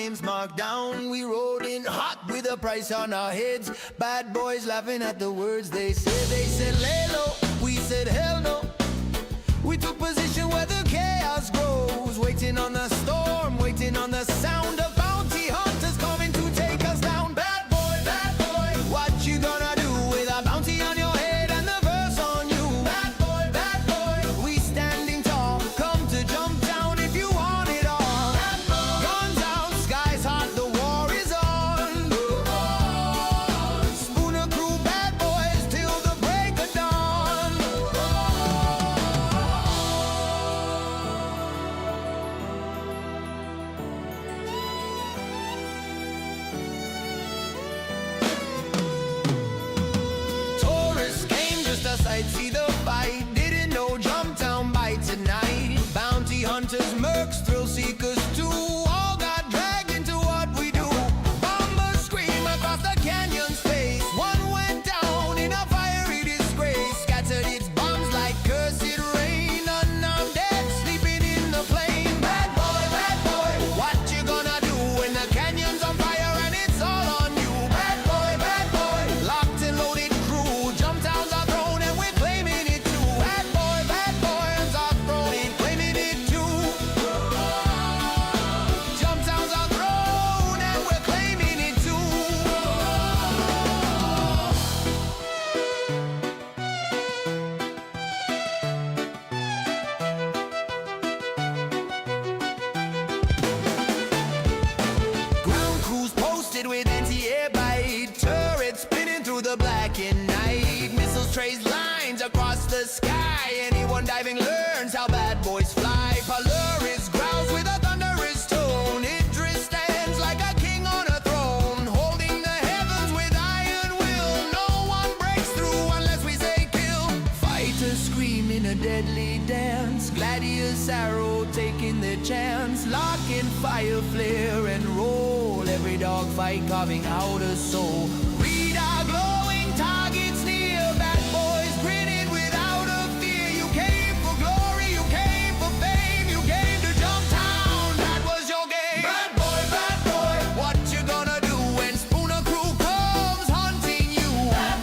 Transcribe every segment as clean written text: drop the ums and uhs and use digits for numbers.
names marked down. We rode in hot with a price on our heads. Bad boys laughing at the words they said. They said lay low, we said hell no. We took position where the chaos grows, waiting on the storm, waiting on the sound of bounty hunters coming to take us down. Bad boy, what you gonna do with a bounty on your head and the verse on you? Bad boy, we standing tall, come to jump down if you want it all. Guns out, skies hot, the war is on. Spooner crew, bad boys till the break of dawn. Tourists came just to sight, see the fight. Didn't know jump down by tonight. Bounty hunters, mercs, thrill seekers too. All got dragged into what we do. Bombers scream across the canyon's face. One went down in a fiery disgrace. Scattered its bombs like cursed rain. Unarmed dead, sleeping in the plain. Bad boy, what you gonna do when the canyon's on fire and it's all on you? Bad boy, locked and loaded crew. Jump downs are thrown and we're claiming it too. Bad boys are thrown and claiming it too. Jump downs are thrown and we're claiming it too. Ground crews posted with anti-air bite. Turrets spinning through the blackened night. Missiles trace lines across the sky. Anyone diving learns how bad boys fly. Polaris growls with a thunderous tone. Idris stands like a king on a throne, holding the heavens with iron will. No one breaks through unless we say kill. Fighters scream in a deadly dance. Gladius arrow taking their chance. Lock in fire, flare and roll. Every dog fight carving out a soul. Read our glowing targets near. Bad boys grinning without a fear. You came for glory, you came for fame. You came to jump town, that was your game. Bad boy, what you gonna do when Spooner crew comes hunting you? Bad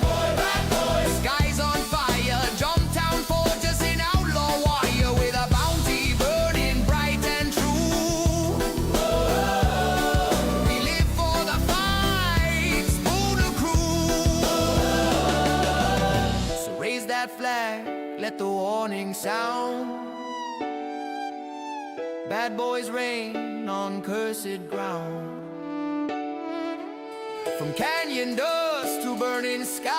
boy, skies on fire. Jump town fortress in outlaw warrior with a bounty burning bright and true. We live for the fight, Spooner crew. So raise that flag, let the warning sound. Bad boys reign on cursed ground. From canyon dust to burning sky.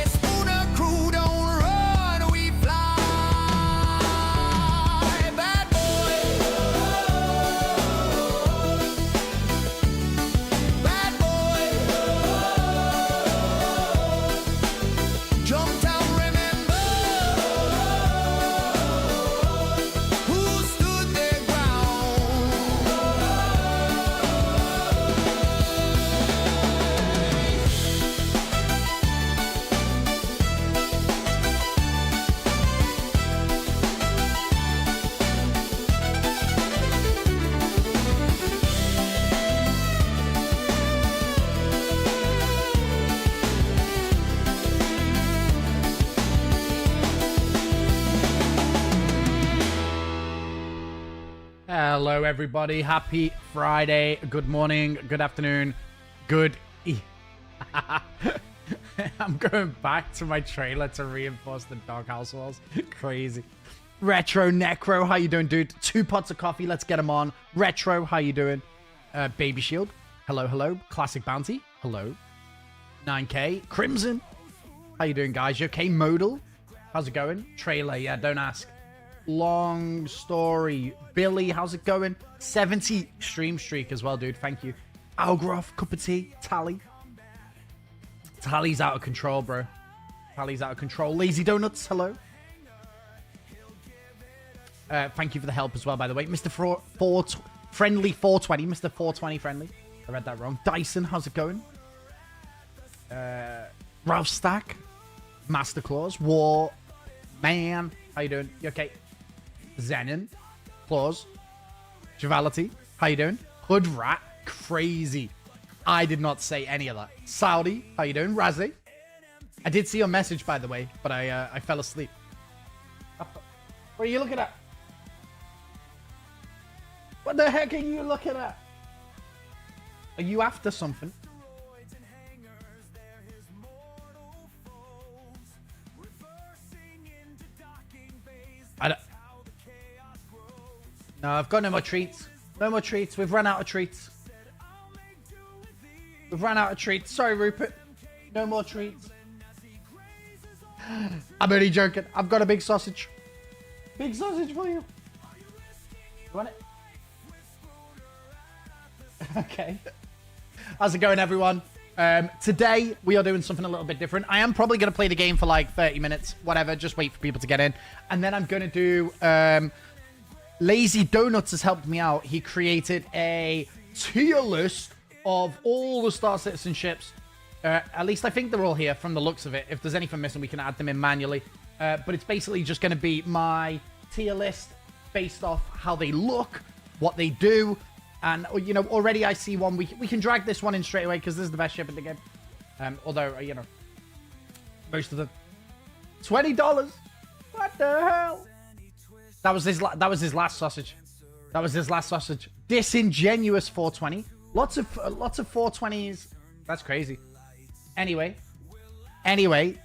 Spooner crew don't run, we fly. Bad boy, jump down, remember who stood their ground. Hello, everybody. Happy Friday. Good morning, good afternoon, good. I'm going back to my trailer to reinforce the doghouse walls. Crazy. Retro Necro, how you doing, dude? 2 pots of coffee. Let's get them on. Retro, how you doing? Baby Shield. Hello. Classic Bounty. Hello. 9K. Crimson. How you doing, guys? You okay? Modal. How's it going? Trailer. Yeah, don't ask. Long story. Billy, how's it going? 70 stream streak as well, dude. Thank you. Algroff, cup of tea. Tally. Tally's out of control, bro. Tally's out of control. Lazy Donuts, hello. Thank you for the help as well, by the way. Mr. Friendly 420. Mr. 420 Friendly. I read that wrong. Dyson, how's it going? Ralph Stack. Master Claus. War. Man. How you doing? You okay? Zenon. Claus. Javality, how you doing? Hood Rat, crazy. I did not say any of that. Saudi, how you doing? Razzie. I did see your message, by the way, but I fell asleep. What are you looking at? What the heck are you looking at? Are you after something? I don't... No, I've got no more treats. No more treats. We've run out of treats. We've run out of treats. Sorry, Rupert. No more treats. I'm only joking. I've got a big sausage. Big sausage for you. You want it? Okay. How's it going, everyone? Today, we are doing something a little bit different. I am probably going to play the game for like 30 minutes. Whatever. Just wait for people to get in. And then I'm going to do... Lazy Donuts has helped me out. He created a tier list of all the Star Citizen ships. At least I think they're all here from the looks of it. If there's anything missing, we can add them in manually. But it's basically just going to be my tier list based off how they look, what they do. And, you know, already I see one. We can drag this one in straight away because this is the best ship in the game. Although, you know, most of them. $20. What the hell? That was his last sausage. That was his last sausage. Disingenuous 420. Lots of 420s. That's crazy. Anyway,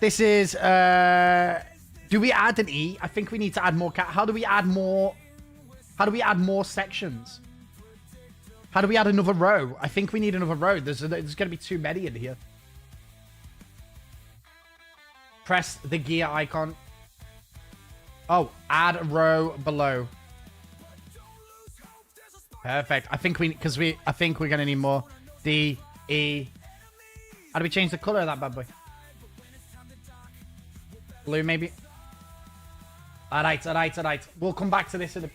this is do we add an E? I think we need to add more how do we add more sections? How do we add another row? I think we need another row. There's going to be too many in here. Press the gear icon. Oh, add a row below. Perfect. I think we're going to need more. D, E. How do we change the color of that bad boy? Blue, maybe? Alright. We'll come back to this in a...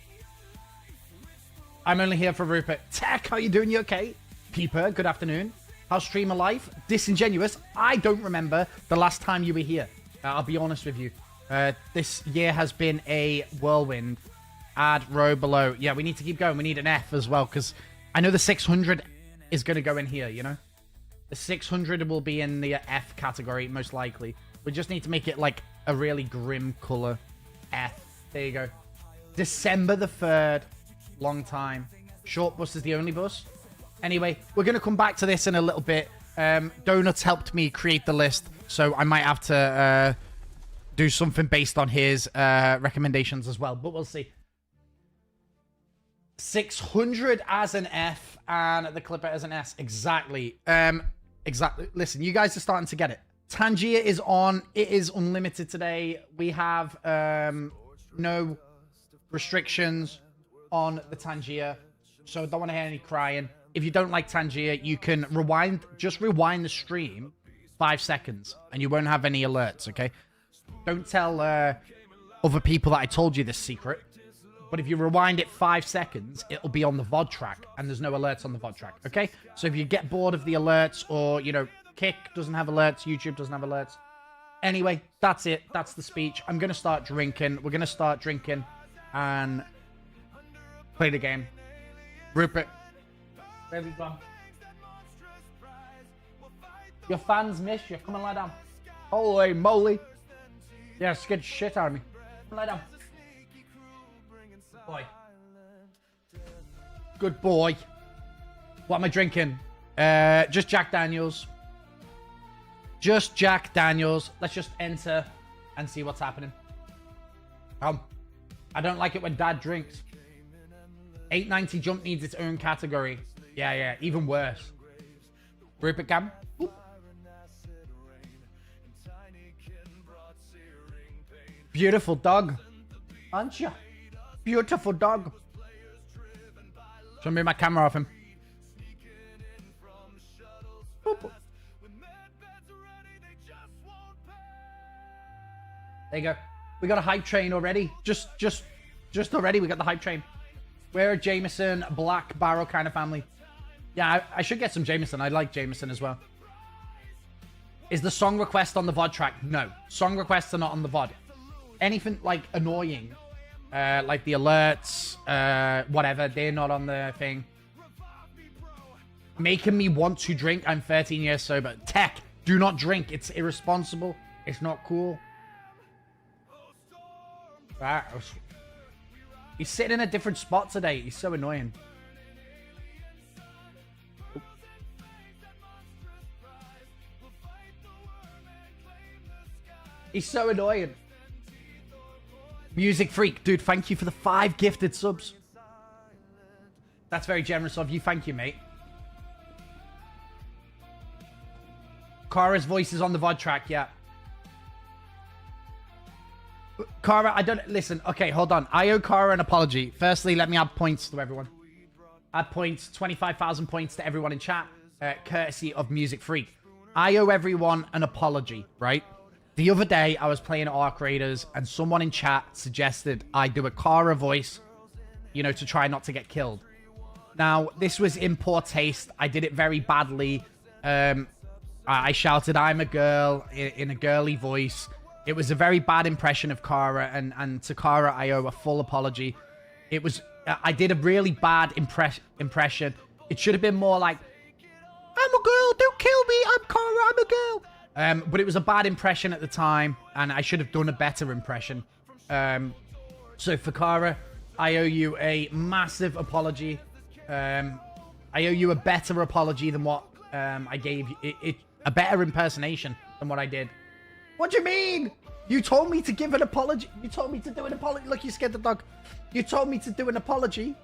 I'm only here for Rupert. Tech, how you doing? You okay? Peeper, good afternoon. How's streamer life? Disingenuous. I don't remember the last time you were here. I'll be honest with you. This year has been a whirlwind. Add row below. Yeah, we need to keep going. We need an F as well, because I know the 600 is going to go in here, you know? The 600 will be in the F category, most likely. We just need to make it like a really grim color. F. There you go. December the 3rd. Long time. Short bus is the only bus. Anyway, we're going to come back to this in a little bit. Donuts helped me create the list, so I might have to do something based on his recommendations as well, but we'll see. 600 as an F and the Clipper as an S. Exactly. Exactly. Listen, you guys are starting to get it. Tangia is on. It is unlimited today. We have no restrictions on the Tangia, so don't want to hear any crying. If you don't like Tangia, you can rewind. Just rewind the stream 5 seconds, and you won't have any alerts. Okay. Don't tell other people that I told you this secret. But if you rewind it 5 seconds, it'll be on the VOD track, and there's no alerts on the VOD track, okay? So if you get bored of the alerts, or, you know, Kick doesn't have alerts, YouTube doesn't have alerts. Anyway, that's it. That's the speech. I'm going to start drinking. We're going to start drinking and play the game. Rupert, where have you gone? Your fans miss you. Come and lie down. Holy moly. Yeah, scared shit out of me. Come lie down. Boy. Good boy. What am I drinking? Just Jack Daniels. Just Jack Daniels. Let's just enter and see what's happening. I don't like it when Dad drinks. 890 jump needs its own category. Yeah, even worse. Rupert Cam. Oop. Beautiful dog. Aren't you? Beautiful dog. Show me my camera off him. Boop. There you go. We got a hype train already. Just already we got the hype train. We're a Jameson Black Barrow kind of family. Yeah, I should get some Jameson. I like Jameson as well. Is the song request on the VOD track? No. Song requests are not on the VOD. Anything like annoying Like the alerts, whatever. They're not on the thing. Making me want to drink. I'm 13 years sober. Tech, do not drink. It's irresponsible. It's not cool. He's sitting in a different spot today. He's so annoying. He's so annoying. Music Freak. Dude, thank you for the 5 gifted subs. That's very generous of you. Thank you, mate. Kara's voice is on the VOD track, yeah. Kara, I don't... Listen, okay, hold on. I owe Kara an apology. Firstly, let me add points to everyone. Add points, 25,000 points to everyone in chat, courtesy of Music Freak. I owe everyone an apology, right? The other day, I was playing Arc Raiders, and someone in chat suggested I do a Kara voice, you know, to try not to get killed. Now, this was in poor taste. I did it very badly. I shouted, I'm a girl, in a girly voice. It was a very bad impression of Kara, and to Kara, I owe a full apology. It was... I did a really bad impression. It should have been more like, I'm a girl, don't kill me, I'm Kara, I'm a girl. But it was a bad impression at the time, and I should have done a better impression. So for Kara, I owe you a massive apology. I owe you a better apology than what I gave you. A better impersonation than what I did. What do you mean? You told me to give an apology. You told me to do an apology. Look, you scared the dog. You told me to do an apology.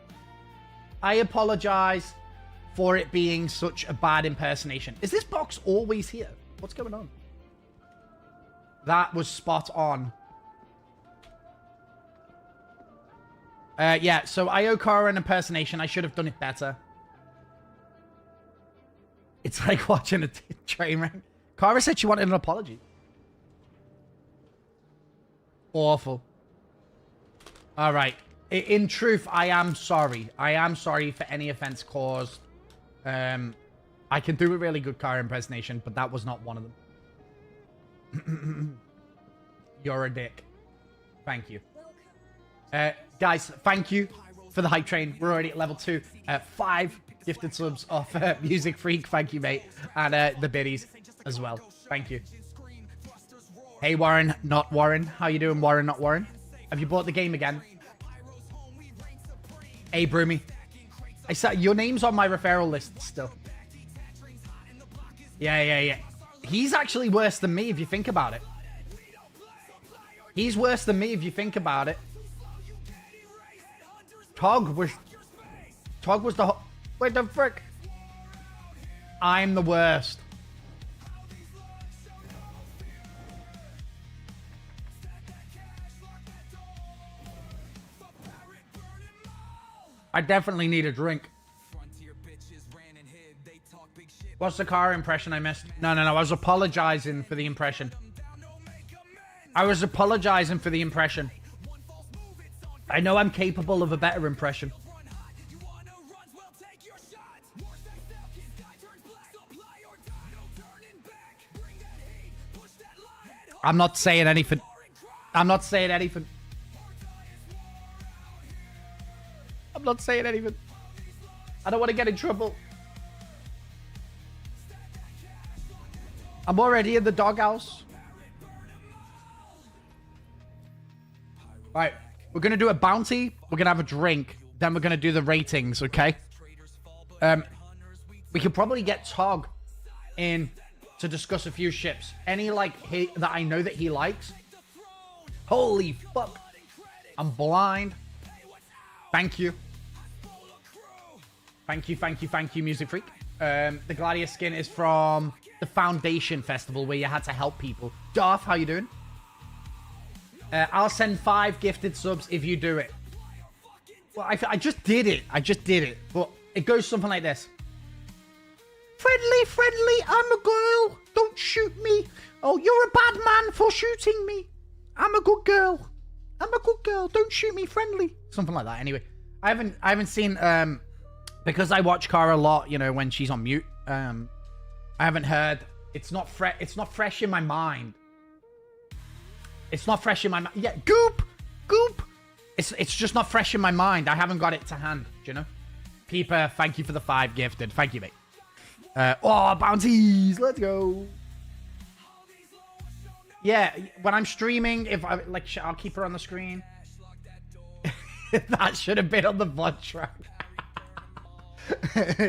I apologize for it being such a bad impersonation. Is this box always here? What's going on? That was spot on. Yeah, so I owe Kara an impersonation. I should have done it better. It's like watching a train wreck. Kara said she wanted an apology. Awful. All right. In truth, I am sorry. I am sorry for any offense caused. I can do a really good Kara impersonation, but that was not one of them. You're a dick. Thank you. Guys, thank you for the hype train. We're already at level 2. 5 gifted subs off Music Freak. Thank you, mate. And the biddies as well. Thank you. Hey, Warren, not Warren. How you doing, Warren, not Warren? Have you bought the game again? Hey, Broomy. I saw your name's on my referral list still. Yeah. He's actually worse than me if you think about it. He's worse than me if you think about it. Tog was the... Wait, the frick? I'm the worst. I definitely need a drink. What's the car impression I missed? No. I was apologizing for the impression. I know I'm capable of a better impression. I'm not saying anything. I'm not saying anything. I don't want to get in trouble. I'm already in the doghouse. Right. We're going to do a bounty. We're going to have a drink. Then we're going to do the ratings, okay? We could probably get Tog in to discuss a few ships. Any, like, that I know that he likes. Holy fuck. I'm blind. Thank you. Thank you, Music Freak. The Gladius skin is from the Foundation Festival where you had to help people. Darth, how you doing? I'll send 5 gifted subs if you do it. Well, I just did it. But it goes something like this. Friendly, I'm a girl. Don't shoot me. Oh, you're a bad man for shooting me. I'm a good girl. Don't shoot me, friendly. Something like that. Anyway, I haven't seen because I watch Kara a lot, you know, when she's on mute. I haven't heard. It's not fresh in my mind. Yeah, goop. It's just not fresh in my mind. I haven't got it to hand, do you know? Peeper, thank you for the 5 gifted. Thank you, mate. Oh, bounties. Let's go. Yeah, when I'm streaming, if I like, I'll keep her on the screen. That should have been on the VOD track.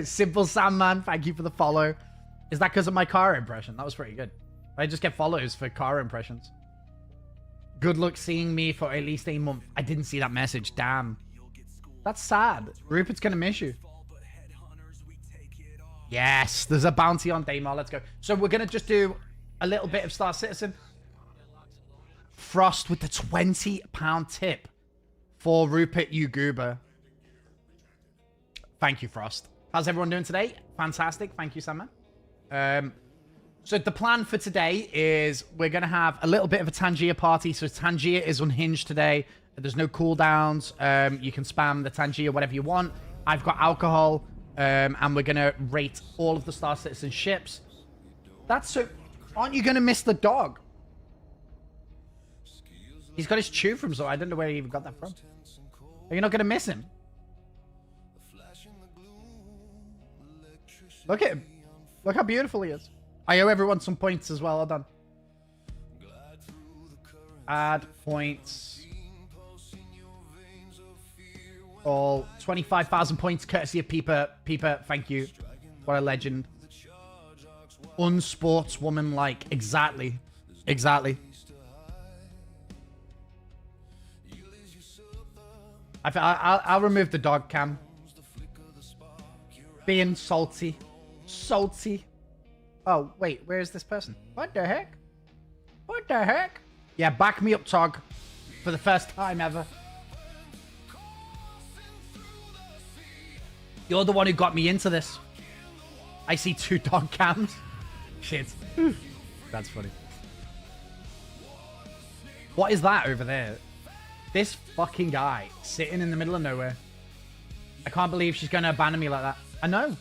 Simple Sandman, thank you for the follow. Is that because of my car impression? That was pretty good. I just get follows for car impressions. Good luck seeing me for at least a month. I didn't see that message. Damn. That's sad. Rupert's gonna miss you. Yes, there's a bounty on Daymar. Let's go. So we're gonna just do a little bit of Star Citizen. Frost with the £20 tip for Rupert, you goober. Thank you, Frost. How's everyone doing today? Fantastic. Thank you, Sandman. So the plan for today is we're going to have a little bit of a Tangia party. So Tangia is unhinged today. There's no cooldowns. You can spam the Tangia whatever you want. I've got alcohol. And we're going to rate all of the Star Citizen ships. That's so... Aren't you going to miss the dog? He's got his chew from, so I don't know where he even got that from. Are you not going to miss him? Look at him. Look how beautiful he is. I owe everyone some points as well. Hold on. Add points. All 25,000 points courtesy of Peeper. Peeper, thank you. What a legend. Unsportswoman-like. Exactly. Exactly. I'll remove the dog cam. Being salty. Salty. Oh, wait. Where is this person? What the heck? What the heck? Yeah, back me up, Tog. For the first time ever. You're the one who got me into this. I see 2 dog cams. Shit. That's funny. What is that over there? This fucking guy sitting in the middle of nowhere. I can't believe she's going to abandon me like that. I know.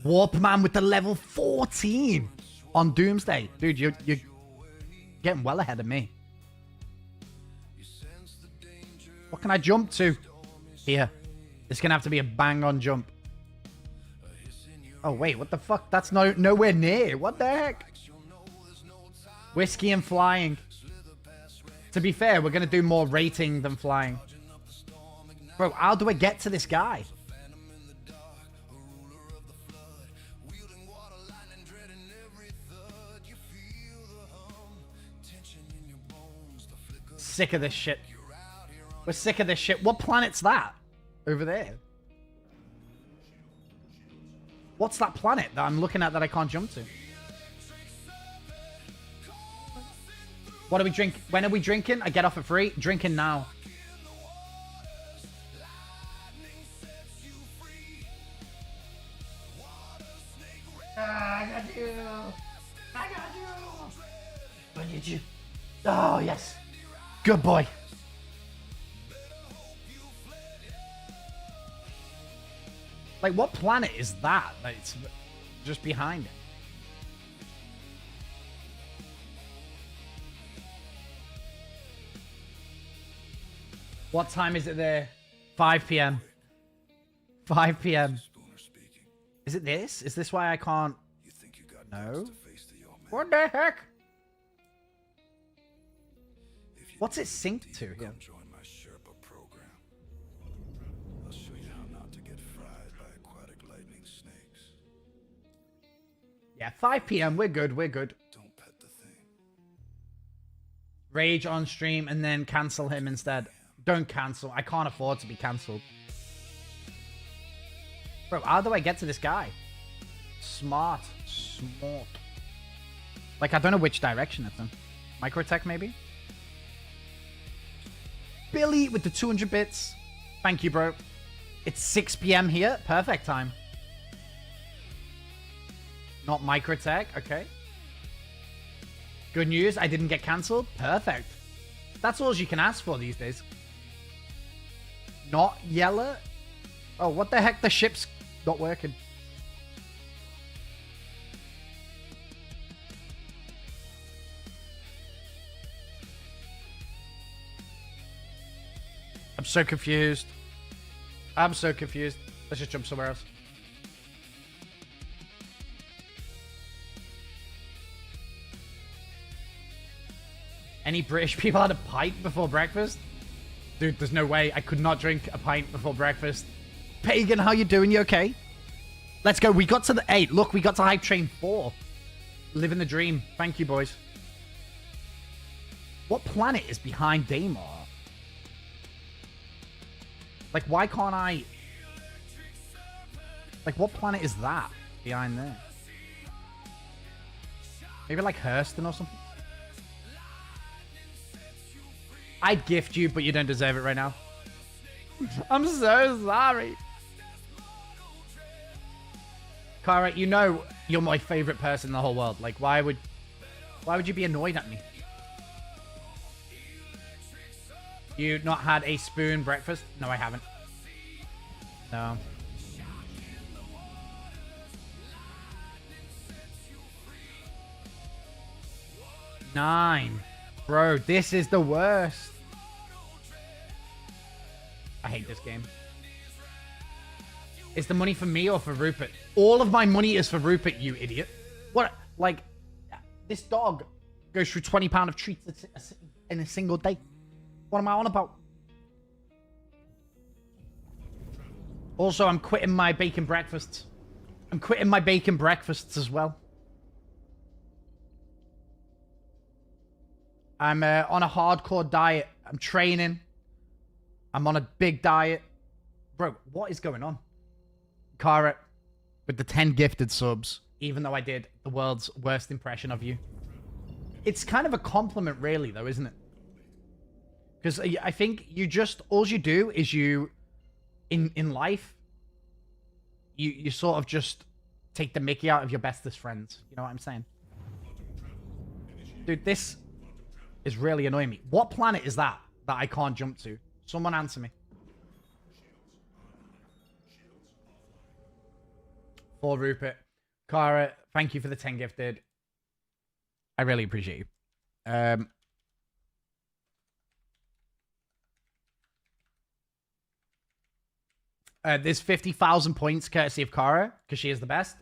Warp Man with the level 14 on Doomsday. Dude, you're getting well ahead of me. What can I jump to? Here. It's going to have to be a bang-on jump. Oh, wait. What the fuck? That's nowhere near. What the heck? Whiskey and flying. To be fair, we're going to do more rating than flying. Bro, how do I get to this guy? Sick of this shit. We're sick of this shit. What planet's that? Over there. What's that planet that I'm looking at that I can't jump to? What do we drink? When are we drinking? I get off for free. Drinking now. I got you. I got you. When did you? Oh, yes. Good boy. Like, what planet is that? It's just behind it. What time is it there? 5 p.m. 5 p.m. Is it this? Is this why I can't? No. What the heck? What's it synced to here? Yeah, 5 p.m. We're good. We're good. Rage on stream and then cancel him instead. Don't cancel. I can't afford to be cancelled. Bro, how do I get to this guy? Smart. Smart. Like, I don't know which direction it's in. Microtech, maybe? Billy with the 200 bits. Thank you, bro. It's 6 p.m. here. Perfect time. Not Microtech. Okay. Good news. I didn't get cancelled. Perfect. That's all you can ask for these days. Not Yeller? Oh, what the heck? The ship's not working. so confused. I'm so confused. Let's just jump somewhere else. Any British people had a pint before breakfast? Dude, there's no way. I could not drink a pint before breakfast. Pagan, how you doing? You okay? Let's go. We got to the 8. Look, we got to Hype Train 4. Living the dream. Thank you, boys. What planet is behind Daymar? Like, why can't I... Like, what planet is that behind there? Maybe like Hurston or something? I'd gift you, but you don't deserve it right now. I'm so sorry. Kara, you know you're my favorite person in the whole world. Like, why would you be annoyed at me? You not had a spoon breakfast? No, I haven't. No. Nine. Bro, this is the worst. I hate this game. Is the money for me or for Rupert? All of my money is for Rupert, you idiot. What? Like, this dog goes through £20 of treats in a single day. What am I on about? Also, I'm quitting my bacon breakfasts. I'm quitting my bacon breakfasts as well. I'm on a hardcore diet. I'm training. I'm on a big diet. Bro, what is going on? Kara, with the 10 gifted subs, even though I did the world's worst impression of you. It's kind of a compliment, really, though, isn't it? Because I think you just... All you do is you... In life, you sort of just take the mickey out of your bestest friends. You know what I'm saying? Dude, this is really annoying me. What planet is that I can't jump to? Someone answer me. For Rupert. Kara, thank you for the 10 gifted. I really appreciate you. There's 50,000 points courtesy of Kara, because she is the best.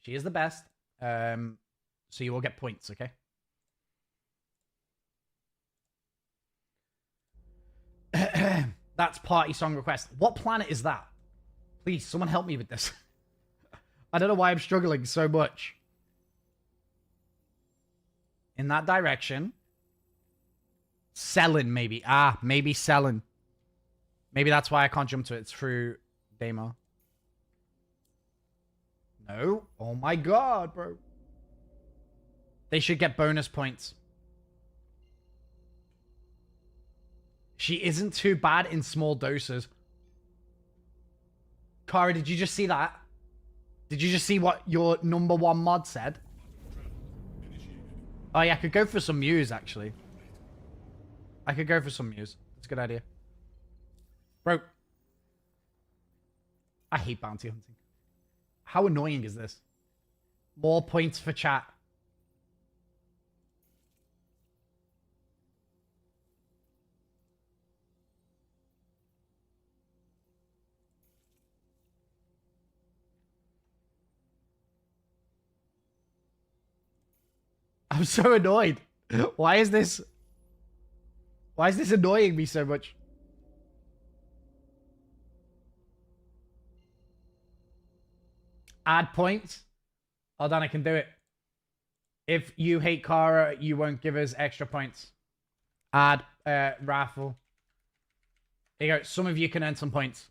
She is the best. So you will get points, okay? That's party song request. What planet is that? Please, someone help me with this. I don't know why I'm struggling so much. In that direction. Selling, maybe. Ah, maybe selling. Maybe that's why I can't jump to it. It's through Daymar. No. Oh my god, bro. They should get bonus points. She isn't too bad in small doses. Kara, did you just see that? Did you just see what your #1 mod said? Oh yeah, I could go for some Muse, actually. I could go for some Muse. That's a good idea. Bro. I hate bounty hunting. How annoying is this? More points for chat. I'm so annoyed. Why is this annoying me so much? Add points. Hold on, I can do it. If you hate Kara, you won't give us extra points. Add raffle. Here you go. Some of you can earn some points.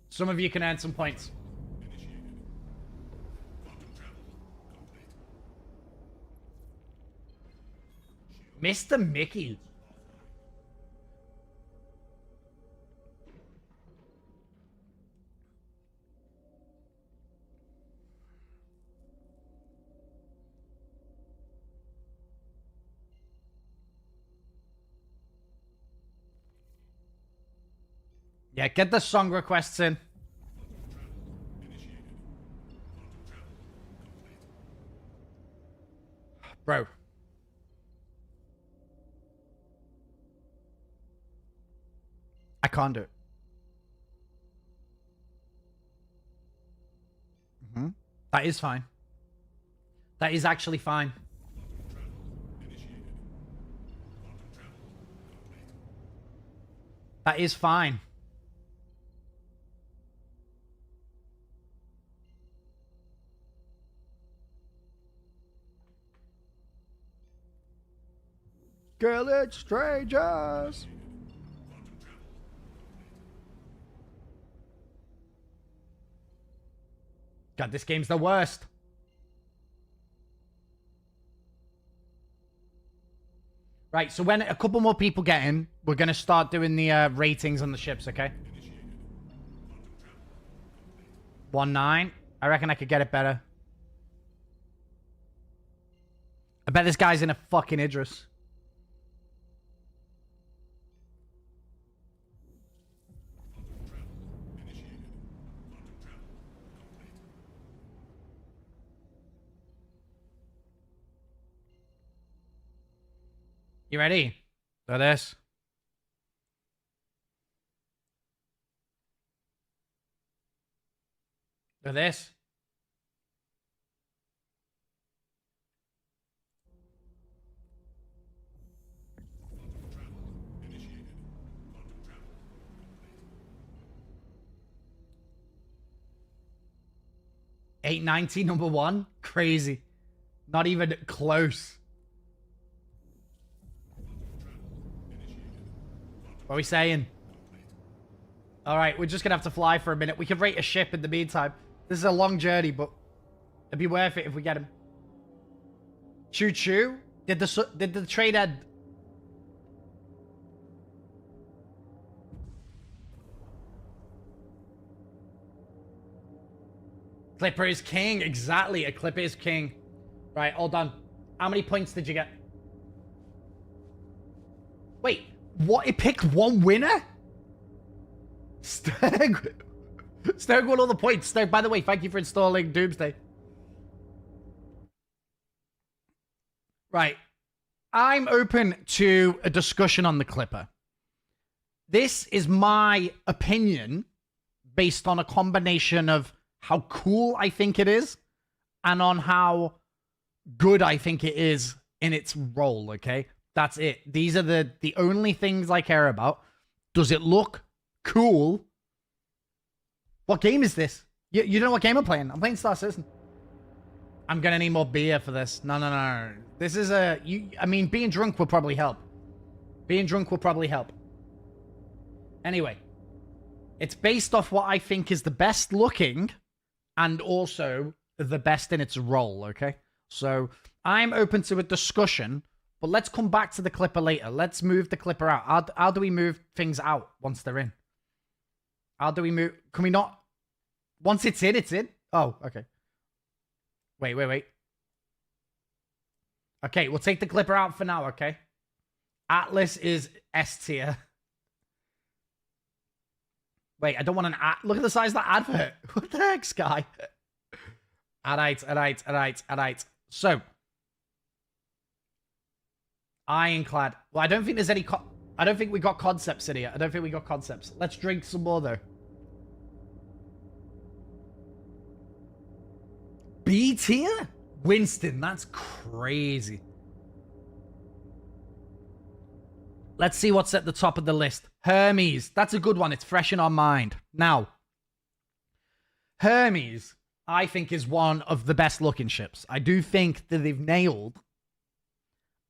Some of you can earn some points. Mr. Mickey. Yeah, get the song requests in. Bro. can't do it. That is fine. That is actually fine. That is fine. Girl, it's strangers. God, this game's the worst. Right, so when a couple more people get in, we're going to start doing the ratings on the ships, okay? 1-9. I reckon I could get it better. I bet this guy's in a fucking Idris. You ready? Look at this. Look at this. $890 number one? Crazy. Not even close. What are we saying? Alright, we're just gonna have to fly for a minute. We can rate a ship in the meantime. This is a long journey, but it'd be worth it if we get him. Choo choo? Did the trade end? Clipper is king. Exactly, a Clipper is king. Right, all done. How many points did you get? Wait. What? It picked one winner? Sterg won all the points. Sterg, by the way, thank you for installing Doomsday. Right. I'm open to a discussion on the Clipper. This is my opinion based on a combination of how cool I think it is and on how good I think it is in its role, okay? That's it. These are the only things I care about. Does it look cool? What game is this? You know what game I'm playing? I'm playing Star Citizen. I'm gonna need more beer for this. No. This is a... I mean, being drunk will probably help. Being drunk will probably help. Anyway. It's based off what I think is the best looking and also the best in its role, okay? So, I'm open to a discussion... But let's come back to the Clipper later. Let's move the Clipper out. How do we move things out once they're in? How do we move? Can we not? Once it's in, it's in. Oh, okay. Wait. Okay, we'll take the Clipper out for now, okay? Atlas is S tier. Wait, I don't want an ad. Look at the size of that advert. What the heck, Sky? Alright. So... Ironclad. Well, I don't think there's any... I don't think we got concepts in here. I don't think we got concepts. Let's drink some more, though. B tier? Winston, that's crazy. Let's see what's at the top of the list. Hermes. That's a good one. It's fresh in our mind. Now, Hermes, I think, is one of the best looking ships. I do think that they've nailed...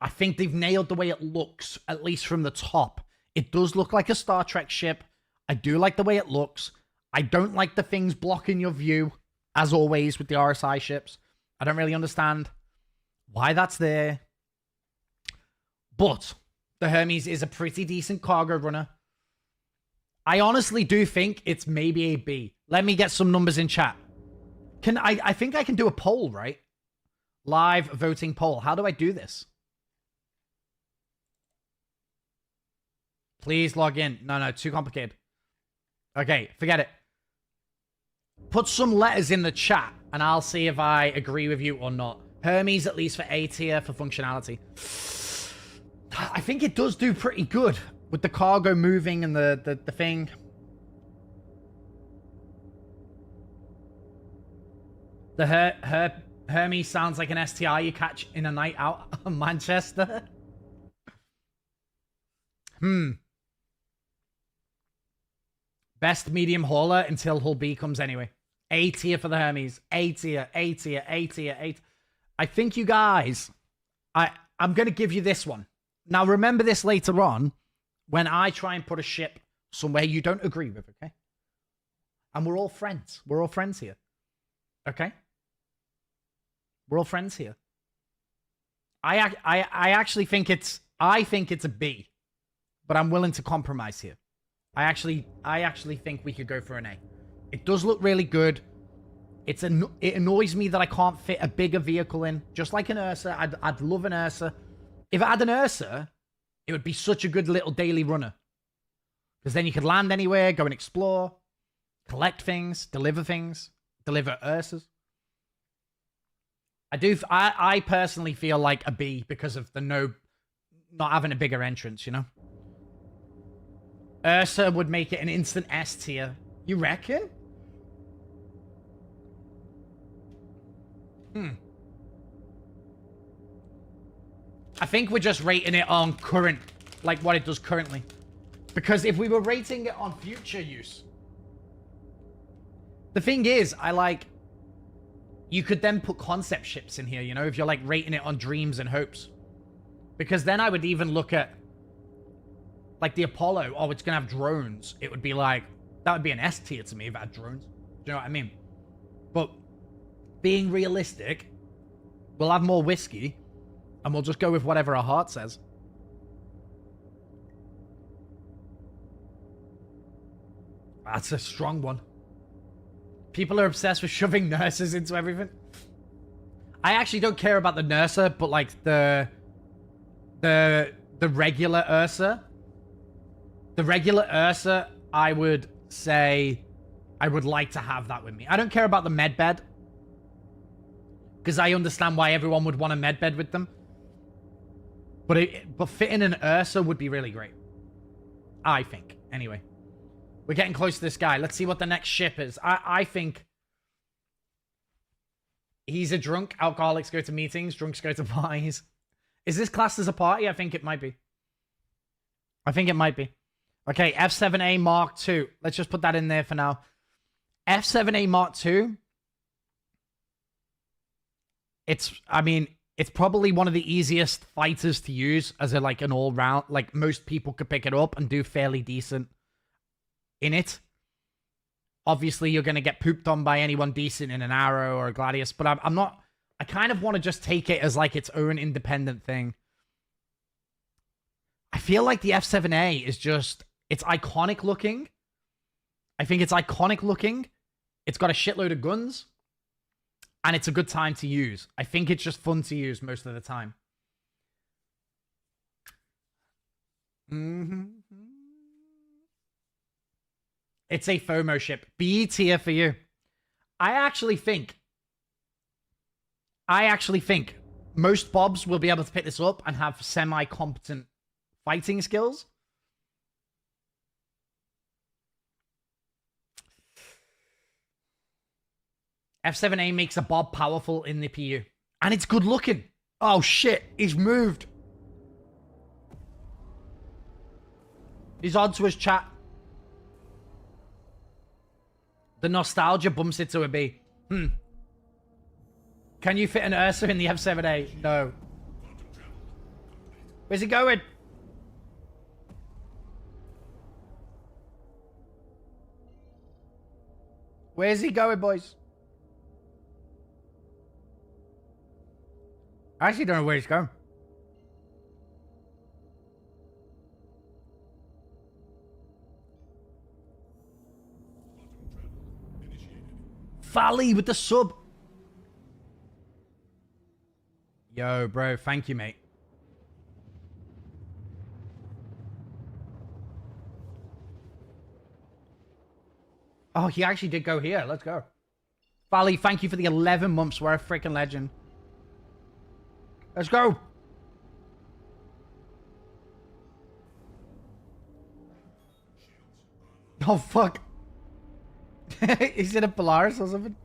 I think they've nailed the way it looks, at least from the top. It does look like a Star Trek ship. I do like the way it looks. I don't like the things blocking your view, as always, with the RSI ships. I don't really understand why that's there. But the Hermes is a pretty decent cargo runner. I honestly do think it's maybe a B. Let me get some numbers in chat. I think I can do a poll, right? Live voting poll. How do I do this? Please log in. No, too complicated. Okay, forget it. Put some letters in the chat, and I'll see if I agree with you or not. Hermes, at least for A tier for functionality. I think it does do pretty good. With the cargo moving and the thing. The Hermes sounds like an STI you catch in a night out of Manchester. Best medium hauler until hull B comes anyway. A tier for the Hermes. A tier, A tier, A tier, A tier. I think you guys, I'm going to give you this one. Now remember this later on when I try and put a ship somewhere you don't agree with, okay? And we're all friends. We're all friends here. Okay? We're all friends here. I actually think it's a B, but I'm willing to compromise here. I actually think we could go for an A. It does look really good. It annoys me that I can't fit a bigger vehicle in, just like an Ursa. I'd love an Ursa. If I had an Ursa, it would be such a good little daily runner, because then you could land anywhere, go and explore, collect things, deliver Ursas. I personally feel like a B because of the not having a bigger entrance, you know? Ursa would make it an instant S tier. You reckon? I think we're just rating it on current, like what it does currently. Because if we were rating it on future use, the thing is, you could then put concept ships in here, you know, if you're like rating it on dreams and hopes. Because then I would even look at like the Apollo. Oh, it's gonna have drones. It would be like, that would be an S tier to me if it had drones. Do you know what I mean? But being realistic, we'll have more whiskey and we'll just go with whatever our heart says. That's a strong one. People are obsessed with shoving nurses into everything. I actually don't care about the Nursa, but like the regular Ursa. The regular Ursa, I would say I would like to have that with me. I don't care about the medbed, because I understand why everyone would want a medbed with them. But fitting an Ursa would be really great. I think. Anyway. We're getting close to this guy. Let's see what the next ship is. I think he's a drunk. Alcoholics go to meetings. Drunks go to parties. Is this classed as a party? I think it might be. I think it might be. Okay, F7A Mark II. Let's just put that in there for now. F7A Mark II. It's probably one of the easiest fighters to use as like an all-round. Like, most people could pick it up and do fairly decent in it. Obviously, you're going to get pooped on by anyone decent in an Arrow or a Gladius, but I'm not... I kind of want to just take it as like its own independent thing. I feel like the F7A is just... It's iconic looking. I think it's iconic looking. It's got a shitload of guns. And it's a good time to use. I think it's just fun to use most of the time. It's a FOMO ship. B tier for you. I actually think most Bobs will be able to pick this up and have semi-competent fighting skills. F7A makes a Bob powerful in the PU. And it's good looking. Oh shit, he's moved. He's on to his chat. The nostalgia bumps it to a B. Can you fit an Ursa in the F7A? No. Where's he going? Where's he going, boys? I actually don't know where he's going. Fally with the sub. Yo, bro. Thank you, mate. Oh, he actually did go here. Let's go. Fally, thank you for the 11 months. We're a freaking legend. Let's go. Oh, fuck. Is it a Polaris or something?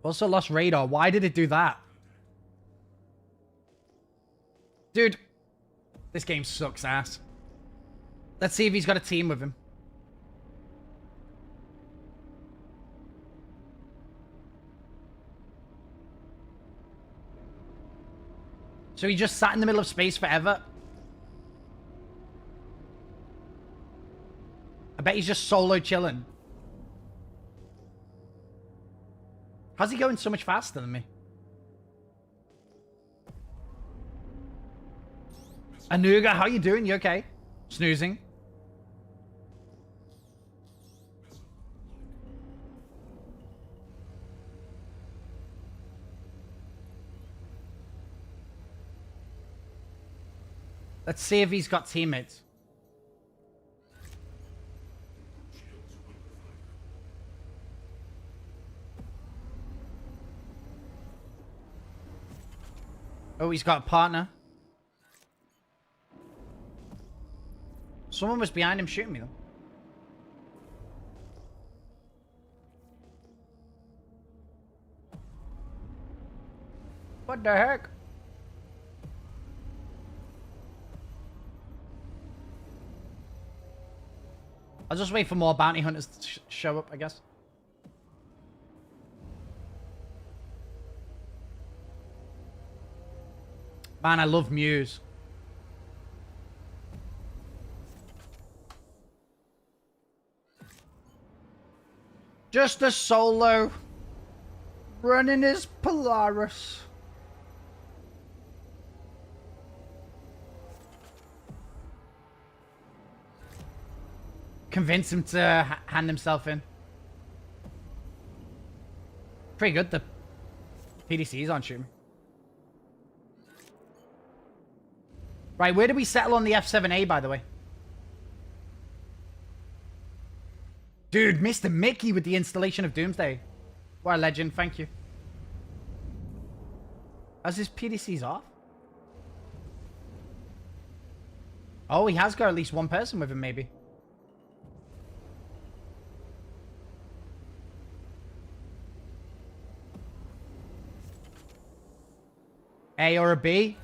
Also lost radar. Why did it do that? Dude, this game sucks ass. Let's see if he's got a team with him. So he just sat in the middle of space forever? I bet he's just solo chilling. How's he going so much faster than me? Anuga, how you doing? You okay? Snoozing. Let's see if he's got teammates. Oh, he's got a partner. Someone was behind him shooting me, though. What the heck? I'll just wait for more bounty hunters to show up, I guess. Man, I love Muse. Just a solo. Running his Polaris. Convince him to hand himself in. Pretty good, the PDCs aren't shooting. Right, where did we settle on the F7A, by the way? Dude, Mr. Mickey with the installation of Doomsday. What a legend, thank you. Has his PDCs off? Oh, he has got at least one person with him, maybe. A or a B?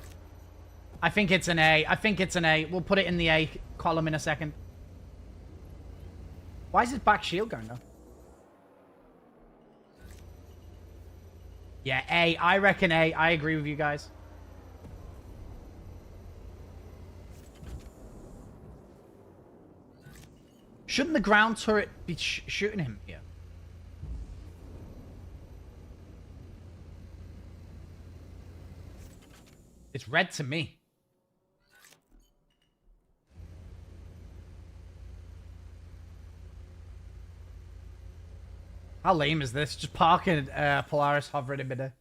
I think it's an A. I think it's an A. We'll put it in the A column in a second. Why is his back shield going though? Yeah, A. I reckon A. I agree with you guys. Shouldn't the ground turret be shooting him here? It's red to me. How lame is this? Just parking Polaris hovering in midair.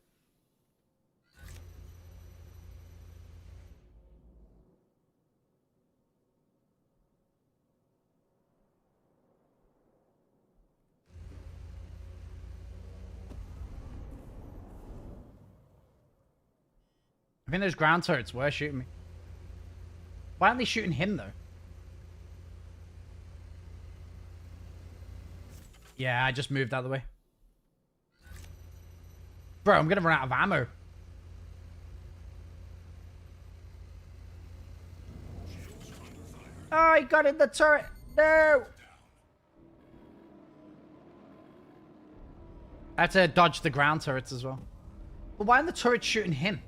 I think those ground turrets were shooting me. Why aren't they shooting him, though? Yeah, I just moved out of the way. Bro, I'm gonna run out of ammo. Oh, he got in the turret. No! I had to dodge the ground turrets as well. But why aren't the turrets shooting him?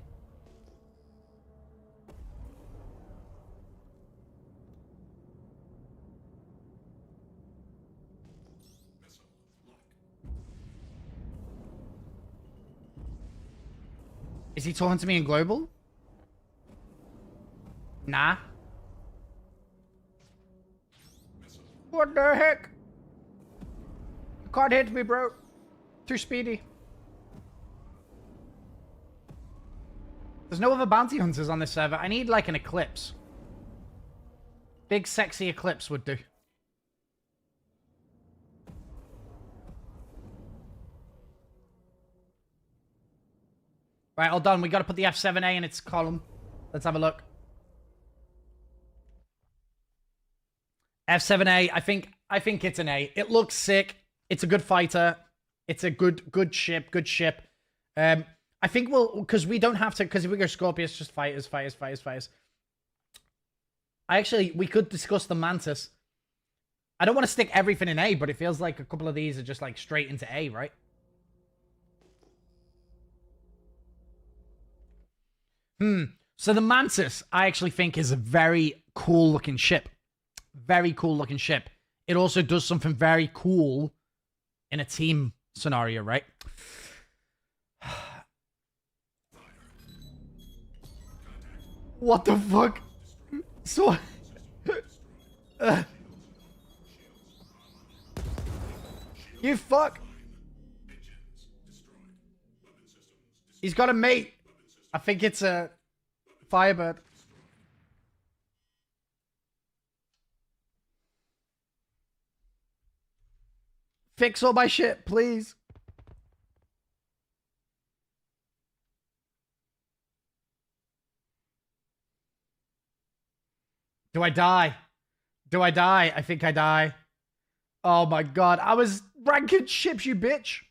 Is he talking to me in global? Nah. What the heck? You can't hit me, bro. Too speedy. There's no other bounty hunters on this server. I need like an eclipse. Big sexy eclipse would do. Right, all done. We got to put the F7A in its column. Let's have a look. F7A, I think it's an A. It looks sick. It's a good fighter. It's a good ship, I think because we don't have to, because if we go Scorpius, just fighters. We could discuss the Mantis. I don't want to stick everything in A, but it feels like a couple of these are just like straight into A, right? So the Mantis, I actually think is a very cool looking ship. Very cool looking ship. It also does something very cool in a team scenario, right? What the fuck? So... you fuck. He's got a mate. I think it's a Firebird. Fix all my shit, please. Do I die? Do I die? I think I die. Oh my god. I was ranking ships, you bitch.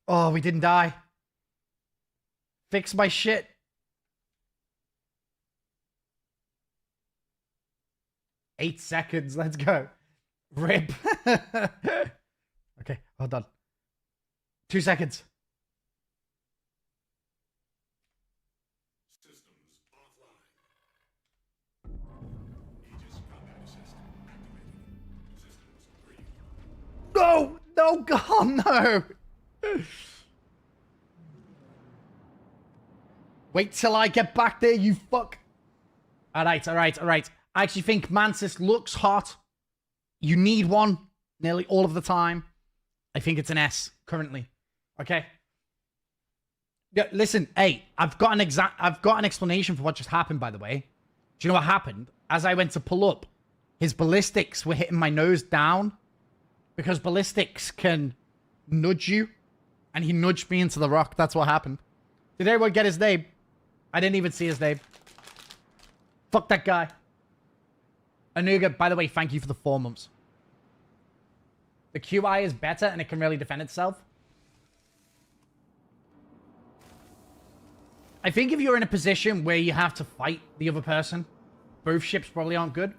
Oh, we didn't die. Fix my shit. Eight seconds. Let's go. Rip. Okay, hold on. 2 seconds. Systems offline. Aegis combat assist activated. Systems green. No! No, God, no! Wait till I get back there, you fuck. Alright. I actually think Mantis looks hot. You need one nearly all of the time. I think it's an S currently. Okay? Yeah, listen, hey, I've got an explanation for what just happened, by the way. Do you know what happened? As I went to pull up, his ballistics were hitting my nose down because ballistics can nudge you, and he nudged me into the rock. That's what happened. Did everyone get his name? I didn't even see his name. Fuck that guy. Anuga, by the way, thank you for the 4 months. The QI is better and it can really defend itself. I think if you're in a position where you have to fight the other person, both ships probably aren't good.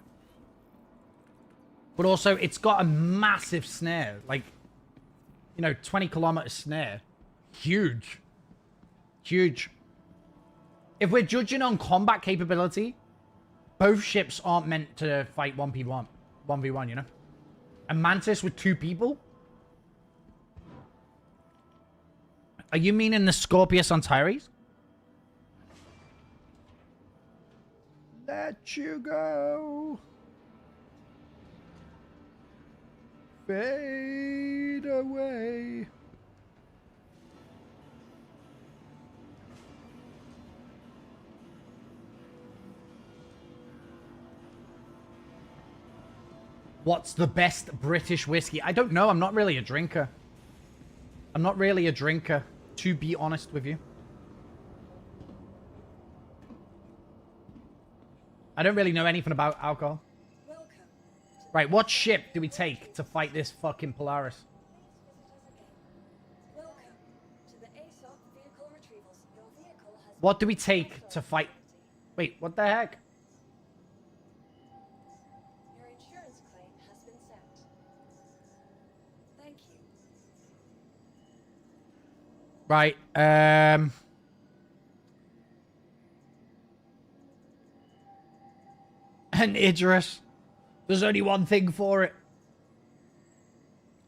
But also, it's got a massive snare. Like, you know, 20-kilometer snare. Huge. Huge. If we're judging on combat capability, both ships aren't meant to fight 1v1, you know? A Mantis with 2 people? Are you meaning the Scorpius on Tyrese? Let you go. Fade away. What's the best British whiskey? I don't know. I'm not really a drinker. I'm not really a drinker, to be honest with you. I don't really know anything about alcohol. Right, what ship do we take to fight this fucking Polaris? What do we take to fight? Wait, what the heck? Your insurance claim has been sent. Thank you. Right, and Idris. There's only one thing for it.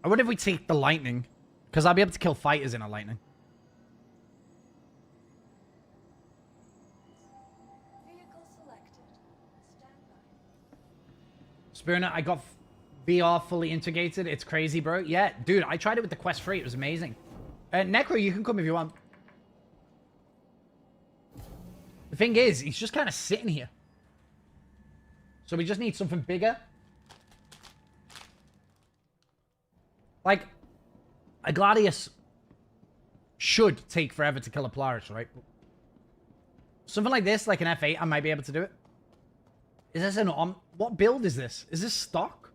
I wonder if we take the lightning. Because I'll be able to kill fighters in a lightning. Vehicle selected. Stand by. Spooner, I got VR fully integrated. It's crazy, bro. Yeah, dude, I tried it with the Quest 3. It was amazing. Necro, you can come if you want. The thing is, he's just kind of sitting here. So we just need something bigger. Like, a Gladius should take forever to kill a Polaris, right? Something like this, like an F8, I might be able to do it. Is this an on? What build is this? Is this stock?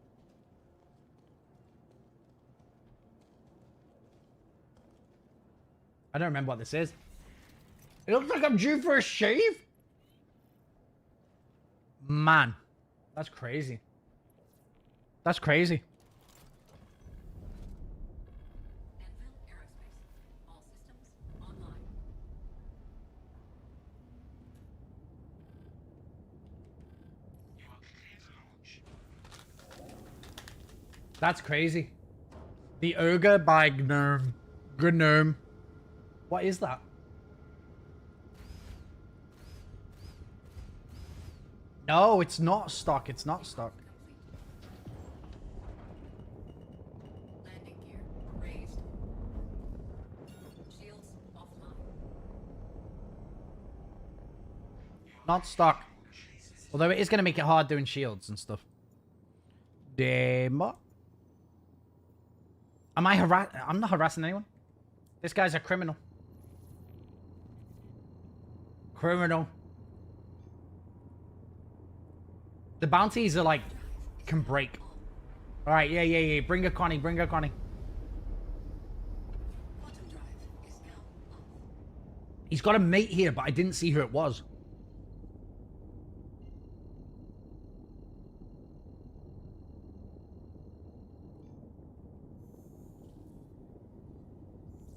I don't remember what this is. It looks like I'm due for a shave. Man, that's crazy. That's crazy. That's crazy. The Ogre by Gnome. Gnome. What is that? No, it's not stock. It's not stock. Landing gear raised. Shields offline. Not stock. Although it is going to make it hard doing shields and stuff. Demo. Am I I'm not harassing anyone. This guy's a criminal. Criminal. The bounties are like, can break. Alright, yeah. Bring her Connie, bring her Connie. Quantum drive is now off. He's got a mate here, but I didn't see who it was.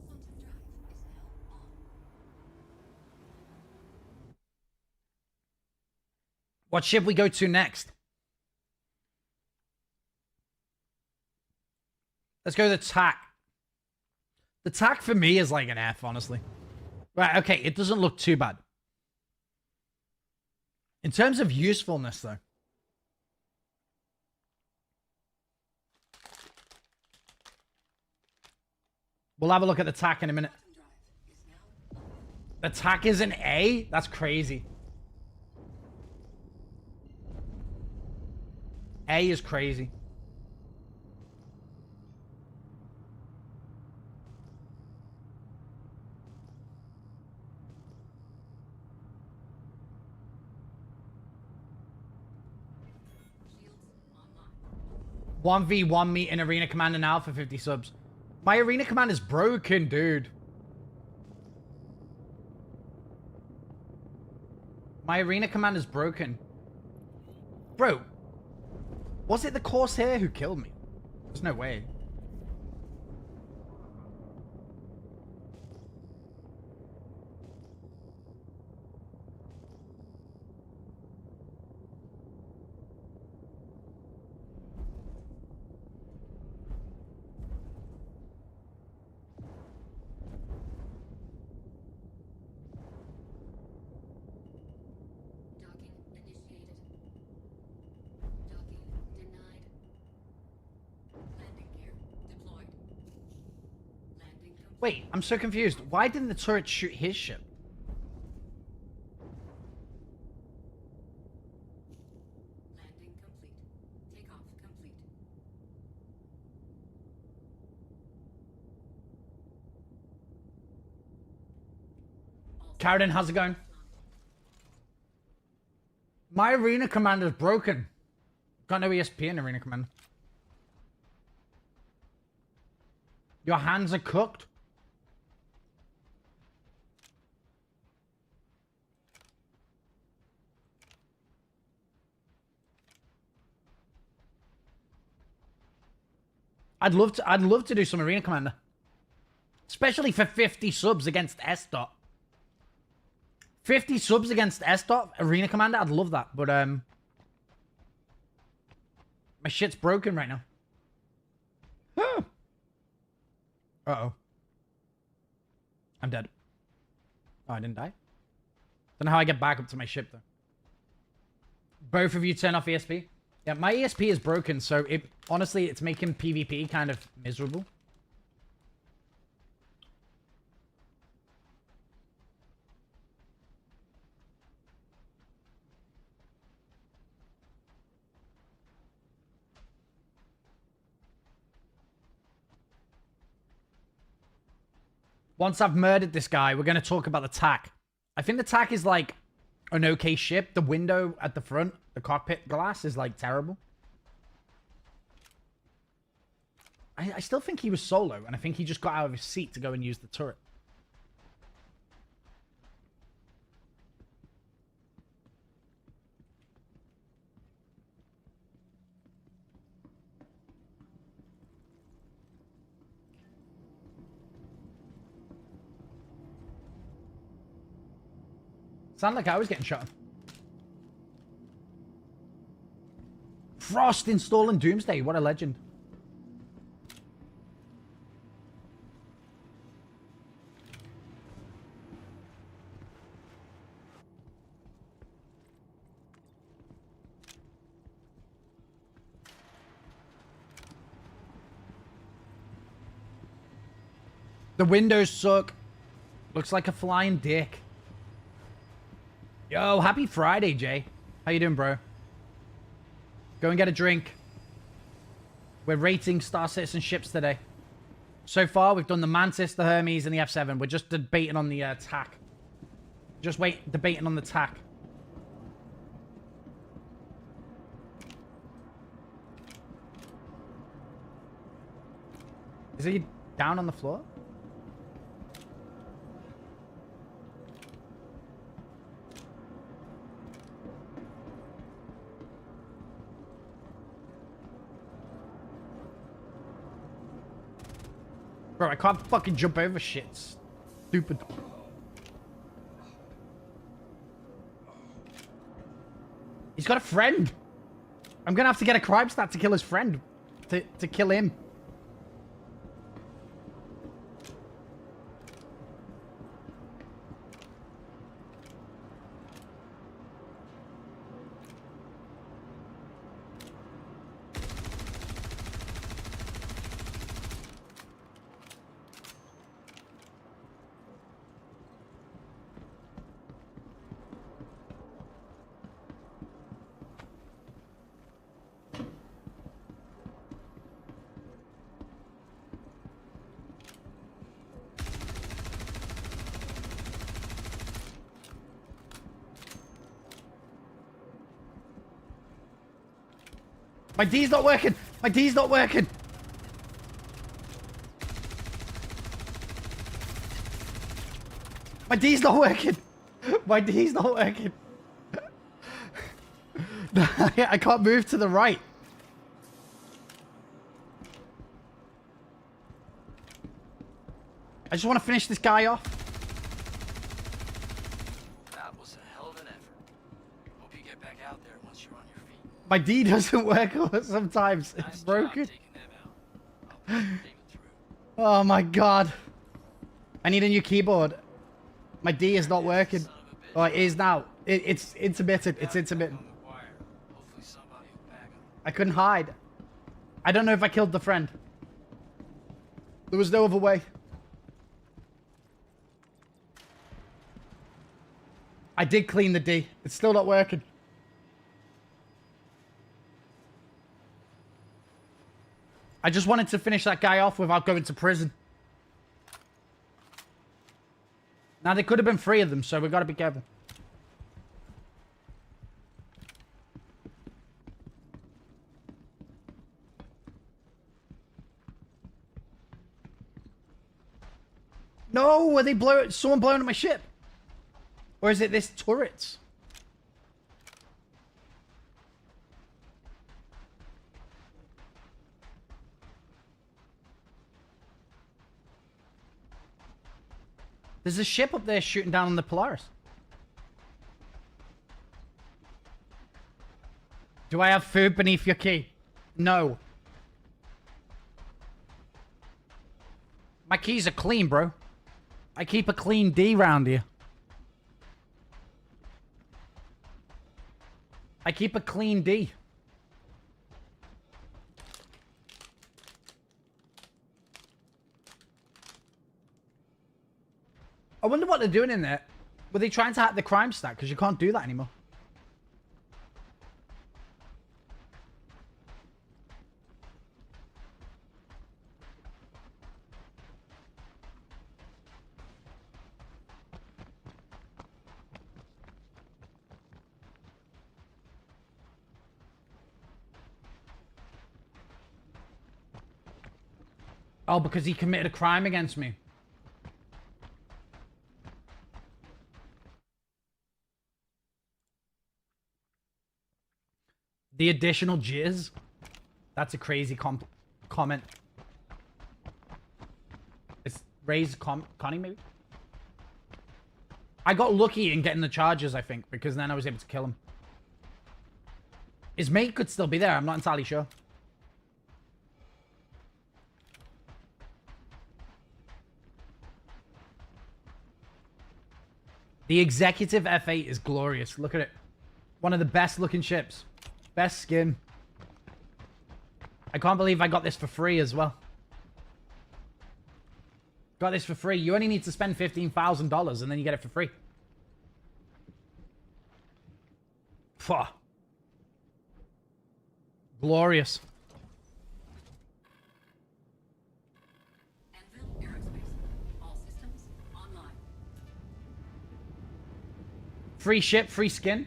Quantum drive is now on. What ship we go to next? Let's go to the TAC. The TAC for me is like an F, honestly. Right, okay, it doesn't look too bad. In terms of usefulness, though. We'll have a look at the TAC in a minute. Quantum drive is now on. The TAC is an A? That's crazy. A is crazy. Shields online. 1v1 me in Arena Commander now for 50 subs. My Arena Commander's broken, dude. My Arena Commander's broken. Bro. Was it the Corsair who killed me? There's no way. Docking initiated. Docking denied. Landing gear deployed. Landing complete. Wait, I'm so confused. Why didn't the turret shoot his ship? Landing complete. Takeoff complete. Carradine, how's it going? My Arena Commander's broken. Got no ESP in Arena Commander. Your hands are cooked. I'd love to do some Arena Commander. Especially for 50 subs against S dot. 50 subs against S dot Arena Commander, I'd love that, but my shit's broken right now. Uh-oh. I'm dead. Oh, I didn't die? Don't know how I get back up to my ship, though. Both of you turn off ESP? Yeah, my ESP is broken, so honestly, it's making PvP kind of miserable. Once I've murdered this guy, we're going to talk about the TAC. I think the TAC is like an okay ship. The window at the front, The cockpit glass is like terrible. I still think he was solo, and I think he just got out of his seat to go and use the turret. Sounded like I was getting shot. Frost installing Doomsday. What a legend. The windows suck. Looks like a flying dick. Yo, happy Friday, Jay. How you doing, bro? Go and get a drink. We're rating Star Citizen ships today. So far, we've done the Mantis, the Hermes, and the F7. We're just debating on the TAC. Debating on the TAC. Is he down on the floor? Bro, I can't fucking jump over shit. Stupid. He's got a friend. I'm gonna have to get a crime stat to kill his friend. To kill him. My D's not working! My D's not working! My D's not working! My D's not working! I can't move to the right. I just want to finish this guy off. That was a hell of an effort. Hope you get back out there once you're on your feet. My D doesn't work sometimes. It's Nice broken. job taking them out. I'll put David through. Oh my god. I need a new keyboard. My D is not working. Son of a bitch. Oh, it is now. It's intermittent. It's intermittent. On the wire. Hopefully somebody will bag him. I couldn't hide. I don't know if I killed the friend. There was no other way. I did clean the D. It's still not working. I just wanted to finish that guy off without going to prison. Now, there could have been 3 of them, so we've got to be careful. No, are they someone blowing up my ship? Or is it this turret? There's a ship up there shooting down on the Polaris. Do I have food beneath your key? No. My keys are clean, bro. I keep a clean D round here. I keep a clean D. I wonder what they're doing in there. Were they trying to hack the crime stack? Because you can't do that anymore. Oh, because he committed a crime against me. The additional jizz? That's a crazy comment. It's Ray's Connie, maybe? I got lucky in getting the charges, I think, because then I was able to kill him. His mate could still be there. I'm not entirely sure. The Executive F8 is glorious. Look at it. One of the best looking ships. Best skin. I can't believe I got this for free as well. Got this for free. You only need to spend $15,000 and then you get it for free. Phew. Glorious. Anvil Aerospace. All systems online. Free ship, free skin.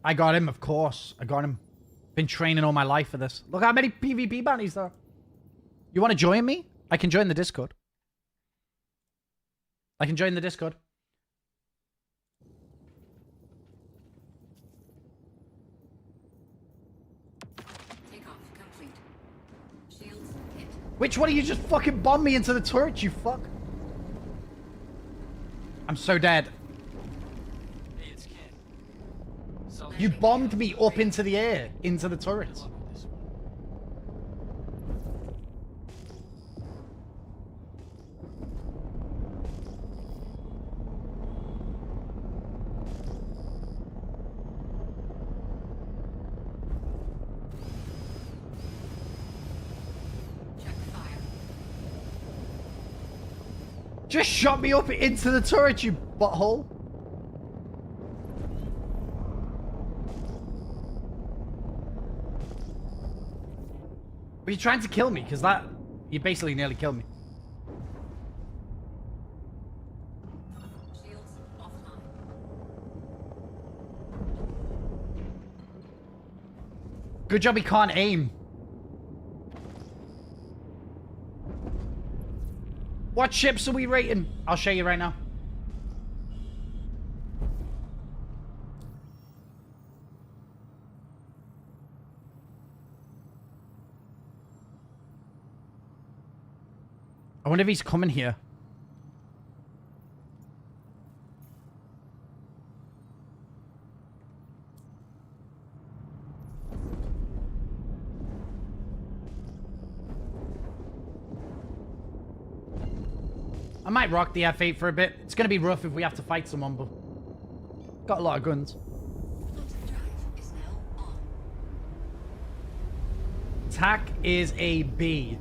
I got him, of course. I got him. Been training all my life for this. Look how many PvP bounties there are. You want to join me? I can join the Discord. I can join the Discord. Takeoff complete. Shields hit. Which one of you just fucking bombed me into the turret, you fuck? I'm so dead. Hey, it's Ken. So You bombed me up into the air, into the turrets. Check fire. Just shot me up into the turret, you butthole. Were you trying to kill me? Because that... You basically nearly killed me. Shields offline. Good job he can't aim. What ships are we rating? I'll show you right now. I wonder if he's coming here. I might rock the F8 for a bit. It's gonna be rough if we have to fight someone, but got a lot of guns. Quantum drive is now on. TAC is a B.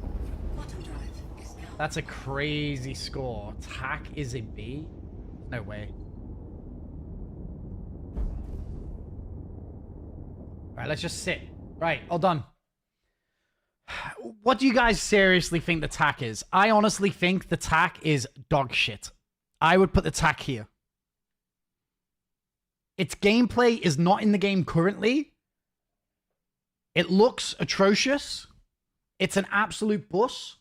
Quantum drive is now That's a crazy score. TAC is a B? No way. Alright, let's just sit. Right, all done. What do you guys seriously think the TAC is? I honestly think the TAC is dog shit. I would put the TAC here. Its gameplay is not in the game currently. It looks atrocious. It's an absolute bus.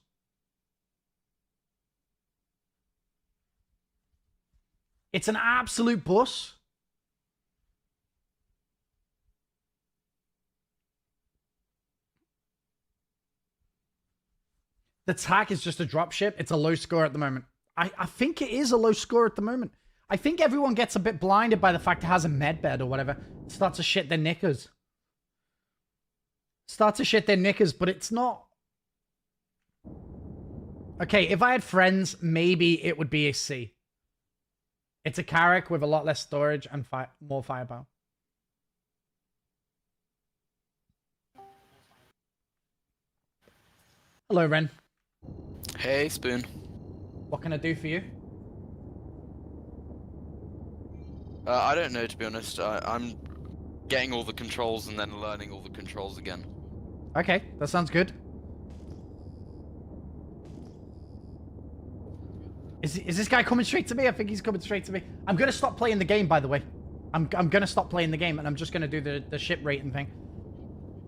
It's an absolute bus. The TAC is just a dropship. It's a low score at the moment. I think it is a low score at the moment. I think everyone gets a bit blinded by the fact it has a med bed or whatever. Starts to shit their knickers. Starts to shit their knickers, but it's not. Okay, if I had friends, maybe it would be a C. It's a Carrack with a lot less storage and more firepower. Hello, Ren. Hey, Spoon. What can I do for you? I don't know, to be honest. I'm getting all the controls and then learning all the controls again. Okay, that sounds good. Is this guy coming straight to me? I think he's coming straight to me. I'm gonna stop playing the game, by the way. I'm gonna stop playing the game and I'm just gonna do the ship rating thing.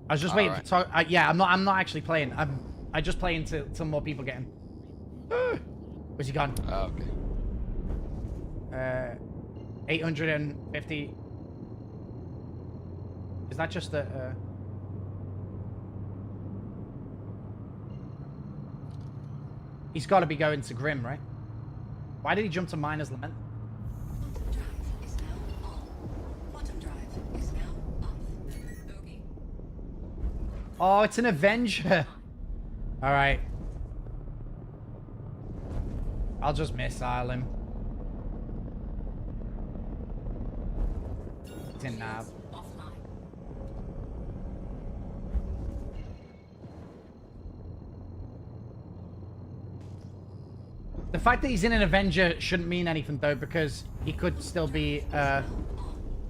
I was just waiting Alright. for yeah, I'm not actually playing. I just play until more people get in. Where's he gone? Oh, okay. 850. Is that just the He's got to be going to Grim, right? Why did he jump to Miner's Lament? Bottom drive is now on. Bottom drive is now off. Bogey. Oh, it's an Avenger. All right. I'll just missile him. He's in nav. Offline. The fact that he's in an Avenger shouldn't mean anything though, because he could still be a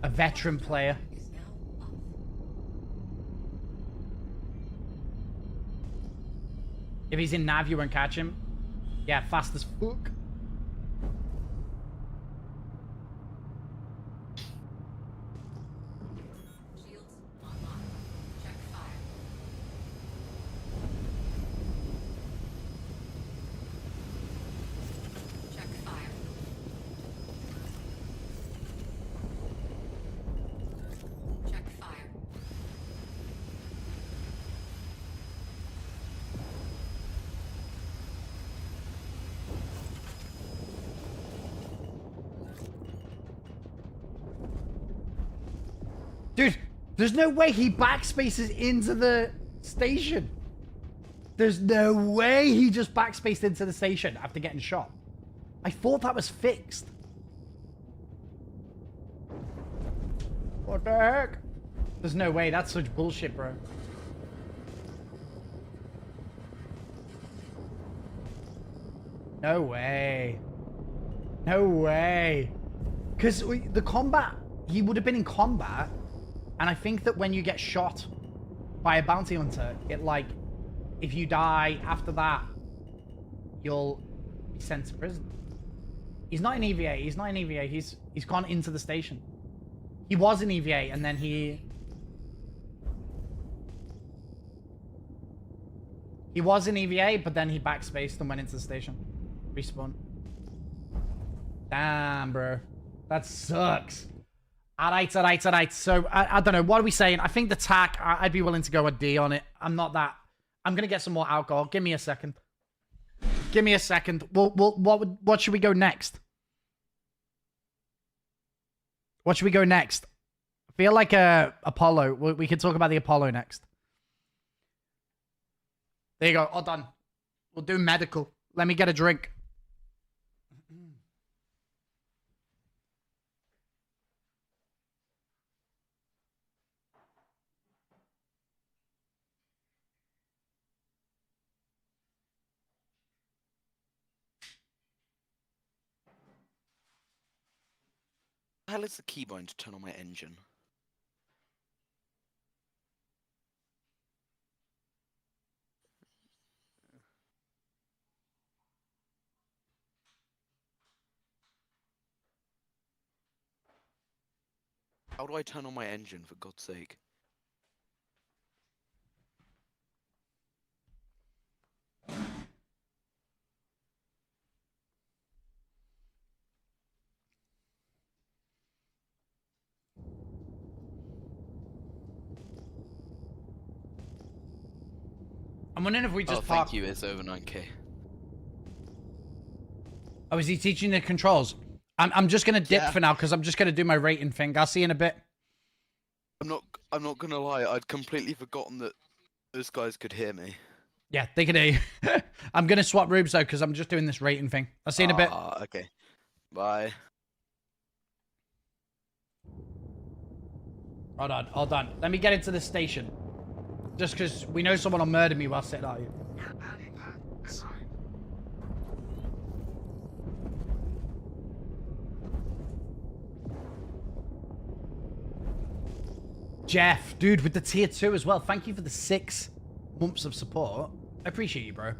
veteran player. Is now off. If he's in nav, you won't catch him. Yeah, fast as fuck. Shields online. Check fire. Check fire. Check fire. Dude, there's no way he backspaces into the station. There's no way he just backspaced into the station after getting shot. I thought that was fixed. What the heck? There's no way. That's such bullshit, bro. No way. No way. Because the combat, he would have been in combat. And I think that when you get shot by a bounty hunter, it like, if you die after that, you'll be sent to prison. He's not in EVA. He's not in EVA. He's gone into the station. He was in EVA and then he was in EVA, but then he backspaced and went into the station. Respawn. Damn, bro. That sucks. Alright. So, I don't know. What are we saying? I think the tack, I'd be willing to go a D on it. I'm not that. I'm going to get some more alcohol. Give me a second. Give me a second. What should we go next? What should we go next? I feel like Apollo. We can talk about the Apollo next. There you go. All done. We'll do medical. Let me get a drink. The hell is the keybind to turn on my engine? How do I turn on my engine, for God's sake? I'm wondering if we just thank you, it's over 9k. Oh, is he teaching the controls? I'm just gonna dip for now because I'm just gonna do my rating thing. I'll see you in a bit. I'm not gonna lie, I'd completely forgotten that those guys could hear me. Yeah, they can hear you. I'm gonna swap rooms though because I'm just doing this rating thing. I'll see you in a bit. Okay. Bye. Hold on. Let me get into the station. Just because we know someone will murder me while sitting out here. Jeff, dude, with the tier 2 as well. Thank you for the 6 months of support. I appreciate you, bro.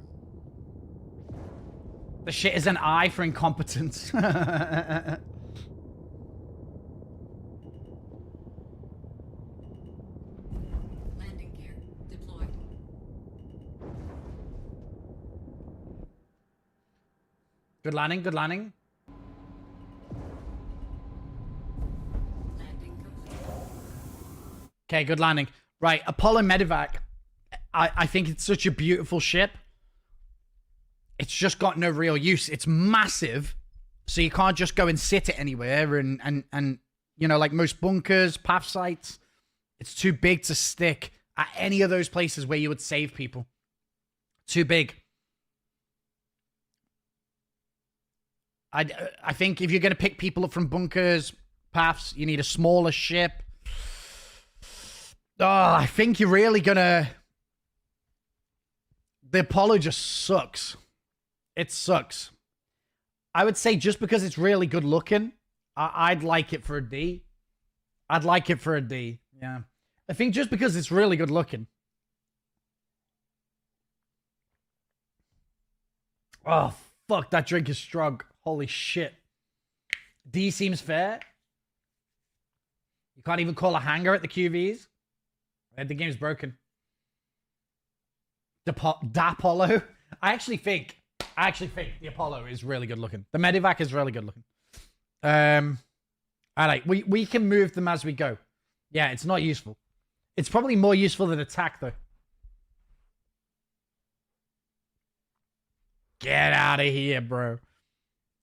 The shit is an I for incompetence. Landing gear Good landing, good landing. Landing complete. Okay, good landing. Right, Apollo Medivac. I think it's such a beautiful ship. It's just got no real use. It's massive, so you can't just go and sit it anywhere. And you know, like most bunkers, path sites, it's too big to stick at any of those places where you would save people. Too big. I think if you're going to pick people up from bunkers, paths, you need a smaller ship. Oh, I think you're really going to... The Apollo just sucks. It sucks. I would say just because it's really good looking, I'd like it for a D. I'd like it for a D. Yeah. I think just because it's really good looking. Oh, fuck. That drink is strong. Holy shit. D seems fair. You can't even call a hanger at the QVs. The game's broken. The Apollo. I actually think the Apollo is really good looking. The Medivac is really good looking. Alright, we can move them as we go. Yeah, it's not useful. It's probably more useful than attack, though. Get out of here, bro.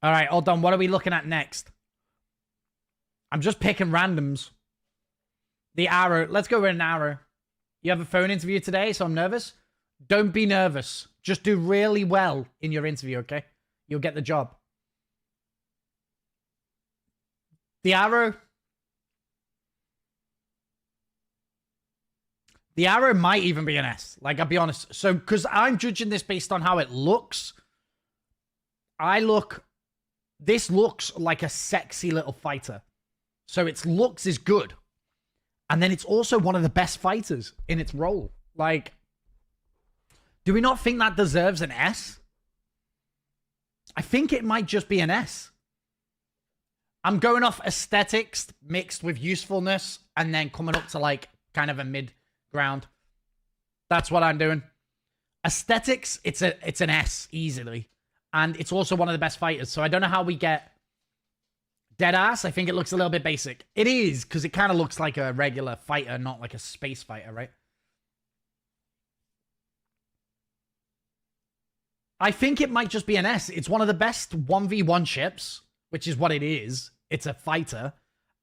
Alright, hold on. What are we looking at next? I'm just picking randoms. The arrow. Let's go with an arrow. You have a phone interview today, so I'm nervous. Don't be nervous. Just do really well in your interview, okay? You'll get the job. The arrow. The arrow might even be an S. Like, I'll be honest. So, because I'm judging this based on how it looks. This looks like a sexy little fighter. So, its looks is good. And then it's also one of the best fighters in its role. Like, do we not think that deserves an S? I think it might just be an S. I'm going off aesthetics mixed with usefulness and then coming up to like kind of a mid ground. That's what I'm doing. Aesthetics, it's an S easily. And it's also one of the best fighters. So I don't know how we get Deadass. I think it looks a little bit basic. It is, because it kind of looks like a regular fighter, not like a space fighter, right? I think it might just be an S. It's one of the best 1v1 ships, which is what it is. It's a fighter.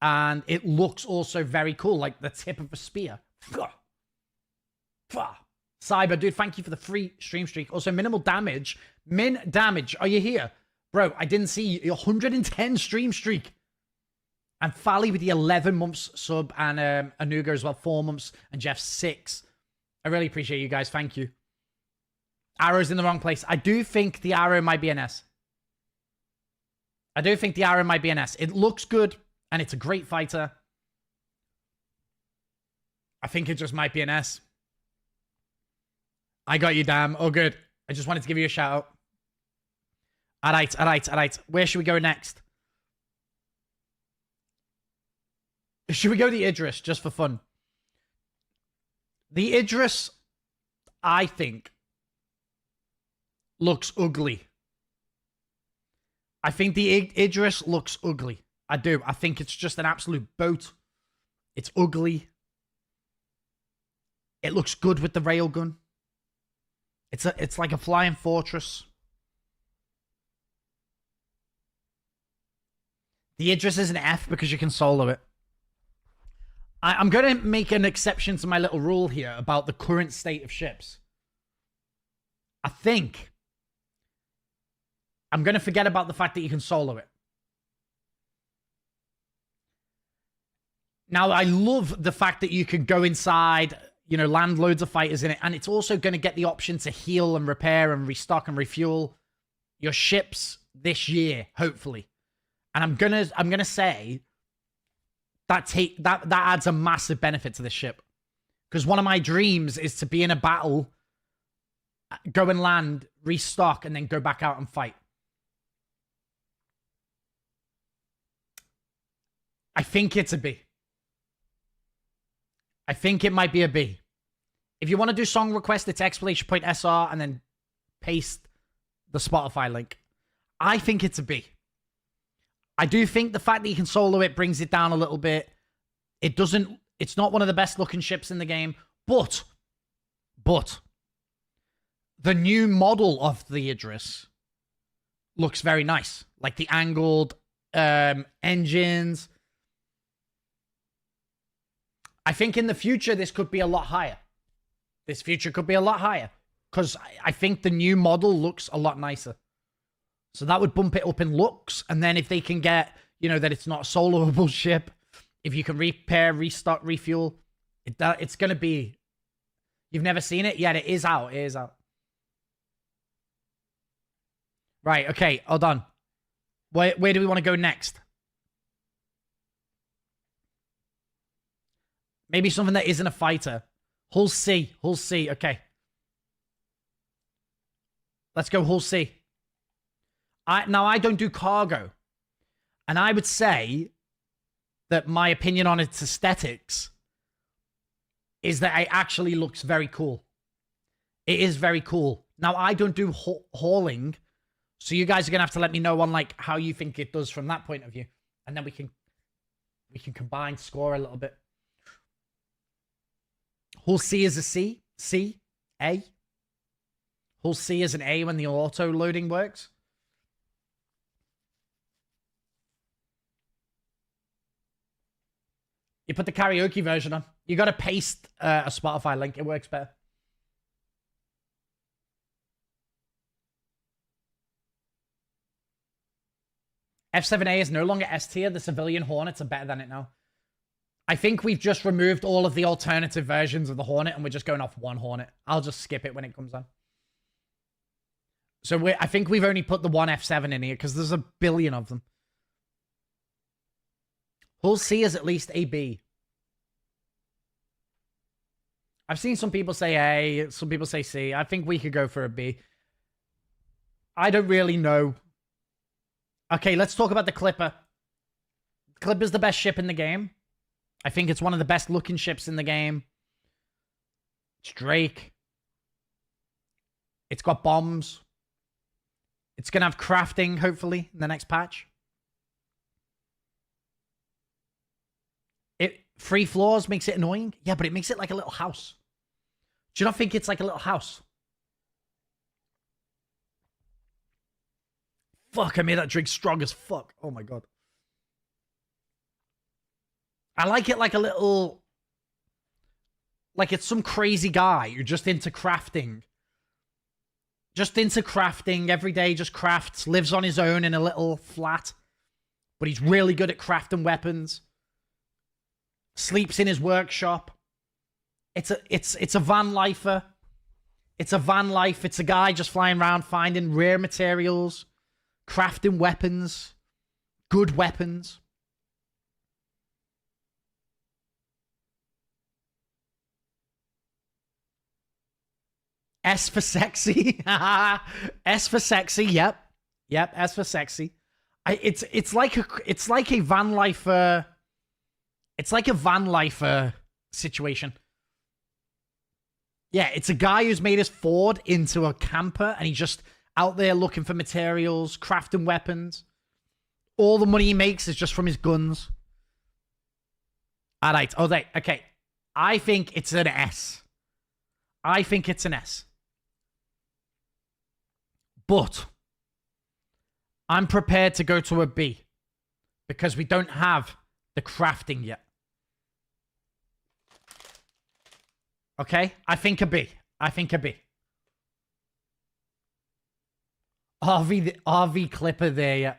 And it looks also very cool, like the tip of a spear. Cyber, dude, thank you for the free stream streak. Also, minimal damage. Min damage, are you here? Bro, I didn't see you. 110 stream streak. And Fally with the 11 months sub. And Anuga as well, 4 months. And Jeff, 6. I really appreciate you guys. Thank you. Arrow's in the wrong place. I do think the arrow might be an S. I do think the arrow might be an S. It looks good. And it's a great fighter. I think it just might be an S. I got you, damn. Oh, good. I just wanted to give you a shout out. Alright. Where should we go next? Should we go the Idris, just for fun? The Idris, I think, looks ugly. I think the Idris looks ugly. I do. I think it's just an absolute boat. It's ugly. It looks good with the railgun. It's like a flying fortress. The Idris is an F because you can solo it. I'm going to make an exception to my little rule here about the current state of ships. I think I'm going to forget about the fact that you can solo it. Now, I love the fact that you can go inside, you know, land loads of fighters in it. And it's also going to get the option to heal and repair and restock and refuel your ships this year, hopefully. And I'm gonna say that adds a massive benefit to this ship. Because one of my dreams is to be in a battle, go and land, restock, and then go back out and fight. I think it's a B. I think it might be a B. If you want to do song request, it's !SR and then paste the Spotify link. I think it's a B. I do think the fact that you can solo it brings it down a little bit. It's not one of the best looking ships in the game, but the new model of the Idris looks very nice. Like the angled engines. I think in the future, this could be a lot higher. This future could be a lot higher. Because I think the new model looks a lot nicer. So that would bump it up in looks. And then if they can get, you know, that it's not a soloable ship. If you can repair, restock, refuel. It's going to be... You've never seen it? Yeah, it is out. It is out. Right, okay. Hold on. Where do we want to go next? Maybe something that isn't a fighter. Hull C. Hull C. Okay. Let's go Hull C. Now, I don't do cargo. And I would say that my opinion on its aesthetics is that it actually looks very cool. It is very cool. Now, I don't do hauling. So you guys are going to have to let me know on like how you think it does from that point of view. And then we can combine score a little bit. Hull C is a C. C. A. Hull C is an A when the auto loading works. You put the karaoke version on. You got to paste a Spotify link. It works better. F7A is no longer S tier. The civilian Hornets are better than it now. I think we've just removed all of the alternative versions of the Hornet and we're just going off one Hornet. I'll just skip it when it comes on. So I think we've only put the one F7 in here because there's a billion of them. Hull C is at least a B. I've seen some people say A, some people say C. I think we could go for a B. I don't really know. Okay, let's talk about the Clipper. Clipper's the best ship in the game. I think it's one of the best looking ships in the game. It's Drake. It's got bombs. It's going to have crafting, hopefully, in the next patch. Free floors makes it annoying. Yeah, but it makes it like a little house. Do you not think it's like a little house? Fuck, I made that drink strong as fuck. Oh my god. I like it like a little... Like it's some crazy guy who's just into crafting. Just into crafting. Every day just crafts. Lives on his own in a little flat. But he's really good at crafting weapons. Sleeps in his workshop. It's a van lifer. It's a van life. It's a guy just flying around finding rare materials. Crafting weapons. Good weapons. S for sexy. S for sexy. Yep. Yep. S for sexy. It's like a van lifer. It's like a van lifer situation. Yeah, it's a guy who's made his Ford into a camper and he's just out there looking for materials, crafting weapons. All the money he makes is just from his guns. All right. Oh, okay. I think it's an S. I think it's an S. But I'm prepared to go to a B because we don't have the crafting yet. Okay? I think a B. I think a B. RV Clipper there, yeah.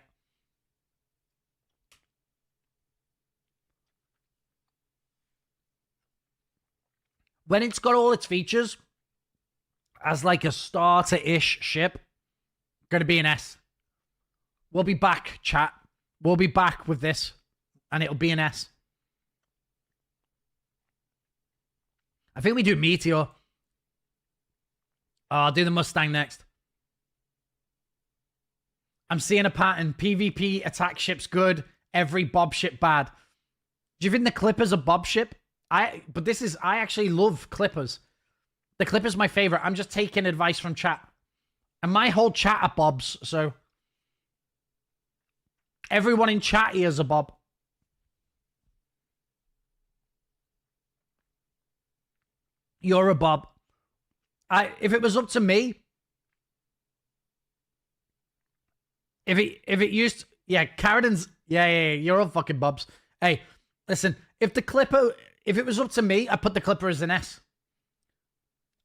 When it's got all its features as like a starter-ish ship, gonna be an S. We'll be back, chat. We'll be back with this, and it'll be an S. I think we do Meteor. Oh, I'll do the Mustang next. I'm seeing a pattern. PvP attack ship's good. Every Bob ship bad. Do you think the Clipper's a Bob ship? I actually love Clippers. The Clipper's my favorite. I'm just taking advice from chat. And my whole chat are Bobs, so Everyone in chat here is a Bob. You're a Bob. If it was up to me, if it used, yeah, Carradin's, yeah, you're all fucking Bobs. Hey, listen, if it was up to me, I'd put the Clipper as an S.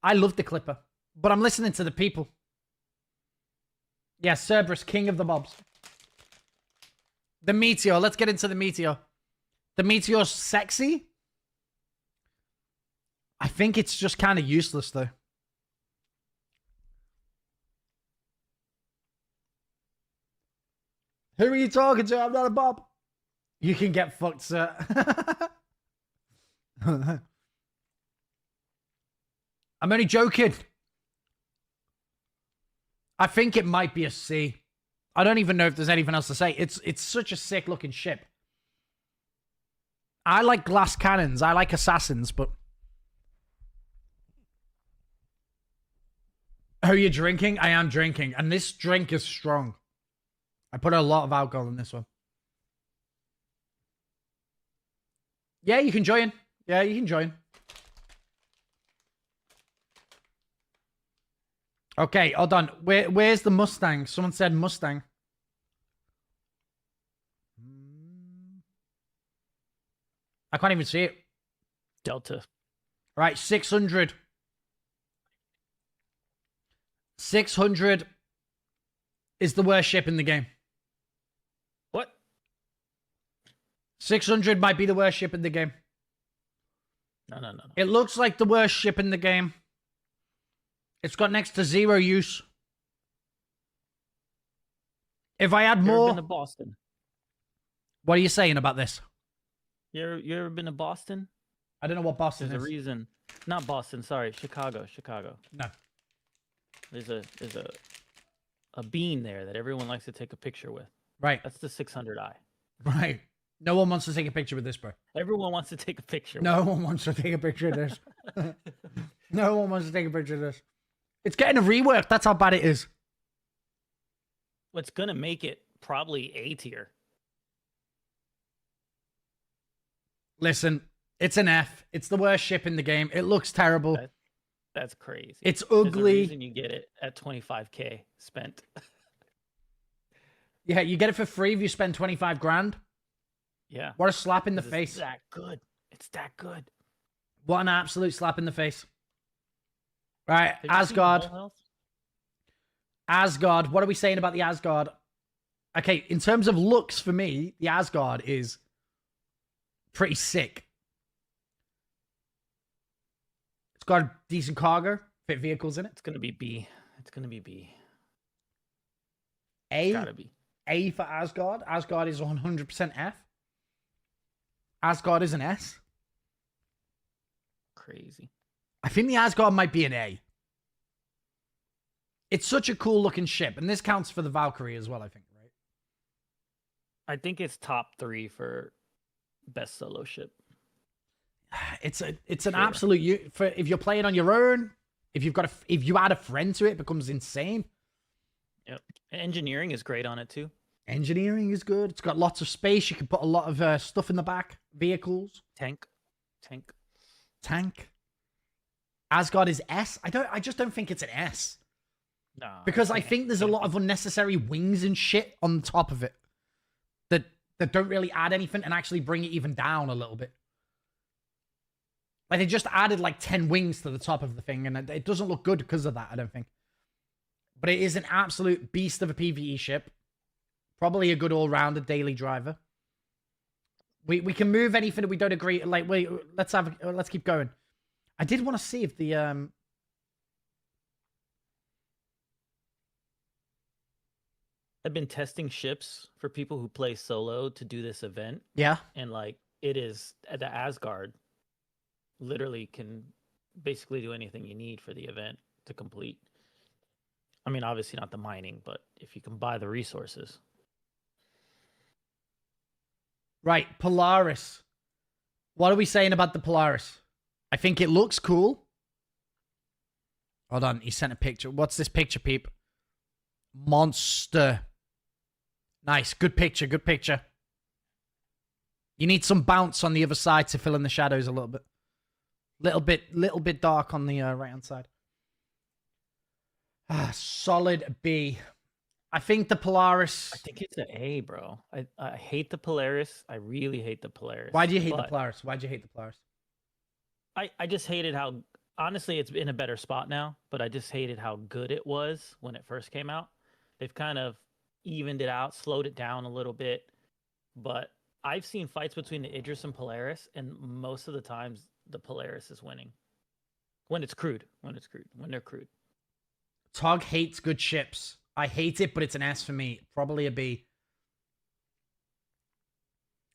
I love the Clipper, but I'm listening to the people. Yeah, Cerberus, king of the Bobs. The Meteor, let's get into the Meteor. The Meteor's sexy. I think it's just kind of useless, though. Who are you talking to? I'm not a Bob. You can get fucked, sir. I'm only joking. I think it might be a C. I don't even know if there's anything else to say. It's such a sick looking ship. I like glass cannons. I like assassins, but... Are you drinking? I am drinking. And this drink is strong. I put a lot of alcohol in this one. Yeah, you can join. Yeah, you can join. Okay, hold on. Where's the Mustang? Someone said Mustang. I can't even see it. Delta. Right, 600. 600 is the worst ship in the game. What? 600 might be the worst ship in the game. No. It looks like the worst ship in the game. It's got next to zero use. If I had You ever more... been to Boston? What are you saying about this? You ever been to Boston? I don't know what Boston There's is. a reason. Not Boston, sorry. Chicago. No. There's a bean there that everyone likes to take a picture with. Right. That's the 600i. Right. No one wants to take a picture with this, bro. Everyone wants to take a picture. No one wants to take a picture of this. No one wants to take a picture of this. It's getting a rework. That's how bad it is. What's gonna make it probably A tier? Listen, it's an F. It's the worst ship in the game. It looks terrible. That's crazy. It's There's a ugly. reason you get it at 25K spent. Yeah, you get it for free if you spend 25 grand. Yeah. What a slap in the 'Cause face. It's that good. It's that good. What an absolute slap in the face. Right, Have you seen Asgard. Hull House? Asgard. What are we saying about the Asgard? Okay, in terms of looks for me, the Asgard is pretty sick. It's got a decent cargo, fit vehicles in it. It's gonna be B. It's gonna be B. A, Gotta be. A for Asgard. Asgard is 100% F. Asgard is an S. Crazy. I think the Asgard might be an A. It's such a cool looking ship, and this counts for the Valkyrie as well, I think, right? I think it's top 3 for best solo ship. It's an Sure. absolute for if you're playing on your own. If you add a friend to it, it becomes insane. Yep. Engineering is great on it too. Engineering is good. It's got lots of space. You can put a lot of stuff in the back. Vehicles, Tank. tank. Asgard is S. I just don't think it's an S Nah. because I think there's a lot of unnecessary wings and shit on top of it that don't really add anything and actually bring it even down a little bit. Like they just added like 10 wings to the top of the thing, and it doesn't look good because of that, I don't think. But it is an absolute beast of a PvE ship. Probably a good all-rounder daily driver. We can move anything that we don't agree. Like, wait, let's keep going. I did want to see if the I've been testing ships for people who play solo to do this event, yeah. and like it is the Asgard literally can basically do anything you need for the event to complete. I mean, obviously not the mining, but if you can buy the resources. Right, Polaris. What are we saying about the Polaris? I think it looks cool. Hold on, he sent a picture. What's this picture, peep? Monster. Nice. Good picture. Good picture. You need some bounce on the other side to fill in the shadows a little bit. Little bit dark on the right-hand side. Solid B. I think the Polaris... I think it's an A, bro. I hate the Polaris. I really hate the Polaris. Why do you hate the but Polaris? Why do you hate the Polaris? I just hated how, honestly, it's in a better spot now, but I just hated how good it was when it first came out. They've kind of evened it out, slowed it down a little bit, but I've seen fights between the Idris and Polaris, and most of the times the Polaris is winning. When it's crude. When they're crude. Tog hates good ships. I hate it, but it's an S for me. Probably a B.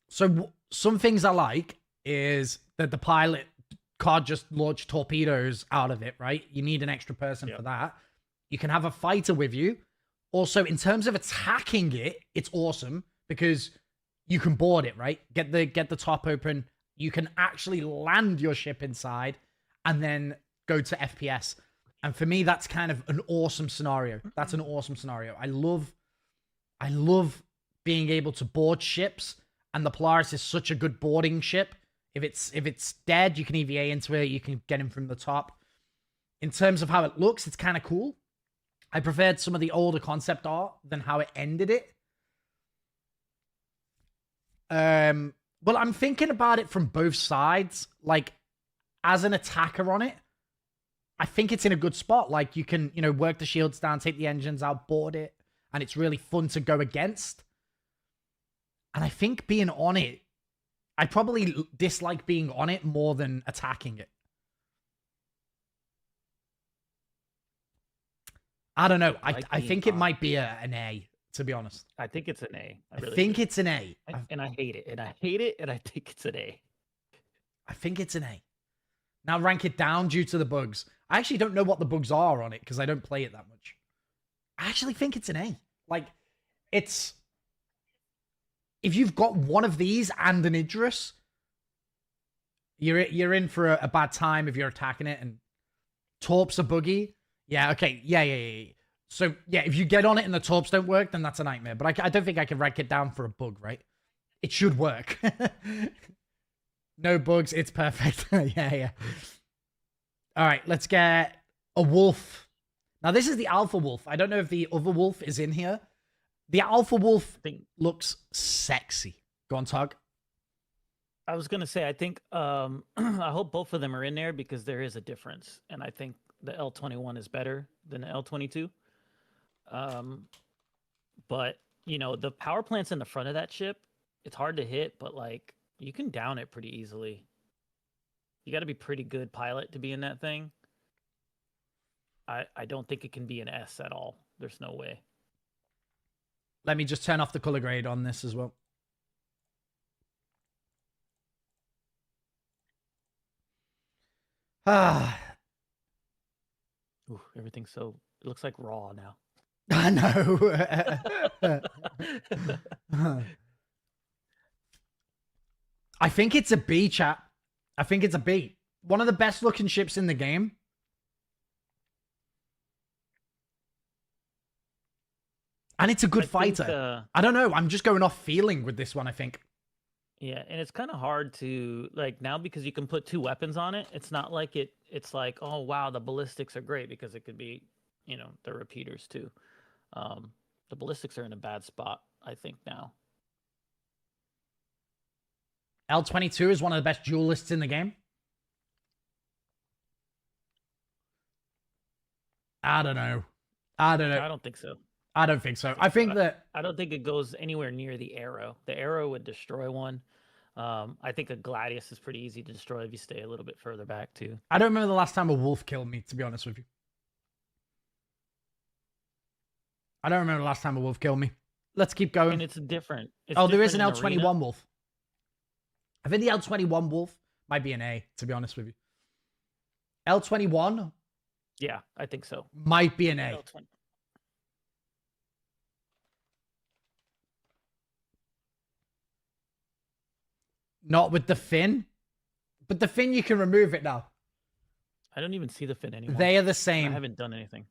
So some things I like is that the pilot can't just launch torpedoes out of it, right? You need an extra person for that. You can have a fighter with you. Also, in terms of attacking it, it's awesome because you can board it, right? Get the top open. You can actually land your ship inside and then go to FPS. And for me, that's kind of an awesome scenario. That's an awesome scenario. I love being able to board ships, and the Polaris is such a good boarding ship. If it's dead, you can EVA into it. You can get him from the top. In terms of how it looks, it's kind of cool. I preferred some of the older concept art than how it ended it. Well, I'm thinking about it from both sides. Like, as an attacker on it, I think it's in a good spot. Like, you can, work the shields down, take the engines out, board it, and it's really fun to go against. And I think being on it, I probably dislike being on it more than attacking it. I don't know. I think it might be an A, to be honest. I think it's an A. I think it's an A. And I hate it. And I hate it, and I think it's an A. I think it's an A. Now rank it down due to the bugs. I actually don't know what the bugs are on it because I don't play it that much. I actually think it's an A. Like, it's... If you've got one of these and an Idris, you're in for a bad time if you're attacking it. And torps are buggy. Yeah, okay. Yeah. So, yeah, if you get on it and the torps don't work, then that's a nightmare. But I don't think I can rank it down for a bug, right? It should work. No bugs. It's perfect. Yeah. All right, let's get a wolf. Now, this is the alpha wolf. I don't know if the other wolf is in here. The alpha wolf looks sexy. Go on, Tog. I was going to say, I think, I hope both of them are in there because there is a difference. And I think the L21 is better than the L22. But, the power plant's in the front of that ship. It's hard to hit, but, like, you can down it pretty easily. You got to be pretty good pilot to be in that thing. I don't think it can be an S at all. There's no way. Let me just turn off the color grade on this as well. Ooh, everything's so... It looks like raw now. I know. I think it's a B, chat. I think it's a B. One of the best looking ships in the game. And it's a good fighter. I don't know. I'm just going off feeling with this one, I think. Yeah, and it's kind of hard to, like, now because you can put two weapons on it, it's not like it's like, oh, wow, the ballistics are great because it could be, the repeaters too. The ballistics are in a bad spot, I think, now. L22 is one of the best duelists in the game. I don't know. I don't think so. I don't think so. I think that... I don't think it goes anywhere near the arrow. The arrow would destroy one. I think a Gladius is pretty easy to destroy if you stay a little bit further back, too. I don't remember the last time a wolf killed me, to be honest with you. I don't remember the last time a wolf killed me. Let's keep going. And it's different. There is an L21 wolf. I think the L21 wolf might be an A, to be honest with you. L21? Yeah, I think so. Might be an A. L20. Not with the fin. But the fin, you can remove it now. I don't even see the fin anymore. They are the same. I haven't done anything.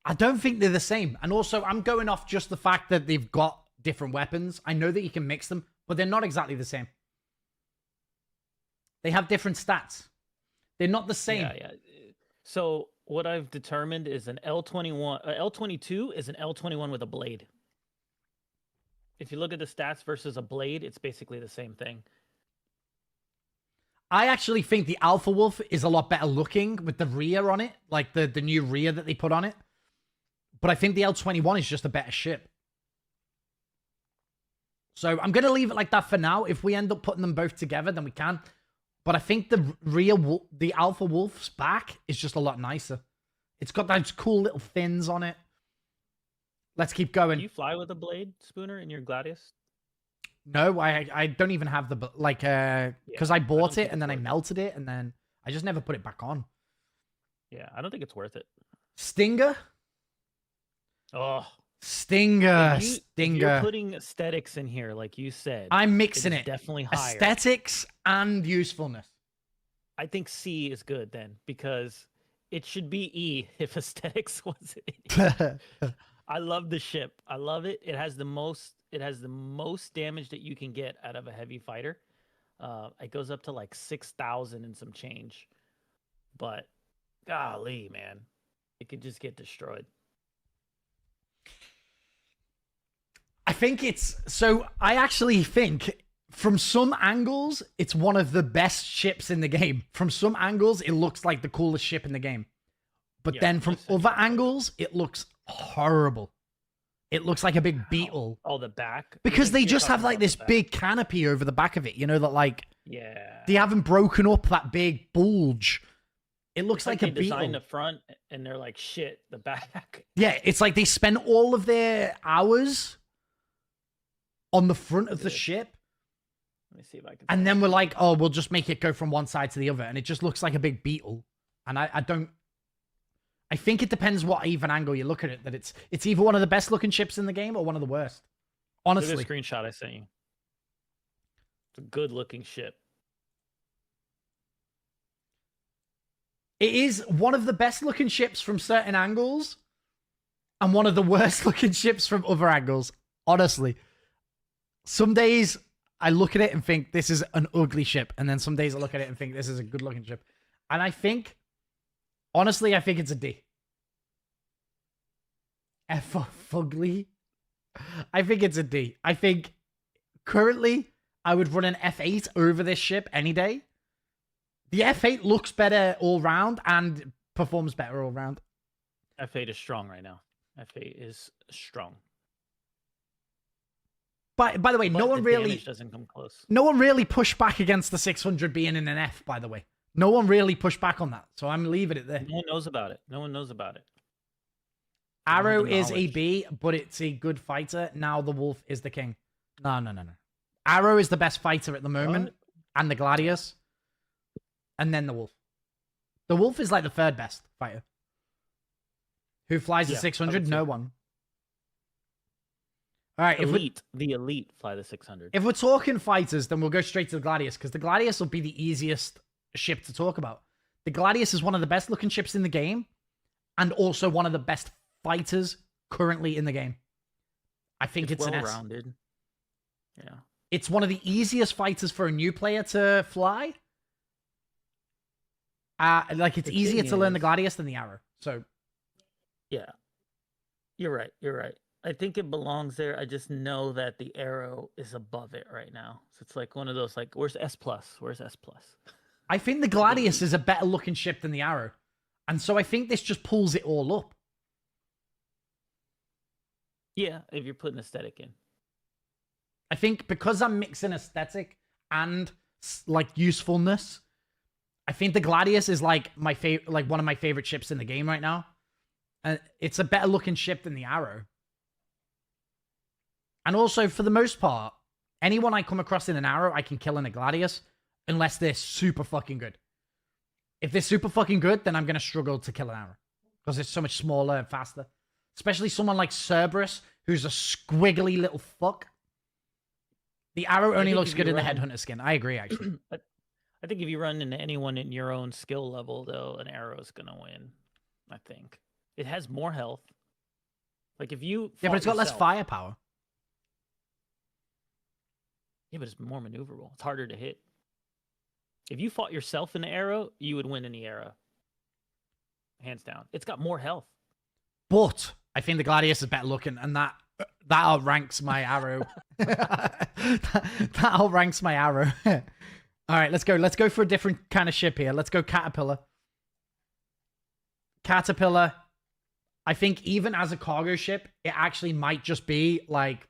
I don't think they're the same. And also, I'm going off just the fact that they've got different weapons. I know that you can mix them, but they're not exactly the same. They have different stats. They're not the same. Yeah. So what I've determined is an L21, L22 is an L21 with a blade. If you look at the stats versus a blade, it's basically the same thing. I actually think the Alpha Wolf is a lot better looking with the rear on it, like the new rear that they put on it. But I think the L21 is just a better ship. So I'm going to leave it like that for now. If we end up putting them both together, then we can. But I think the Alpha Wolf's back is just a lot nicer. It's got those cool little fins on it. Let's keep going. Do you fly with a blade, Spooner, in your Gladius? No, I don't even have the, like, because I bought it and then I melted it and then I just never put it back on. Yeah, I don't think it's worth it. Stinger? Oh. Stinger. If Stinger. you're putting aesthetics in here, like you said. I'm mixing it. Definitely higher. Aesthetics and usefulness. I think C is good then, because it should be E if aesthetics wasn't in it. I love the ship. I love it. It has the most damage that you can get out of a heavy fighter. It goes up to like 6,000 and some change. But golly, man, it could just get destroyed. I actually think from some angles, it's one of the best ships in the game. From some angles, it looks like the coolest ship in the game. But then from other angles, it looks horrible. It looks like a big beetle. Oh, the back? Because they just have like this big canopy over the back of it, you know, that like... Yeah. They haven't broken up that big bulge. It looks like a they beetle. design the front and they're like, shit, the back. Yeah, it's like they spend all of their hours on the front of the ship. Let me see if I can... And then we're like, oh, we'll just make it go from one side to the other. And it just looks like a big beetle. And I think it depends what even angle you look at it, that it's either one of the best looking ships in the game or one of the worst. Honestly. Look at the screenshot I sent you. It's a good looking ship. It is one of the best looking ships from certain angles and one of the worst looking ships from other angles. Honestly. Some days I look at it and think this is an ugly ship. And then some days I look at it and think this is a good looking ship. And honestly, I think it's a D. F for fugly. I think it's a D. I think currently I would run an F8 over this ship any day. The F8 looks better all round and performs better all round. F8 is strong right now. F8 is strong. By the way, But no one the really damage doesn't come close. No one really pushed back against the 600 being in an F, by the way. No one really pushed back on that. So I'm leaving it there. No one knows about it. No one knows about it. Arrow the is a knowledge. B, but it's a good fighter. Now the Wolf is the king. No. Arrow is the best fighter at the moment. What? And the Gladius. And then the Wolf. The Wolf is like the third best fighter. Who flies the Yeah, I 600? would No say. one. All right, The elite fly the 600. if we're talking fighters, then we'll go straight to the Gladius, because the Gladius will be the easiest ship to talk about. The Gladius is one of the best looking ships in the game, and also one of the best fighters currently in the game. I think it's an S. well-rounded. Yeah. It's one of the easiest fighters for a new player to fly. It's The easier thing to learn the is- Gladius than the Arrow. So Yeah. You're right. I think it belongs there. I just know that the Arrow is above it right now. So it's like one of those, like, where's S+? Where's S+? I think the Gladius is a better looking ship than the Arrow. And so I think this just pulls it all up. Yeah, if you're putting aesthetic in. I think because I'm mixing aesthetic and like usefulness, I think the Gladius is like my favorite, like one of my favorite ships in the game right now. And it's a better looking ship than the Arrow. And also, for the most part, anyone I come across in an Arrow, I can kill in a Gladius, unless they're super fucking good. If they're super fucking good, then I'm going to struggle to kill an Arrow. Because it's so much smaller and faster. Especially someone like Cerberus, who's a squiggly little fuck. The Arrow only think looks if good you in the run- Headhunter skin. I agree, actually. I think if you run into anyone in your own skill level, though, an Arrow's going to win, I think. It has more health. Like if you Yeah, but fought it's got less yourself- firepower. Yeah, but it's more maneuverable. It's harder to hit. If you fought yourself in the arrow, you would win in the arrow. Hands down. It's got more health. But I think the Gladius is better looking, and that outranks my arrow. that outranks my arrow. All right, let's go. Let's go for a different kind of ship here. Let's go Caterpillar. Caterpillar. I think even as a cargo ship, it actually might just be like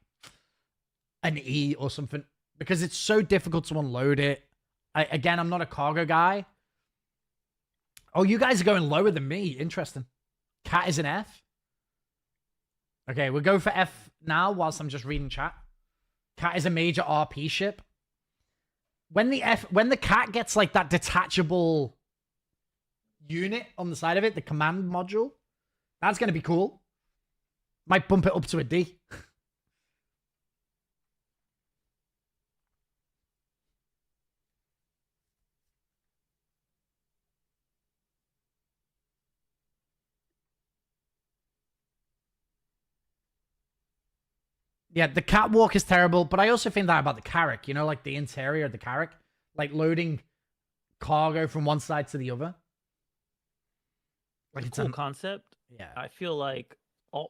an E or something because it's so difficult to unload it. Again, I'm not a cargo guy. Oh, you guys are going lower than me. Interesting. Cat is an F. Okay, we'll go for F now whilst I'm just reading chat. Cat is a major RP ship. When the Cat gets like that detachable unit on the side of it, the command module, that's going to be cool. Might bump it up to a D. Yeah, the catwalk is terrible, but I also think that about the Carrack, you know, like the interior of the Carrack, like loading cargo from one side to the other. Like It's a cool concept. Yeah. I feel like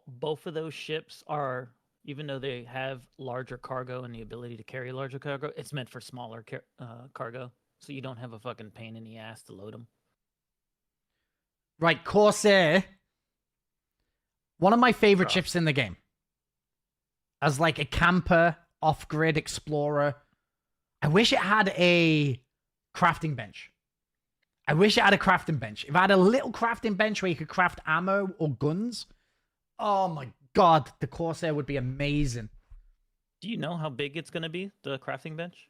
both of those ships are, even though they have larger cargo and the ability to carry larger cargo, it's meant for smaller cargo. So you don't have a fucking pain in the ass to load them. Right, Corsair. One of my favorite ships in the game. As like a camper, off-grid explorer. I wish it had a crafting bench. I wish it had a crafting bench. If I had a little crafting bench where you could craft ammo or guns, oh my god, the Corsair would be amazing. Do you know how big it's going to be, the crafting bench?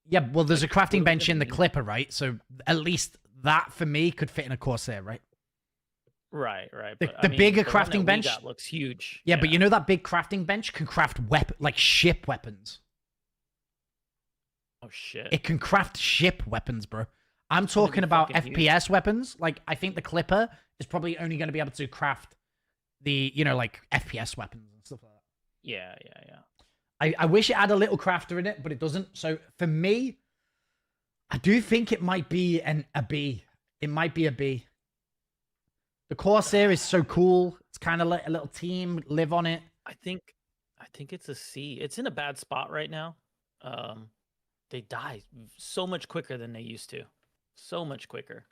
Yeah, well, there's Like, a crafting what bench in the does it mean? Clipper, right? So at least that, for me, could fit in a Corsair, right? Right. The- But, the bigger the one crafting that we bench- got looks huge. Yeah, but you know that big crafting bench can craft like ship weapons. Oh, shit. It can craft ship weapons, bro. I'm gonna be talking about fucking huge. FPS weapons. Like, I think the Clipper is probably only going to be able to craft the, you know, like FPS weapons and stuff like that. Yeah. I wish it had a little crafter in it, but it doesn't. So for me, I do think it might be a B. It might be a B. The Corsair is so cool. It's kind of like a little team live on it. I think it's a C. It's in a bad spot right now. They die so much quicker than they used to. So much quicker.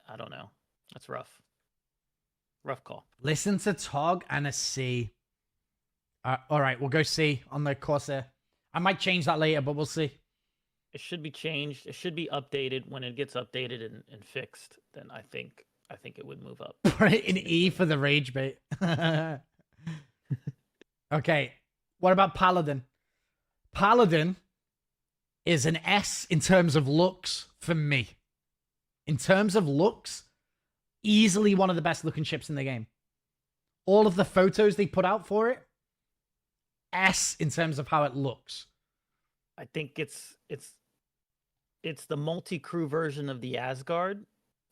I don't know. That's rough. Rough call. Listen to Tog and a C. All right, we'll go C on the Corsair. I might change that later, but we'll see. It should be changed. It should be updated. When it gets updated and fixed, then I think it would move up. Put it in E for the rage bait. Okay, what about Paladin? Paladin is an S in terms of looks for me. In terms of looks, easily one of the best looking ships in the game. All of the photos they put out for it, S in terms of how it looks. I think it's the multi-crew version of the Asgard.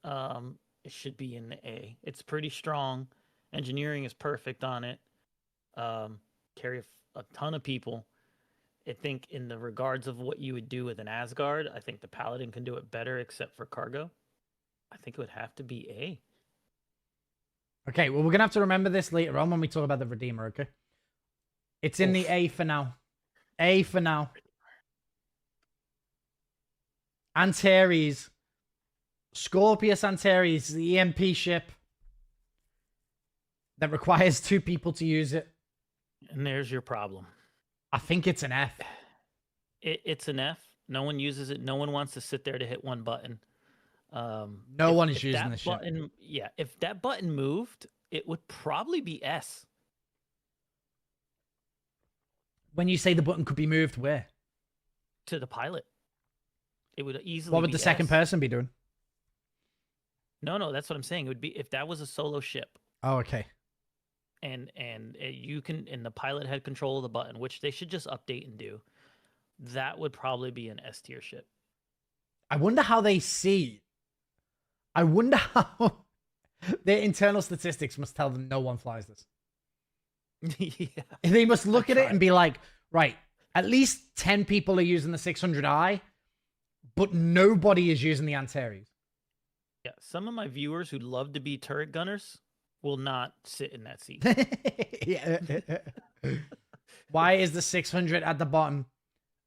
It should be in the A. It's pretty strong. Engineering is perfect on it. Carry a ton of people. I think in the regards of what you would do with an Asgard, I think the Paladin can do it better except for cargo. I think it would have to be A. Okay, well, we're going to have to remember this later on when we talk about the Redeemer, okay? It's in the A for now. A for now. Antares. Scorpius Antares, the EMP ship that requires 2 people to use it. And there's your problem. I think it's an F. It's an F. No one uses it. No one wants to sit there to hit one button. No one is if using that this ship. button, yeah, if that button moved, it would probably be S. When you say the button could be moved, where? To the pilot. It would easily What would be the second S. person be doing? No, that's what I'm saying. It would be if that was a solo ship Oh, okay. and you can and the pilot had control of the button, which they should just update and do. That would probably be an S tier ship. I wonder how they see. I wonder how. Their internal statistics must tell them no one flies this. Yeah. They must look at it tried. and be like, right, at least 10 people are using the 600i, but nobody is using the Antares. Yeah. Some of my viewers who love to be turret gunners will not sit in that seat. Yeah. Why is the 600 at the bottom?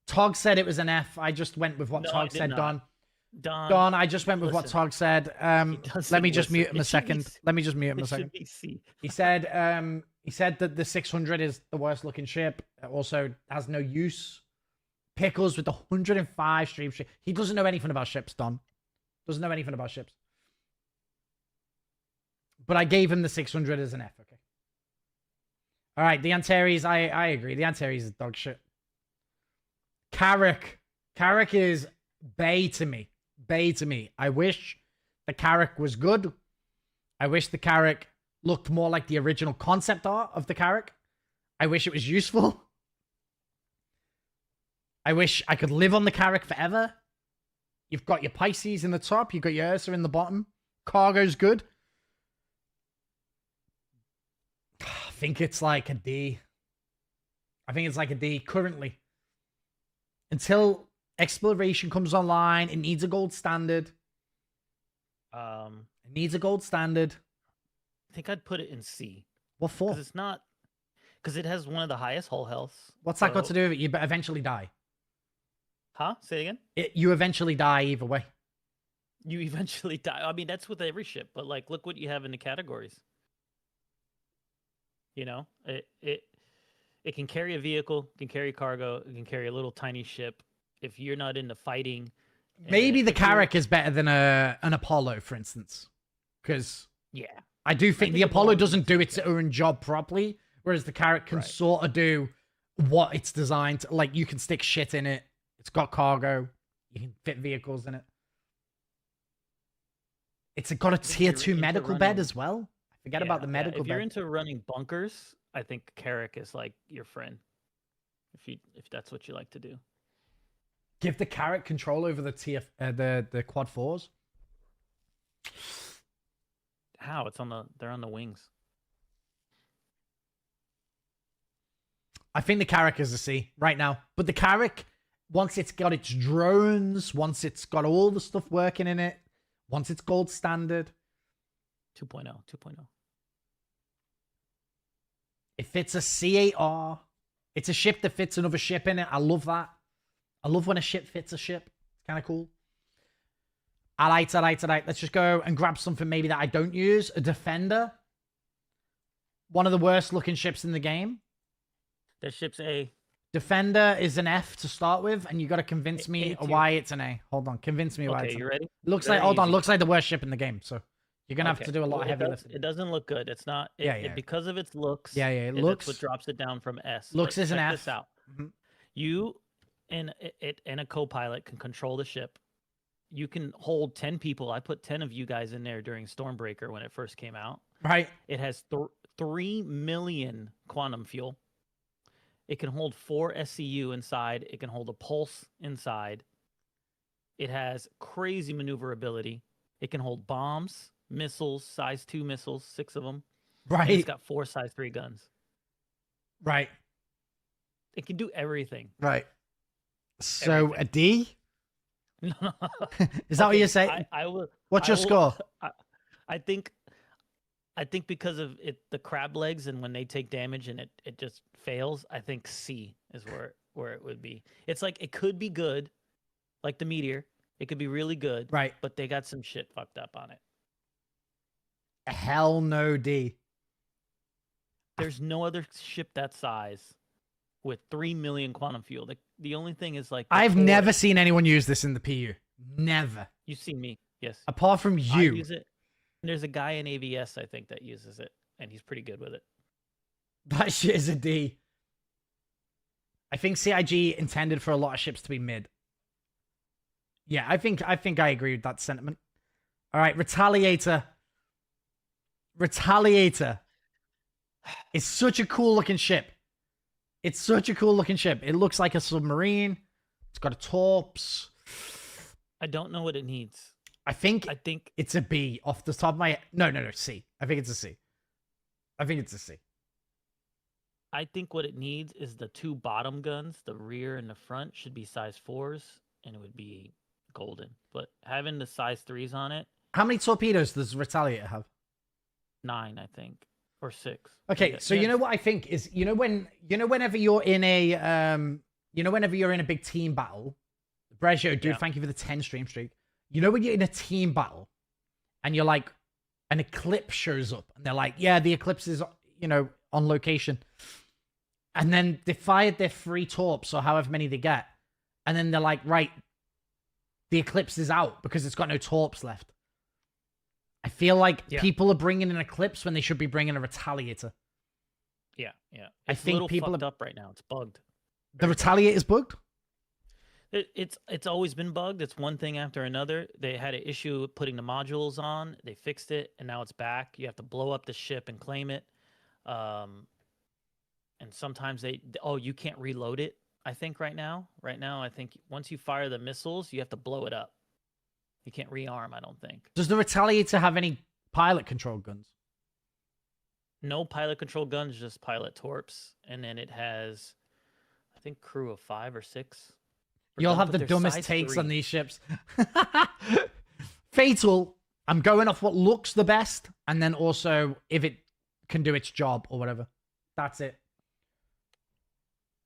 Tog said it was an F. I just went with what No, I Tog did said, not. Don. Don, I just went with what listen. Tog said. doesn't Let me just listen. mute him a It should be second. Let me just mute him a it second. should be C. He said that the 600 is the worst looking ship. It also has no use. Pickles with the 105 stream ship. He doesn't know anything about ships, Don. Doesn't know anything about ships. But I gave him the 600 as an F, okay? All right, the Antares, I agree. The Antares is dog shit. Carrack. Carrack is bay to me. Bay to me. I wish the Carrack was good. I wish the Carrack looked more like the original concept art of the Carrack. I wish it was useful. I wish I could live on the Carrack forever. You've got your Pisces in the top. You've got your Ursa in the bottom. Cargo's good. I think it's like a D. I think it's like a D currently. Until exploration comes online, it needs a gold standard. It needs a gold standard. I think I'd put it in C. What for? Because it's not. Because it has one of the highest hull healths. What's that got so- to do with it? You eventually die. Huh? Say again? You eventually die either way. You eventually die. I mean, that's with every ship, but like, look what you have in the categories. You know, it can carry a vehicle, can carry cargo, it can carry a little tiny ship. If you're not into fighting, Maybe the if you're- Carrack is better than an Apollo, for instance. Because Yeah, I do think think the it Apollo belongs doesn't do in its own job properly, whereas the Carrack can Right. sort of do what it's designed to. Like, you can stick shit in it. It's got cargo. You can fit vehicles in it. It's got a if tier you're 2 into medical bed running- as well. I forget about the Yeah, medical If you're bed. into running bunkers, I think Carrack is like your friend. If that's what you like to do. Give the Carrack control over the the quad 4s. How? They're on the wings. I think the Carrack is a C right now. But the Carrack, once it's got its drones, once it's got all the stuff working in it, once it's gold standard, 2.0, 2.0. it fits a C8R. It's a ship that fits another ship in it. I love that. I love when a ship fits a ship. It's kind of cool. All right. Let's just go and grab something maybe that I don't use. A Defender. One of the worst looking ships in the game. That ship's A. Defender is an F to start with, and you got to convince me A tier. why it's an A. Hold on. Convince me why Okay, it's an you A. ready? Looks Very like, hold on, easy. looks like the worst ship in the game. So you're going to have Okay, to do a lot well, of heavy it lifting. doesn't look good. It's not. Yeah, yeah. Because of its looks. Yeah, yeah, it that's looks- what drops it down from S. Looks But is an check F. This out. Mhm. You and a co-pilot can control the ship. You can hold 10 people. I put 10 of you guys in there during Stormbreaker when it first came out. Right. It has 3 million quantum fuel. It can hold 4 SCU inside. It can hold a pulse inside. It has crazy maneuverability. It can hold bombs, missiles, size 2 missiles, 6 of them. And Right. it's got 4 size 3 guns. Right. It can do everything. Right. So a D? No, no. Is that what Okay, you're saying? I will. What's I your will- score? I think because of the crab legs and when they take damage and it just fails, I think C is where it would be. It's like it could be good, like the Meteor. It could be really good, Right. but they got some shit fucked up on it. Hell no D. There's no other ship that size with 3 million quantum fuel. The only thing is like the I've core- never seen anyone use this in the PU. Never. You've seen me, yes. Apart from I you. use it. And there's a guy in AVS I think that uses it, and he's pretty good with it. That shit is a D. I think CIG intended for a lot of ships to be mid. Yeah, I think I agree with that sentiment. All right, Retaliator. Retaliator is such a cool looking ship. It's such a cool looking ship. It looks like a submarine. It's got a torps. I don't know what it needs. I think I think it's a B off the top of my head. No, C. I think it's a C. I think it's a C. I think what it needs is the 2 bottom guns, the rear and the front, should be size 4s, and it would be golden. But having the size 3s on it, How many torpedoes does Retaliator have? 9, I think, or 6. Okay, so you know what I think is, whenever you're in a whenever you're in a big team battle, Brezio, dude, thank you for the 10 stream streak. You know when you're in a team battle and you're like, an eclipse shows up and they're like, yeah, the eclipse is, on location. And then they fired their 3 torps or however many they get. And then they're like, right, the eclipse is out because it's got no torps left. I feel like people are bringing an eclipse when they should be bringing a retaliator. Yeah, yeah. I It's think a little people fucked are- up right now. It's bugged. The retaliator's bugged? It's always been bugged. It's one thing after another. They had an issue with putting the modules on. They fixed it, and now it's back. You have to blow up the ship and claim it. And sometimes you can't reload it. I think right now, I think once you fire the missiles, you have to blow it up. You can't rearm. I don't think. Does the retaliator have any pilot control guns? No pilot control guns, just pilot torps, and then it has, I think, crew of 5 or 6. You'll have the dumbest takes on these ships. Fatal, I'm going off what looks the best, and then also if it can do its job or whatever. That's it.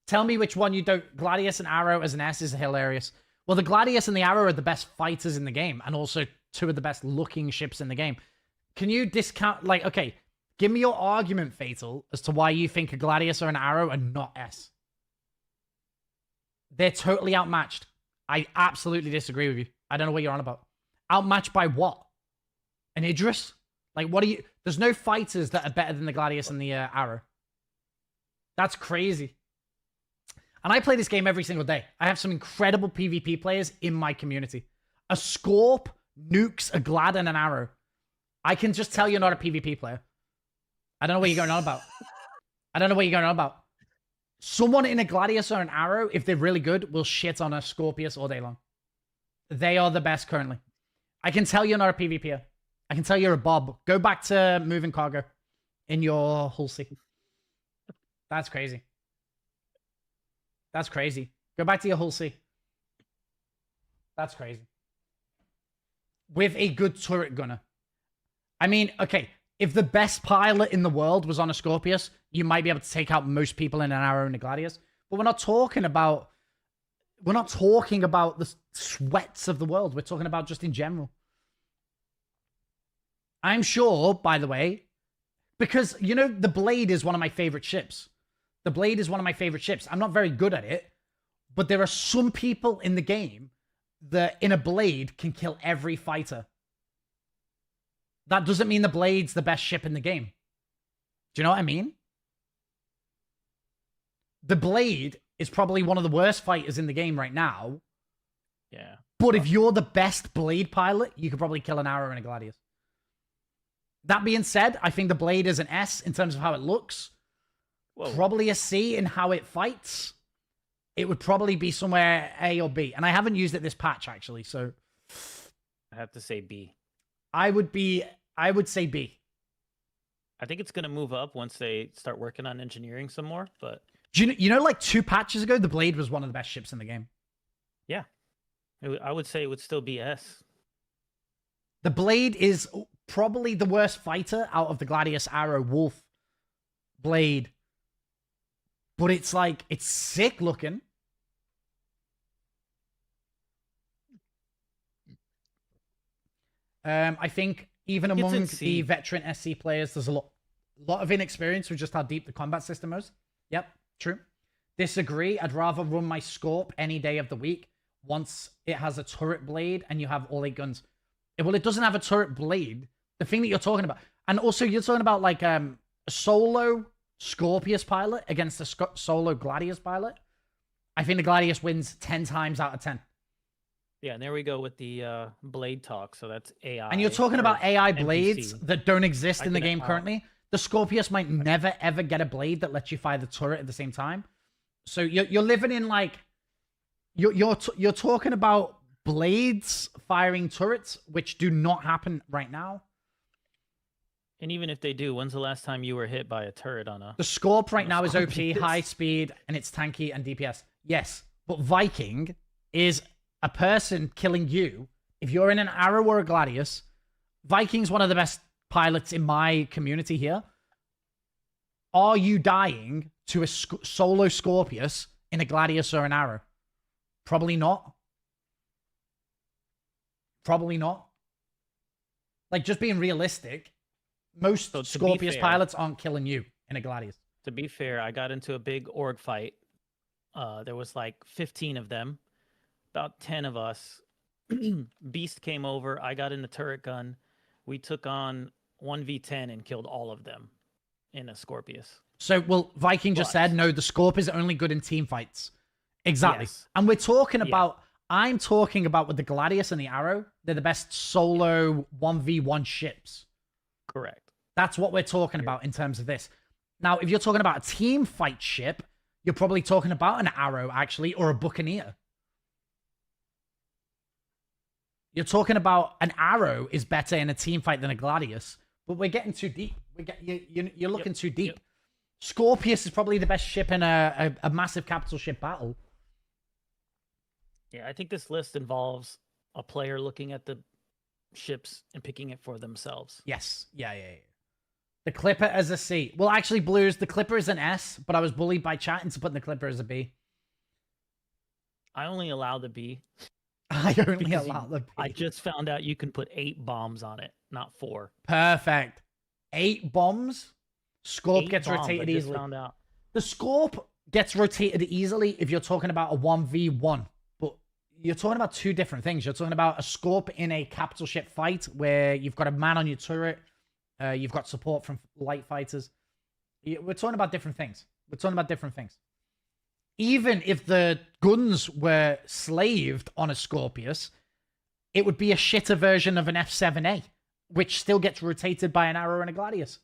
Tell me which one you don't. Gladius and Arrow as an S is hilarious. Well, the Gladius and the Arrow are the best fighters in the game, and also 2 of the best looking ships in the game. Can you discount, okay, give me your argument, Fatal, as to why you think a Gladius or an Arrow are not S. They're totally outmatched. I absolutely disagree with you. I don't know what you're on about. Outmatched by what? An Idris? Like, what are you... There's no fighters that are better than the Gladius and the Arrow. That's crazy. And I play this game every single day. I have some incredible PvP players in my community. A Scorp nukes a Glad and an Arrow. I can just tell you're not a PvP player. I don't know what you're going on about. I don't know what you're going on about. Someone in a Gladius or an Arrow, if they're really good, will shit on a Scorpius all day long. They are the best currently. I can tell you're not a PvPer. I can tell you're a Bob. Go back to moving cargo in your Hull C. That's crazy. That's crazy. Go back to your Hull C. That's crazy. With a good turret gunner. I mean, okay, if the best pilot in the world was on a Scorpius, you might be able to take out most people in an Arrow and a Gladius. But we're not talking about the sweats of the world. We're talking about just in general. I'm sure, by the way, because, the Blade is one of my favorite ships. The Blade is one of my favorite ships. I'm not very good at it, but there are some people in the game that in a Blade can kill every fighter. That doesn't mean the Blade's the best ship in the game. Do you know what I mean? The Blade is probably one of the worst fighters in the game right now. Yeah. But if you're the best Blade pilot, you could probably kill an Arrow and a Gladius. That being said, I think the Blade is an S in terms of how it looks. Whoa. Probably a C in how it fights. It would probably be somewhere A or B. And I haven't used it this patch, actually, so... I have to say B. I would say B. I think it's going to move up once they start working on engineering some more, but... Do you know, like 2 patches ago, the Blade was one of the best ships in the game. Yeah. I would say it would still be S. The Blade is probably the worst fighter out of the Gladius, Arrow, Wolf, Blade. But it's sick looking. I think even among the veteran SC players, there's a lot of inexperience with just how deep the combat system is. Yep, true. Disagree. I'd rather run my Scorp any day of the week once it has a turret blade and you have all 8 guns. Well, it doesn't have a turret blade. The thing that you're talking about. And also, you're talking about like a solo Scorpius pilot against a solo Gladius pilot. I think the Gladius wins 10 times out of 10. Yeah, and there we go with the blade talk. So that's AI. And you're talking about AI blades NPC. that don't exist in the game currently. The Scorpius might never, ever get a blade that lets you fire the turret at the same time. So you're living in like... You're talking about blades firing turrets, which do not happen right now. And even if they do, when's the last time you were hit by a turret on a... The Scorp right a now is OP, Scorpius? high speed, and it's tanky and DPS. Yes, but Viking is a person killing you. If you're in an Arrow or a Gladius, Viking's one of the best pilots in my community here. Are you dying to a solo Scorpius in a Gladius or an Arrow? Probably not. Probably not. Like, just being realistic, most So to be Scorpius fair- pilots aren't killing you in a Gladius. To be fair, I got into a big org fight. There was like 15 of them, about 10 of us. Beast came over. I got in the turret gun. We took on 1v10 and killed all of them in a Scorpius. So, well, Viking just But- said, no, the Scorp is only good in team fights. Exactly. Yes. And we're talking Yeah. about, I'm talking about with the Gladius and the Arrow, they're the best solo 1v1 ships. Correct. That's what we're talking about in terms of this. Now, if you're talking about a team fight ship, you're probably talking about an Arrow, actually, or a Buccaneer. You're talking about an Arrow is better in a team fight than a Gladius, but we're getting too deep. You're looking too deep. Yep. Scorpius is probably the best ship in a massive capital ship battle. Yeah, I think this list involves a player looking at the ships and picking it for themselves. Yes. Yeah. The Clipper as a C. Well, actually, Blues, the Clipper is an S, but I was bullied by chat into putting the Clipper as a B. I only allow the B. I only because allow the B. I just found out you can put 8 bombs on it, not 4. Perfect. 8 bombs. Scorp 8 gets bombs, rotated I just easily. found out. The Scorp gets rotated easily if you're talking about a 1v1. But you're talking about two different things. You're talking about a Scorp in a capital ship fight where you've got a man on your turret. You've got support from light fighters. We're talking about different things. Even if the guns were slaved on a Scorpius, it would be a shitter version of an F7A, which still gets rotated by an Arrow and a Gladius.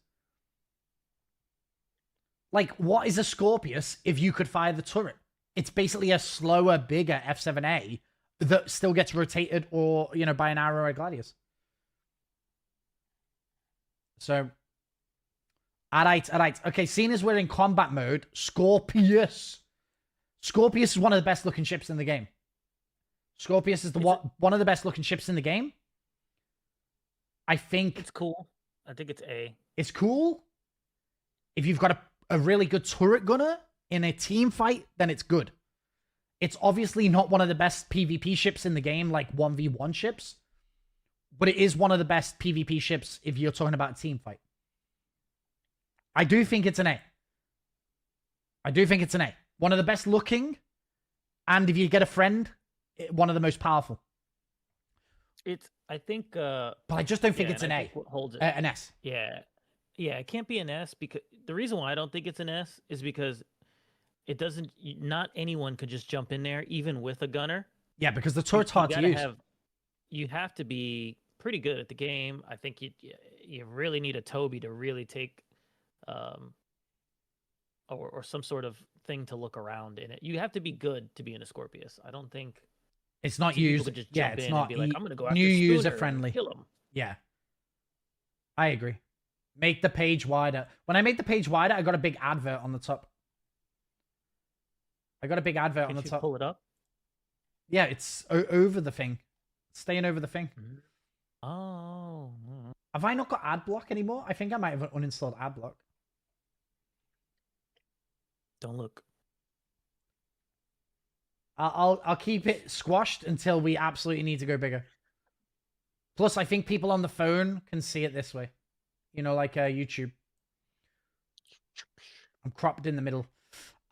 Like, what is a Scorpius if you could fire the turret? It's basically a slower, bigger F7A that still gets rotated or, by an Arrow or a Gladius. So, alright. Okay, seeing as we're in combat mode, Scorpius is one of the best looking ships in the game. Scorpius is one of the best looking ships in the game. I think It's cool. I think it's A. it's cool. If you've got a really good turret gunner in a team fight, then it's good. It's obviously not one of the best PvP ships in the game, like 1v1 ships. But it is one of the best PvP ships if you're talking about a team fight. I do think it's an A. One of the best looking. And if you get a friend, one of the most powerful. I think... But I just don't think it's an A. What holds it? An S. Yeah, it can't be an S because the reason why I don't think it's an S is because it doesn't. Not anyone could just jump in there, even with a gunner. Yeah, because the turret's hard to use. You have to be pretty good at the game. I think you really need a tobii to really take, or some sort of thing to look around in it. You have to be good to be in a Scorpius. I don't think It's not people used. could just Yeah, jump it's in not and be like, I'm gonna go after new Spooner user and friendly. kill him. Yeah. I agree. Make the page wider. When I made the page wider, I got a big advert on the top. Can you pull it up? Yeah, it's over the thing. Staying over the thing. Oh. Have I not got ad block anymore? I think I might have uninstalled ad block. Don't look. I'll keep it squashed until we absolutely need to go bigger. Plus, I think people on the phone can see it this way. Like YouTube. I'm cropped in the middle.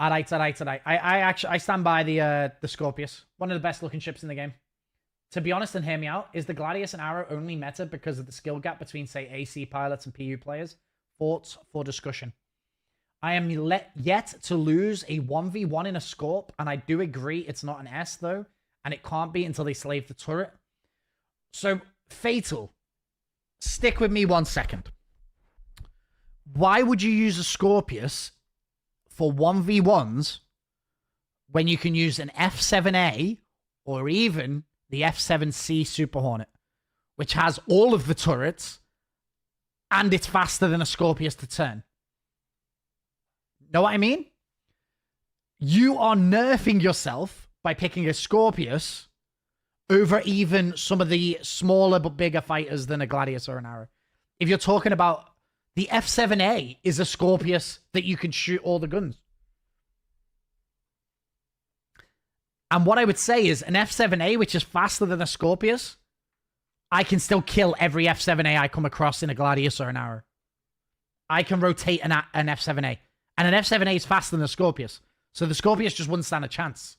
Alright. I stand by the Scorpius. One of the best looking ships in the game. To be honest, and hear me out, is the Gladius and Arrow only meta because of the skill gap between, say, AC pilots and PU players? Thoughts for discussion. I am yet to lose a 1v1 in a Scorp, and I do agree it's not an S, though, and it can't be until they slave the turret. So, Fatal, stick with me 1 second. Why would you use a Scorpius for 1v1s when you can use an F7A or even the F7C Super Hornet, which has all of the turrets, and it's faster than a Scorpius to turn. Know what I mean? You are nerfing yourself by picking a Scorpius over even some of the smaller but bigger fighters than a Gladius or an Arrow. If you're talking about the F7A is a Scorpius that you can shoot all the guns. And what I would say is an F7A, which is faster than a Scorpius, I can still kill every F7A I come across in a Gladius or an Arrow. I can rotate an F7A. And an F7A is faster than a Scorpius. So the Scorpius just wouldn't stand a chance.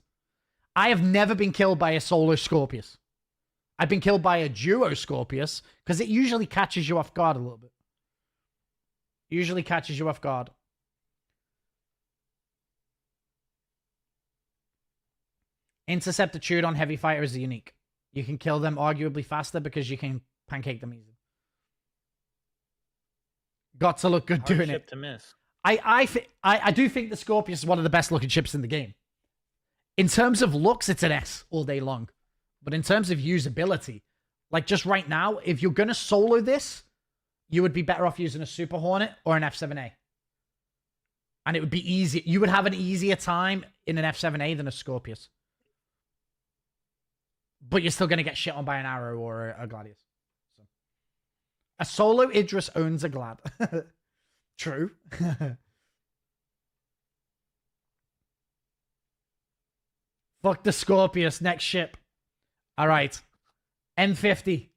I have never been killed by a solo Scorpius. I've been killed by a duo Scorpius because it usually catches you off guard a little bit. Usually catches you off guard. Interceptor on Heavy Fighter is unique. You can kill them arguably faster because you can pancake them easy. Got to look good Hard doing ship it. to miss. I do think the Scorpius is one of the best looking ships in the game. In terms of looks, it's an S all day long. But in terms of usability, like just right now, if you're going to solo this, you would be better off using a Super Hornet or an F7A. And it would be easy. You would have an easier time in an F7A than a Scorpius. But you're still going to get shit on by an Arrow or a Gladius. So. A solo Idris owns a Glad. True. Fuck the Scorpius. Next ship. All right. M50.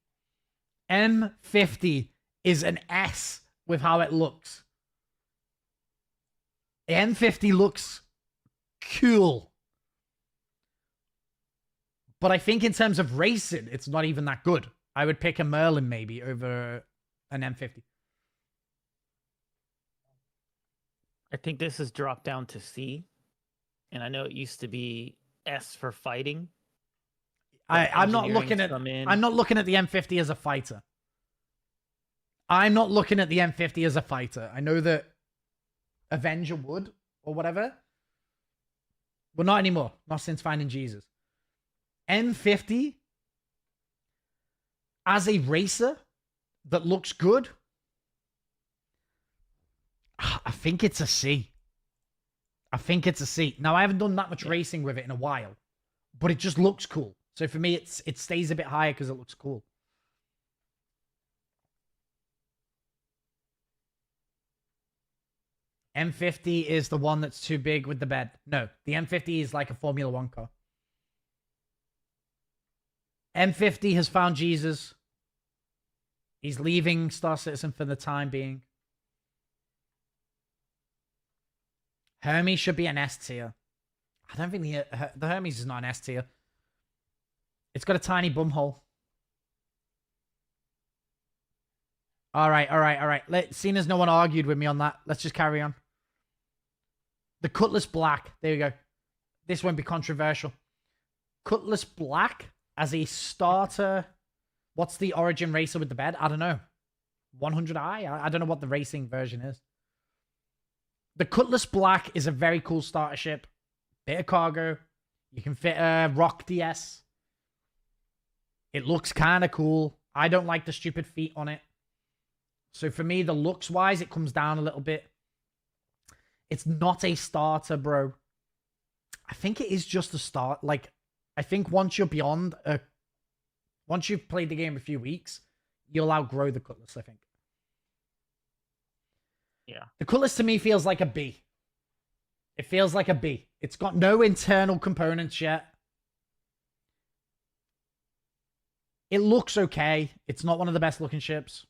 M50 is an S with how it looks. The M50 looks cool. But I think in terms of racing, it's not even that good. I would pick a Merlin maybe over an M50. I think this has dropped down to C. And I know it used to be S for fighting. I'm not looking at the M50 as a fighter. I'm not looking at the M50 as a fighter. I know that Avenger would or whatever. But not anymore. Not since finding Jesus. M50 as a racer that looks good, I think it's a C. I think it's a C. Now, I haven't done that much racing with it in a while, but it just looks cool. So for me, it stays a bit higher because it looks cool. M50 is the one that's too big with the bed. No, the M50 is like a Formula 1 car. M50 has found Jesus. He's leaving Star Citizen for the time being. Hermes should be an S tier. I don't think the Hermes is not an S tier. It's got a tiny bum hole. All right. Seeing as no one argued with me on that, let's just carry on. The Cutlass Black. There we go. This won't be controversial. Cutlass Black as a starter. What's the origin racer with the bed? I don't know. 100i? I don't know what the racing version is. The Cutlass Black is a very cool starter ship. Bit of cargo. You can fit a Rock DS. It looks kind of cool. I don't like the stupid feet on it. So for me, the looks-wise, it comes down a little bit. It's not a starter, bro. I think it is just a start. Like, I think once you're beyond once you've played the game a few weeks, you'll outgrow the Cutlass, I think. Yeah. The Cutlass to me feels like a B. It feels like a B. It's got no internal components yet. It looks okay. It's not one of the best looking ships.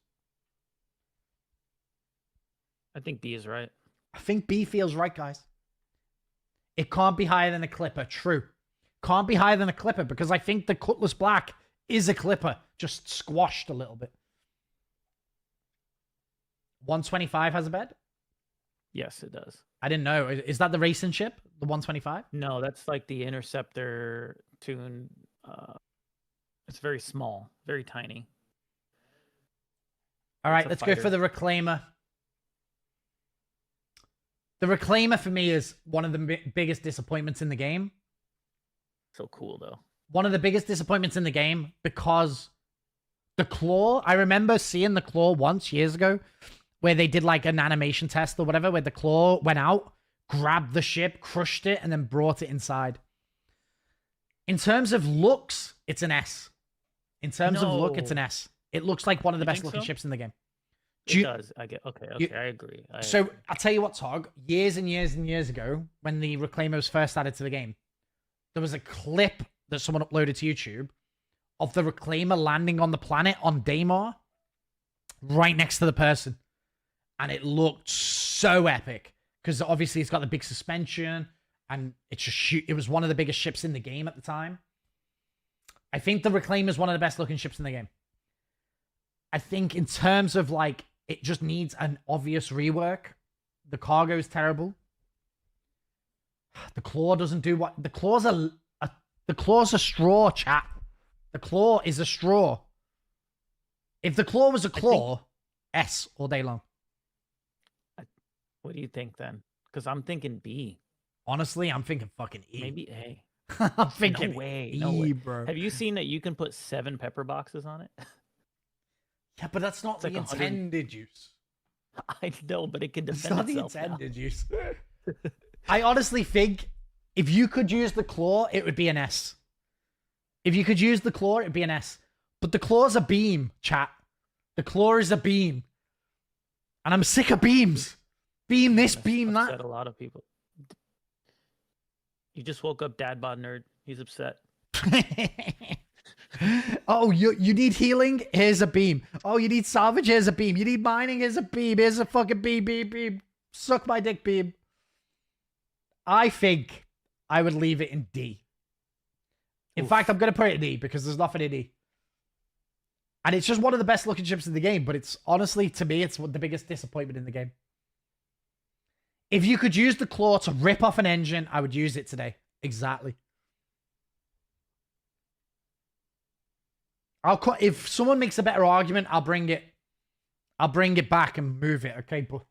I think B is right. I think B feels right, guys. It can't be higher than a Clipper. True. Can't be higher than a Clipper because I think the Cutlass Black is a Clipper. Just squashed a little bit. 125 has a bed? Yes, it does. I didn't know. Is that the racing ship? The 125? No, that's like the Interceptor tune. It's very small, very tiny. All right, a let's go fighter. for the Reclaimer. The Reclaimer for me is one of the biggest disappointments in the game. So cool, though. one of the biggest disappointments in the game because the claw, I remember seeing the claw once years ago where they did like an animation test or whatever, where the claw went out, grabbed the ship, crushed it, and then brought it inside. In terms of looks, it's an S. In terms of look, it's an S. It looks like one of the best looking ships in the game. It does. I get. Okay. I agree. So I'll tell you what, Tog. Years and years and years ago, when the Reclaimers was first added to the game, there was a clip that someone uploaded to YouTube of the Reclaimer landing on the planet on Daymar, right next to the person, and it looked so epic because obviously it's got the big suspension, and it's just it was one of the biggest ships in the game at the time. I think the Reclaimer is one of the best looking ships in the game. I think in terms of like, it just needs an obvious rework. The cargo is terrible. The claw doesn't do what... The claw's a straw, chat. The claw is a straw. If the claw was a claw, S all day long. What do you think then? Because I'm thinking B. Honestly, I'm thinking fucking E. Maybe A. I'm thinking no way, E, no way. bro. Have you seen that you can put 7 pepper boxes on it? Yeah, but that's not It's the like intended use. I know, but it can It's defend not the itself now. intended use. I honestly think if you could use the claw, it would be an S. If you could use the claw, it'd be an S. But the claw's a beam, chat. The claw is a beam. And I'm sick of beams. Beam this, beam Upset that. a lot of people. You just woke up, dad bod nerd. He's upset. Oh, you need healing? Here's a beam. Oh, you need salvage? Here's a beam. You need mining? Here's a beam. Here's a fucking beam. Suck my dick, beam. I think I would leave it in D. In fact, I'm going to put it in E because there's nothing in E. And it's just one of the best looking ships in the game, but it's honestly, to me, it's the biggest disappointment in the game. If you could use the claw to rip off an engine, I would use it today. Exactly. If someone makes a better argument, I'll bring it back and move it, okay? But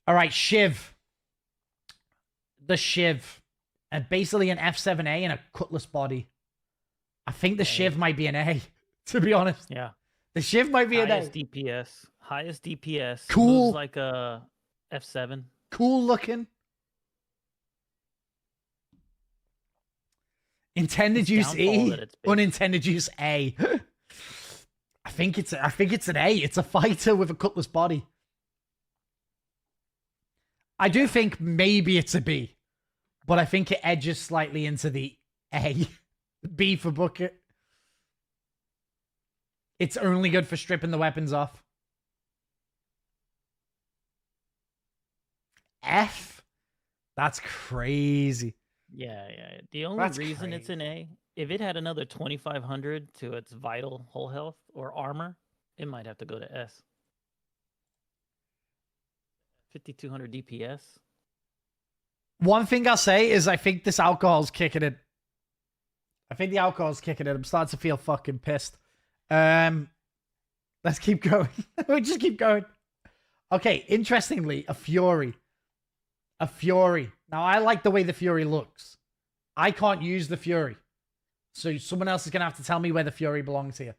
all right, Shiv. The Shiv. And basically an F7A and a Cutlass body. I think the Shiv might be an A, to be honest. Yeah. The Shiv might be an A. Highest DPS. Cool. Moves like a F7. Cool looking. Intended use E, unintended use A. I think it's an A. It's a fighter with a Cutlass body. I do think maybe it's a B, but I think it edges slightly into the A. B for bucket. It's only good for stripping the weapons off. F? That's crazy. Yeah. The only reason it's an A, if it had another 2,500 to its vital hull health or armor, it might have to go to S. 5,200 DPS. One thing I'll say is I think this alcohol's kicking in. I think the alcohol's kicking in. I'm starting to feel fucking pissed. Let's keep going. We just keep going. Okay, interestingly, a Fury. A Fury. Now, I like the way the Fury looks. I can't use the Fury. So someone else is going to have to tell me where the Fury belongs here.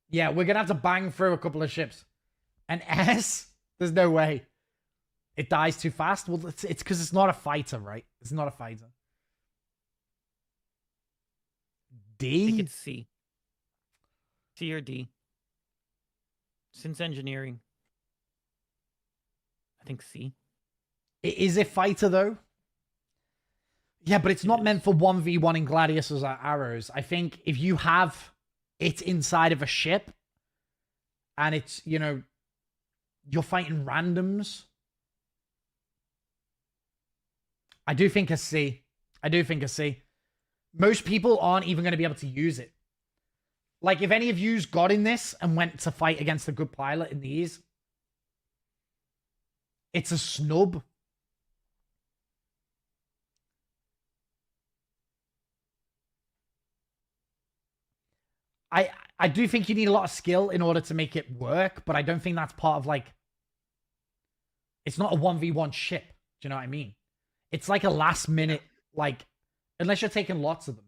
Yeah, we're going to have to bang through a couple of ships. An S? There's no way. It dies too fast? Well, it's because it's not a fighter, right? It's not a fighter. D? I think it's C. C or D. Since engineering. I think C. Is it fighter, though? Yeah, but it's not meant for 1v1 in Gladiuses or arrows. I think if you have it inside of a ship, and it's, you know, you're fighting randoms, I do think a C. I do think a C. Most people aren't even going to be able to use it. Like, if any of yous got in this and went to fight against a good pilot in these, it's a snub. I do think you need a lot of skill in order to make it work, but I don't think that's part of, like... It's not a 1v1 ship. Do you know what I mean? It's like a last minute, like, unless you're taking lots of them.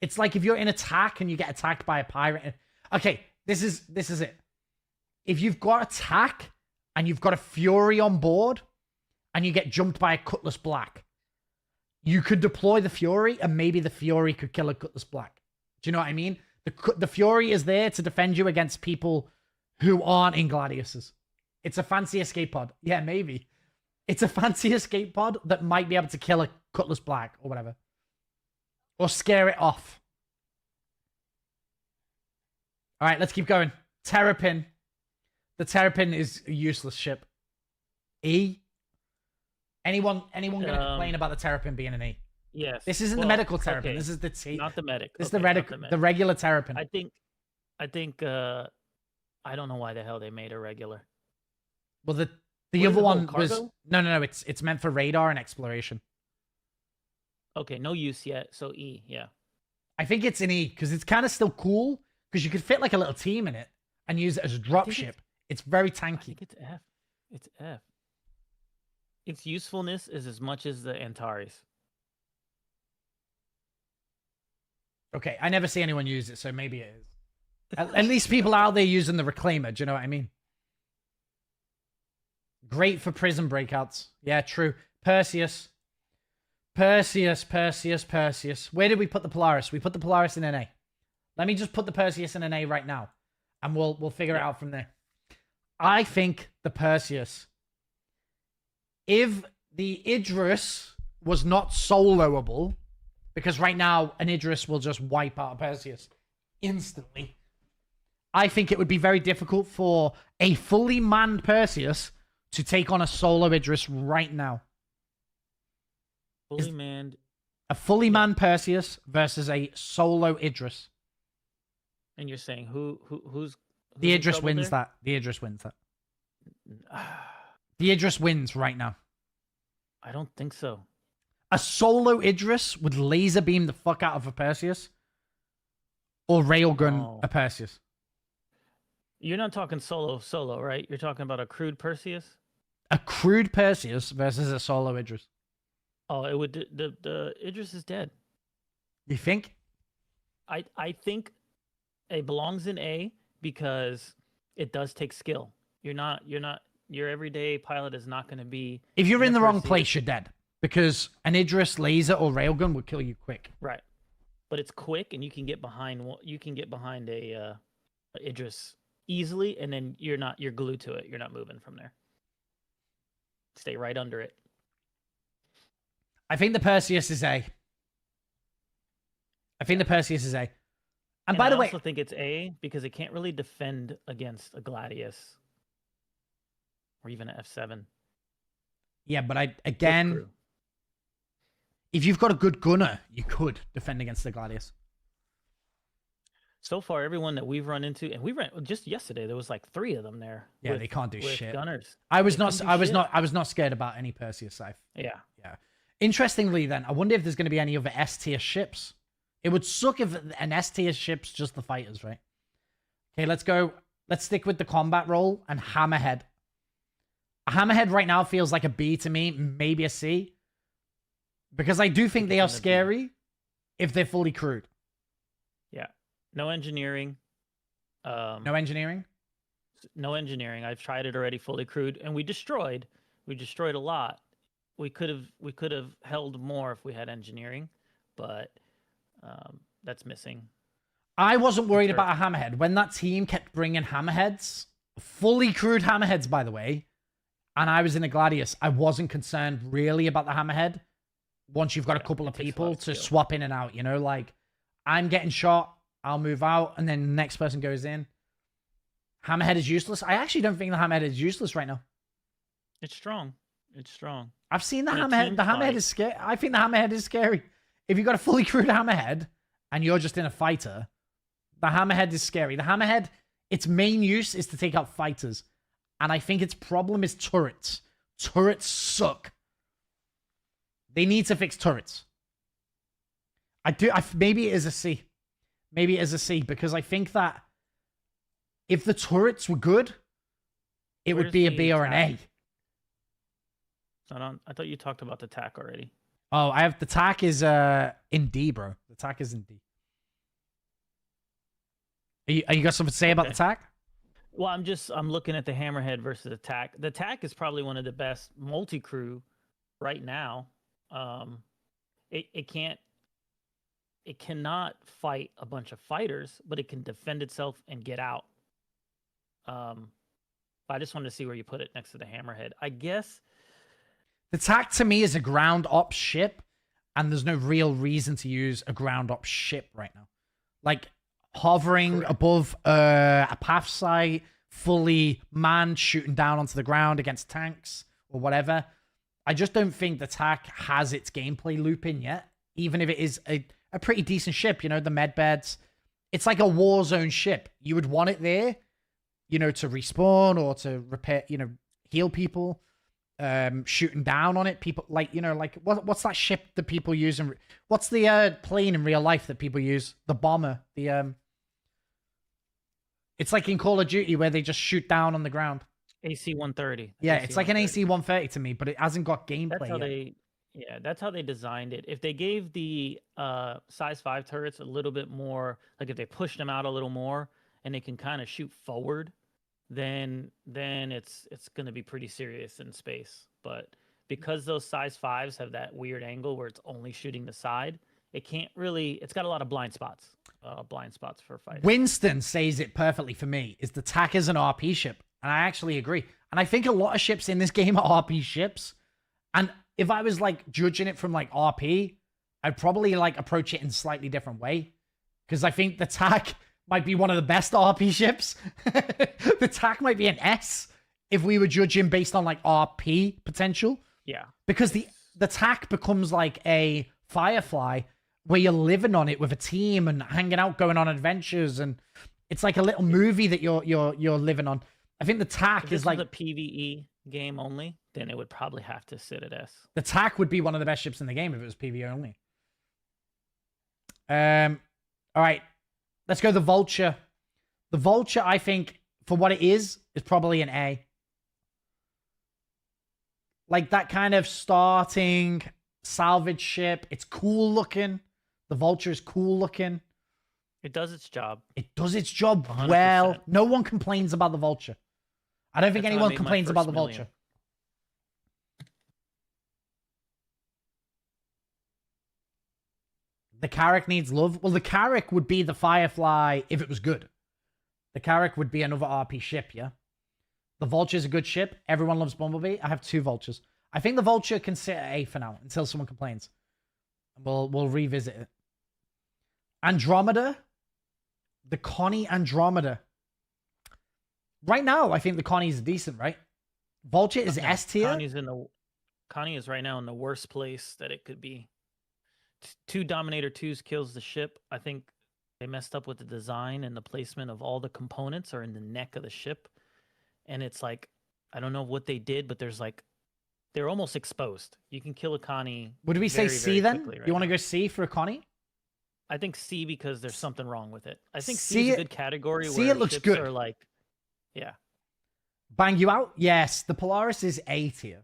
It's like if you're in attack and you get attacked by a pirate. Okay, this is it. If you've got attack and you've got a fury on board and you get jumped by a Cutlass Black, you could deploy the fury and maybe the fury could kill a Cutlass Black. Do you know what I mean? The fury is there to defend you against people who aren't in Gladiuses. It's a fancy escape pod. Yeah, maybe. It's a fancy escape pod that might be able to kill a Cutlass Black or whatever. Or scare it off. All right, let's keep going. Terrapin. The Terrapin is a useless ship. E. Anyone going to complain about the Terrapin being an E? Yes. This isn't the medical Terrapin. Okay. This is the T. Not the medic. This is Okay, not the regular Terrapin. I think I don't know why the hell they made a regular. Well, the What is other it, one whole was cargo? no. It's meant for radar and exploration. Okay, no use yet. So E, yeah. I think it's an E because it's kind of still cool because you could fit like a little team in it and use it as a drop think ship. It's very I tanky. think it's F. It's F. Its usefulness is as much as the Antares. Okay, I never see anyone use it, so maybe it is. At least people out there using the Reclaimer. Do you know what I mean? Great for prison breakouts. Yeah, true. Perseus. Where did we put the Polaris? We put the Polaris in an A. Let me just put the Perseus in an A right now, and we'll figure it out from there. I think the Perseus, if the Idris was not soloable, because right now an Idris will just wipe out a Perseus instantly, I think it would be very difficult for a fully manned Perseus to take on a solo Idris right now. Fully manned. A fully manned Perseus versus a solo Idris. And you're saying who's The in Idris trouble wins there? that. The Idris wins that. The Idris wins right now. I don't think so. A solo Idris would laser beam the fuck out of a Perseus or railgun No. a Perseus. You're not talking solo, right? You're talking about a crude Perseus? A crude Perseus versus a solo Idris. Oh, it would the Idris is dead. You think? I think it belongs in A because it does take skill. Your everyday pilot is not going to be. If you're in the wrong Perseus. place, you're dead. Because an Idris laser or railgun will kill you quick. Right, but it's quick and you can get behind. You can get behind a Idris easily, and then you're glued to it. You're not moving from there. Stay right under it. I think the Perseus is A. And by the I way, also think it's A because it can't really defend against a Gladius or even an F7. yeah, but with again, crew. if you've got a good gunner, you could defend against the Gladius. So far, everyone that we've run into, and we ran just yesterday, there was like 3 of them there. Yeah, with- they can't do with shit. Gunners. I was They not. couldn't do I was shit. not. I was not scared about any Perseus scythe. Yeah. Yeah. Interestingly, then, I wonder if there's going to be any other S tier ships. It would suck if an S tier ship's just the fighters, right? Okay, let's go. Let's stick with the combat role and Hammerhead. A Hammerhead right now feels like a B to me, maybe a C. Because I do think they are It's gonna be- scary if they're fully crewed. Yeah. No engineering. No engineering? No engineering. I've tried it already, fully crewed, and we destroyed. We destroyed a lot. We could have held more if we had engineering, but that's missing. I wasn't worried Sure. about a Hammerhead. When that team kept bringing Hammerheads, fully crewed Hammerheads, by the way, and I was in a Gladius, I wasn't concerned really about the Hammerhead. Once you've got a Yeah, couple it of takes a lot people of to skill. swap in and out, you know, like I'm getting shot, I'll move out, and then the next person goes in. Hammerhead is useless. I actually don't think the Hammerhead is useless right now. It's strong. It's strong. I've seen the In a Hammerhead. team The Hammerhead fight. is scary. I think the Hammerhead is scary. If you've got a fully crewed Hammerhead and you're just in a fighter, the Hammerhead is scary. The Hammerhead, its main use is to take out fighters. And I think its problem is turrets. Turrets suck. They need to fix turrets. Maybe it is a C. Maybe it is a C because I think that if the turrets were good, it would Where's be a the B or an A. attack? I thought you talked about the TAC already. Oh, I have the TAC is in D, bro. The TAC is in D. Are you got something to say about the TAC? Well, I'm looking at the Hammerhead versus the TAC. The TAC is probably one of the best multi-crew right now. It cannot fight a bunch of fighters, but it can defend itself and get out. But I just wanted to see where you put it next to the Hammerhead. I guess the TAC to me is a ground op ship, and there's no real reason to use a ground op ship right now. Like hovering above a path site, fully manned, shooting down onto the ground against tanks or whatever. I just don't think the TAC has its gameplay loop in yet, even if it is a pretty decent ship, you know, the med beds. It's like a war zone ship. You would want it there, you know, to respawn or to repair, you know, heal people, shooting down on it. People like, you know, like what's that ship that people use? What's the plane in real life that people use? The bomber, it's like in Call of Duty where they just shoot down on the ground. AC-130. Yeah, it's like an AC-130 to me, but it hasn't got gameplay yet. That's how they designed it. If they gave the size 5 turrets a little bit more, like if they pushed them out a little more and they can kind of shoot forward, then it's going to be pretty serious in space. But because those size 5s have that weird angle where it's only shooting the side, it can't really, it's got a lot of blind spots for fighters. Winston says it perfectly for me, is the TAC is an RP ship. And I actually agree. And I think a lot of ships in this game are RP ships. And if I was like judging it from like RP, I'd probably like approach it in a slightly different way. Because I think the TAC might be one of the best RP ships. The TAC might be an S if we were judging based on like RP potential. Yeah. Because the TAC becomes like a Firefly where you're living on it with a team and hanging out, going on adventures, and it's like a little movie that you're living on. I think the TAC is like a PvE game only, then it would probably have to sit at S. The TAC would be one of the best ships in the game if it was PvE only. All right, let's go the Vulture. The Vulture, I think, for what it is probably an A. Like that kind of starting salvage ship. It's cool looking. The Vulture is cool looking. It does its job. It does its job 100%. well. No one complains about the Vulture. I don't think That's how I anyone made my complains about the first Vulture. million. The Carrack needs love. Well, the Carrack would be the Firefly if it was good. The Carrack would be another RP ship, yeah? The Vulture is a good ship. Everyone loves Bumblebee. I have 2 Vultures. I think the Vulture can sit at A for now until someone complains. We'll revisit it. Andromeda. The Connie Andromeda. Right now, I think the Connie is decent, right? Vulture is S tier. Connie is right now in the worst place that it could be. 2 Dominator 2s kills the ship. I think they messed up with the design and the placement of all the components are in the neck of the ship. And it's like, I don't know what they did, but there's like, they're almost exposed. You can kill a Connie. Would we say C then? Right, you want to go C for a Connie? I think C because there's something wrong with it. I think C is a good category C, where it looks ships good. are like, yeah. Bang you out? Yes. The Polaris is A tier.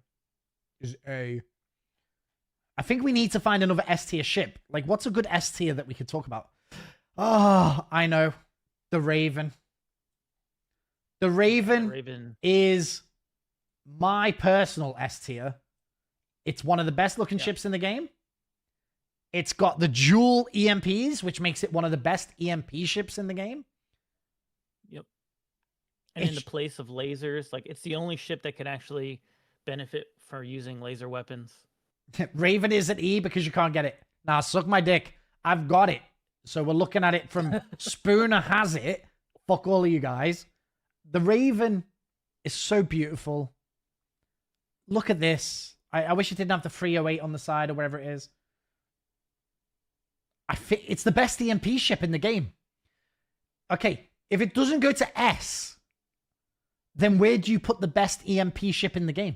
Is A. I think we need to find another S tier ship. Like, what's a good S tier that we could talk about? Oh, I know. The Raven. The Raven is my personal S tier. It's one of the best looking ships in the game. It's got the dual EMPs, which makes it one of the best EMP ships in the game. Yep. And in the place of lasers, like it's the only ship that can actually benefit for using laser weapons. Raven is at E because you can't get it. Nah, suck my dick. I've got it. So we're looking at it from Spooner has it. Fuck all of you guys. The Raven is so beautiful. Look at this. I wish it didn't have the 308 on the side or whatever it is. It's the best EMP ship in the game. Okay, if it doesn't go to S, then where do you put the best EMP ship in the game?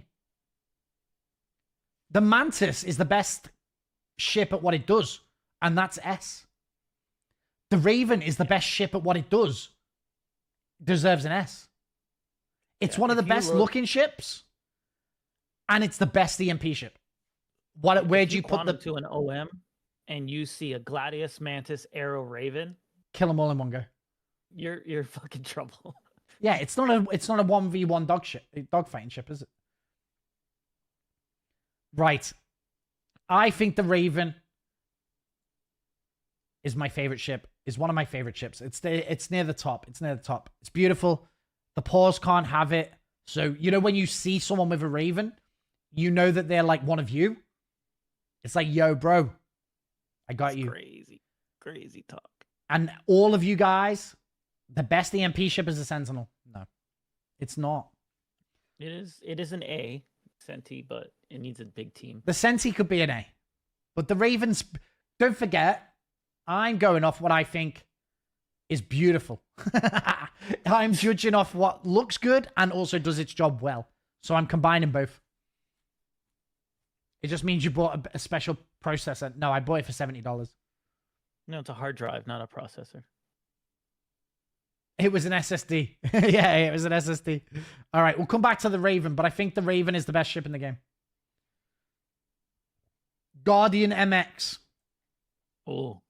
The Mantis is the best ship at what it does, and that's S. The Raven is the best ship at what it does. Deserves an S. It's one of the best looking ships. And it's the best EMP ship. Where do you put the... to an OM and you see a Gladius, Mantis, Arrow, Raven, Kill them all in one go. you're fucking trouble. Yeah, it's not a 1v1 dogfighting ship, is it? Right. I think the Raven is my favorite ship. Is one of my favorite ships. It's near the top. It's near the top. It's beautiful. The paws can't have it. So, you know, when you see someone with a Raven, you know that they're like one of you. It's like, yo, bro, I got you. Crazy talk. And all of you guys, the best EMP ship is a Sentinel. No, it's not. It is an A, Senti, but it needs a big team. The Senti could be an A. But the Ravens, don't forget, I'm going off what I think is beautiful. I'm judging off what looks good and also does its job well. So I'm combining both. It just means you bought a special processor. No, I bought it for $70. No, it's a hard drive, not a processor. It was an SSD. Yeah, it was an SSD. All right, we'll come back to the Raven, but I think the Raven is the best ship in the game. Guardian MX. Oh.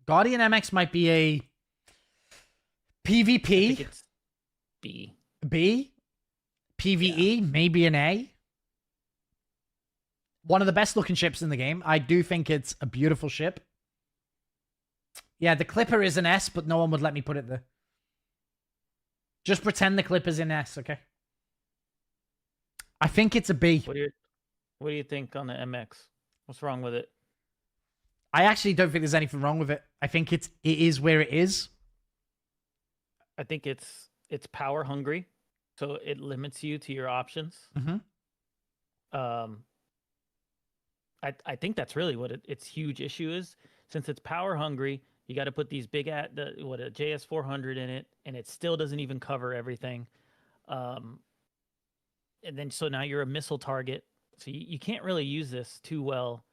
Guardian MX might be a PvP. I think it's B. B. PvE, maybe an A. One of the best looking ships in the game. I do think it's a beautiful ship. Yeah, the Clipper is an S, but no one would let me put it there. Just pretend the Clipper's in S, okay? I think it's a B. What do you think on the MX? What's wrong with it? I actually don't think there's anything wrong with it. I think it is where it is. I think it's power hungry, so it limits you to your options. Mm-hmm. I think that's really what its huge issue is. Since it's power hungry, you got to put these big a JS 400 in it, and it still doesn't even cover everything. And then so now you're a missile target, so you can't really use this too well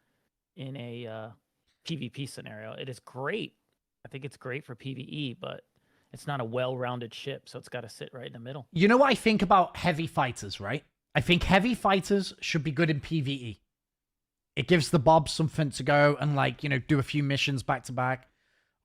in a PvP scenario. It is great. I think it's great for PvE, but it's not a well-rounded ship, so it's got to sit right in the middle. You know what I think about heavy fighters, right? I think heavy fighters should be good in PvE. It gives the Bob something to go and, like, you know, do a few missions back to back.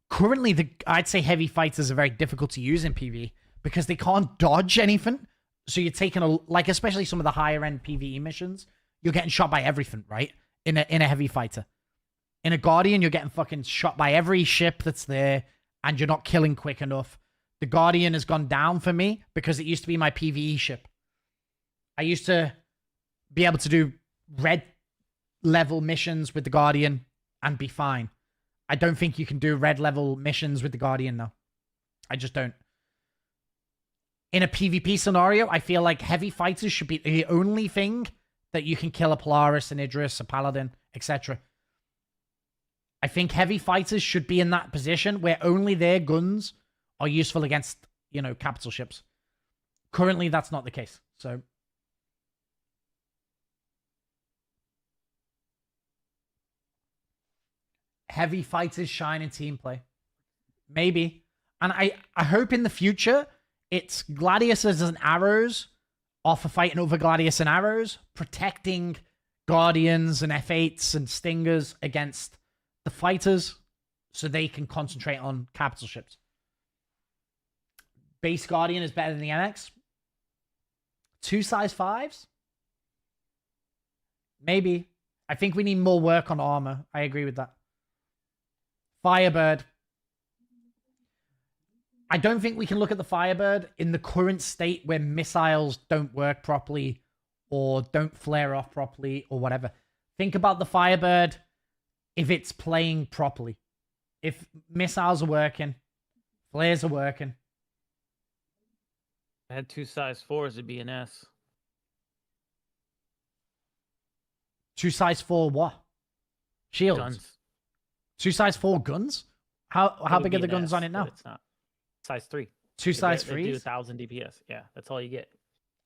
Currently, I'd say heavy fighters are very difficult to use in PvE because they can't dodge anything. So you're taking especially some of the higher end PvE missions, you're getting shot by everything, right? In a heavy fighter. In a Guardian, you're getting fucking shot by every ship that's there, and you're not killing quick enough. The Guardian has gone down for me because it used to be my PvE ship. I used to be able to do red level missions with the Guardian and be fine. I don't think you can do red level missions with the Guardian now. I just don't. In a PvP scenario, I feel like heavy fighters should be the only thing that you can kill a Polaris, an Idris, a Paladin, etc. I think heavy fighters should be in that position where only their guns are useful against, you know, capital ships. Currently, that's not the case. So heavy fighters shine in team play. Maybe. And I hope in the future it's Gladiuses and arrows off of fighting over Gladius and arrows, protecting Guardians and F8s and Stingers against the fighters so they can concentrate on capital ships. Base Guardian is better than the MX. 2 size 5s? Maybe. I think we need more work on armor. I agree with that. Firebird. I don't think we can look at the Firebird in the current state where missiles don't work properly or don't flare off properly or whatever. Think about the Firebird if it's playing properly. If missiles are working, flares are working. I had 2 size 4s, it'd be an S. 2 size 4 what? Shields? Guns. 2 size 4 guns? How It would big be are the an guns S, on it now? but it's not. Size 3. 2 size They do 3s? 1,000 DPS. Yeah, that's all you get.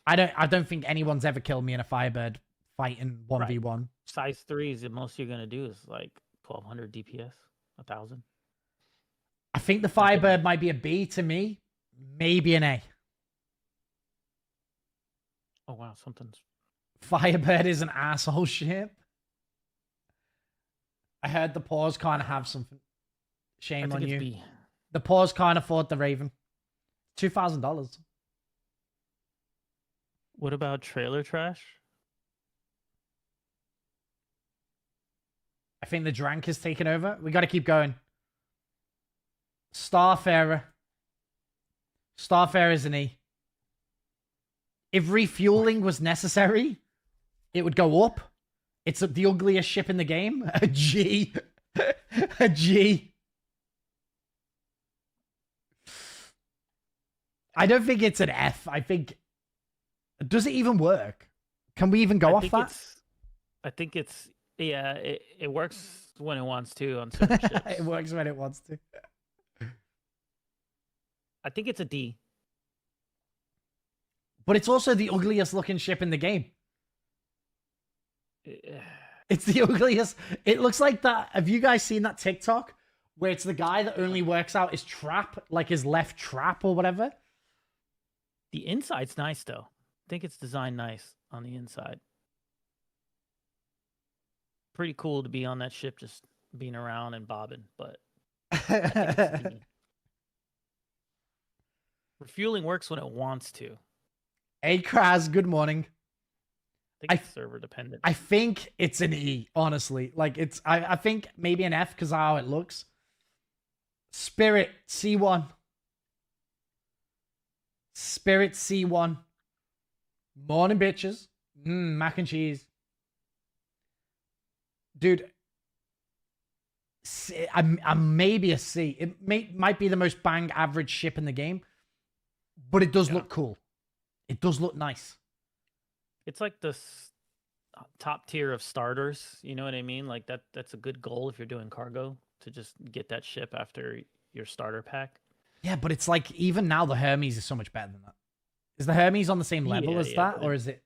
I don't think anyone's ever killed me in a Firebird fighting 1v1. Size 3s, the most you're gonna do is like 1,200 DPS, 1,000. I think the Firebird might be a B to me. Maybe an A. Oh wow, something's Firebird is an asshole ship. I heard the paws can't have something. I Shame think on it's you. B. The paws can't afford the Raven. $2,000. What about trailer trash? I think the Drank is taking over. We got to keep going. Starfarer. Starfarer is an E. If refueling was necessary, it would go up. It's the ugliest ship in the game. A G. A G. I don't think it's an F. I think... Does it even work? Can we even go off that? I think it's... Yeah, it works when it wants to on certain ships. It works when it wants to. I think it's a D. But it's also the ugliest looking ship in the game. Eh, It's the ugliest. It looks like that. Have you guys seen that TikTok where it's the guy that only works out his trap, like his left trap or whatever? The inside's nice, though. I think it's designed nice on the inside. Pretty cool to be on that ship, just being around and bobbing, but I think it's D. Refueling works when it wants to. Hey, Kraz, good morning. I think it's server dependent. I think it's an E, honestly. Like, it's, I think maybe an F because of how it looks. Spirit, C1. Spirit, C1. Morning, bitches. Mac and cheese. Dude, I'm maybe a C. It might be the most bang average ship in the game, but it does look cool. It does look nice. It's like the top tier of starters. You know what I mean? Like that's a good goal if you're doing cargo to just get that ship after your starter pack. Yeah, but it's like even now the Hermes is so much better than that. Is the Hermes on the same level as that, or is it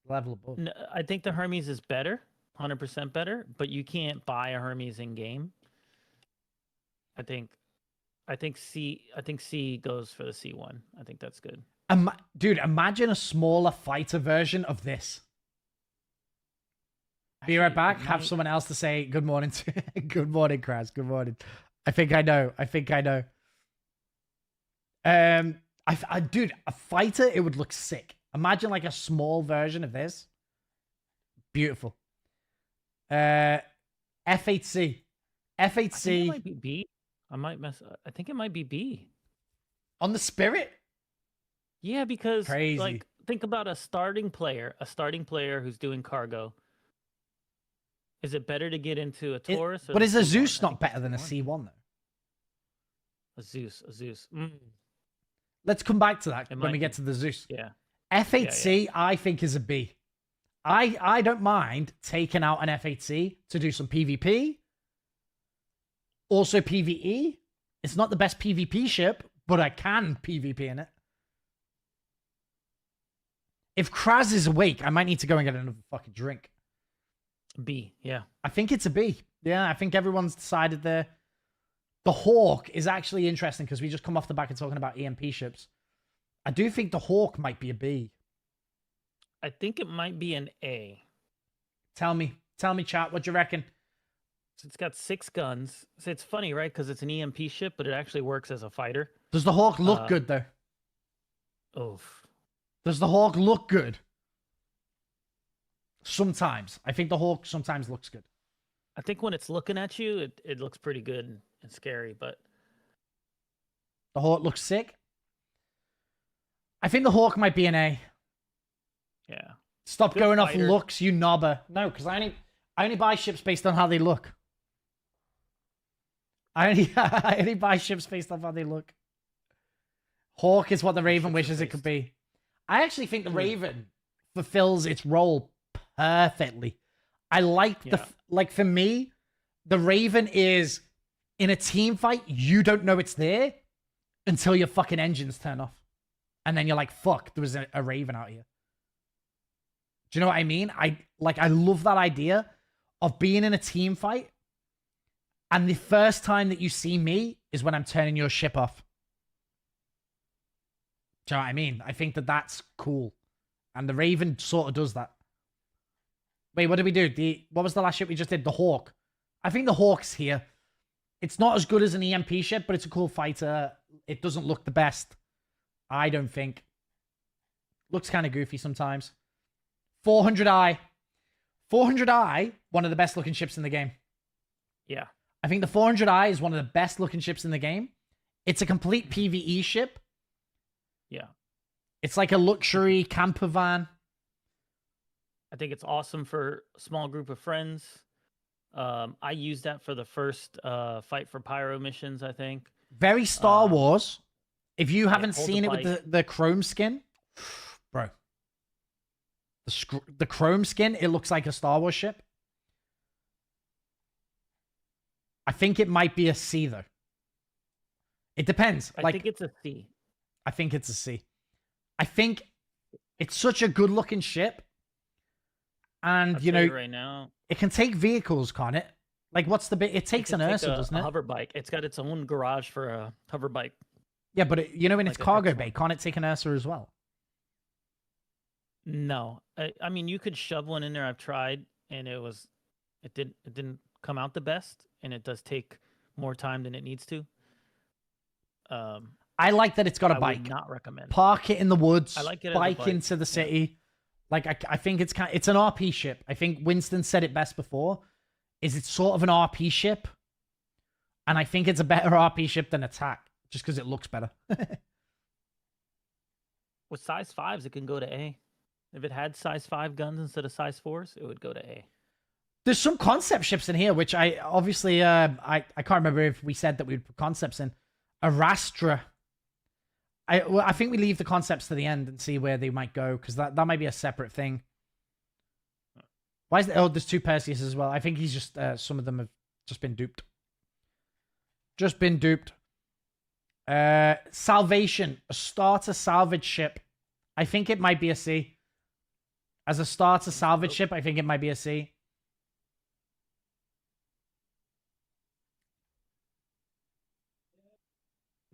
level above? No, I think the Hermes is better, 100% better, but you can't buy a Hermes in game. I think C goes for the C1. I think that's good. Dude, imagine a smaller fighter version of this. Be right back. Have someone else to say good morning to. Good morning, Kraz. Good morning. I think I know. Dude, a fighter, it would look sick. Imagine like a small version of this. Beautiful. F8C. F8C. I think it might be B. I might mess. I think it might be B. On the Spirit? Yeah, because Crazy. like think about a starting player who's doing cargo. Is it better to get into a Taurus? But is a C1? Zeus I not think better it's than a C1. C1 though? A Zeus. Let's come back to that It when might we get be. to the Zeus. Yeah. F8C, I think, is a B. I don't mind taking out an F8C to do some PvP. Also PvE. It's not the best PvP ship, but I can PvP in it. If Kraz is awake, I might need to go and get another fucking drink. B. Yeah. I think it's a B. Yeah, I think everyone's decided there. The Hawk is actually interesting because we just come off the back of talking about EMP ships. I do think the Hawk might be a B. I think it might be an A. Tell me, chat, what do you reckon? So it's got 6 guns. So it's funny, right? Because it's an EMP ship, but it actually works as a fighter. Does the Hawk look good, though? Oof. Does the Hawk look good? Sometimes. I think the Hawk sometimes looks good. I think when it's looking at you, it looks pretty good and scary, but The Hawk looks sick. I think the Hawk might be an A. yeah. Stop Good going fighter. off looks, you knobber. No, because I only buy ships based on how they look. I only buy ships based on how they look. Hawk is what the Raven Ships are wishes it based. could be. I actually think the Raven fulfills its role perfectly. I like Yeah. like for me, the Raven is in a team fight, you don't know it's there until your fucking engines turn off. And then you're like, fuck, there was a Raven out here. Do you know what I mean? I love that idea of being in a team fight. And the first time that you see me is when I'm turning your ship off. Do you know what I mean? I think that that's cool. And the Raven sort of does that. Wait, what did we do? What was the last ship we just did? The Hawk. I think the Hawk's here. It's not as good as an EMP ship, but it's a cool fighter. It doesn't look the best. I don't think. Looks kind of goofy sometimes. 400i. 400i, one of the best looking ships in the game. Yeah. I think the 400i is one of the best looking ships in the game. It's a complete PvE ship. Yeah. It's like a luxury camper van. I think it's awesome for a small group of friends. I used that for the first fight for pyro missions, I think. Very Star Wars. If you haven't hold seen the it with the chrome skin, bro. The chrome skin, it looks like a Star Wars ship. I think it might be a C, though. It depends. I think it's a C. I think it's a C. I think it's such a good-looking ship. And, I'll you tell know, right now, it can take vehicles, can't it? Like, what's the bit? It takes an Ursa, doesn't a it? hover bike. It's got its own garage for a hover bike. Yeah, but, in Like its a cargo X1. bay, can't it take an Ursa as well? No, I mean you could shove one in there. I've tried, and it didn't come out the best, and it does take more time than it needs to. I like that it's got a I bike. would not recommend. Park it in the woods. I like it as a bike bike, into the city. Like I think it's it's an RP ship. I think Winston said it best before. Is it's sort of an RP ship, and I think it's a better RP ship than Attack, just because it looks better. With size 5s, it can go to A. If it had size 5 guns instead of size 4s, it would go to A. There's some concept ships in here, which I obviously I can't remember if we said that we'd put concepts in. Arastra. I think we leave the concepts to the end and see where they might go, because that might be a separate thing. Why is there? Oh, there's 2 Perseus as well. I think he's just some of them have just been duped. Just been duped. Salvation, a starter salvage ship. I think it might be a C. As a starter salvage ship, I think it might be a C.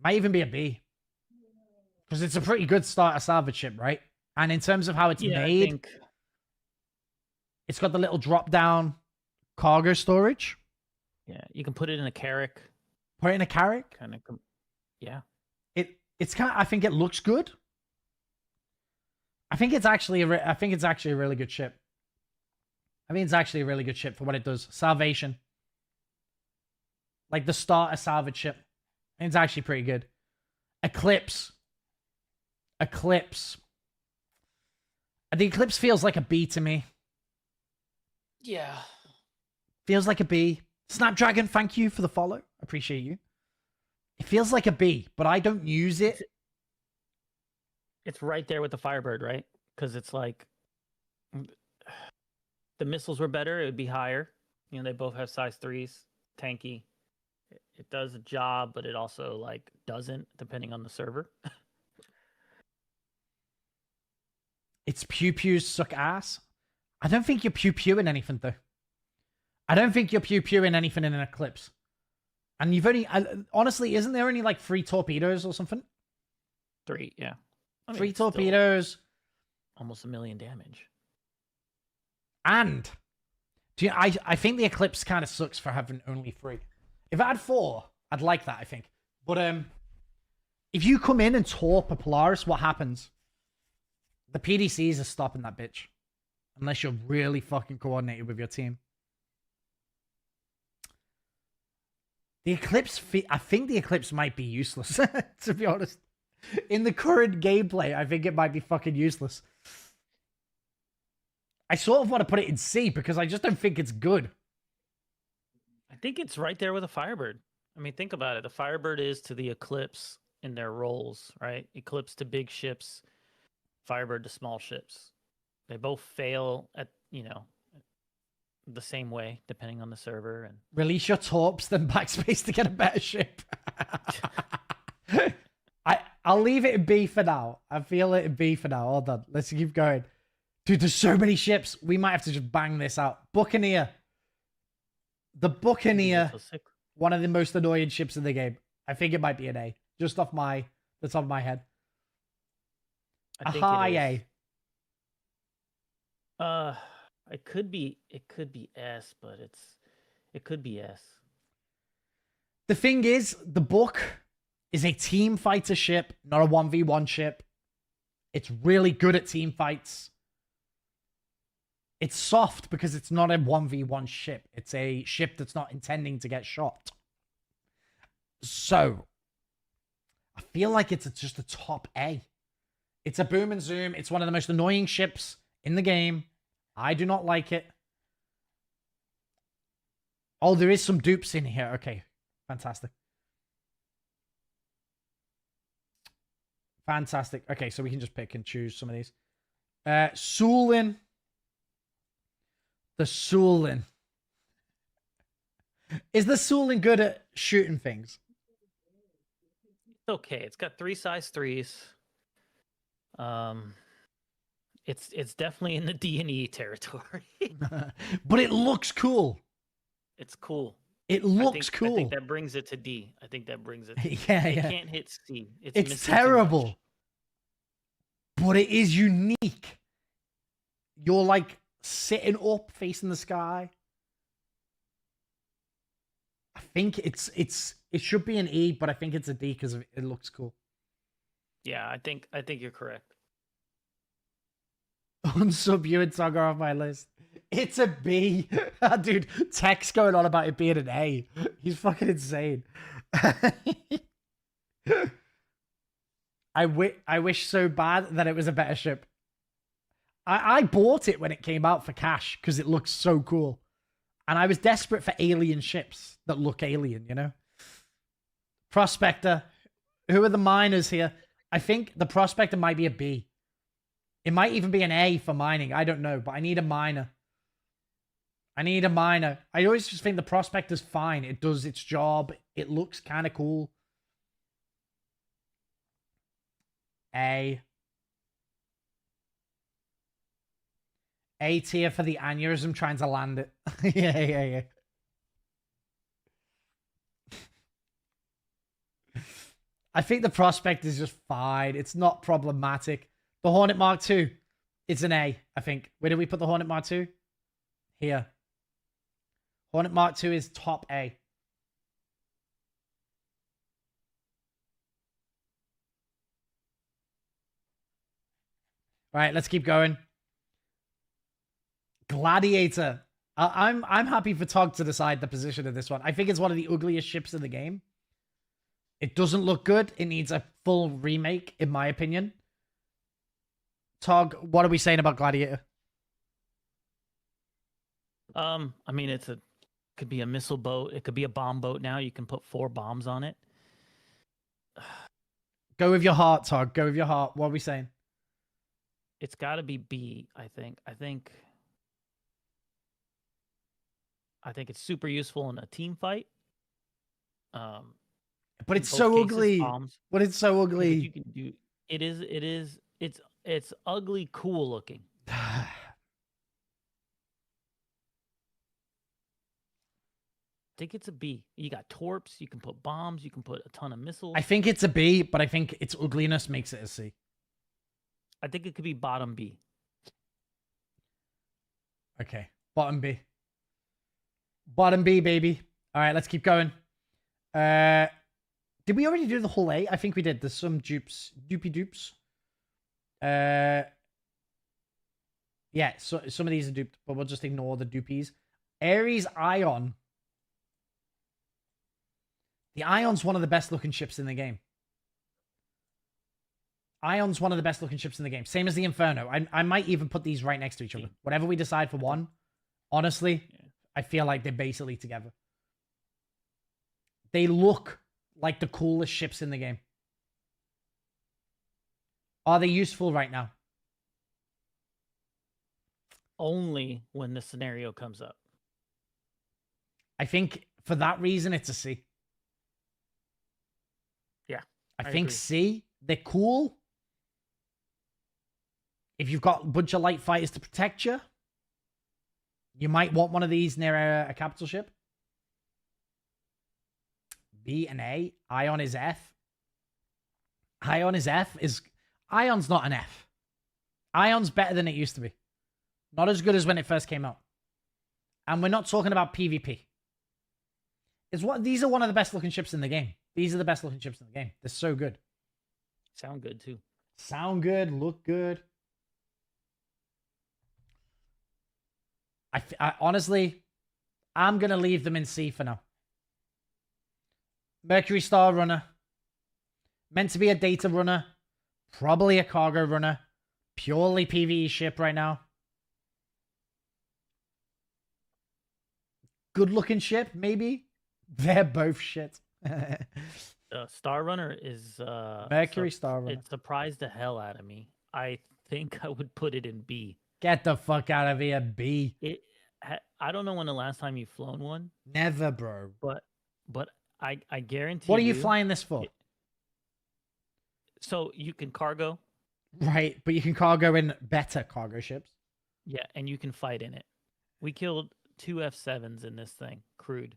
Might even be a B. Because it's a pretty good starter salvage ship, right? And in terms of how it's Yeah, made, I think it's got the little drop-down cargo storage. yeah, you can put it in a Carrack. Put it in a Carrack. Kind of, yeah. It's kind of, I think it looks good. I think it's actually a really good ship. I think it's actually a really good ship for what it does. Salvation. Like the starter salvage ship. I think it's actually pretty good. Eclipse. Eclipse. The Eclipse feels like a B to me. Yeah. Feels like a B. Snapdragon, thank you for the follow. Appreciate you. It feels like a B, but I don't use it. It's right there with the Firebird, right? Because it's like the missiles were better, it would be higher. You know, they both have size 3s, tanky. It does a job, but it also like doesn't, depending on the server. Its pew-pews suck ass. I don't think you're pew-pewing anything, though. I don't think you're pew-pewing anything in an Eclipse. And you've only... honestly, isn't there only like 3 torpedoes or something? 3, yeah. I mean, 3 it's still torpedoes. almost 1 million damage. And... I think the Eclipse kind of sucks for having only 3. If I had 4, I'd like that, I think. But if you come in and torp a Polaris, what happens? The PDCs are stopping that bitch. Unless you're really fucking coordinated with your team. The Eclipse, I think the Eclipse might be useless, to be honest. In the current gameplay, I think it might be fucking useless. I sort of want to put it in C because I just don't think it's good. I think it's right there with a Firebird. I mean, think about it. The Firebird is to the Eclipse in their roles, right? Eclipse to big ships, Firebird to small ships. They both fail at, the same way, depending on the server. And Release your torps, then backspace to get a better ship. I'll leave it in B for now. I feel it in B for now. Hold on. Let's keep going. Dude, there's so many ships. We might have to just bang this out. Buccaneer. The Buccaneer. One of the most annoying ships in the game. I think it might be an A. Just off the top of my head. I think high it is. A. It could be S, but it could be S. The thing is, the book is a team fighter ship, not a 1v1 ship. It's really good at team fights. It's soft because it's not a 1v1 ship. It's a ship that's not intending to get shot. So, I feel like it's just a top A. It's a boom and zoom. It's one of the most annoying ships in the game. I do not like it. Oh, there is some dupes in here. Okay, fantastic. Fantastic. Okay, so we can just pick and choose some of these. Sulin. The Sulin. Is the Sulin good at shooting things? It's okay. It's got 3 size 3s. It's definitely in the D&E territory. But it looks cool. It's cool. It looks cool. I think that brings it to D. I think that brings it to D. Yeah, It yeah. can't hit C. It's It's missing too much. terrible. But it is unique. You're like sitting up facing the sky. I think it should be an E, but I think it's a D because it looks cool. Yeah, I think you're correct. Unsub you and Togger off my list. It's a B. Dude, Tech's going on about it being an A. He's fucking insane. I wish so bad that it was a better ship. I bought it when it came out for cash because it looks so cool. And I was desperate for alien ships that look alien, you know? Prospector. Who are the miners here? I think the Prospector might be a B. It might even be an A for mining. I don't know, but I need a miner. I need a miner. I always just think the Prospector's fine. It does its job. It looks kind of cool. A. A tier for the aneurysm trying to land it. Yeah. I think the Prospect is just fine. It's not problematic. The Hornet Mark II, it's an A, I think. Where did we put the Hornet Mark II? Here. Hornet Mark II is top A. All right, let's keep going. Gladiator. I'm happy for Tog to decide the position of this one. I think it's one of the ugliest ships in the game. It doesn't look good. It needs a full remake, in my opinion. Tog, what are we saying about Gladiator? I mean, could be a missile boat. It could be a bomb boat now. You can put 4 bombs on it. Go with your heart, Tog. Go with your heart. What are we saying? It's got to be B, I think. I think it's super useful in a team fight. But it's both so cases, ugly. bombs. But it's so Because ugly. you can do it's ugly cool looking. I think it's a B. You got torps, you can put bombs, you can put a ton of missiles. I think it's a B, but I think its ugliness makes it a C. I think it could be bottom B. Okay. Bottom B. Bottom B, baby. All right, let's keep going. Did we already do the whole A? I think we did. There's some dupes. Dupey dupes. Yeah, so some of these are duped, but we'll just ignore the dupies. Ares Ion. The Ion's one of the best looking ships in the game. Ion's one of the best looking ships in the game. Same as the Inferno. I might even put these right next to each other. Whatever we decide for one, honestly, I feel like they're basically together. They look like the coolest ships in the game. Are they useful right now? Only when the scenario comes up. I think for that reason, it's a C. Yeah. I I think agree. C. They're cool. If you've got a bunch of light fighters to protect you, you might want one of these near a capital ship. B and A. Ion is F. Ion is F. Ion's not an F. Ion's better than it used to be. Not as good as when it first came out. And we're not talking about PvP. These are one of the best looking ships in the game. These are the best looking ships in the game. They're so good. Sound good too. Sound good, look good. I honestly, I'm going to leave them in C for now. Mercury Star Runner. Meant to be a data runner. Probably a cargo runner. Purely PvE ship right now. Good looking ship, maybe. They're both shit. Star Runner is Mercury Star Runner. It surprised the hell out of me. I think I would put it in B. Get the fuck out of here, B. I don't know when the last time you've flown one. Never, bro. But I guarantee. What are you flying this for? So you can cargo. Right, but you can cargo in better cargo ships. Yeah, and you can fight in it. We killed 2 F7s in this thing, crewed.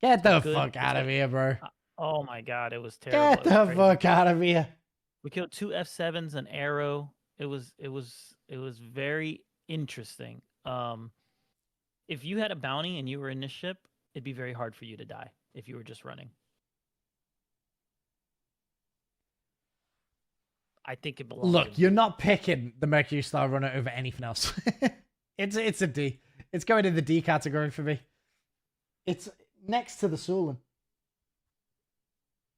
Get the fuck out of here, bro. Oh my god, it was terrible. Get the fuck out of here. We killed 2 F7s, an arrow. It was very interesting. If you had a bounty and you were in this ship, it'd be very hard for you to die if you were just running. I think it belongs. Look, you're not picking the Mercury Star Runner over anything else. It's a D. It's going in the D category for me. It's next to the Sulin.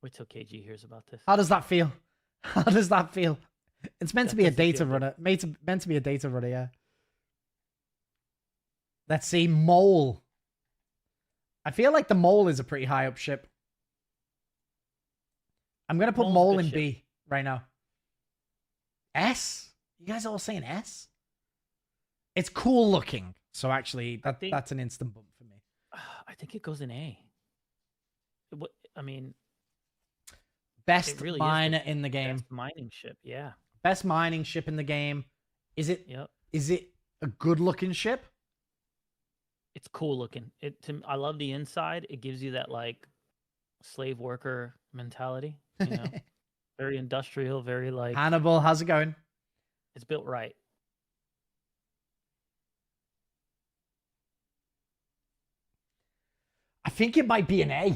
Wait till KG hears about this. How does that feel? How does that feel? It's meant to be a doesn't feel data good. runner. Meant to be a data runner, yeah. Let's see, Mole. I feel like the Mole is a pretty high up ship. I'm going to put Mole's a Mole good in ship. B right now. S? You guys are all saying S? It's cool looking. So actually, that's an instant bump for me. I think it goes in A. I mean, Best really is miner in the game. best mining ship. Yeah. Best mining ship in the game. Is it? Yep. Is it a good looking ship? It's cool looking. I love the inside. It gives you that like slave worker mentality. You know, very industrial. Very like Hannibal, how's it going? it's built right. I think it might be an A.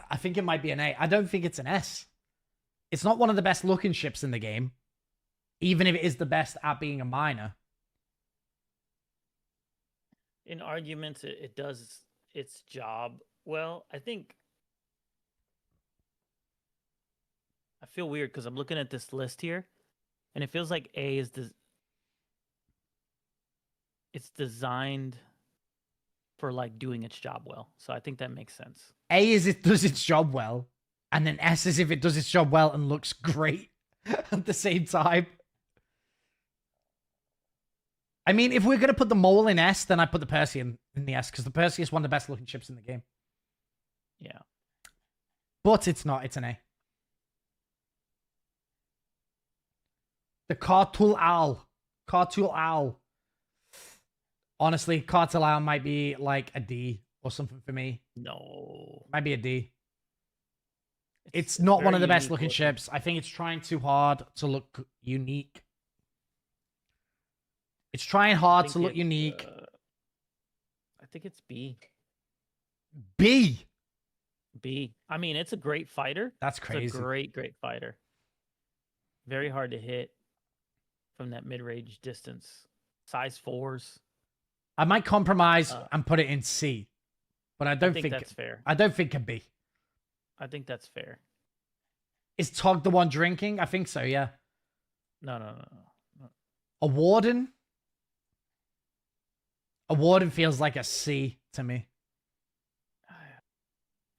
I think it might be an A. I don't think it's an S. It's not one of the best looking ships in the game, even if it is the best at being a miner. In arguments, it does its job well. I feel weird because I'm looking at this list here, and it feels like A is it's designed for like doing its job well. So I think that makes sense. A is it does its job well, and then S is if it does its job well and looks great at the same time. I mean, if we're going to put the Mole in S, then I put the Percy in the S, because the Percy is one of the best looking ships in the game. Yeah. But it's not, it's an A. The Cartul Owl. Cartul Owl. Honestly, Cartul Owl might be like a D or something for me. No. Might be a D. It's not one of the very best unique looking ships. I think it's trying too hard to look unique. It's trying hard to look unique. I think it's B. B. B. I mean, it's a great fighter. That's It's crazy. a great fighter. Very hard to hit from that mid-range distance. Size 4s. I might compromise and put it in C, but I don't I think think that's fair. I don't think a B. I think that's fair. Is Tog the one drinking? I think so. Yeah. No. A Warden. A Warden feels like a C to me.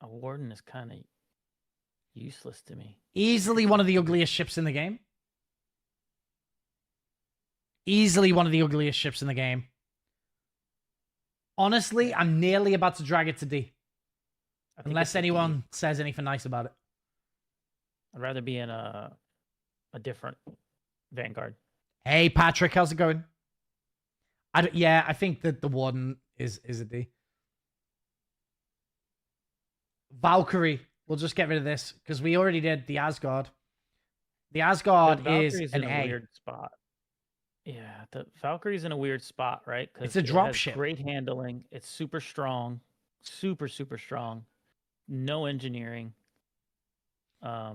A Warden is kind of useless to me. Easily one of the ugliest ships in the game. Easily one of the ugliest ships in the game. Honestly, I'm nearly about to drag it to D. I think Unless it's a D. anyone says anything nice about it. I'd rather be in a different Vanguard. Hey, Patrick, how's it going? I think that the Warden is a D. Valkyrie. We'll just get rid of this because we already did the Asgard. The Asgard is Valkyrie's an in A. weird spot. Yeah, the Valkyrie's in a weird spot, right? It's a it drop has ship. Great handling. It's super strong, super strong. No engineering.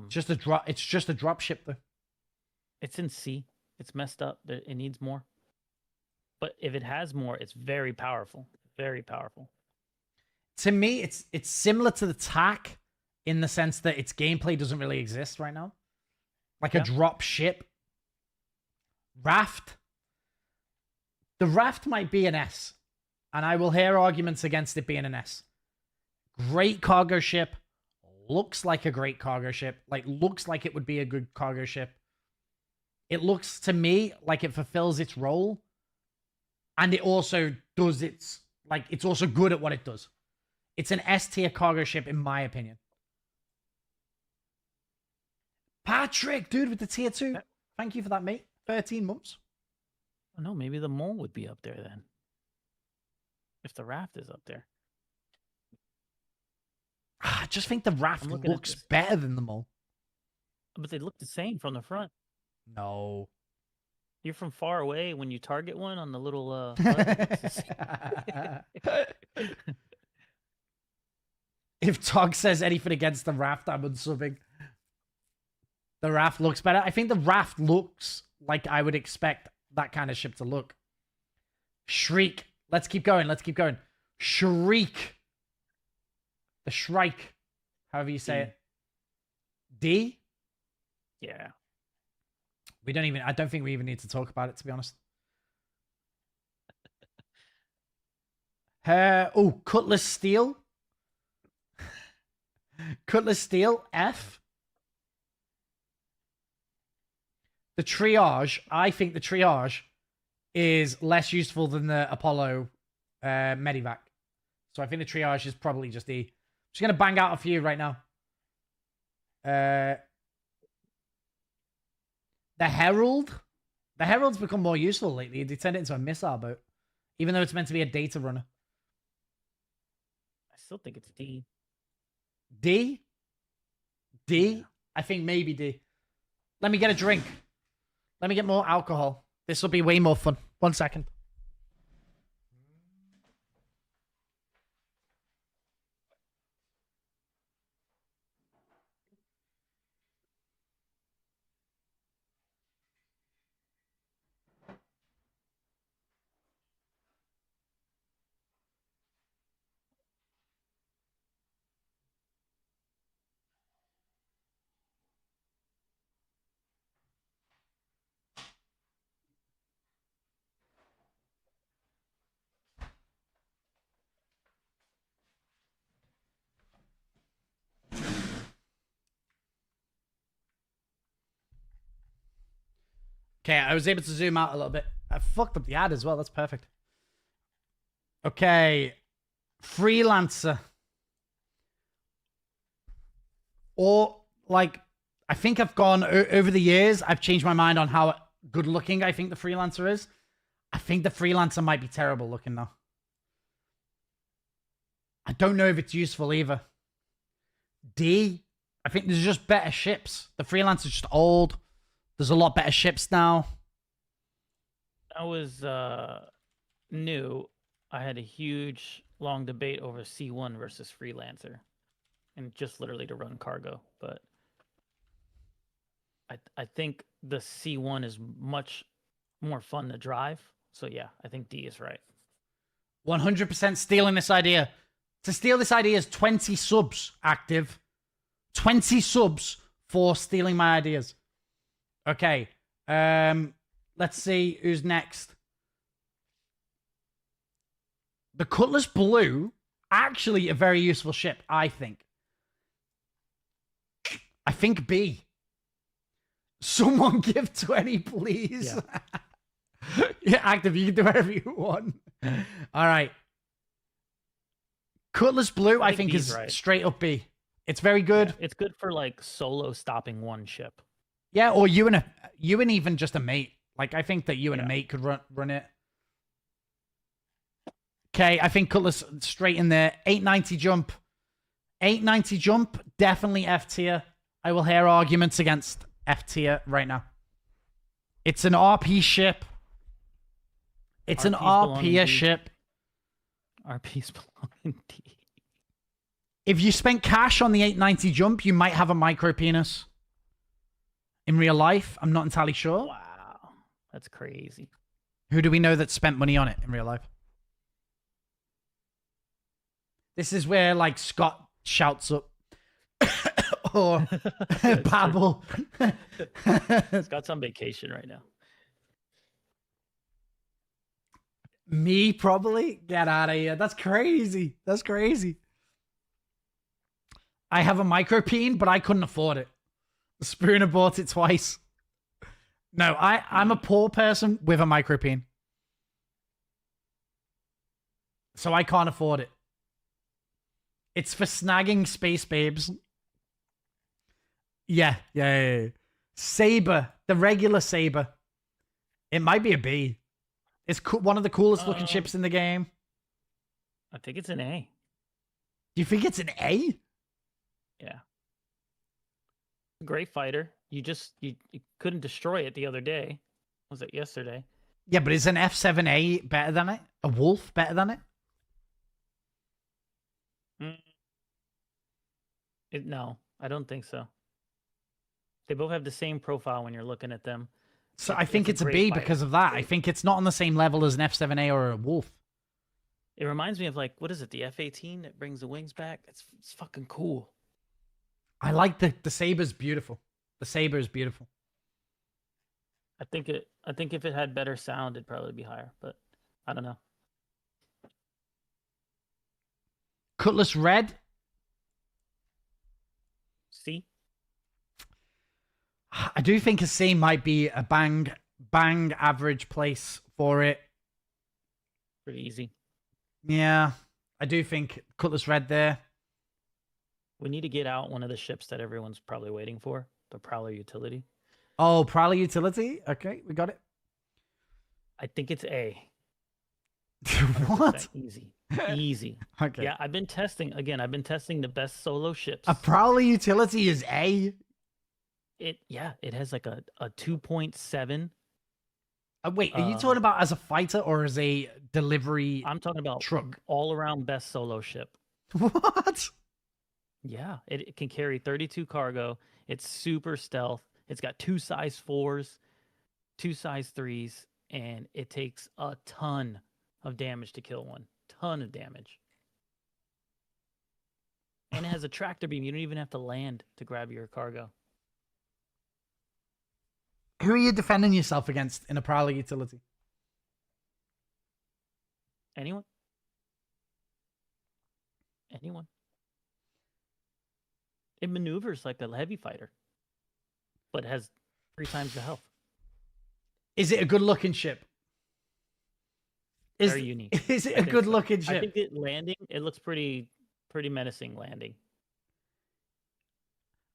Just a drop. It's just a drop ship though. It's in C. It's messed up. It needs more. But if it has more, it's very powerful. Very powerful. To me, it's similar to the TAC in the sense that its gameplay doesn't really exist right now. Like a drop ship. Raft. The Raft might be an S. And I will hear arguments against it being an S. Great cargo ship. Looks like a great cargo ship. Like, looks like it would be a good cargo ship. It looks to me like it fulfills its role. And it also does its... Like, it's also good at what it does. It's an S-tier cargo ship, in my opinion. Patrick, dude, with the tier 2. Thank you for that, mate. 13 months. Oh, no, maybe the mole would be up there then. If the Raft is up there. I just think the Raft looks better than the mole. But they look the same from the front. No. You're from far away when you target one on the little If Tog says anything against the Raft, I'm unsubbing. The Raft looks better. I think the Raft looks like I would expect that kind of ship to look. Shriek. Let's keep going. Let's keep going. Shriek. The Shrike. However you say it. D? Yeah. I don't think we even need to talk about it, to be honest. Cutlass Steel. Cutlass Steel, F. The Triage, I think the Triage is less useful than the Apollo Medivac. So I think the Triage is probably just E. Just going to bang out a few right now. The Herald. The Herald's become more useful lately. They turned it into a missile boat. Even though it's meant to be a data runner. I still think it's D. D? D? Yeah. I think maybe D. Let me get a drink. Let me get more alcohol. This will be way more fun. 1 second. Okay, I was able to zoom out a little bit. I fucked up the ad as well. That's perfect. Okay. Freelancer. Or, like, I think I've gone over the years, I've changed my mind on how good looking I think the Freelancer is. I think the Freelancer might be terrible looking now. I don't know if it's useful either. D. I think there's just better ships. The Freelancer's just old. There's a lot better ships now. I was new. I had a huge, long debate over C1 versus Freelancer. And just literally to run cargo. But I think the C1 is much more fun to drive. So yeah, I think D is right. 100% stealing this idea. To steal this idea is 20 subs active. 20 subs for stealing my ideas. Okay. Let's see who's next. The Cutlass Blue, actually a very useful ship, I think. I think B. Someone give 20, please. Yeah, yeah, active. You can do whatever you want. All right. Cutlass Blue, I think is right. Straight up B. It's very good. Yeah, it's good for like solo stopping one ship. Yeah, or you and even just a mate. Like, I think that you and a mate could run it. Okay, I think Cutlass straight in there. 890 jump. 890 jump, definitely F tier. I will hear arguments against F tier right now. It's an RP ship. It's an RPs belong in RP D. ship. RPs belong in D. If you spent cash on the 890 jump, you might have a micro penis. In real life, I'm not entirely sure. Wow, that's crazy. Who do we know that spent money on it in real life? This is where, like, Scott shouts up. Or Babel. Scott's on vacation right now. Me, probably? Get out of here. That's crazy. That's crazy. I have a micropeen, but I couldn't afford it. Spooner bought it twice. No, I'm a poor person with a micropeen. So I can't afford it. It's for snagging space babes. Yeah. Saber. The regular Saber. It might be a B. It's one of the coolest looking ships in the game. I think it's an A. Do you think it's an A? Yeah. Great fighter. You couldn't destroy it the other day. Was it yesterday? Yeah, but is an F7A better than it? A Wolf better than it? No, I don't think so. They both have the same profile when you're looking at them. So I think it's a great B fighter. because of that. I think it's not on the same level as an F7A or a Wolf. It reminds me of, like, what is it? The F-18 that brings the wings back. It's fucking cool. I like the Saber's beautiful. The Saber is beautiful. I think if it had better sound, it'd probably be higher, but I don't know. Cutlass Red. C. I do think a C might be a bang average place for it. Pretty easy. Yeah, I do think Cutlass Red there. We need to get out one of the ships that everyone's probably waiting for, the Prowler Utility. Oh, Prowler Utility? Okay, we got it. I think it's A. What? Easy. Easy. Okay. Yeah, I've been testing the best solo ships. A Prowler Utility is A? It has like a 2.7. Wait, are you talking about as a fighter or as a delivery I'm talking about truck? all around best solo ship. What? Yeah, it can carry 32 cargo. It's super stealth. It's got 2 size 4s, 2 size 3s, and it takes a ton of damage to kill one. Ton of damage. And it has a tractor beam. You don't even have to land to grab your cargo. Who are you defending yourself against in a Prowler Utility? Anyone? Anyone? It maneuvers like a heavy fighter, but has 3 times the health. Is it a good looking ship? Very unique. Is it I a think good so. looking I ship? think it looks pretty menacing landing.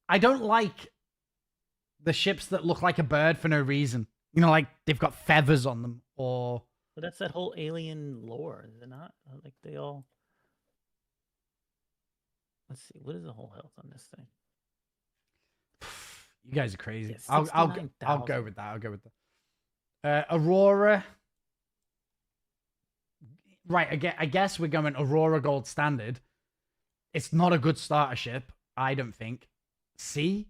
I don't like the ships that look like a bird for no reason. You know, like they've got feathers on them or... But that's that whole alien lore, is it not? Like they all... Let's see, what is the whole health on this thing? You guys are crazy. Yeah, I'll go 69,000. with that. I'll go with that. Aurora. Right, I guess we're going Aurora Gold Standard. It's not a good starter ship, I don't think. C?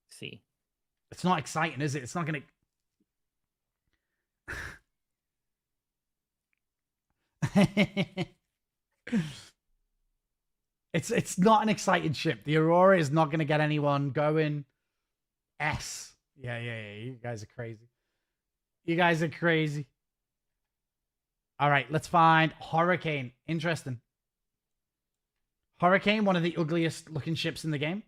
C. It's not exciting, is it? It's not going to... It's not an exciting ship. The Aurora is not going to get anyone going. S. Yeah. You guys are crazy. You guys are crazy. All right, let's find Hurricane. Interesting. Hurricane, one of the ugliest looking ships in the game.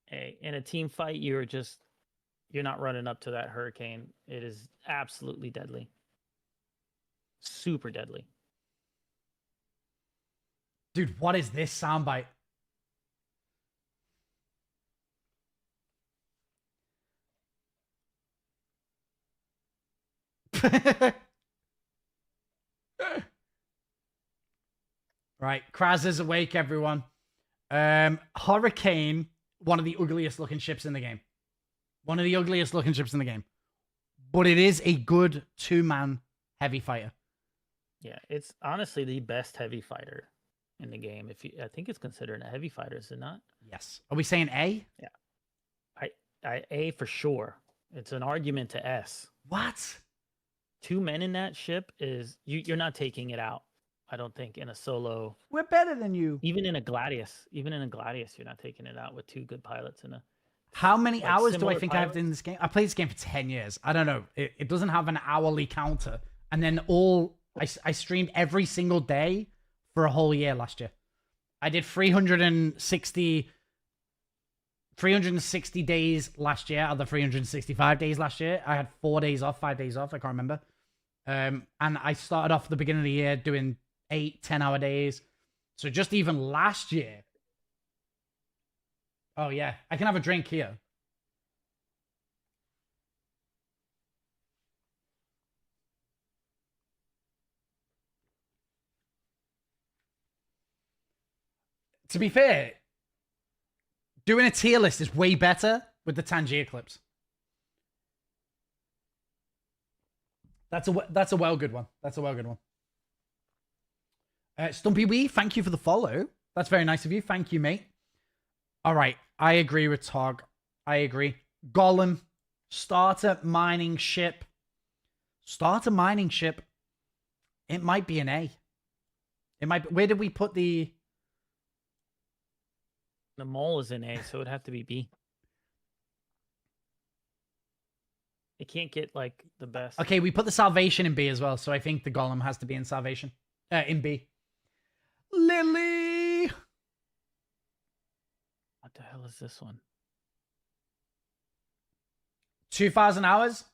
Hey, in a team fight, you're not running up to that Hurricane. It is absolutely deadly. Super deadly. Dude, what is this soundbite? Right, Kraz is awake, everyone. Hurricane, one of the ugliest looking ships in the game. One of the ugliest looking ships in the game. But it is a good 2-man heavy fighter. Yeah, it's honestly the best heavy fighter in the game. I think it's considered a heavy fighter, is it not? Yes. Are we saying A? A for sure. It's an argument to S. What? 2 men in that ship is you're not taking it out. I don't think in a solo. We're better than you. Even in a Gladius, you're not taking it out with 2 good pilots in a. How many Like hours do I similar think I have in this game? I played this game for 10 years. I don't know. It doesn't have an hourly counter. And then I streamed every single day for a whole year last year. I did 360 days last year out of the 365 days last year. I had 4 days off, 5 days off. I can't remember. And I started off at the beginning of the year doing 8-10 hour days. So just even last year. Oh yeah, I can have a drink here. To be fair, doing a tier list is way better with the Tangier clips. That's a well good one. That's a well good one. Stumpy Wee, thank you for the follow. That's very nice of you. Thank you, mate. All right, I agree with Tog. I agree. Gollum, starter mining ship. Starter mining ship. It might be an A. It might be, where did we put the... The mole is in A, so it'd have to be B. It can't get like the best. Okay, we put the Salvation in B as well, so I think the Golem has to be in Salvation. In B. Lily! What the hell is this one? 2,000 hours?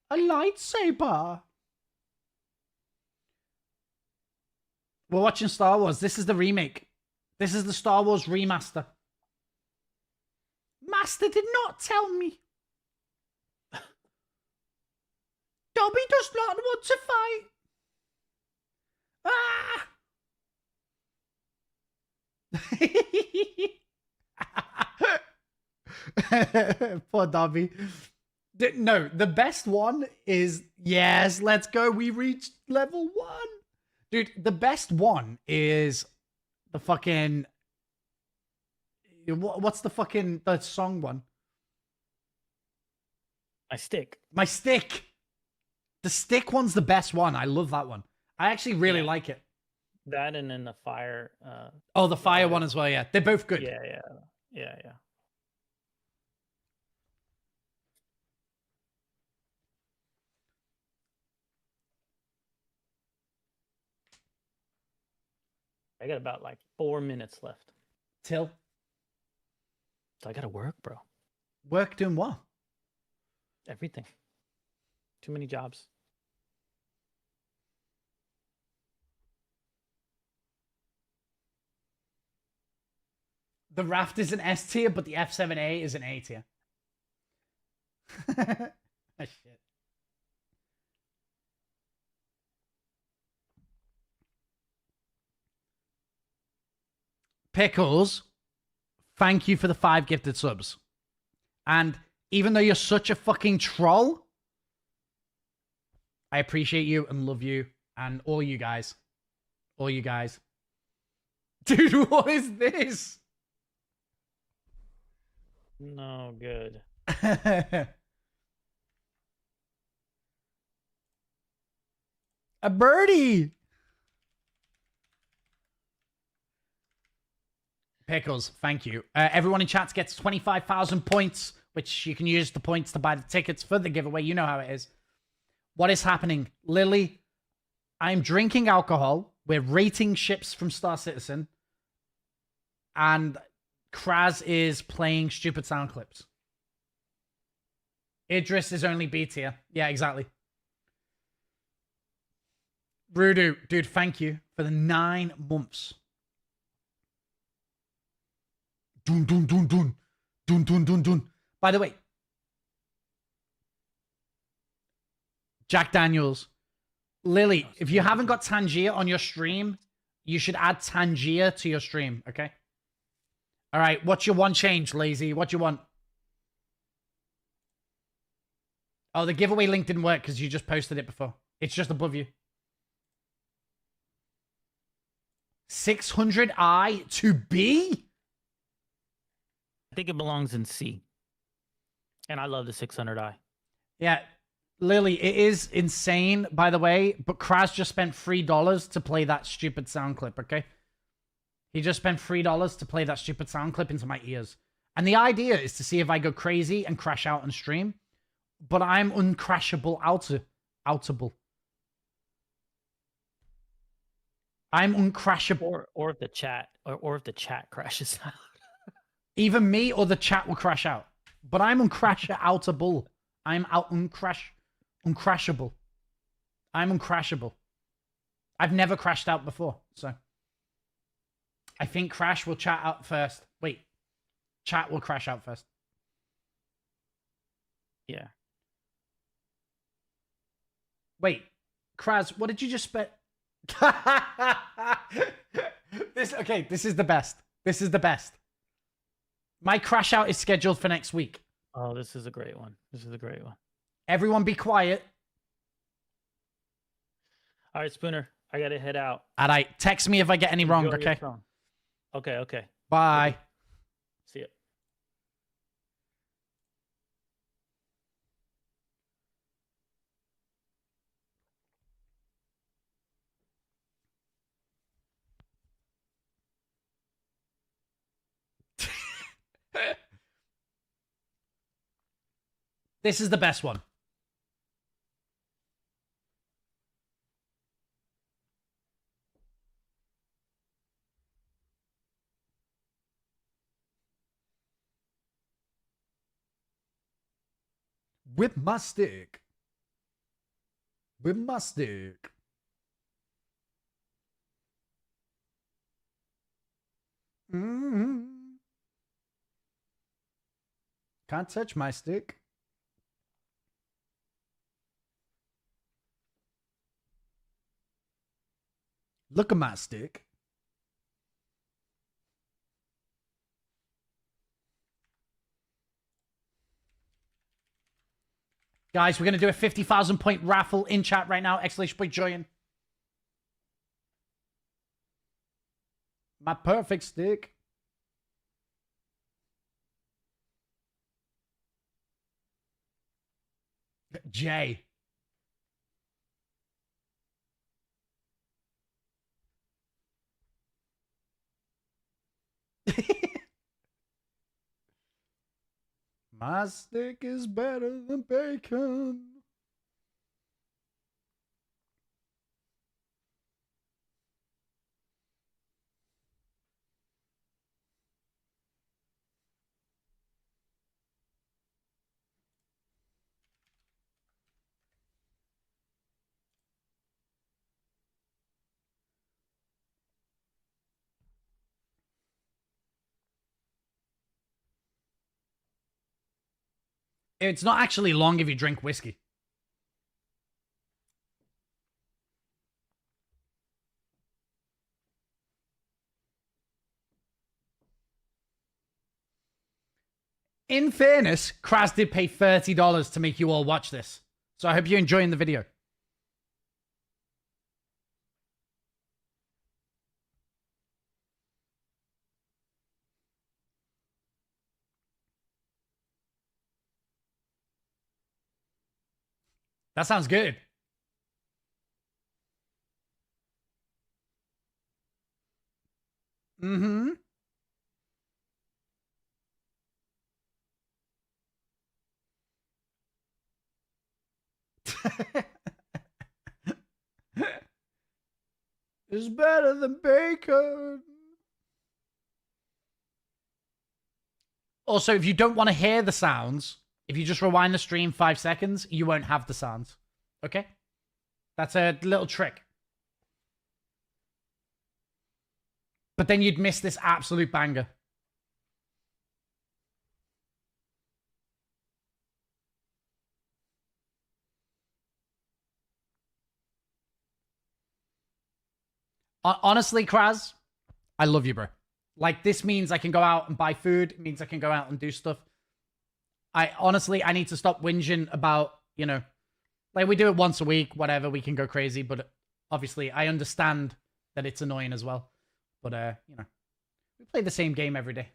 A lightsaber! We're watching Star Wars. This is the remake. This is the Star Wars remaster. Master did not tell me. Dobby does not want to fight. Ah! Poor Dobby. No, the best one is... Yes, let's go. We reached level 1. Dude, the best one is the fucking... What's the fucking... The song one? My stick. My stick. The stick one's the best one. I love that one. I actually really like it. That and then the fire. Oh, the fire one as well, yeah. They're both good. Yeah. I got about like 4 minutes left. Till? So I gotta work, bro. Work doing what? Everything. Too many jobs. The Raft is an S tier, but the F7A is an A tier. Oh, shit. Pickles, thank you for the 5 gifted subs. And even though you're such a fucking troll, I appreciate you and love you and all you guys. All you guys. Dude, what is this? No good. A birdie. Pickles, thank you. Everyone in chat gets 25,000 points, which you can use the points to buy the tickets for the giveaway. You know how it is. What is happening? Lily, I'm drinking alcohol. We're rating ships from Star Citizen. And Kraz is playing stupid sound clips. Idris is only B tier. Yeah, exactly. Rudu, dude, thank you for the 9 months. Dun, dun, dun, dun. Dun, dun, dun, dun. By the way, Jack Daniels, Lily, if you haven't got Tangier on your stream, you should add Tangier to your stream, okay? All right, what's your one change, Lazy? What you want? Oh, the giveaway link didn't work because you just posted it before. It's just above you. 600i to B? I think it belongs in C. And I love the 600i. Yeah, Lily, it is insane, by the way, but Kraz just spent $3 to play that stupid sound clip, okay? He just spent $3 to play that stupid sound clip into my ears. And the idea is to see if I go crazy and crash out on stream, but I'm uncrashable outable. I'm uncrashable. Or if the chat or if the chat crashes out. Either me or the chat will crash out. But I'm uncrashable. I'm uncrashable. I'm uncrashable. I've never crashed out before, so I think Crash will chat out first. Wait. Chat will crash out first. Yeah. Wait. Kraz, what did you just spit? This is the best. This is the best. My crash out is scheduled for next week. Oh, this is a great one. This is a great one. Everyone be quiet. All right, Spooner, I gotta head out. All right, text me if I get any wrong, Enjoy your okay? song. Okay. Bye. See ya. This is the best one. With my stick. With my stick. Can't touch my stick. Look at my stick. Guys, we're going to do a 50,000 point raffle in chat right now. Exclamation point join. My perfect stick. Jay. My stick is better than bacon. It's not actually long if you drink whiskey. In fairness, Kraz did pay $30 to make you all watch this. So I hope you're enjoying the video. That sounds good. Mm-hmm. It's better than bacon. Also, if you don't want to hear the sounds, if you just rewind the stream 5 seconds, you won't have the sounds. Okay? That's a little trick. But then you'd miss this absolute banger. Honestly, Kraz, I love you, bro. Like, this means I can go out and buy food. It means I can go out and do stuff. I honestly, I need to stop whinging about, you know, like we do it once a week, whatever, we can go crazy, but obviously I understand that it's annoying as well. But, you know, we play the same game every day.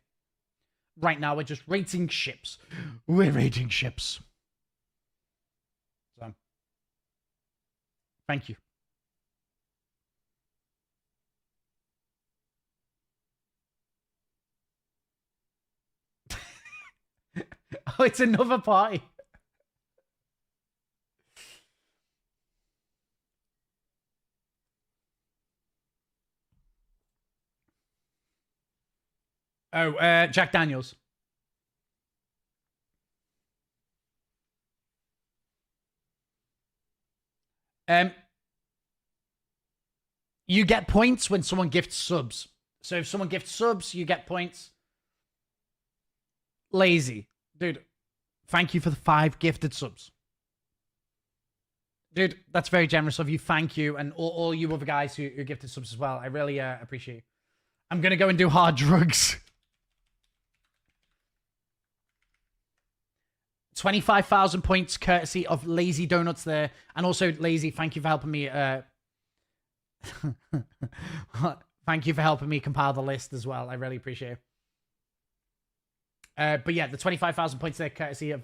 Right now, we're just rating ships. We're rating ships. So, thank you. Oh, it's another party. Oh, Jack Daniels. You get points when someone gifts subs. So if someone gifts subs, you get points. Lazy. Dude, thank you for the 5 gifted subs. Dude, that's very generous of you. Thank you. And all you other guys who gifted subs as well. I really appreciate you. I'm going to go and do hard drugs. 25,000 points courtesy of Lazy Donuts there. And also, Lazy, thank you for helping me. Thank you for helping me compile the list as well. I really appreciate it. But yeah, the 25,000 points there courtesy of...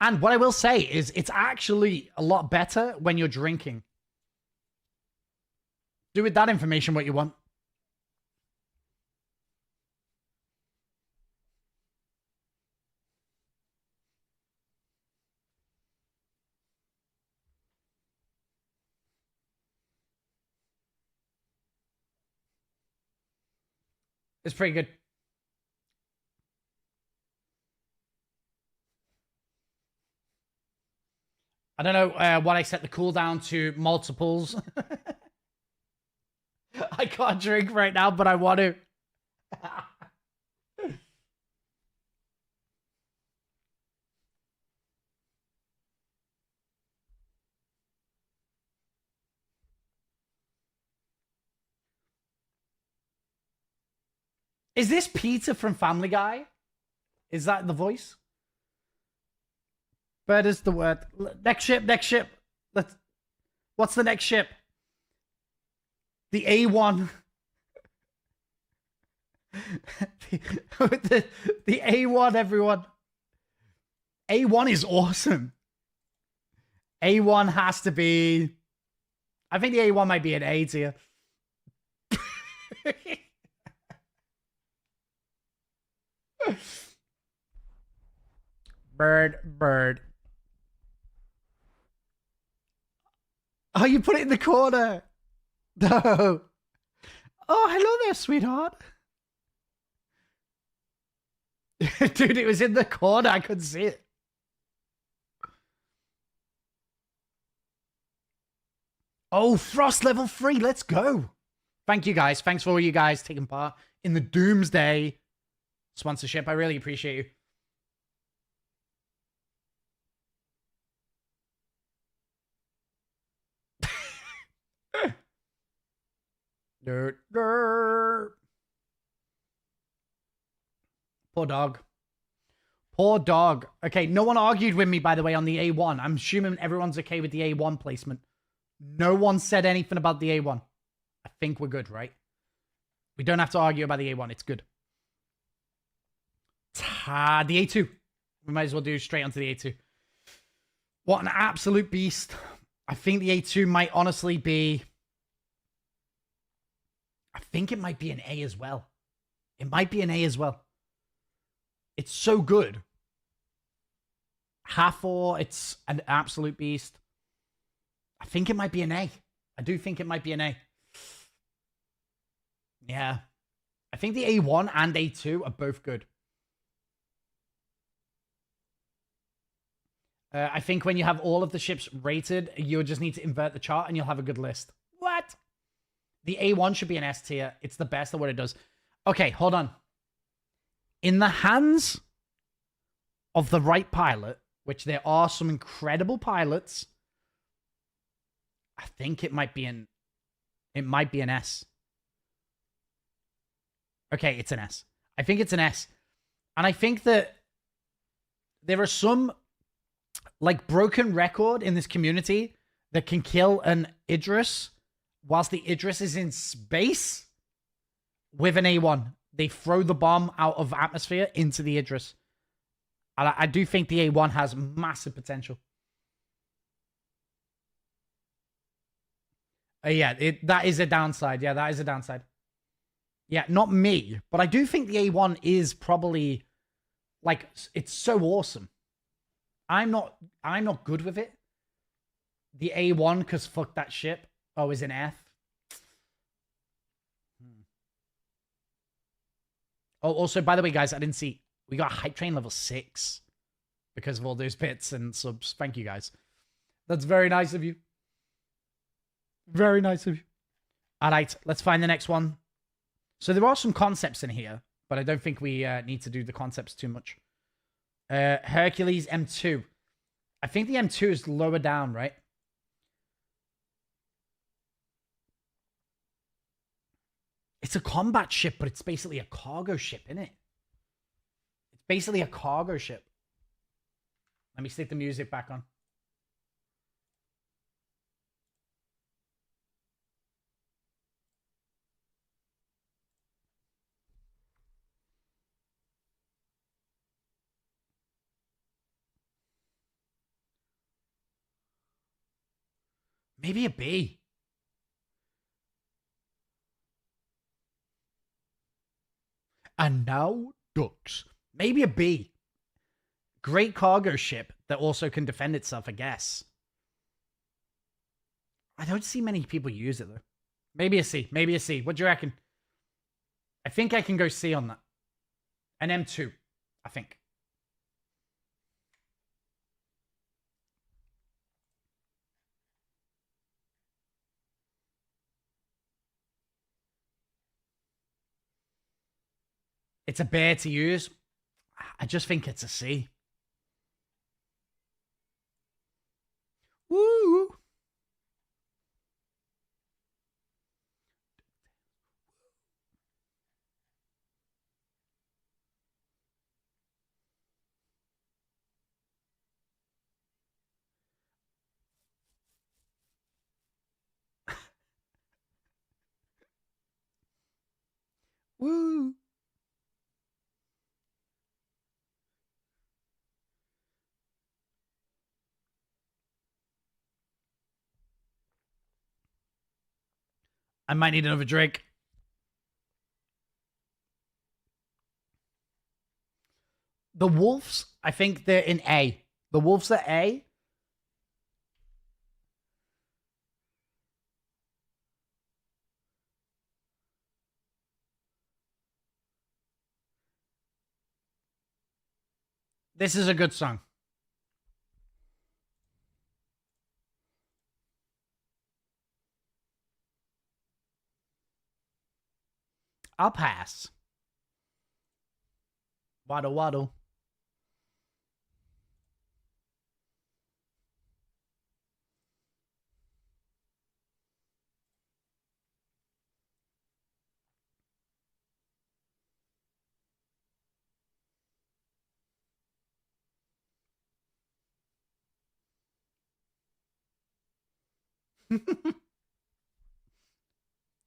And what I will say is it's actually a lot better when you're drinking. Do with that information what you want. It's pretty good. I don't know what I set the cooldown to multiples. I can't drink right now, but I want to. Is this Peter from Family Guy? Is that the voice? Bird is the word. Next ship, next ship. What's the next ship? The A1. the A1, everyone. A1 is awesome. A1 has to be... I think the A1 might be an A tier. Bird. Oh, you put it in the corner. No. Oh, hello there, sweetheart. Dude, it was in the corner. I couldn't see it. Oh, Frost level 3. Let's go. Thank you, guys. Thanks for all you guys taking part in the Doomsday sponsorship. I really appreciate you. Poor dog. Poor dog. Okay, no one argued with me, by the way, on the A1. I'm assuming everyone's okay with the A1 placement. No one said anything about the A1. I think we're good, right? We don't have to argue about the A1. It's good. The A2. We might as well do straight onto the A2. What an absolute beast. I think the A2 might honestly be... I think it might be an A as well. It might be an A as well. It's so good. Hathor, it's an absolute beast. I think it might be an A. I do think it might be an A. Yeah. I think the A1 and A2 are both good. I think when you have all of the ships rated, you'll just need to invert the chart and you'll have a good list. What? The A1 should be an S tier. It's the best at what it does. Okay, hold on. In the hands of the right pilot, which there are some incredible pilots, I think it might be an S. Okay, it's an S. I think it's an S. And I think that there are some like broken record in this community that can kill an Idris whilst the Idris is in space with an A1. They throw the bomb out of atmosphere into the Idris. And I do think the A1 has massive potential. Yeah, that is a downside. Yeah, that is a downside. Yeah, not me, but I do think the A1 is probably like it's so awesome. I'm not good with it. The A1 because fuck that ship. Oh, is an F. Oh, also by the way, guys, I didn't see we got hype train level 6 because of all those bits and subs. Thank you guys. That's very nice of you. Very nice of you. All right, let's find the next one. So there are some concepts in here, but I don't think we need to do the concepts too much. Hercules M2. I think the M2 is lower down, right? It's a combat ship, but it's basically a cargo ship, isn't it? It's basically a cargo ship. Let me stick the music back on. Maybe a B. And now ducks. Maybe a B. Great cargo ship that also can defend itself, I guess. I don't see many people use it, though. Maybe a C. Maybe a C. What do you reckon? I think I can go C on that. An M2, I think. It's a bear to use. I just think it's a C. Woo! Woo! I might need another drink. The wolves, I think they're in A. The wolves are A. This is a good song. I'll pass. Waddle waddle.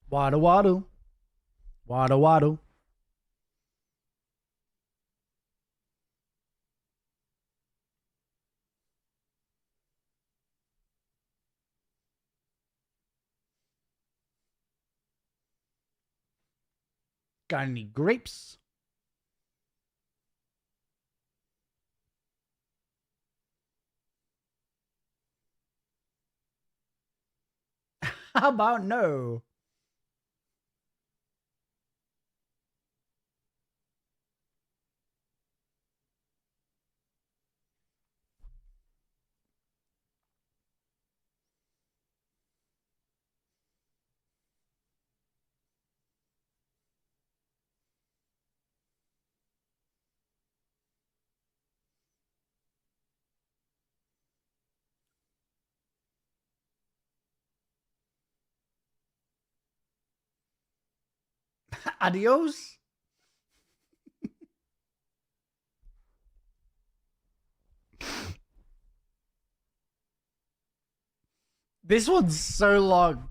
Waddle waddle. Waddle waddle. Got any grapes? How about no? Adios. This one's so long.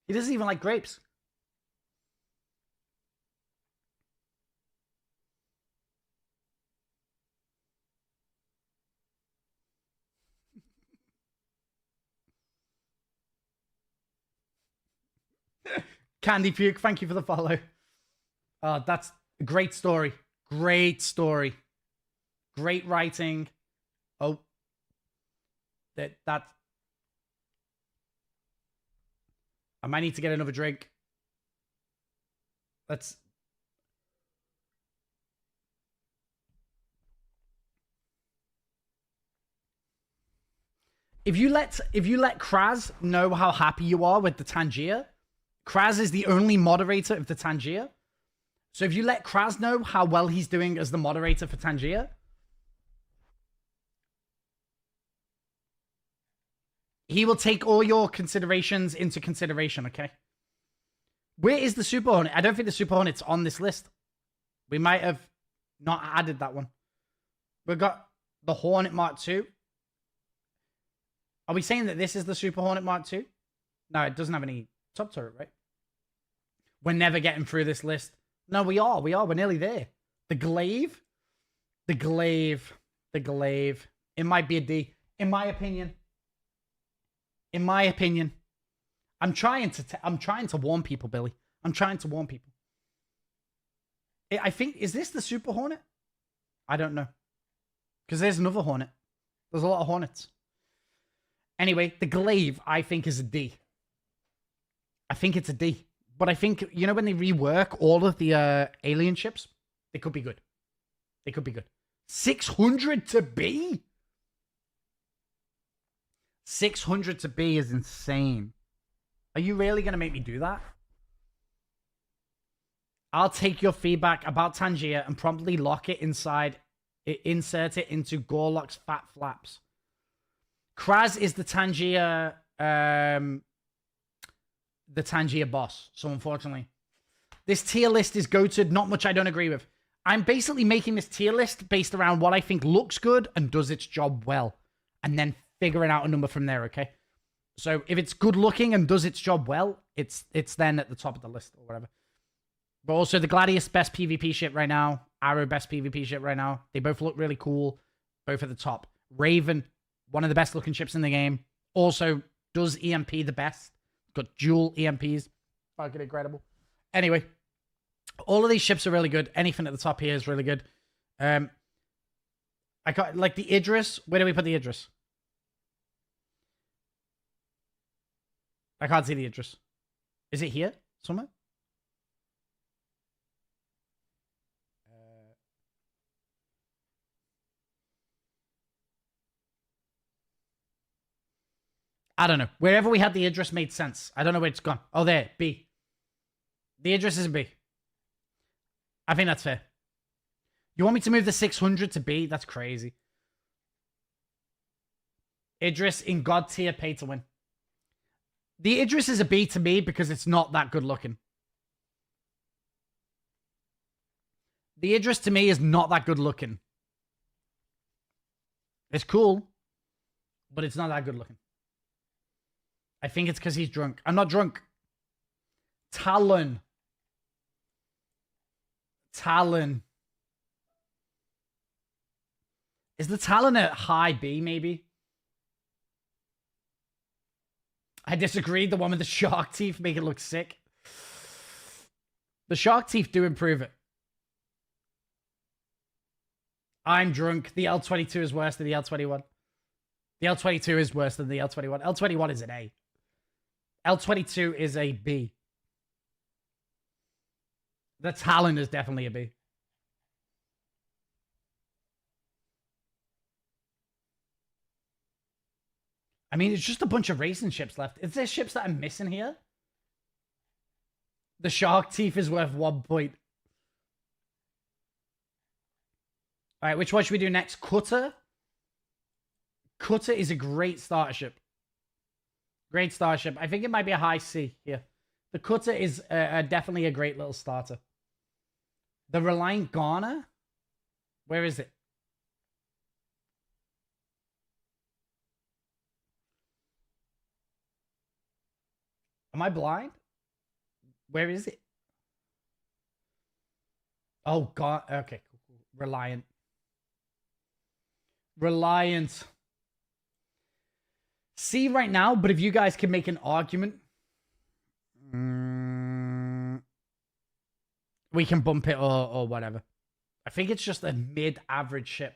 He doesn't even like grapes. Candy Puke, thank you for the follow. That's a great story. Great story. Great writing. Oh. That. I might need to get another drink. Let's. If you let Kraz know how happy you are with the Tangia, Kraz is the only moderator of the Tangia. So if you let Kraz know how well he's doing as the moderator for Tangia, he will take all your considerations into consideration, okay? Where is the Super Hornet? I don't think the Super Hornet's on this list. We might have not added that one. We've got the Hornet Mark II. Are we saying that this is the Super Hornet Mark II? No, it doesn't have any top turret, right? We're never getting through this list. No, we are. We're nearly there. The Glaive. The Glaive. The Glaive. It might be a D. In my opinion. In my opinion. I'm trying to warn people, Billy. I'm trying to warn people. I think, is this the Super Hornet? I don't know. Because there's another Hornet. There's a lot of Hornets. Anyway, the Glaive, I think, is a D. I think it's a D. But I think, you know, when they rework all of the alien ships, they could be good. They could be good. 600 to B? 600 to B is insane. Are you really going to make me do that? I'll take your feedback about Tangia and promptly lock it inside. Insert it into Gorlock's fat flaps. Kraz is the Tangia boss. So unfortunately, this tier list is goated. Not much I don't agree with. I'm basically making this tier list based around what I think looks good and does its job well, and then figuring out a number from there. Okay. So if it's good looking and does its job well, it's then at the top of the list or whatever. But also the Gladius best PvP ship right now. Arrow best PvP ship right now. They both look really cool. Both at the top. Raven, one of the best looking ships in the game. Also does EMP the best. Got dual EMPs. Fucking incredible. Anyway, all of these ships are really good. Anything at the top here is really good. I got like the Idris. Where do we put the Idris? I can't see the Idris. Is it here somewhere? I don't know. Wherever we had the Idris made sense. I don't know where it's gone. Oh, there. B. The Idris is a B. I think that's fair. You want me to move the 600 to B? That's crazy. Idris in God tier, pay to win. The Idris is a B to me because it's not that good looking. The Idris to me is not that good looking. It's cool, but it's not that good looking. I think it's because he's drunk. I'm not drunk. Talon. Talon. Is the Talon a high B, maybe? I disagree. The one with the shark teeth make it look sick. The shark teeth do improve it. I'm drunk. The L22 is worse than the L21. The L22 is worse than the L21. L21 is an A. L22 is a B. The Talon is definitely a B. I mean, it's just a bunch of racing ships left. Is there ships that I'm missing here? The Shark Teeth is worth 1 point. All right, which one should we do next? Cutter? Cutter is a great starship. Great starship. I think it might be a high C here. The Cutter is definitely a great little starter. The Reliant Garner? Where is it? Am I blind? Where is it? Oh, God. Okay, cool. Reliant. Reliant. C right now, but if you guys can make an argument, we can bump it or whatever. I think it's just a mid-average ship.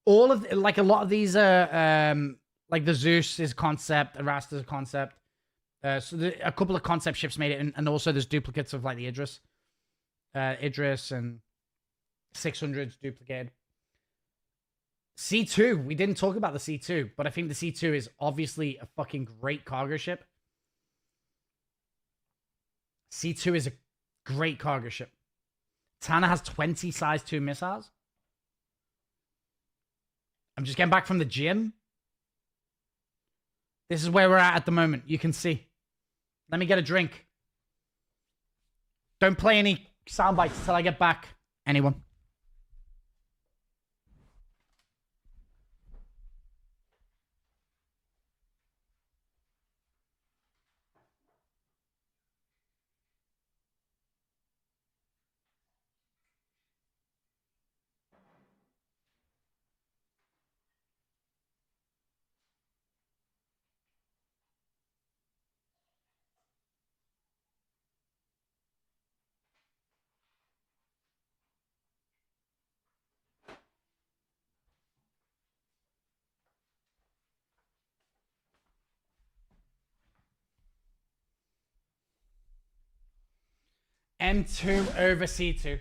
All of like a lot of these like the Zeus is concept, Erastus concept. So a couple of concept ships made it, and also there's duplicates of like the Idris, Idris and 600s duplicated. C2, we didn't talk about the C2, but I think the C2 is obviously a fucking great cargo ship. C2 is a great cargo ship. Tana has 20 size 2 missiles. I'm just getting back from the gym. This is where we're at the moment. You can see. Let me get a drink. Don't play any sound bites until I get back. Anyone? M2 over C2.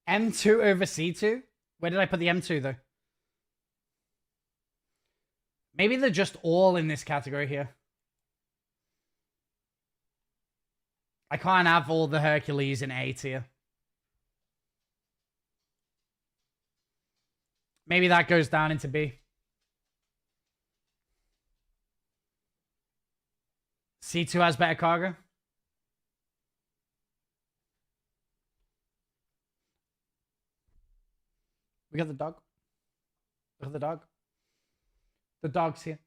M2 over C2? Where did I put the M2 though? Maybe they're just all in this category here. I can't have all the Hercules in A tier. Maybe that goes down into B. C2 has better cargo. We got the dog. Look at the dog. The dog's here.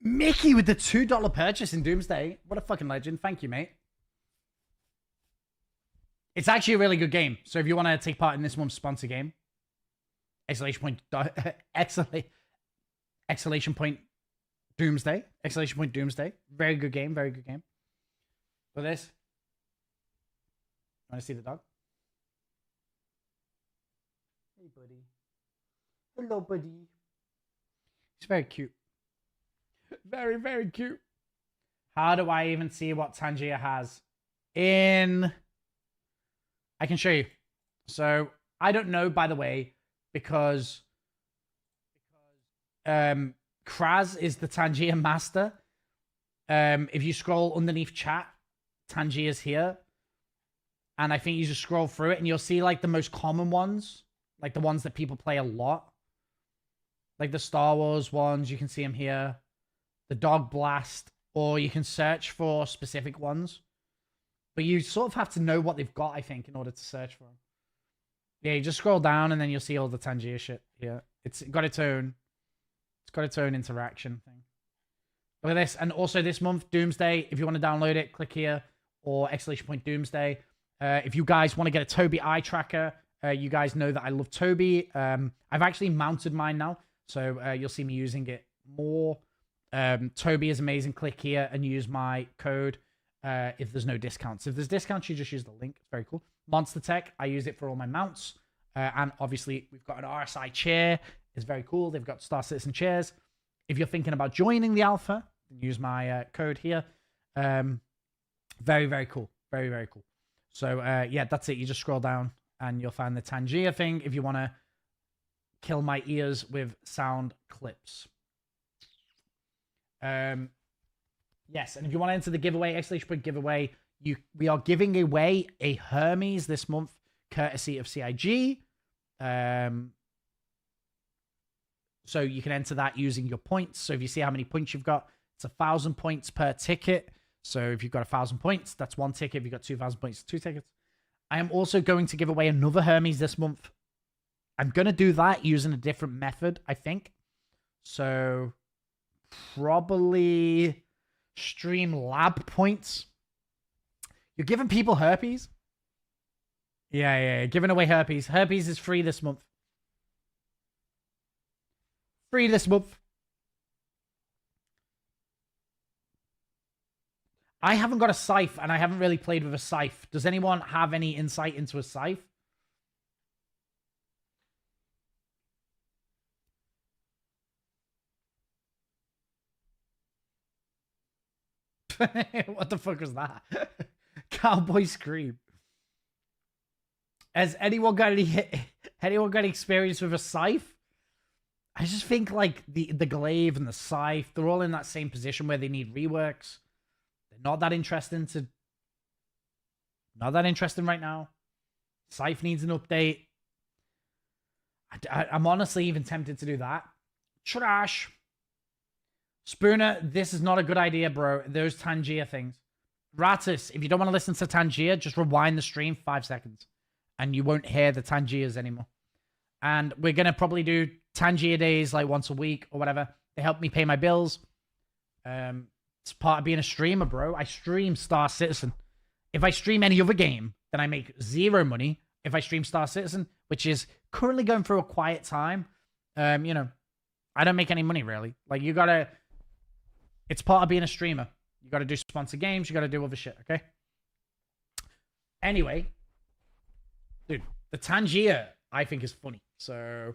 Mickey with the $2 purchase in Doomsday. What a fucking legend. Thank you, mate. It's actually a really good game. So if you want to take part in this month's sponsor game, exclamation point Doomsday. Exclamation point Doomsday. Very good game. Very good game. Look at this. Want to see the dog? Hey, buddy. Hello, buddy. He's very cute. Very, very cute. How do I even see what Tangia has? I can show you. So, I don't know, by the way, because Kraz is the Tangia master. If you scroll underneath chat, Tangia's here. And I think you just scroll through it and you'll see like the most common ones. Like the ones that people play a lot. like the Star Wars ones. You can see them here. The Dog Blast, or you can search for specific ones. But you sort of have to know what they've got, I think, in order to search for them. Yeah, you just scroll down and then you'll see all the Tangia shit here. It's got its own interaction thing. Look at this. And also this month, Doomsday, if you want to download it, click here, or !Doomsday. If you guys want to get a Tobii eye tracker, you guys know that I love Tobii. I've actually mounted mine now, so you'll see me using it more. Tobii is amazing. Click here and use my code if there's no discounts. If there's discounts, you just use the link. It's very cool. Monster Tech, I use it for all my mounts. And obviously, we've got an RSI chair. It's very cool. They've got Star Citizen chairs. If you're thinking about joining the alpha, use my code here. Very, very cool. Very, very cool. So, yeah, that's it. You just scroll down and you'll find the Tangia thing if you want to kill my ears with sound clips. Yes, and if you want to enter the giveaway, !Point giveaway, we are giving away a Hermes this month, courtesy of CIG. So you can enter that using your points. So if you see how many points you've got, it's 1,000 points per ticket. So if you've got 1,000 points, that's one ticket. If you've got 2,000 points, 2 tickets. I am also going to give away another Hermes this month. I'm going to do that using a different method, I think. So probably stream lab points. You're giving people herpes? Yeah, giving away herpes. Herpes is free this month. Free this month. I haven't got a scythe, and I haven't really played with a scythe. Does anyone have any insight into a scythe? What the fuck was that? Cowboy scream. Has anyone got any experience with a scythe? I just think like the glaive and the scythe, they're all in that same position where they need reworks. They're not that interesting right now. Scythe needs an update. I'm honestly even tempted to do that. Trash. Spooner, this is not a good idea, bro. Those Tangia things. Ratus, if you don't want to listen to Tangia, just rewind the stream 5 seconds. And you won't hear the Tangias anymore. And we're going to probably do Tangia days like once a week or whatever. They help me pay my bills. It's part of being a streamer, bro. I stream Star Citizen. If I stream any other game, then I make zero money. If I stream Star Citizen, which is currently going through a quiet time, you know, I don't make any money really. Like you gotta... It's part of being a streamer. You got to do sponsor games. You got to do other shit, okay? Anyway, dude, the Tangia, I think, is funny. So,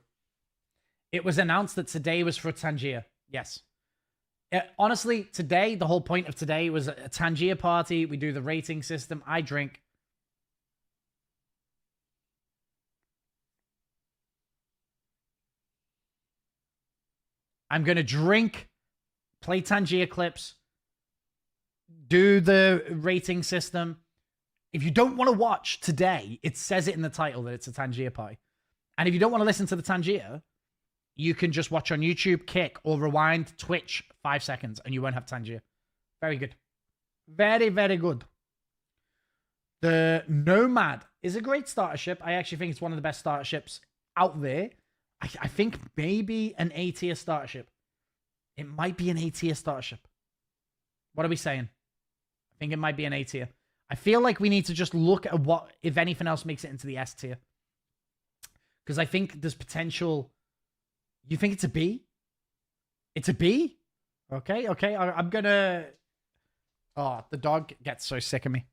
it was announced that today was for Tangia. Yes. Honestly, today, the whole point of today was a Tangia party. We do the rating system. I drink. I'm going to drink, play Tangia clips, do the rating system. If you don't want to watch today, it says it in the title that it's a Tangia Party. And if you don't want to listen to the Tangia, you can just watch on YouTube, Kick, or rewind Twitch 5 seconds, and you won't have Tangia. Very good. Very, very good. The Nomad is a great starter ship. I actually think it's one of the best starter ships out there. I think maybe an A tier starter ship. It might be an A tier starter ship. What are we saying? I think it might be an A tier. I feel like we need to just look at what, if anything else, makes it into the S tier. Because I think there's potential. You think it's a B? It's a B? Okay. I'm gonna... Oh, the dog gets so sick of me.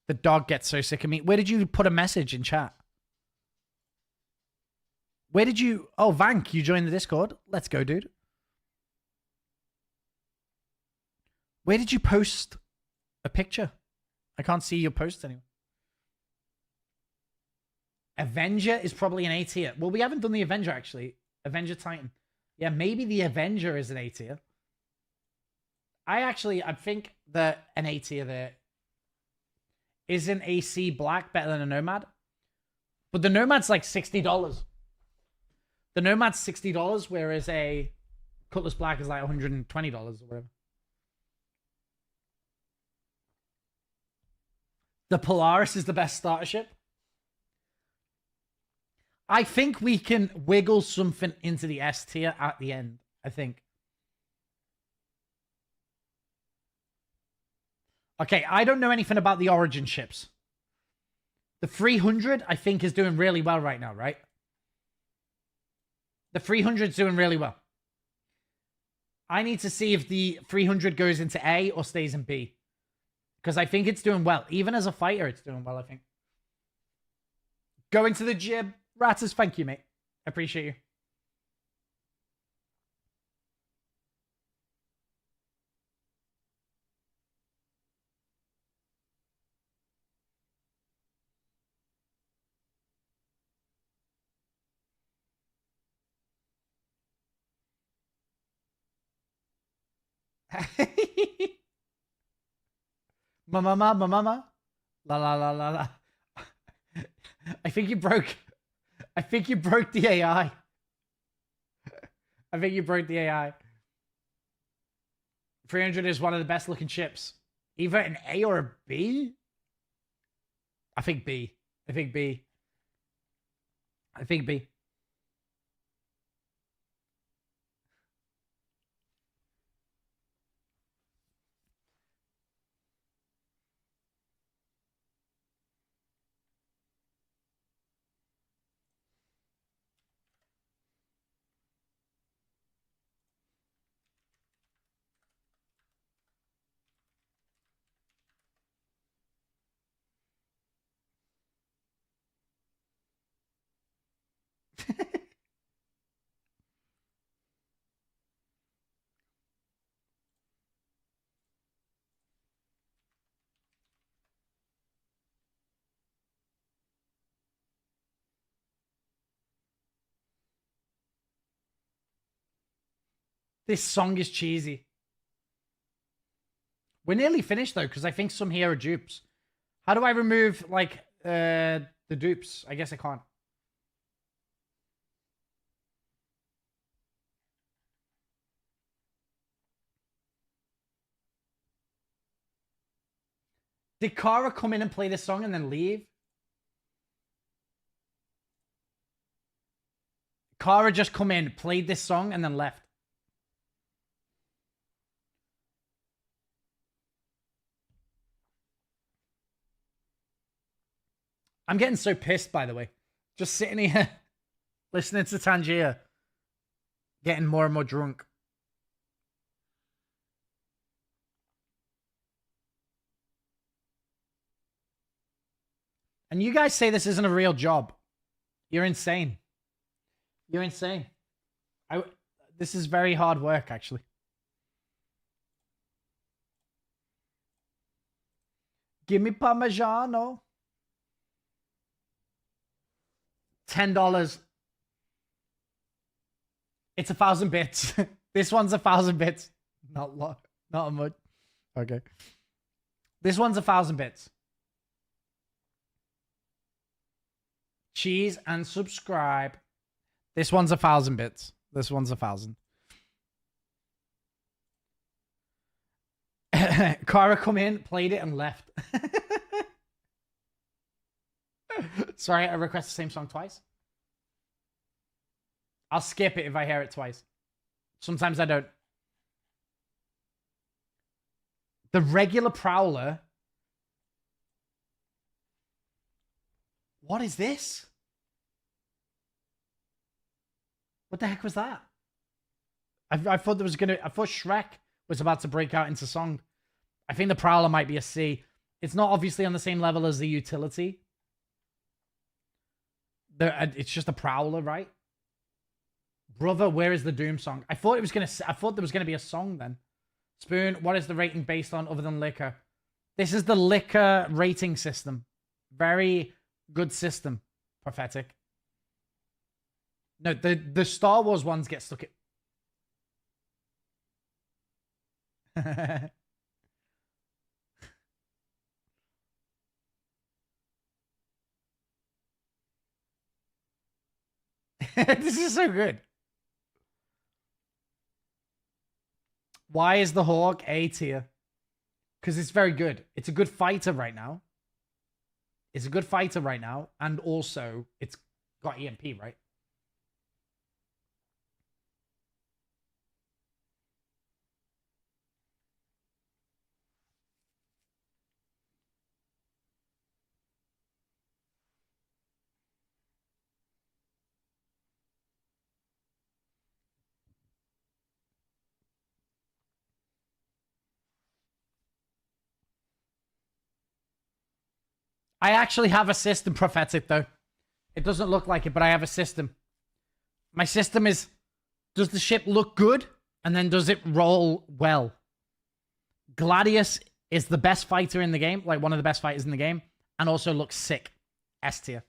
The dog gets so sick of me. Where did you put a message in chat? Where did you... Oh, Vank, you joined the Discord. Let's go, dude. Where did you post a picture? I can't see your post anymore. Avenger is probably an A tier. Well, we haven't done the Avenger, actually. Avenger Titan. Yeah, maybe the Avenger is an A tier. I think that an A tier there. Isn't AC Black better than a Nomad? But the Nomad's like $60. The Nomad's $60, whereas a Cutlass Black is like $120 or whatever. The Polaris is the best starter ship. I think we can wiggle something into the S tier at the end. I think. Okay, I don't know anything about the Origin ships. The 300, I think, is doing really well right now, right? The 300's doing really well. I need to see if the 300 goes into A or stays in B. Because I think it's doing well. Even as a fighter, it's doing well, I think. Going to the jib. Ratters, thank you, mate. Appreciate you. Mama. La la la la la. I think you broke the AI. I think you broke the AI. 300 is one of the best looking ships. Either an A or a B? I think B. I think B. I think B. This song is cheesy. We're nearly finished though, because I think some here are dupes. How do I remove like the dupes? I guess I can't. Did Kara come in and play this song and then leave? Kara just come in, played this song, and then left. I'm getting so pissed, by the way. Just sitting here, listening to Tangia, getting more and more drunk. And you guys say this isn't a real job. You're insane. You're insane. This is very hard work, actually. Give me Parmigiano. $10. It's 1,000 bits. This one's 1,000 bits. Not a much. Okay. This one's 1,000 bits. Cheese and subscribe. This one's 1,000 bits. This one's 1,000. Kara come in, played it, and left. Sorry, I request the same song twice. I'll skip it if I hear it twice. Sometimes I don't. The regular Prowler. What is this? What the heck was that? I thought there was I thought Shrek was about to break out into song. I think the Prowler might be a C. It's not obviously on the same level as the Utility. It's just a Prowler, right? Brother, where is the Doom song? I thought there was gonna be a song then. Spoon, what is the rating based on other than liquor? This is the liquor rating system. Very good system. Pathetic. No, the Star Wars ones get stuck at... This is so good. Why is the Hawk A tier? Because it's very good. It's a good fighter right now. It's a good fighter right now. And also, it's got EMP, right? I actually have a system, Prophetic, though. It doesn't look like it, but I have a system. My system is, does the ship look good? And then does it roll well? Gladius is the best fighter in the game, like one of the best fighters in the game, and also looks sick. S tier.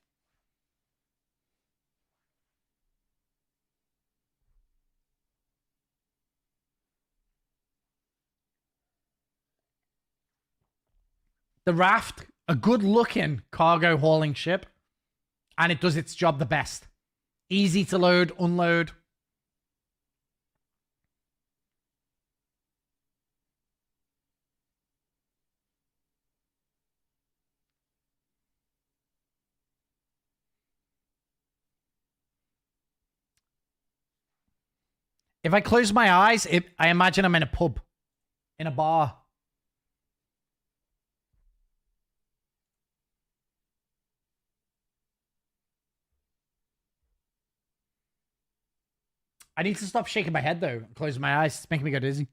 The Raft, a good looking cargo hauling ship, and it does its job the best. Easy to load, unload. If I close my eyes, I imagine I'm in a pub, in a bar. I need to stop shaking my head, though, and closing my eyes. It's making me go dizzy.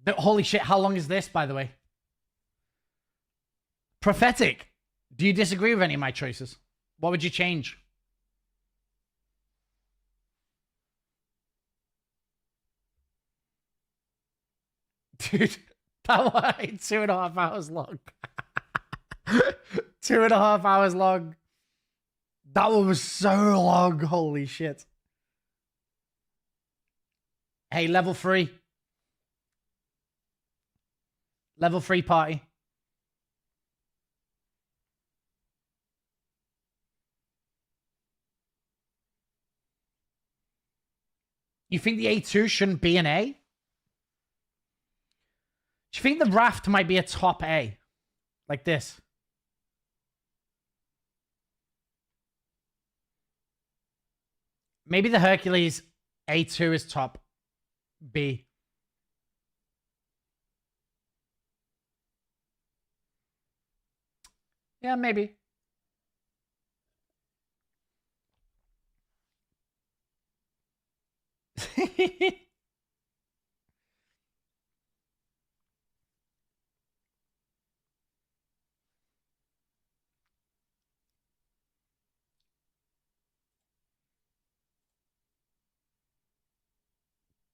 Holy shit, how long is this, by the way? Prophetic, do you disagree with any of my choices? What would you change? Dude, that was 2.5 hours long. 2.5 hours long. That one was so long. Holy shit. Hey, level 3. Level 3 party. You think the A2 shouldn't be an A? Do you think the Raft might be a top A? Like this? Maybe the Hercules A2 is top B. Yeah, maybe.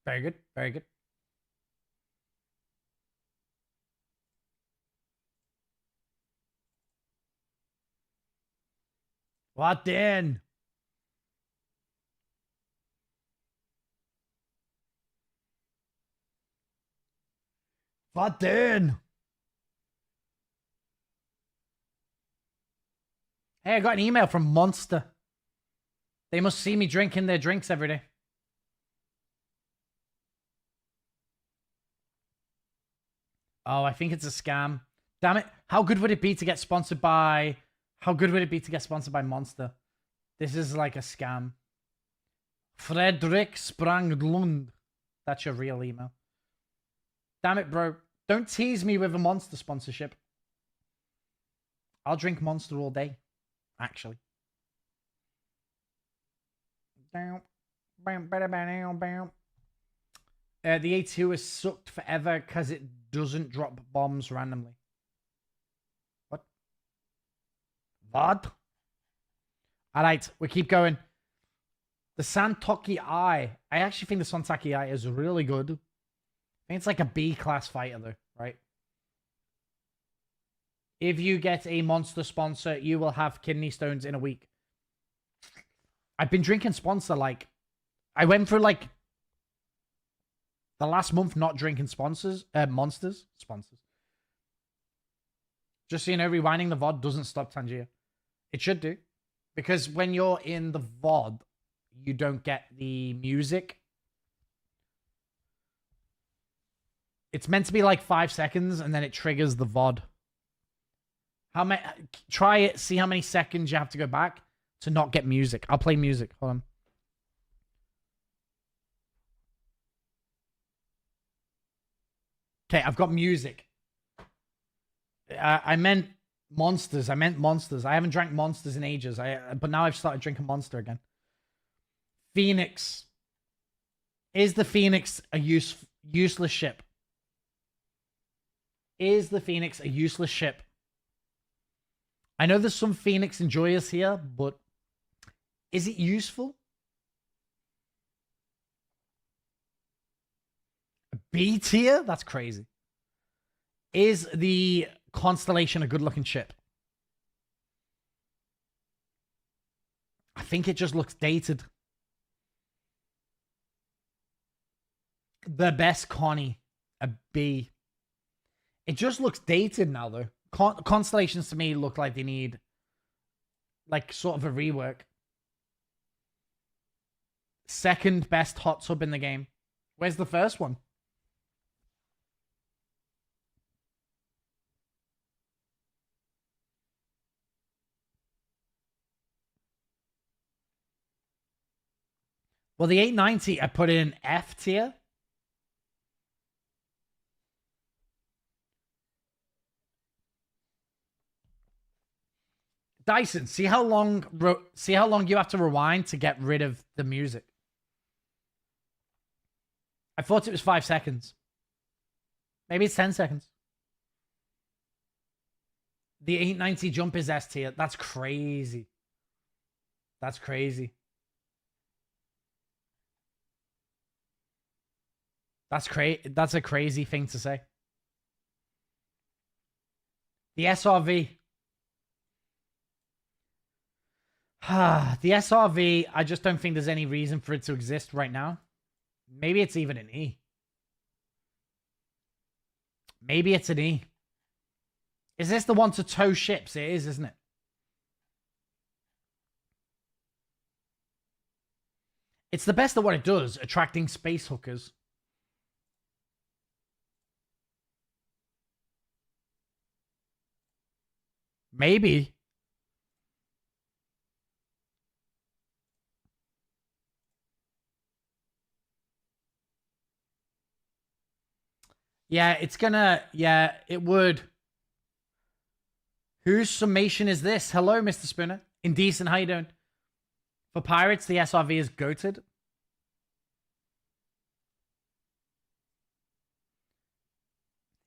Very good. Very good. What then? What then? Hey, I got an email from Monster. They must see me drinking their drinks every day. Oh, I think it's a scam. Damn it. How good would it be to get sponsored by... How good would it be to get sponsored by Monster? This is like a scam. Fredrik Spranglund. That's your real email. Damn it, bro. Don't tease me with a Monster sponsorship. I'll drink Monster all day. Actually. The A2 is sucked forever because it doesn't drop bombs randomly. What? What? Alright, we keep going. The Santaki Eye. I actually think the Santaki Eye is really good. I think it's like a B-class fighter though, right? If you get a Monster sponsor, you will have kidney stones in a week. I've been drinking sponsor like... I went through like... The last month not drinking monsters. Sponsors. Just so you know, rewinding the VOD doesn't stop Tangia. It should do. Because when you're in the VOD, you don't get the music. It's meant to be like 5 seconds, and then it triggers the VOD. How many? Try it. See how many seconds you have to go back to not get music. I'll play music. Hold on. Okay, I've got music. I meant monsters. I haven't drank monsters in ages. But now I've started drinking Monster again. Phoenix. Is the Phoenix a useless ship? Is the Phoenix a useless ship? I know there's some Phoenix enjoyers here, but is it useful? A B tier? That's crazy. Is the Constellation a good-looking ship? I think it just looks dated. The best Connie, a B. It just looks dated now, though. Constellations to me look like they need, like, sort of a rework. Second best hot tub in the game. Where's the first one? Well, the 890, I put in F tier. Dyson, see how long you have to rewind to get rid of the music. I thought it was 5 seconds. Maybe it's 10 seconds. The 890 jump is S tier. That's crazy. That's crazy. That's a crazy thing to say. The SRV. The SRV, I just don't think there's any reason for it to exist right now. Maybe it's even an E. Maybe it's an E. Is this the one to tow ships? It is, isn't it? It's the best at what it does, attracting space hookers. Maybe. Yeah, it's gonna... Yeah, it would. Whose summation is this? Hello, Mr. Spooner. Indecent, how you doing? For pirates, the SRV is goated.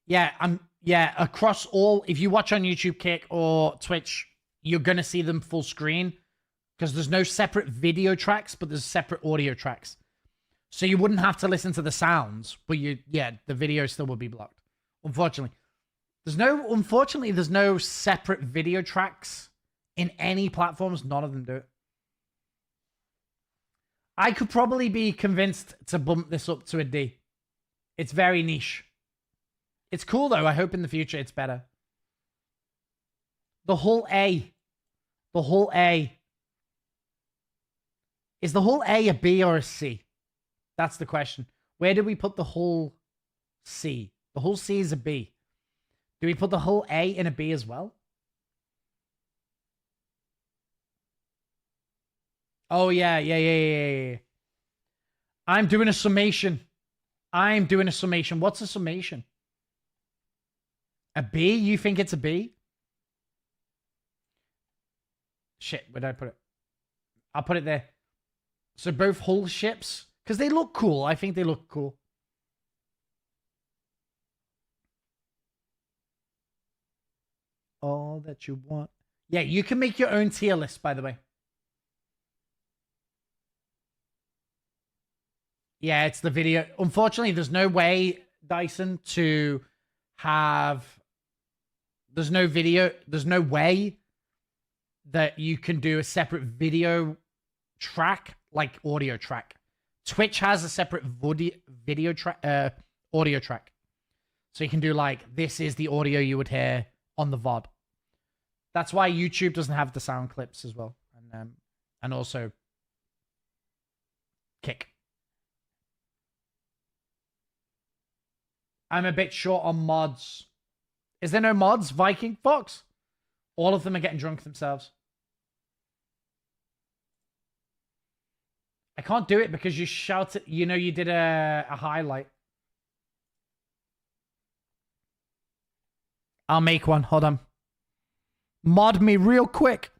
Yeah, across all... If you watch on YouTube, Kick, or Twitch, you're gonna see them full screen. Because there's no separate video tracks, but there's separate audio tracks. So you wouldn't have to listen to the sounds, but the video still would be blocked. Unfortunately. Unfortunately, there's no separate video tracks in any platforms. None of them do it. I could probably be convinced to bump this up to a D. It's very niche. It's cool, though. I hope in the future it's better. The whole A. The whole A. Is the whole A a B or a C? That's the question. Where do we put the whole C? The whole C is a B. Do we put the whole A in a B as well? Oh, yeah. I'm doing a summation. What's a summation? A B? You think it's a B? Shit, where did I put it? I'll put it there. So both hull ships... Because they look cool. I think they look cool. All that you want. Yeah, you can make your own tier list, by the way. Yeah, it's the video. Unfortunately, there's no way, Dyson, to have... There's no video. There's no way that you can do a separate video track, like audio track, Twitch has a separate video track, audio track. So you can do like, this is the audio you would hear on the VOD. That's why YouTube doesn't have the sound clips as well. And also Kick. I'm a bit short on mods. Is there no mods? Viking Fox? All of them are getting drunk themselves. I can't do it because you shouted, you know, you did a highlight. I'll make one. Hold on. Mod me real quick.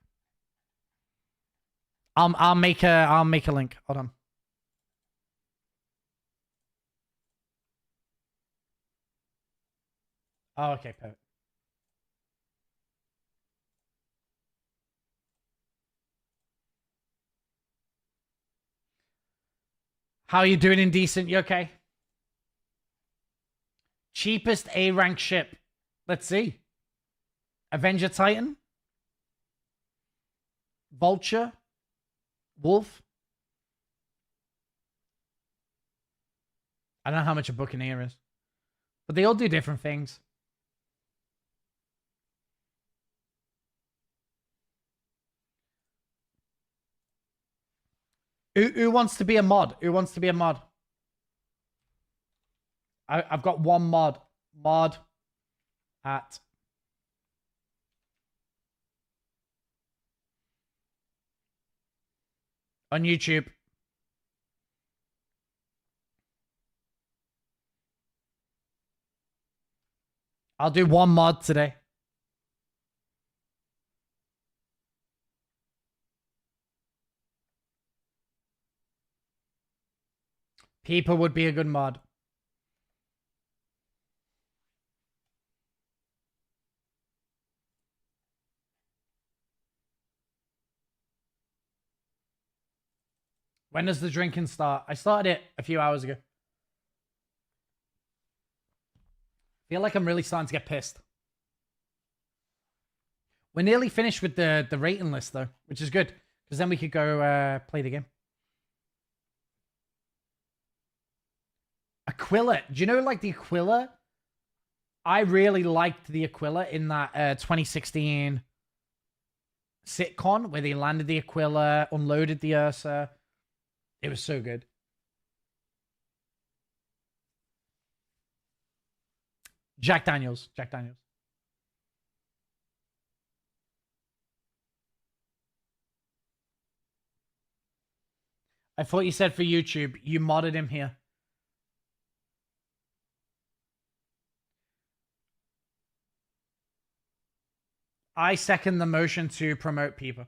I'll make a link. Hold on. Oh, okay, perfect. How are you doing, Indecent? You okay? Cheapest A rank ship. Let's see. Avenger Titan. Vulture. Wolf. I don't know how much a Buccaneer is. But they all do different things. Who wants to be a mod? Who wants to be a mod? I've got one mod. Mod at on YouTube. I'll do one mod today. People would be a good mod. When does the drinking start? I started it a few hours ago. Feel like I'm really starting to get pissed. We're nearly finished with the rating list though, which is good. Because then we could go play the game. Aquila. Do you know like the Aquila? I really liked the Aquila in that 2016 sitcom where they landed the Aquila, unloaded the Ursa. It was so good. Jack Daniels. Jack Daniels. I thought you said for YouTube. You modded him here. I second the motion to promote people.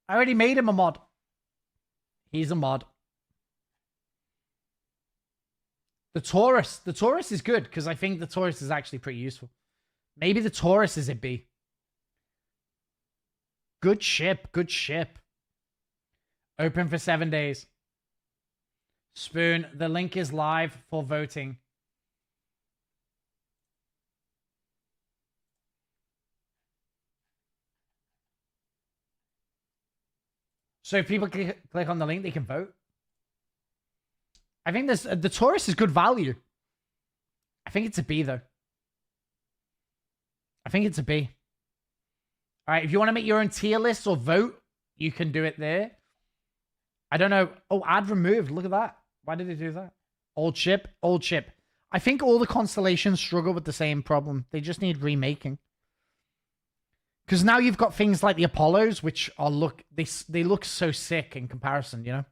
I already made him a mod. He's a mod. The Taurus. The Taurus is good because I think the Taurus is actually pretty useful. Maybe the Taurus is a B. Good ship. Good ship. Open for 7 days. Spoon. The link is live for voting. So if people click on the link, they can vote. I think this the Taurus is good value. I think it's a B though. I think it's a B. All right, if you want to make your own tier list or vote, you can do it there. I don't know. Oh, ad removed. Look at that. Why did it do that? Old ship, old ship. I think all the constellations struggle with the same problem. They just need remaking. Because now you've got things like the Apollos, which are they look so sick in comparison, you know?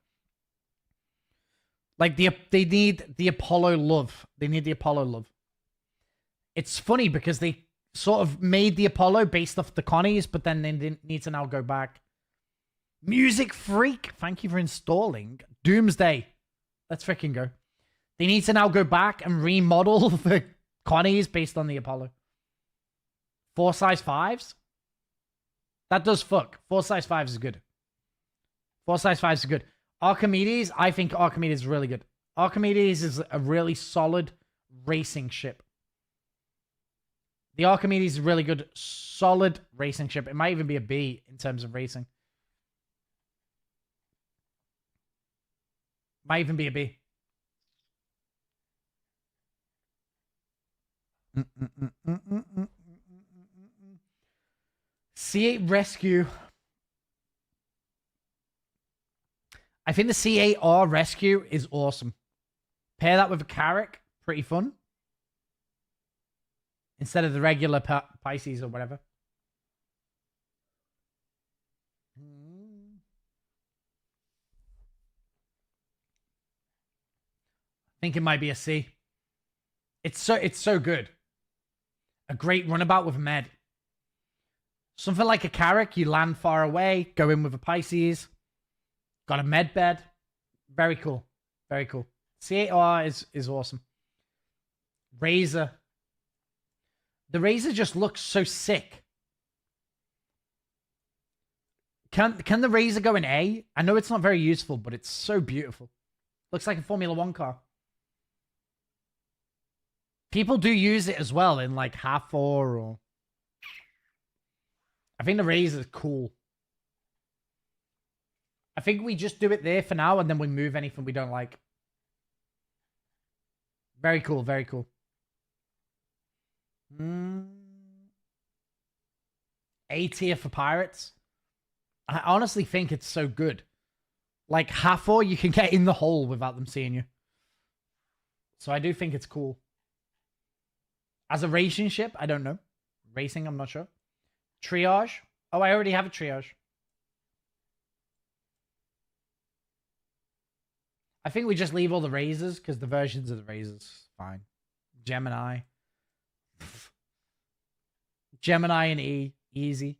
Like they need the Apollo love. They need the Apollo love. It's funny because they sort of made the Apollo based off the Connies, but then they didn't need to now go back. Music Freak, thank you for installing. Doomsday. Let's freaking go. They need to now go back and remodel the Connies based on the Apollo. 4 size 5s? That does fuck. 4 size 5s is good. 4 size 5s is good. Archimedes, I think Archimedes is really good. Archimedes is a really solid racing ship. The Archimedes is a really good, solid racing ship. It might even be a B in terms of racing. Might even be a B. C8 Rescue. I think the C8R Rescue is awesome. Pair that with a Carrack, pretty fun. Instead of the regular Pisces or whatever. I think it might be a C. It's so good. A great runabout with a med. Something like a Carrack, you land far away, go in with a Pisces. Got a med bed. Very cool. Very cool. C8R is awesome. Razor. The Razor just looks so sick. Can the Razor go in A? I know it's not very useful, but it's so beautiful. Looks like a Formula 1 car. People do use it as well in like half 4 or... I think the Razor is cool. I think we just do it there for now and then we move anything we don't like. Very cool, very cool. A tier for pirates. I honestly think it's so good. Like half 4, you can get in the hole without them seeing you. So I do think it's cool. As a racing ship, I don't know. Racing, I'm not sure. Triage. Oh, I already have a triage. I think we just leave all the razors because the versions of the razors, fine. Gemini. Gemini and E, easy.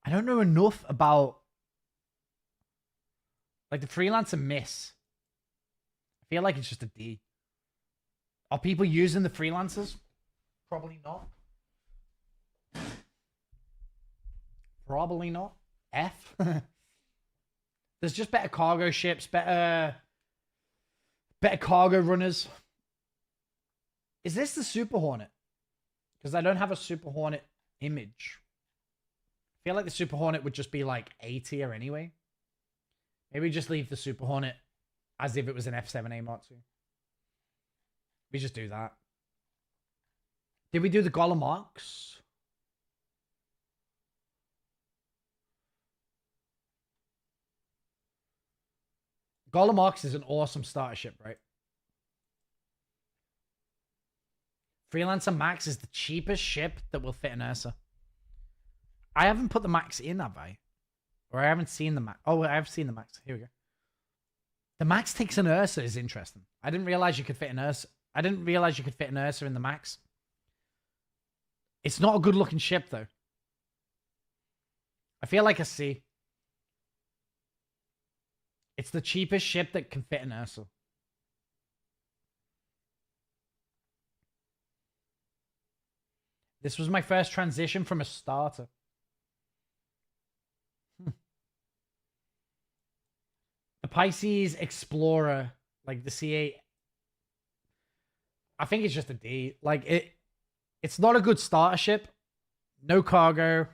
I don't know enough about like the freelancer miss. I feel like it's just a D. Are people using the freelancers? Probably not. Probably not. F. There's just better cargo ships, better cargo runners. Is this the Super Hornet? Because I don't have a Super Hornet image. I feel like the Super Hornet would just be like A tier anyway. Maybe just leave the Super Hornet as if it was an F7A Mark II. We just do that. Did we do the Golem Marks? Golem Marks is an awesome starter ship, right? Freelancer Max is the cheapest ship that will fit an Ursa. I haven't put the Max in, have I? Or I haven't seen the Max. Oh, I have seen the Max. Here we go. The Max takes an Ursa is interesting. I didn't realize you could fit an Ursa. I didn't realize you could fit an Ursa in the Max. It's not a good looking ship, though. I feel like a C. It's the cheapest ship that can fit an Ursa. This was my first transition from a starter. The Pisces Explorer, like the C8. I think it's just a D. Like it's not a good starter ship. No cargo.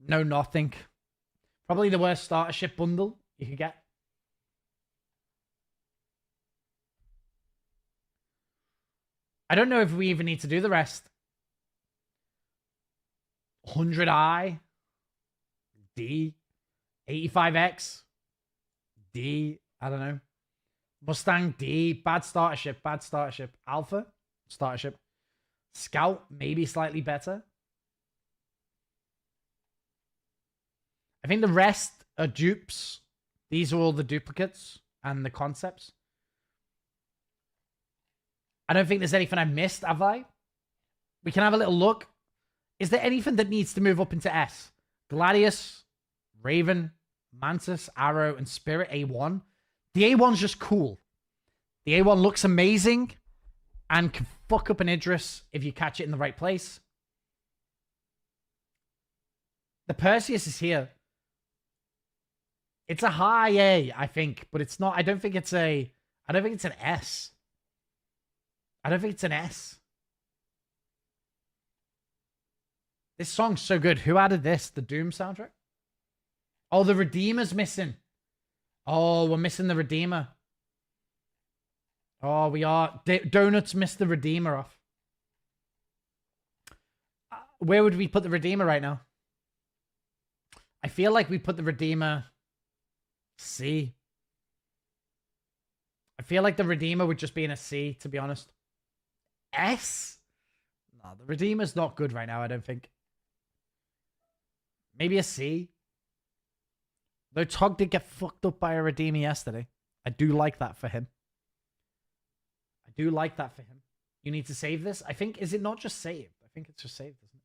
No nothing. Probably the worst starter ship bundle you could get. I don't know if we even need to do the rest. 100i. D. 85X. D. I don't know. Mustang D. Bad starter ship. Bad starter ship. Alpha. Starter ship. Scout. Maybe slightly better. I think the rest are dupes. These are all the duplicates and the concepts. I don't think there's anything I missed, have I? We can have a little look. Is there anything that needs to move up into S? Gladius, Raven, Mantis, Arrow, and Spirit A1. The A1's just cool. The A1 looks amazing and can fuck up an Idris if you catch it in the right place. The Perseus is here. It's a high A, I think, but it's not. I don't think it's an S. I don't think it's an S. This song's so good. Who added this? The Doom soundtrack? Oh, the Redeemer's missing. Oh, we're missing the Redeemer. Oh, we are. Donuts missed the Redeemer off. Where would we put the Redeemer right now? I feel like we put the Redeemer C. I feel like the Redeemer would just be in a C, to be honest. S? No, the Redeemer's not good right now, I don't think. Maybe a C. Though Tog did get fucked up by a Redeemer yesterday. I do like that for him. I do like that for him. You need to save this? I think, is it not just saved? I think it's just saved, isn't it?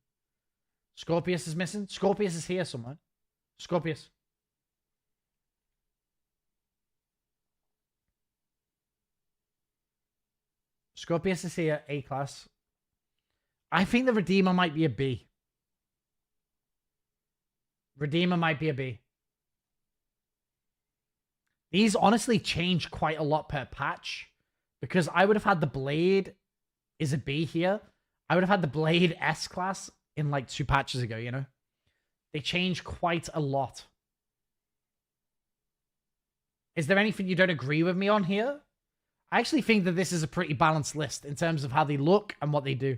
Scorpius is missing. Scorpius is here somewhere. Scorpius. Scorpius is here, A class. I think the Redeemer might be a B. Redeemer might be a B. These honestly change quite a lot per patch. Because I would have had the Blade is a B here. I would have had the Blade S class in like 2 patches ago, you know? They change quite a lot. Is there anything you don't agree with me on here? I actually think that this is a pretty balanced list in terms of how they look and what they do.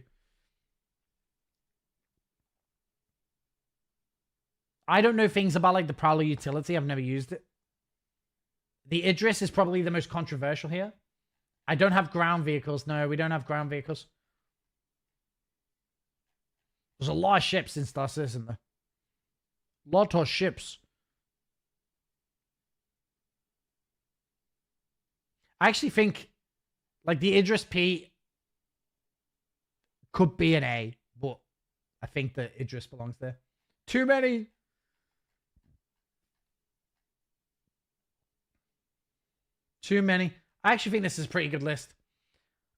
I don't know things about like the Prowler utility. I've never used it. The Idris is probably the most controversial here. I don't have ground vehicles. No, we don't have ground vehicles. There's a lot of ships in Star Citizen, though. Lot of ships. I actually think, like, the Idris P could be an A, but I think that Idris belongs there. Too many. Too many. I actually think this is a pretty good list.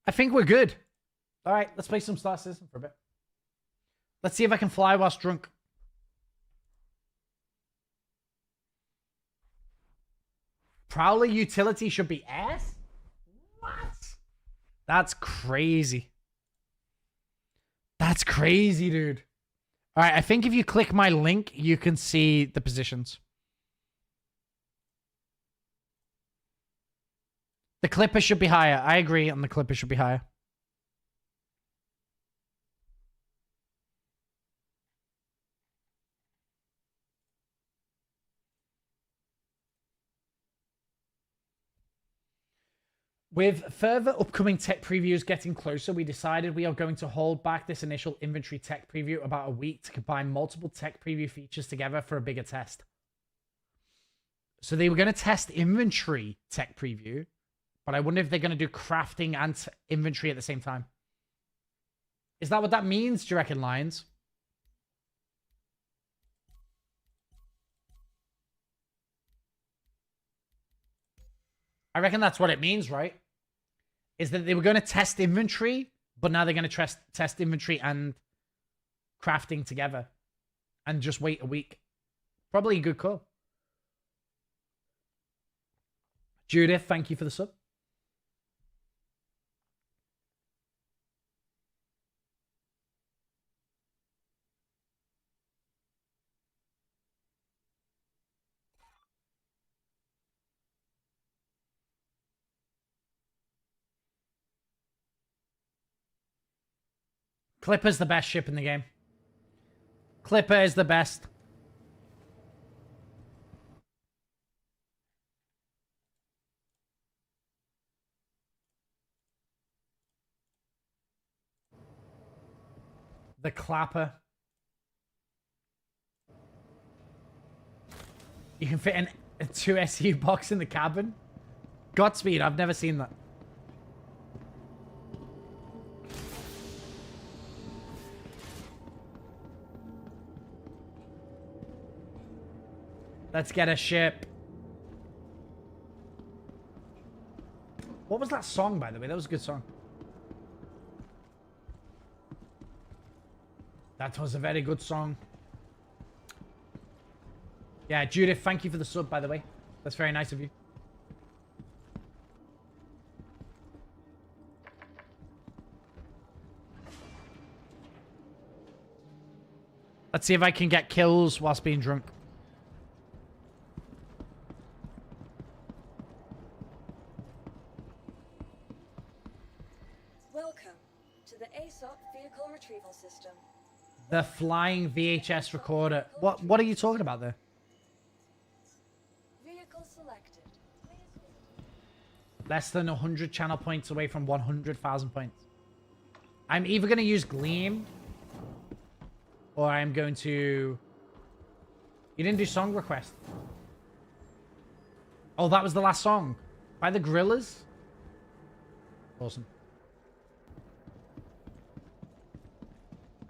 I think we're good. All right, let's play some Star Citizen for a bit. Let's see if I can fly whilst drunk. Prowler utility should be S? What? That's crazy. That's crazy, dude. All right, I think if you click my link, you can see the positions. The Clipper should be higher. I agree on the Clipper should be higher. With further upcoming tech previews getting closer, we decided we are going to hold back this initial inventory tech preview about a week to combine multiple tech preview features together for a bigger test. So they were going to test inventory tech preview, but I wonder if they're going to do crafting and inventory at the same time. Is that what that means, do you reckon, Lions? I reckon that's what it means, right? Is that they were going to test inventory, but now they're going to test inventory and crafting together. And just wait a week. Probably a good call. Judith, thank you for the sub. Clipper's the best ship in the game. Clipper is the best. The Clapper. You can fit a 2 SU box in the cabin. Godspeed, I've never seen that. Let's get a ship. What was that song, by the way? That was a good song. That was a very good song. Yeah, Judith, thank you for the sub, by the way. That's very nice of you. Let's see if I can get kills whilst being drunk. Welcome to the ASOP Vehicle Retrieval System. The flying VHS recorder. What are you talking about there? Vehicle selected. Please visit. Less than 100 channel points away from 100,000 points. I'm either going to use Gleam or I'm going to... You didn't do song request. Oh, that was the last song. By the Gorillas? Awesome.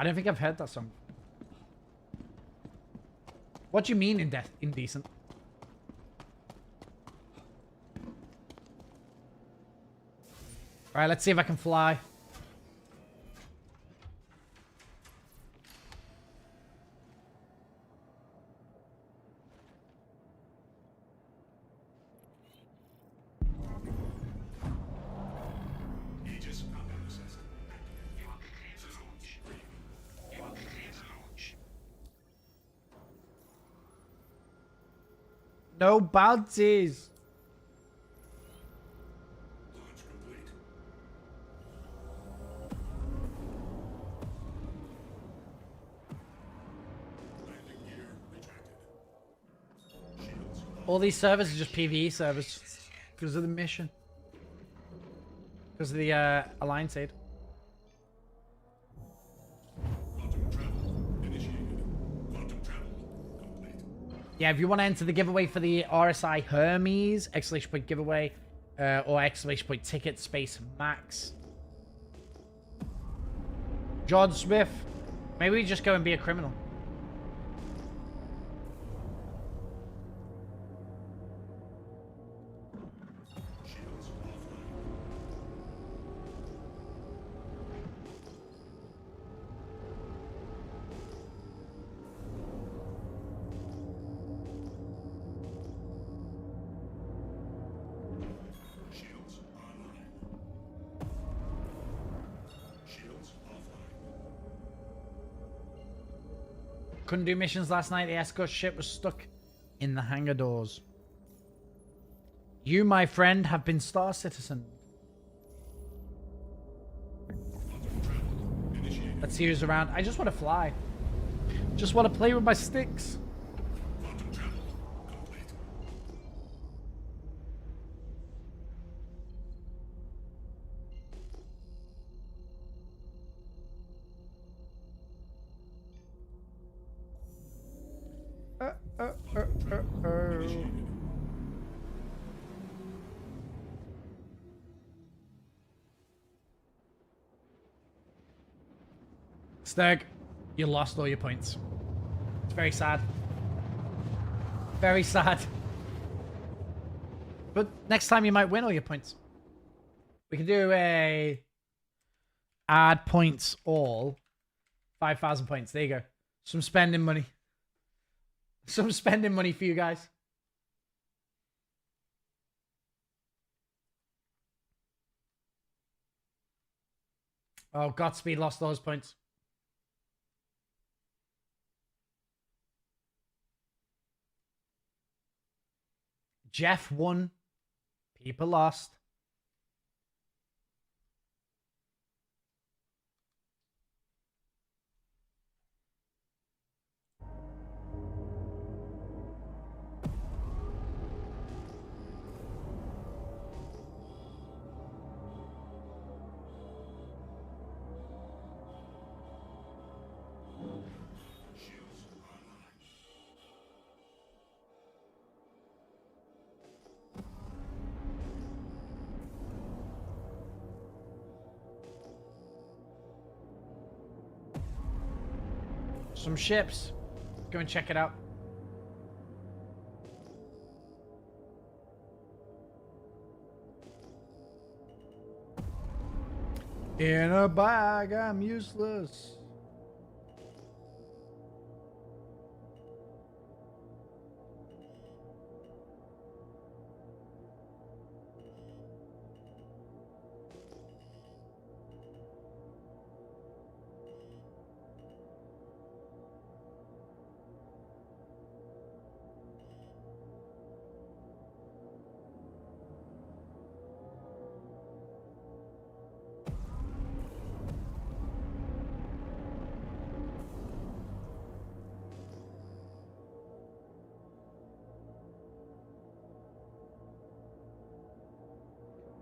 I don't think I've heard that song. What do you mean indecent? Alright, let's see if I can fly. Aegis combat assist. Activated. Launch. Launch. No bounties. Launch complete. Landing gear retracted. Shields. All these servers are just PvE servers. Because of the mission. Because of the Alliance aid. Quantum travel initiated. Quantum travel complete. Yeah, if you want to enter the giveaway for the RSI Hermes, exclamation point giveaway, or exclamation point ticket space max. John Smith. Maybe we just go and be a criminal. Shields offline. Shields online. Shields offline. Couldn't do missions last night. The escort ship was stuck in the hangar doors. You, my friend, have been Star Citizen. Quantum travel initiated. Let's see who's around. I just want to fly. Just want to play with my sticks. Quantum travel complete. Initiated. Steg, you lost all your points. It's very sad. Very sad. But next time you might win all your points. We can do a add points all. 5,000 points. There you go. Some spending money. Some spending money for you guys. Oh, Godspeed lost those points. Jeff won. People lost. Shields online. Some ships. Go and check it out. In a bag, I'm useless.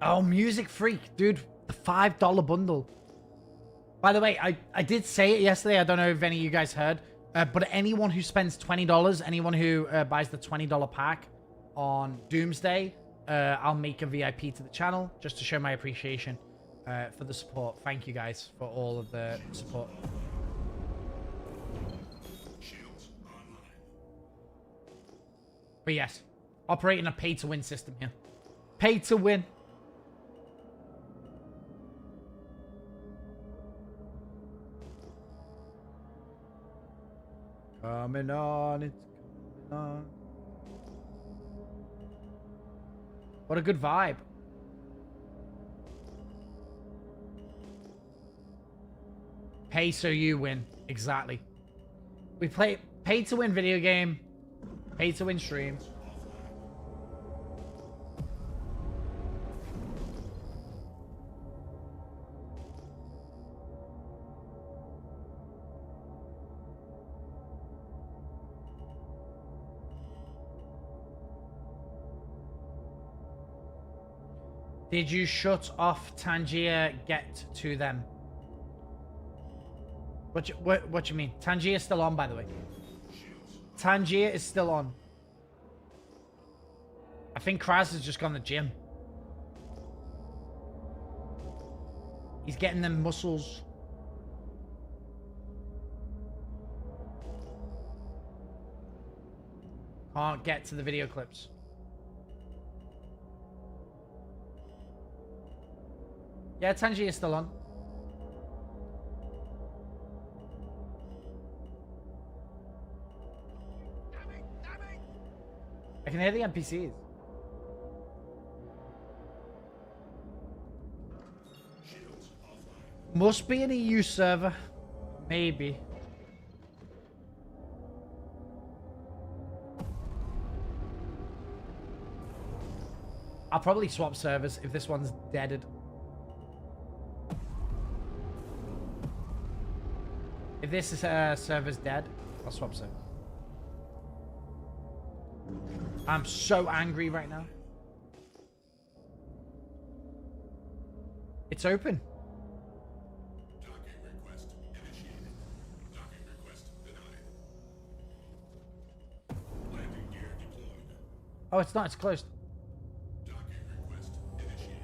Oh, Music Freak, dude. The $5 bundle. By the way, I did say it yesterday. I don't know if any of you guys heard. But anyone who spends $20, anyone who buys the $20 pack on Doomsday, I'll make a VIP to the channel just to show my appreciation for the support. Thank you guys for all of the support. Shields online. But yes, operating a pay-to-win system here. Pay-to-win. Coming on, it's coming on. What a good vibe. Pay so you win. Exactly. We play pay to win video game. Pay to win stream. Did you shut off Tangia? Get to them. What you mean? Tangia is still on, by the way. Tangia is still on. I think Kraz has just gone to the gym. He's getting them muscles. Can't get to the video clips. Yeah, Tangia is still on. I can hear the NPCs. Must be an EU server. Maybe. I'll probably swap servers if this one's deaded. If this is, server's dead, I'll swap server. I'm so angry right now. It's open. Docking request initiated. Docking request denied. Landing gear deployed. Oh, it's not. It's closed. Docking request initiated.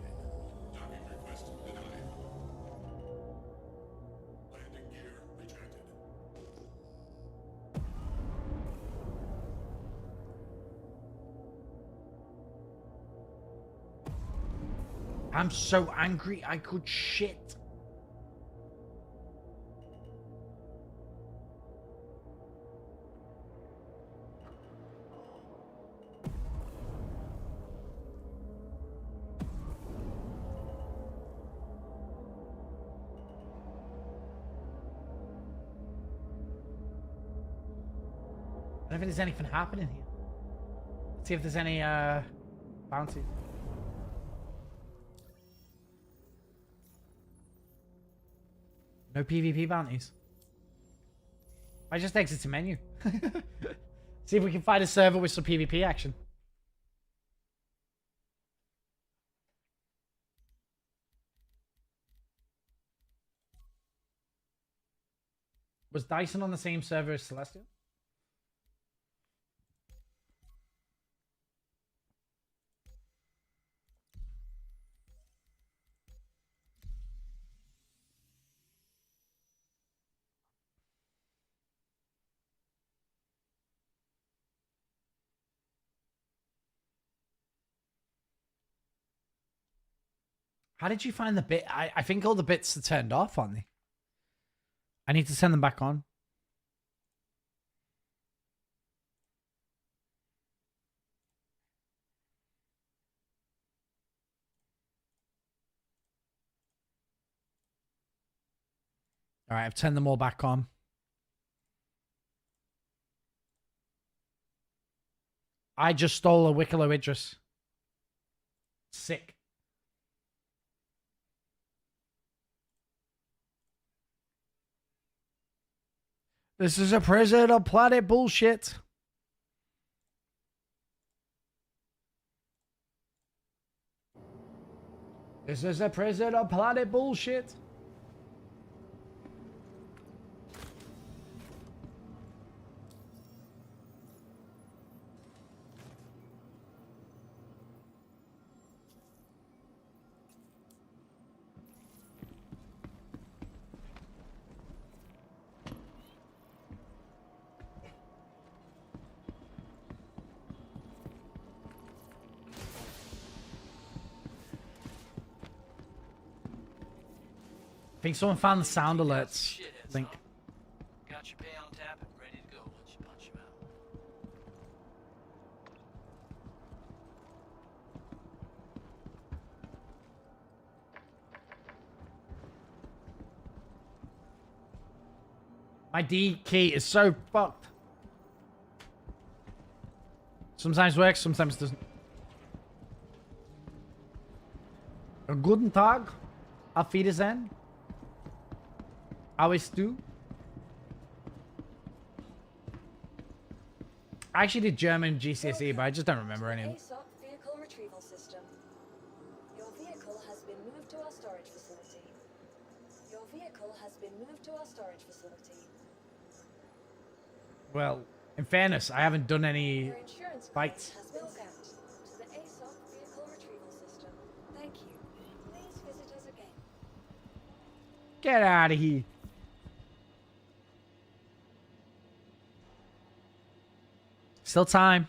Docking request denied. Landing gear retracted. I'm so angry I could shit. I don't think there's anything happening here. Let's see if there's any bounties. No PvP bounties. I just exit to menu. See if we can find a server with some PvP action. Was Dyson on the same server as Celestial? How did you find the bit? I think all the bits are turned off, aren't they? I need to send them back on. All right, I've turned them all back on. I just stole a Wicklow Idris. Sick. This is a prison of planet bullshit. This is a prison of planet bullshit. I think someone found the sound alerts link. Got your pay on tap and ready to go once you punch him out. My D key is so fucked. Sometimes works, sometimes doesn't. Guten Tag. Auf Wiedersehen. Always do. I actually did German GCSE, but I just don't remember any of it. ASOP vehicle retrieval system. Your vehicle has been moved to our storage facility. Your vehicle has been moved to our storage facility. Well, in fairness, I haven't done any Your insurance claim fights. has been sent to the ASOP vehicle retrieval system. Thank you. Please visit us again. Get out of here. Still time.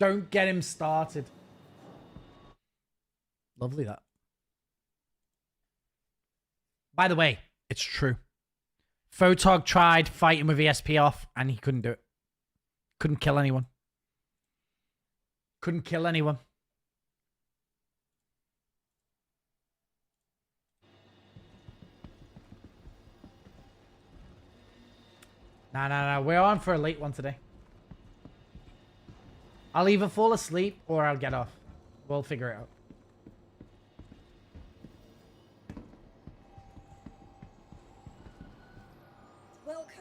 Don't get him started. Lovely that. By the way, it's true. Photog tried fighting with ESP off and he couldn't do it. Couldn't kill anyone. Couldn't kill anyone. Nah. We're on for a late one today. I'll either fall asleep or I'll get off. We'll figure it out. Welcome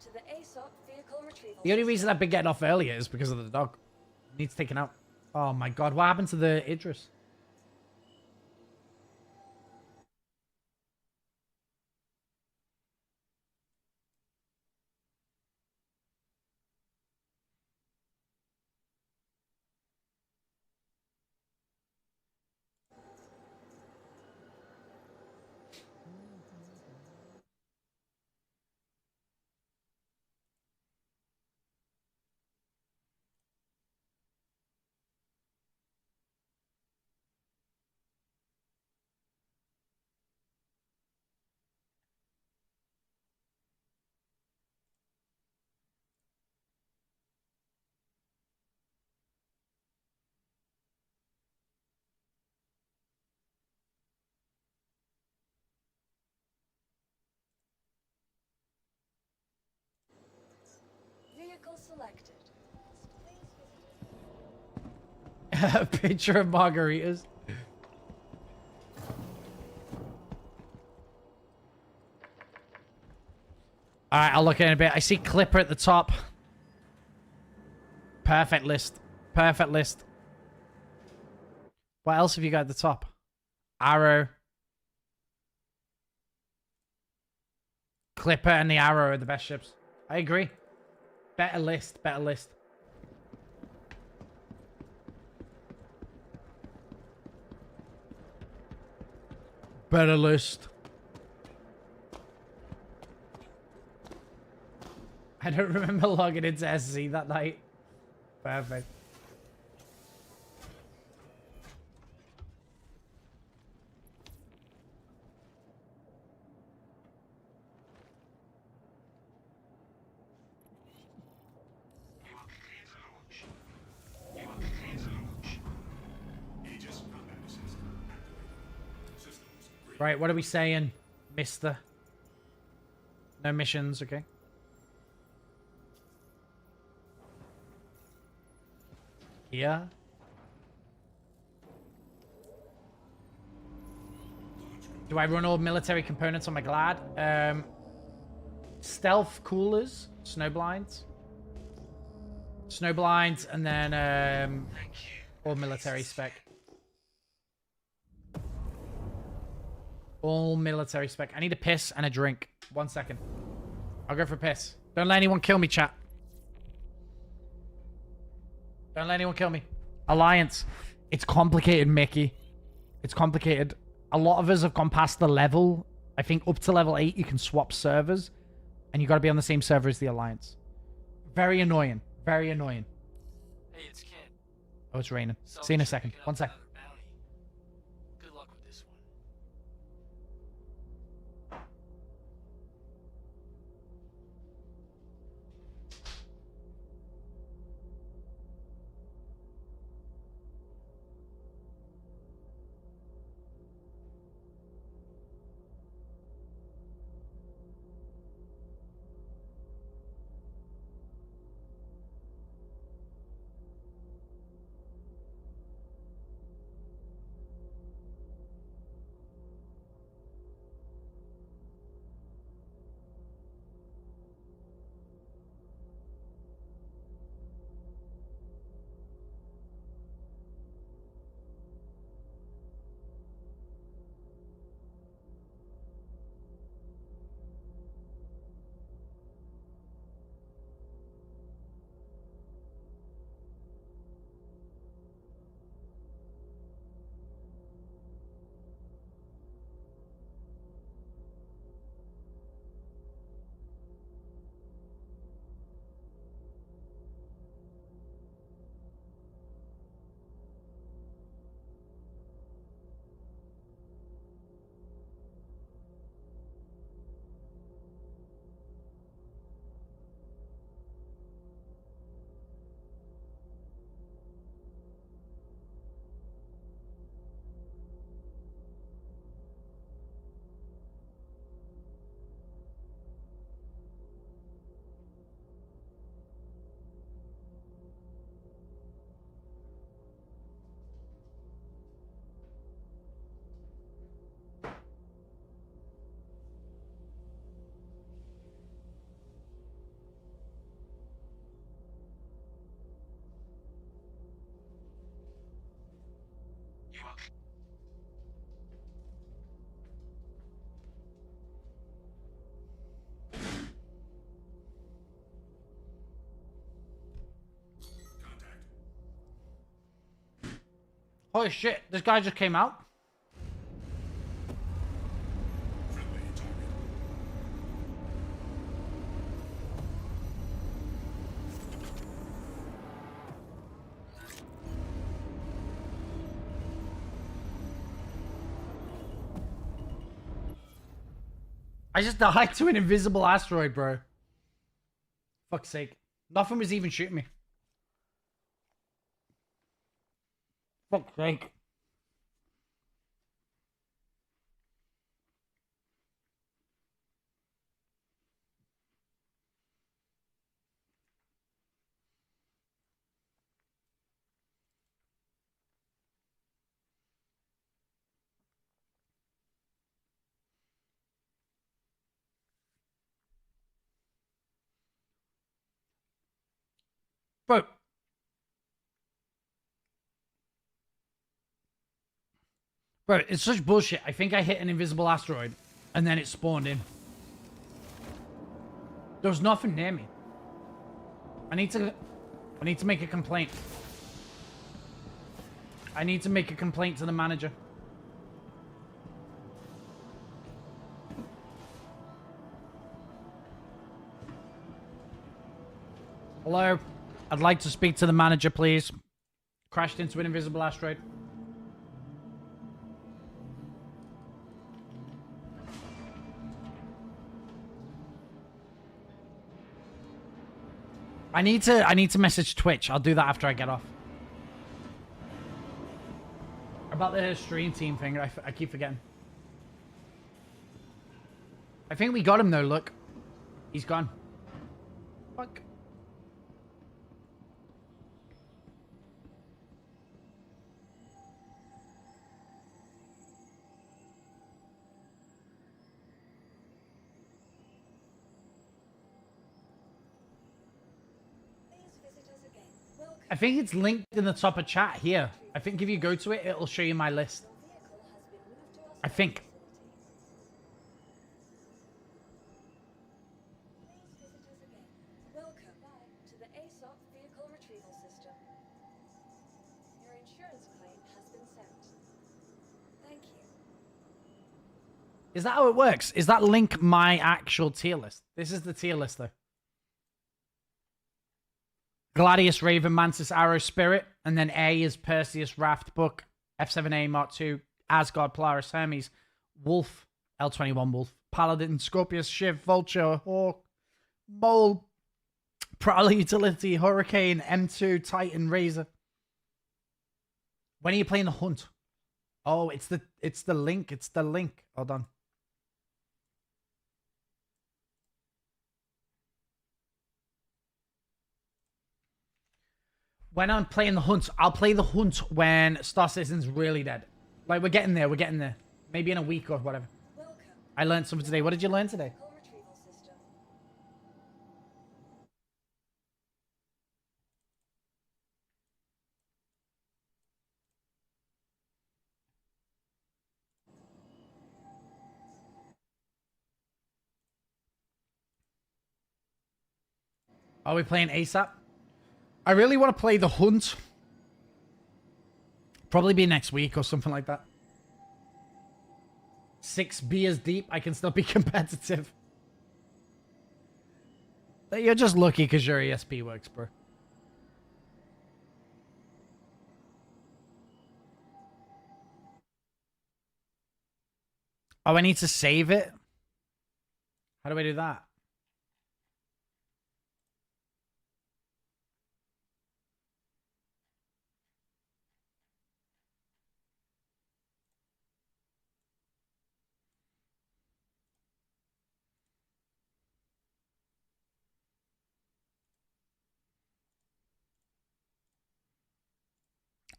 to the ASOP vehicle retrieval The only system. reason I've been getting off earlier is because of the dog. Needs taken out. Oh my god, what happened to the Idris? Vehicle selected. Please visit A picture of margaritas. Alright, I'll look at it in a bit. I see Clipper at the top. Perfect list. Perfect list. What else have you got at the top? Arrow. Clipper and the Arrow are the best ships. I agree. Better list. Better list. Better list. I don't remember logging into SC that night. Perfect. Aegis combat assist activated. Systems green. Right, what are we saying, mister? No missions, okay. Here. Do I run all military components on my Glad? Stealth coolers, snow blinds. Snow blinds, and then all military spec. All military spec. I need a piss and a drink. 1 second. I'll go for a piss. Don't let anyone kill me, chat. Don't let anyone kill me. Alliance. It's complicated, Mickey. It's complicated. A lot of us have gone past the level. I think up to level 8 you can swap servers. And you got to be on the same server as the Alliance. Very annoying. Very annoying. Hey, it's Ken. Oh, it's raining. See you in a second. 1 sec. Another bounty. Good luck with this one. Holy shit, this guy just came out. Friendly target. I just died to an invisible asteroid, bro. Fuck's sake. Nothing was even shooting me. Fuck's sake. Bro. Bro, it's such bullshit. I think I hit an invisible asteroid and then it spawned in. There was nothing near me. I need to make a complaint. I need to make a complaint to the manager. Hello? I'd like to speak to the manager, please. Crashed into an invisible asteroid. I need to message Twitch. I'll do that after I get off. About the stream team thing, I keep forgetting. I think we got him though, look. He's gone. Fuck. I think it's linked in the top of chat here. I think if you go to it, it'll show you my list. I think. Please visit us again. Welcome back to the ASOP vehicle retrieval system. Your insurance claim has been sent. Thank you. Is that how it works? Is that link my actual tier list? This is the tier list, though. Gladius, Raven, Mantis, Arrow, Spirit. And then A is Perseus, Raft, Book, F7A, Mark II, Asgard, Polaris, Hermes, Wolf, L21 Wolf, Paladin, Scorpius, Shiv, Vulture, Hawk, Mole, Prowler Utility, Hurricane, M2, Titan, Razor. When are you playing the Hunt? Oh, it's the link. It's the link. Hold on. When I'm playing the Hunt, I'll play the Hunt when Star Citizen's really dead. Like, we're getting there. We're getting there. Maybe in a week or whatever. Welcome. I learned something today. What did you learn today? Vehicle retrieval system. Are we playing ASAP? I really want to play the Hunt. Probably be next week or something like that. 6 beers deep, I can still be competitive. You're just lucky because your ESP works, bro. Oh, I need to save it? How do I do that?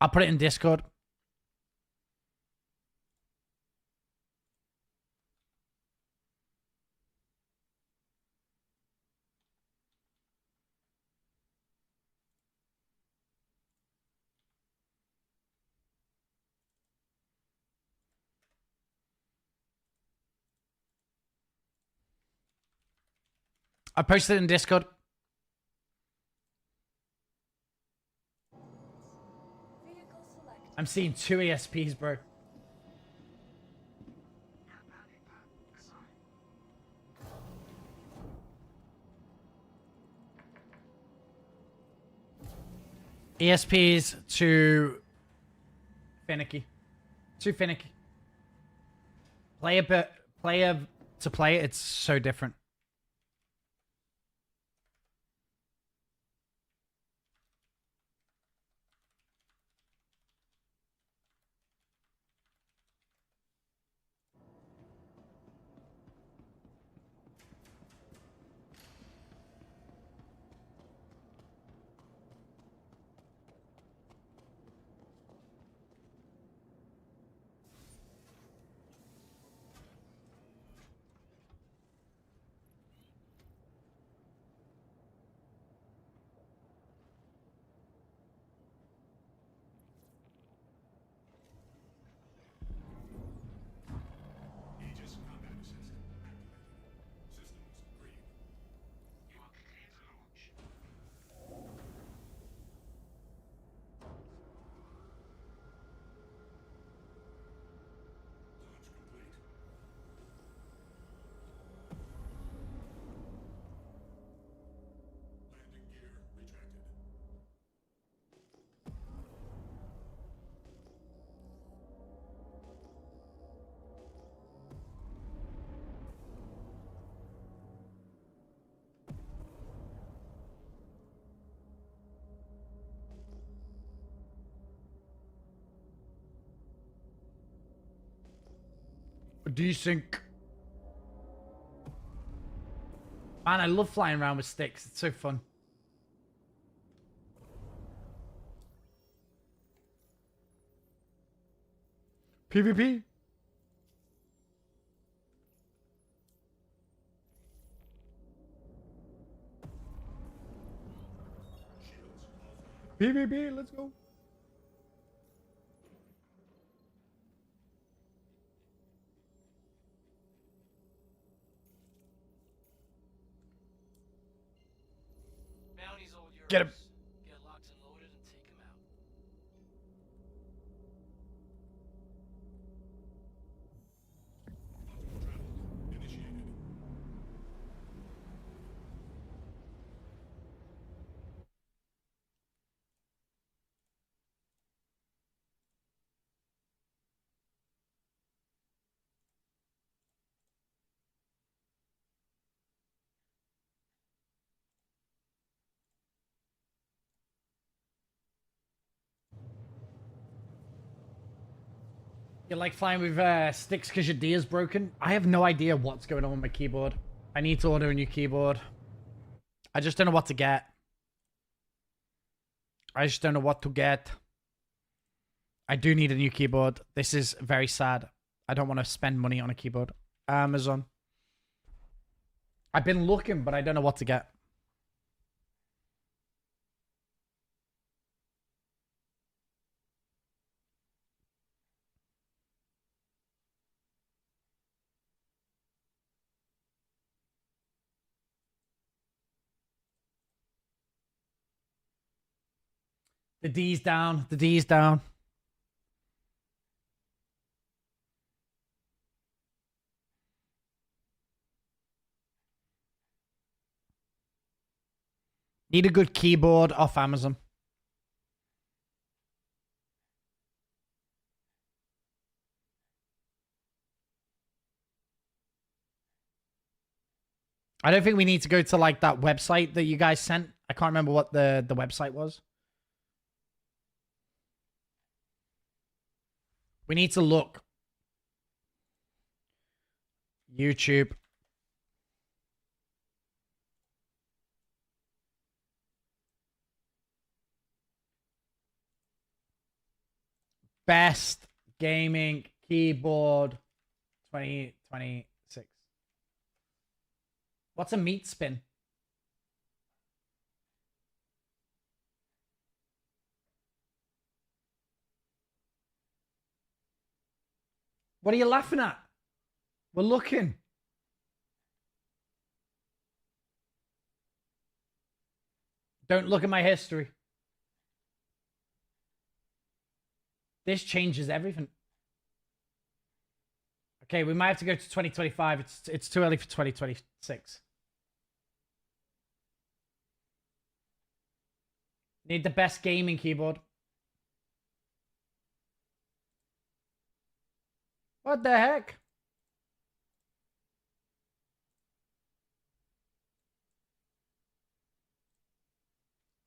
I'll put it in Discord. I posted it in Discord. Vehicle selected. I'm seeing 2 ESPs, bro. ESPs too finicky. Too finicky. Player to player, it's so different. Aegis combat assist activated. Systems green. You are clear to launch. Launch complete. Landing gear retracted. Desync. Man, I love flying around with sticks. It's so fun. PvP. Shields offline. PvP, let's go. Bounty's all yours. Get him. Get locked and loaded and take him out. Initiated. You like flying with sticks because your D is broken? I have no idea what's going on with my keyboard. I need to order a new keyboard. I just don't know what to get. I just don't know what to get. I do need a new keyboard. This is very sad. I don't want to spend money on a keyboard. Amazon. I've been looking, but I don't know what to get. The D's down. The D's down. Need a good keyboard off Amazon. I don't think we need to go to like that website that you guys sent. I can't remember what the website was. We need to look. YouTube. Best gaming keyboard 2026. What's a meat spin? What are you laughing at? We're looking. Don't look at my history. This changes everything. Okay, we might have to go to 2025. It's too early for 2026. Need the best gaming keyboard. What the heck?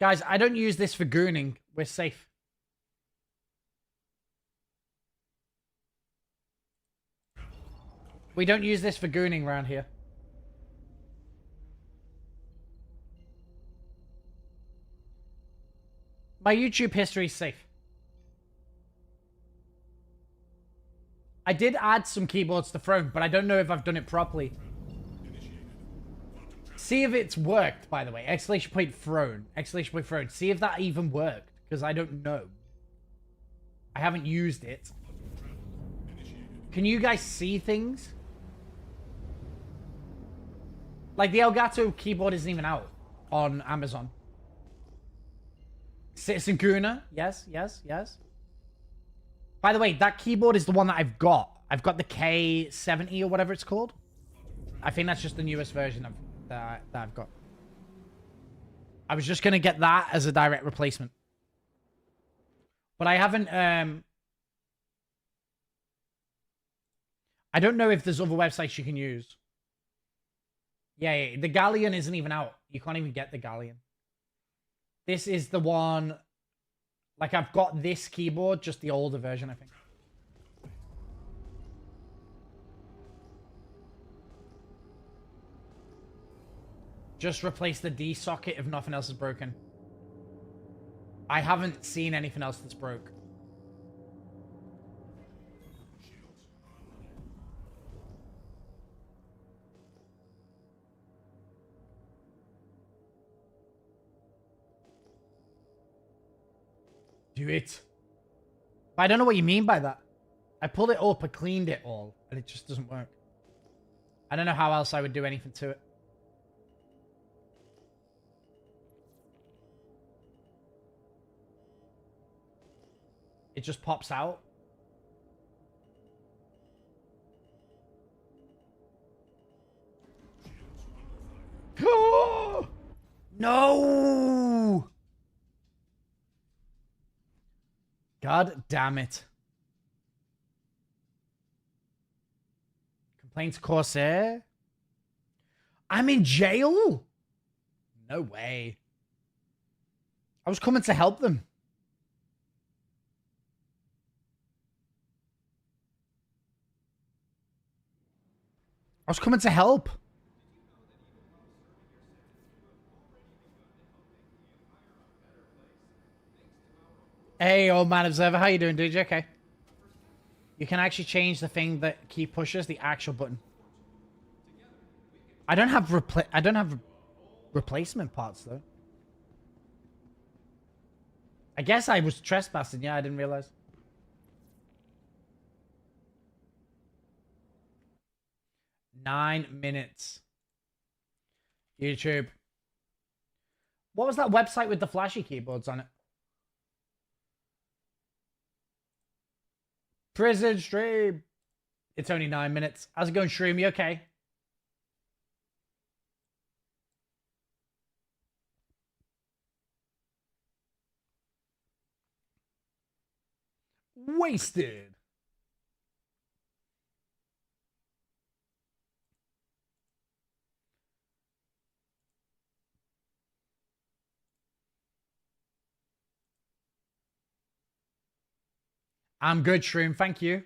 Guys, I don't use this for gooning. We're safe. We don't use this for gooning around here. My YouTube history is safe. I did add some keyboards to Throne, but I don't know if I've done it properly. See if it's worked, by the way. Exclamation point Throne. Exclamation point Throne. See if that even worked, because I don't know. I haven't used it. Can you guys see things? Like, the Elgato keyboard isn't even out on Amazon. Citizen Guna. Yes, yes, yes. By the way, that keyboard is the one that I've got. I've got the K70 or whatever it's called. I think that's just the newest version of that I've got. I was just going to get that as a direct replacement. But I haven't... I don't know if there's other websites you can use. Yeah, the Galleon isn't even out. You can't even get the Galleon. This is the one... Like, I've got this keyboard, just the older version, I think. Just replace the D socket if nothing else is broken. I haven't seen anything else that's broke. do it. But I don't know what you mean by that. I pulled it up, I cleaned it all, and it just doesn't work. I don't know how else I would do anything to it. It just pops out. No! God damn it. Complaints Corsair? I'm in jail? No way. I was coming to help them. I was coming to help. Hey, old man observer, how you doing, dude? You okay? You can actually change the thing that key pushes, the actual button. I don't have replacement parts though. I guess I was trespassing. Yeah, I didn't realize. Nine minutes. YouTube. What was that website with the flashy keyboards on it? Prison stream. It's only 9 minutes. How's it going, stream? You okay? Wasted. I'm good, Shroom. Thank you.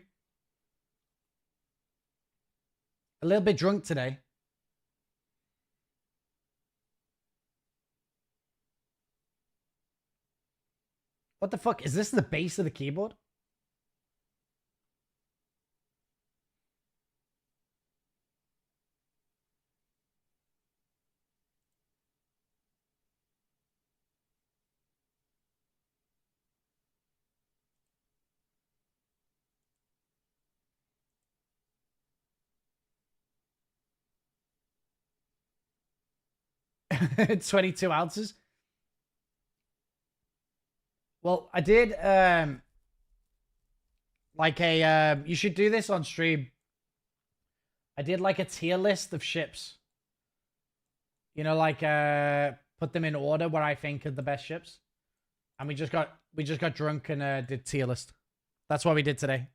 A little bit drunk today. What the fuck? Is this the base of the keyboard? It's 22 ounces. Well, I did like a you should do this on stream. I did like a tier list of ships. You know, like put them in order where I think are the best ships. And we just got drunk and did tier list. That's what we did today.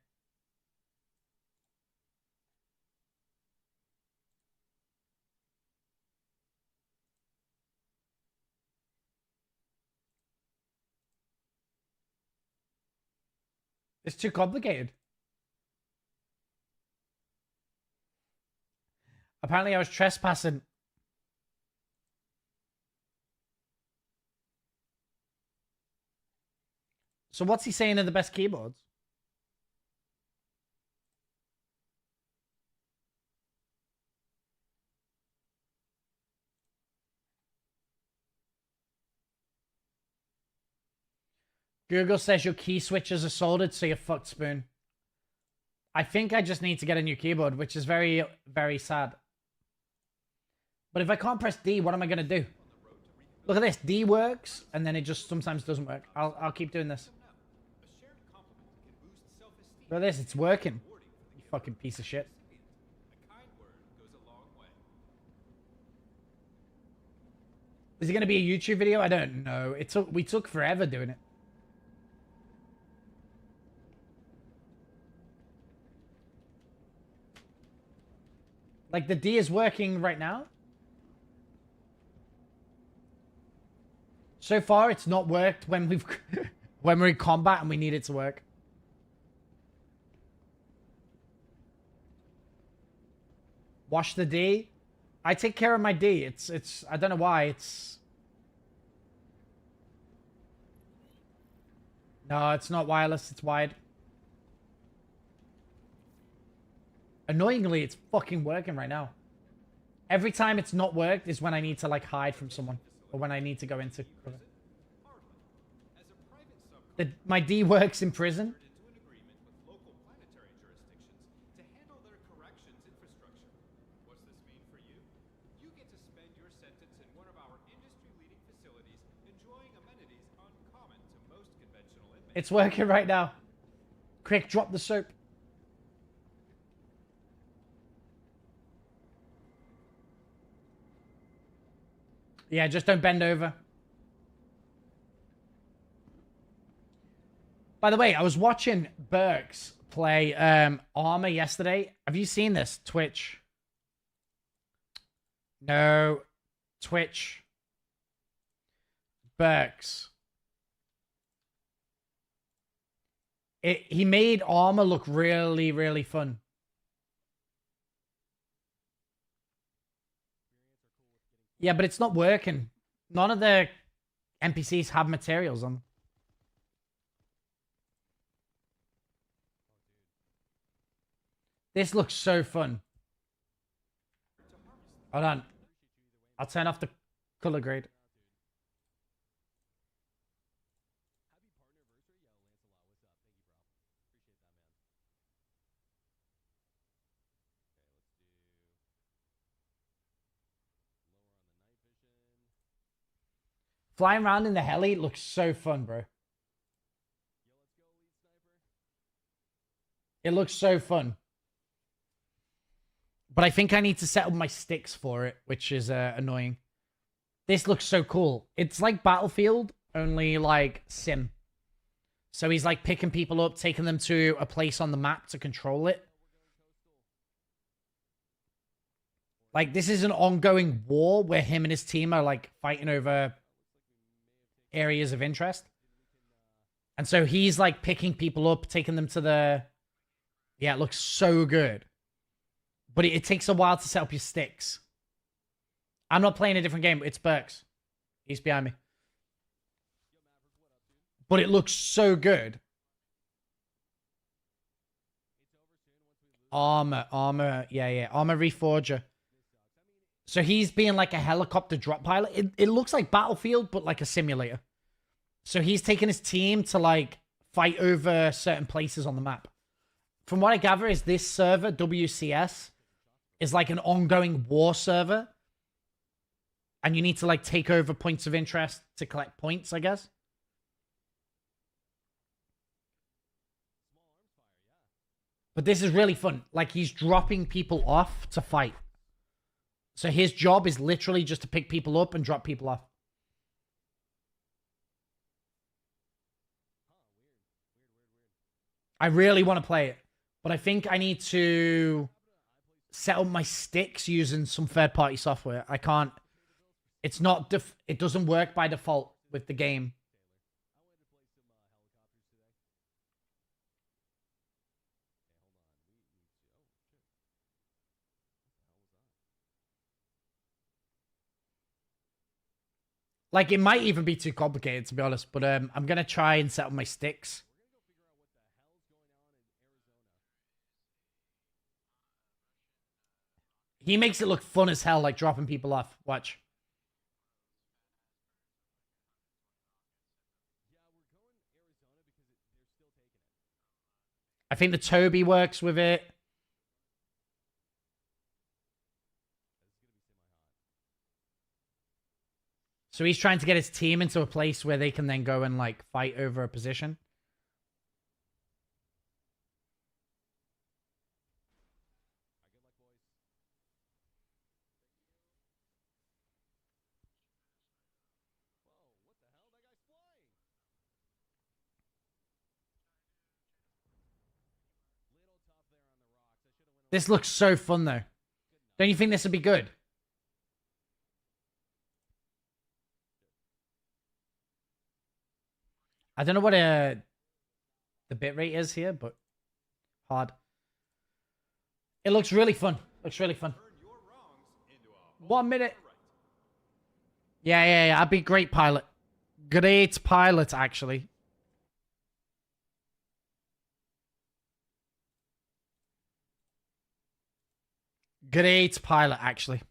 It's too complicated. Apparently I was trespassing. So what's he saying are the best keyboards? Google says your key switches are soldered, so you're fucked, Spoon. I think I just need to get a new keyboard, which is very, very sad. But if I can't press D, what am I going to do? Look at this. D works, and then it just sometimes doesn't work. I'll keep doing this. Look at this. It's working. You fucking piece of shit. Is it going to be a YouTube video? I don't know. We took forever doing it. Like, the D is working right now. So far, it's not worked when when we're in combat and we need it to work. Wash the D. I take care of my D. It's I don't know why. No, it's not wireless. It's wired. Annoyingly, it's fucking working right now. Every time it's not worked is when I need to, like, hide from someone. Or when I need to go into... My D works in prison. into an agreement with local planetary jurisdictions to handle their corrections infrastructure. What's this mean for you? You get to spend your sentence in one of our industry-leading facilities, enjoying amenities uncommon to most conventional inmates. It's working right now. Quick, drop the soap. Yeah, just don't bend over. By the way, I was watching Burks play Armor yesterday. Have you seen this? Twitch. No. Twitch. Burks. He made Armor look really, really fun. Yeah, but it's not working. None of the NPCs have materials on. This looks so fun. Hold on. I'll turn off the color grade. Flying around in the heli looks so fun, bro. It looks so fun. But I think I need to set up my sticks for it, which is annoying. This looks so cool. It's like Battlefield, only like sim. So he's like picking people up, taking them to a place on the map to control it. Like, this is an ongoing war where him and his team are like fighting over areas of interest. And so he's like picking people up, taking them to the... Yeah, it looks so good. But it takes a while to set up your sticks. I'm not playing a different game. It's Burks. He's behind me. But it looks so good. Armor. Yeah. Armor Reforger. So he's being like a helicopter drop pilot. It looks like Battlefield, but like a simulator. So he's taking his team to like fight over certain places on the map. From what I gather is this server, WCS, is like an ongoing war server. And you need to like take over points of interest to collect points, I guess. But this is really fun. Like, he's dropping people off to fight. So his job is literally just to pick people up and drop people off. I really want to play it. But I think I need to set up my sticks using some third-party software. I can't... It's not... It doesn't work by default with the game. Like, it might even be too complicated, to be honest. But I'm going to try and set up my sticks. He makes it look fun as hell, like dropping people off. Watch. I think the tobii works with it. So he's trying to get his team into a place where they can then go and like fight over a position. This looks so fun though. Don't you think this would be good? I don't know what the bitrate is here, but hard. It looks really fun. Looks really fun. 1 minute. Yeah. I'd be great pilot. Great pilot, actually. Great pilot, actually.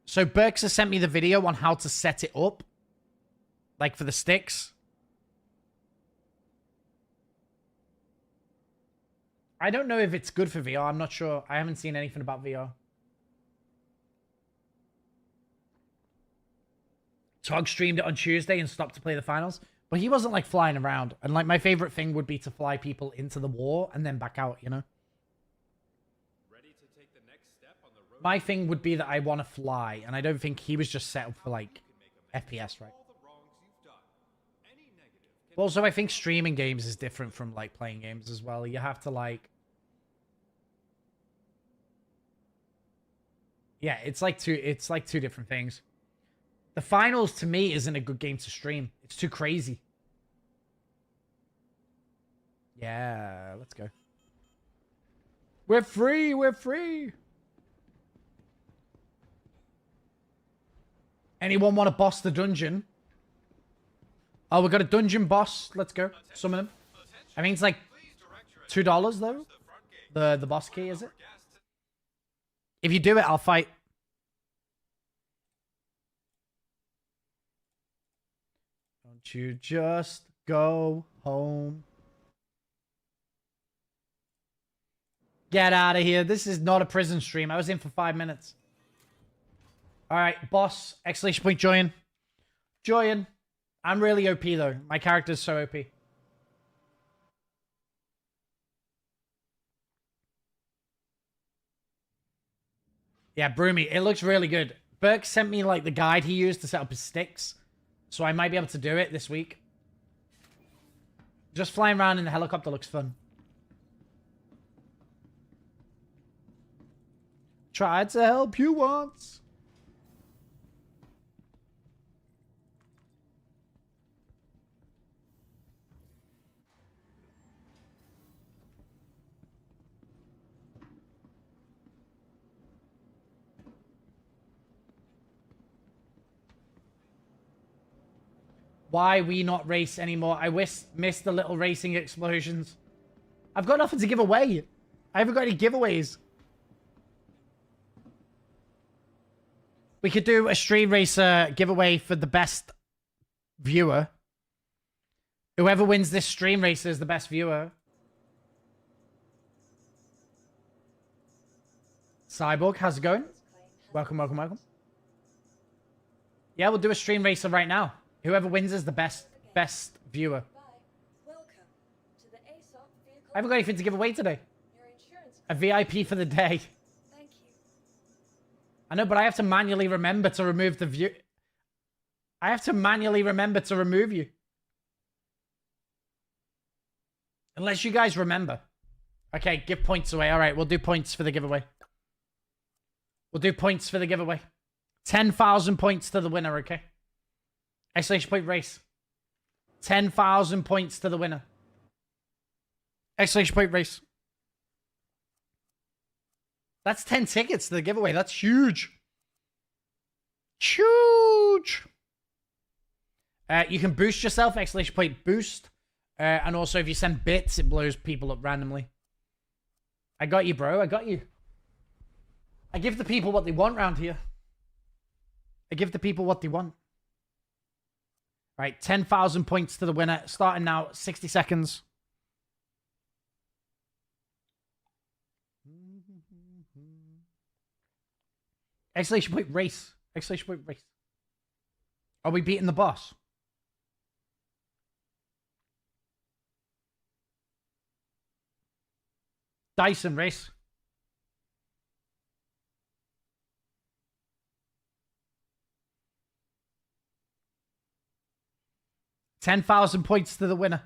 So Burks has sent me the video on how to set it up. Like for the sticks. I don't know if it's good for VR. I'm not sure. I haven't seen anything about VR. Tog streamed it on Tuesday and stopped to play the finals. But he wasn't like flying around. And like my favorite thing would be to fly people into the war and then back out, you know? Ready to take the next step on the road My thing would be that I want to fly. And I don't think he was just set up for like FPS, right? all the wrongs you've done. Any negative can Well, also I think streaming games is different from like playing games as well. You have to like... Yeah, it's like two different things. The finals to me isn't a good game to stream. It's too crazy. Yeah, let's go. We're free, we're free. Anyone want to boss the dungeon? Oh, we got a dungeon boss. Let's go. Summon him. I think it's like $2 though. The boss key, is it? If you do it, I'll fight. Don't you just go home. Get out of here. This is not a prison stream. I was in for 5 minutes. Alright, boss. Exclamation point, join. Join. I'm really OP though. My character's so OP. Yeah, Broomy. It looks really good. Burke sent me like the guide he used to set up his sticks. So I might be able to do it this week. Just flying around in the helicopter looks fun. Tried to help you once. Why we not race anymore? I missed the little racing explosions. I've got nothing to give away. I haven't got any giveaways. We could do a Stream Racer giveaway for the best viewer. Whoever wins this Stream Racer is the best viewer. Cyborg, how's it going? Welcome, welcome, welcome. Yeah, we'll do a Stream Racer right now. Whoever wins is the best viewer. Welcome to the ASOP vehicle. I haven't got anything to give away today. Your insurance A VIP for the day. Thank you. I know, but I have to manually remember to remove the view. I have to manually remember to remove you. Unless you guys remember. Okay, give points away. All right, we'll do points for the giveaway. We'll do points for the giveaway. 10,000 points to the winner, okay? Exclamation point race. 10,000 points to the winner. Exclamation point race. That's 10 tickets to the giveaway. That's huge. Huge. You can boost yourself. Exclamation point boost. And also if you send bits, it blows people up randomly. I got you, bro. I got you. I give the people what they want around here. I give the people what they want. Right, 10,000 points to the winner. Starting now, 60 seconds. Exclamation point race. Exclamation point race. Are we beating the boss? Dyson race. $10,000 points to the winner.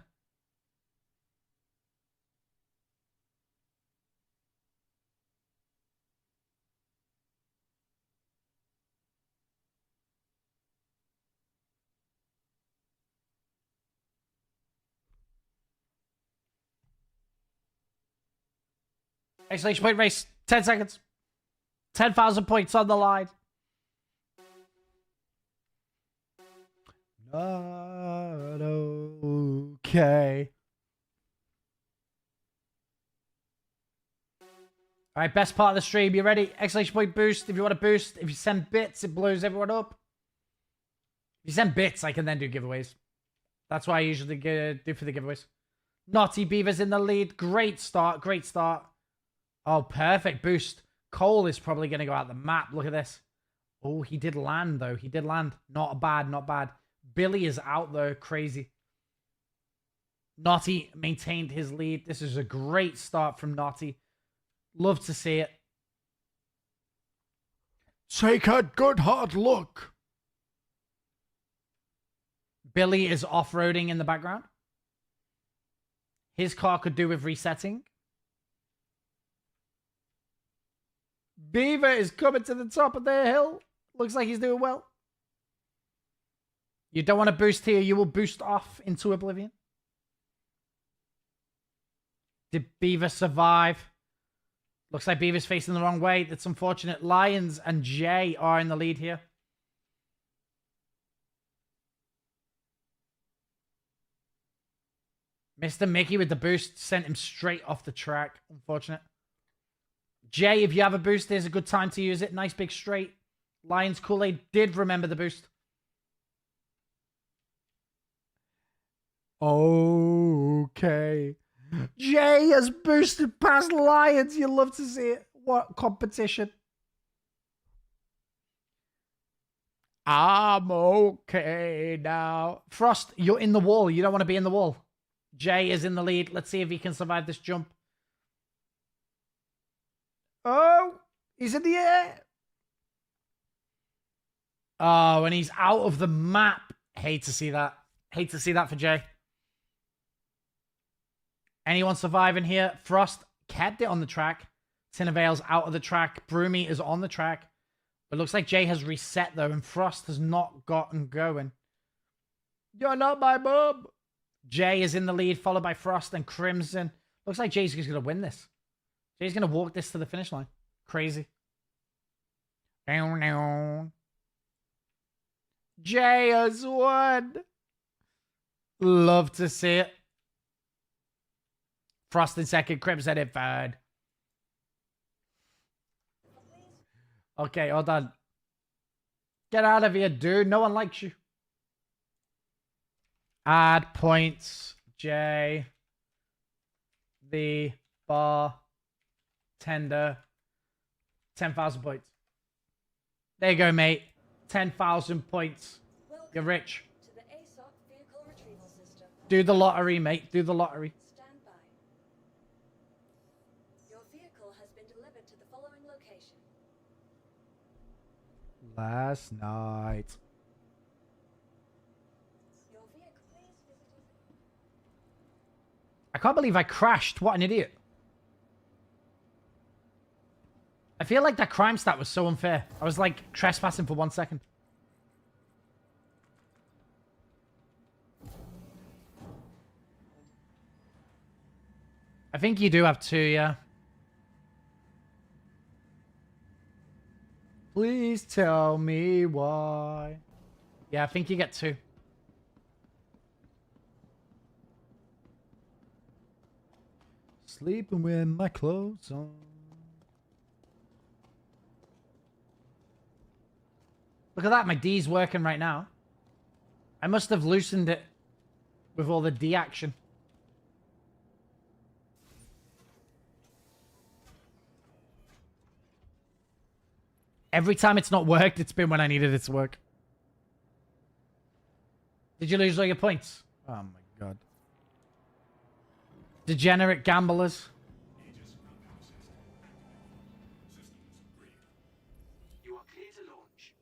Exclamation point race. 10 seconds. 10,000 points on the line. Not okay. All right, best part of the stream. You ready? Exclamation point boost. If you want to boost, if you send bits, it blows everyone up. If you send bits, I can then do giveaways. That's why I usually do for the giveaways. Naughty Beaver's in the lead. Great start. Great start. Oh, perfect boost. Cole is probably going to go out the map. Look at this. Oh, he did land, though. He did land. Not bad, not bad. Billy is out, though. Crazy. Naughty maintained his lead. This is a great start from Naughty. Love to see it. Take a good hard look. Billy is off-roading in the background. His car could do with resetting. Beaver is coming to the top of the hill. Looks like he's doing well. You don't want to boost here. You will boost off into oblivion. Did Beaver survive? Looks like Beaver's facing the wrong way. That's unfortunate. Lions and Jay are in the lead here. Mr. Mickey with the boost sent him straight off the track. Unfortunate. Jay, if you have a boost, there's a good time to use it. Nice big straight. Lions Kool-Aid did remember the boost. Okay. Jay has boosted past Lions. You love to see it. What competition. I'm okay now. Frost, you're in the wall. You don't want to be in the wall. Jay is in the lead. Let's see if he can survive this jump. Oh, he's in the air. Oh, and he's out of the map. Hate to see that. Hate to see that for Jay. Anyone surviving here? Frost kept it on the track. Tinnervale's out of the track. Broomy is on the track. It looks like Jay has reset, though, and Frost has not gotten going. You're not my mum. Jay is in the lead, followed by Frost and Crimson. Looks like Jay's going to win this. Jay's going to walk this to the finish line. Crazy. Jay has won. Love to see it. Frost in second, Crimson in third. Okay, hold on. Get out of here, dude. No one likes you. Add points. J. The bar. Tender. 10,000 points. There you go, mate. 10,000 points. You're rich. To the ASOP vehicle retrieval system. Do the lottery, mate. Do the lottery. Stand by. Your vehicle has been delivered to the following location. Last night. Your vehicle, please visit. I can't believe I crashed. What an idiot. I feel like that crime stat was so unfair. I was like trespassing for 1 second. I think you do have 2, yeah. Please tell me why. Yeah, I think you get 2. Sleeping with my clothes on. Look at that, my D's working right now. I must have loosened it with all the D action. Every time it's not worked, it's been when I needed it to work. Did you lose all your points? Oh my god. Degenerate gamblers. You are clear to launch.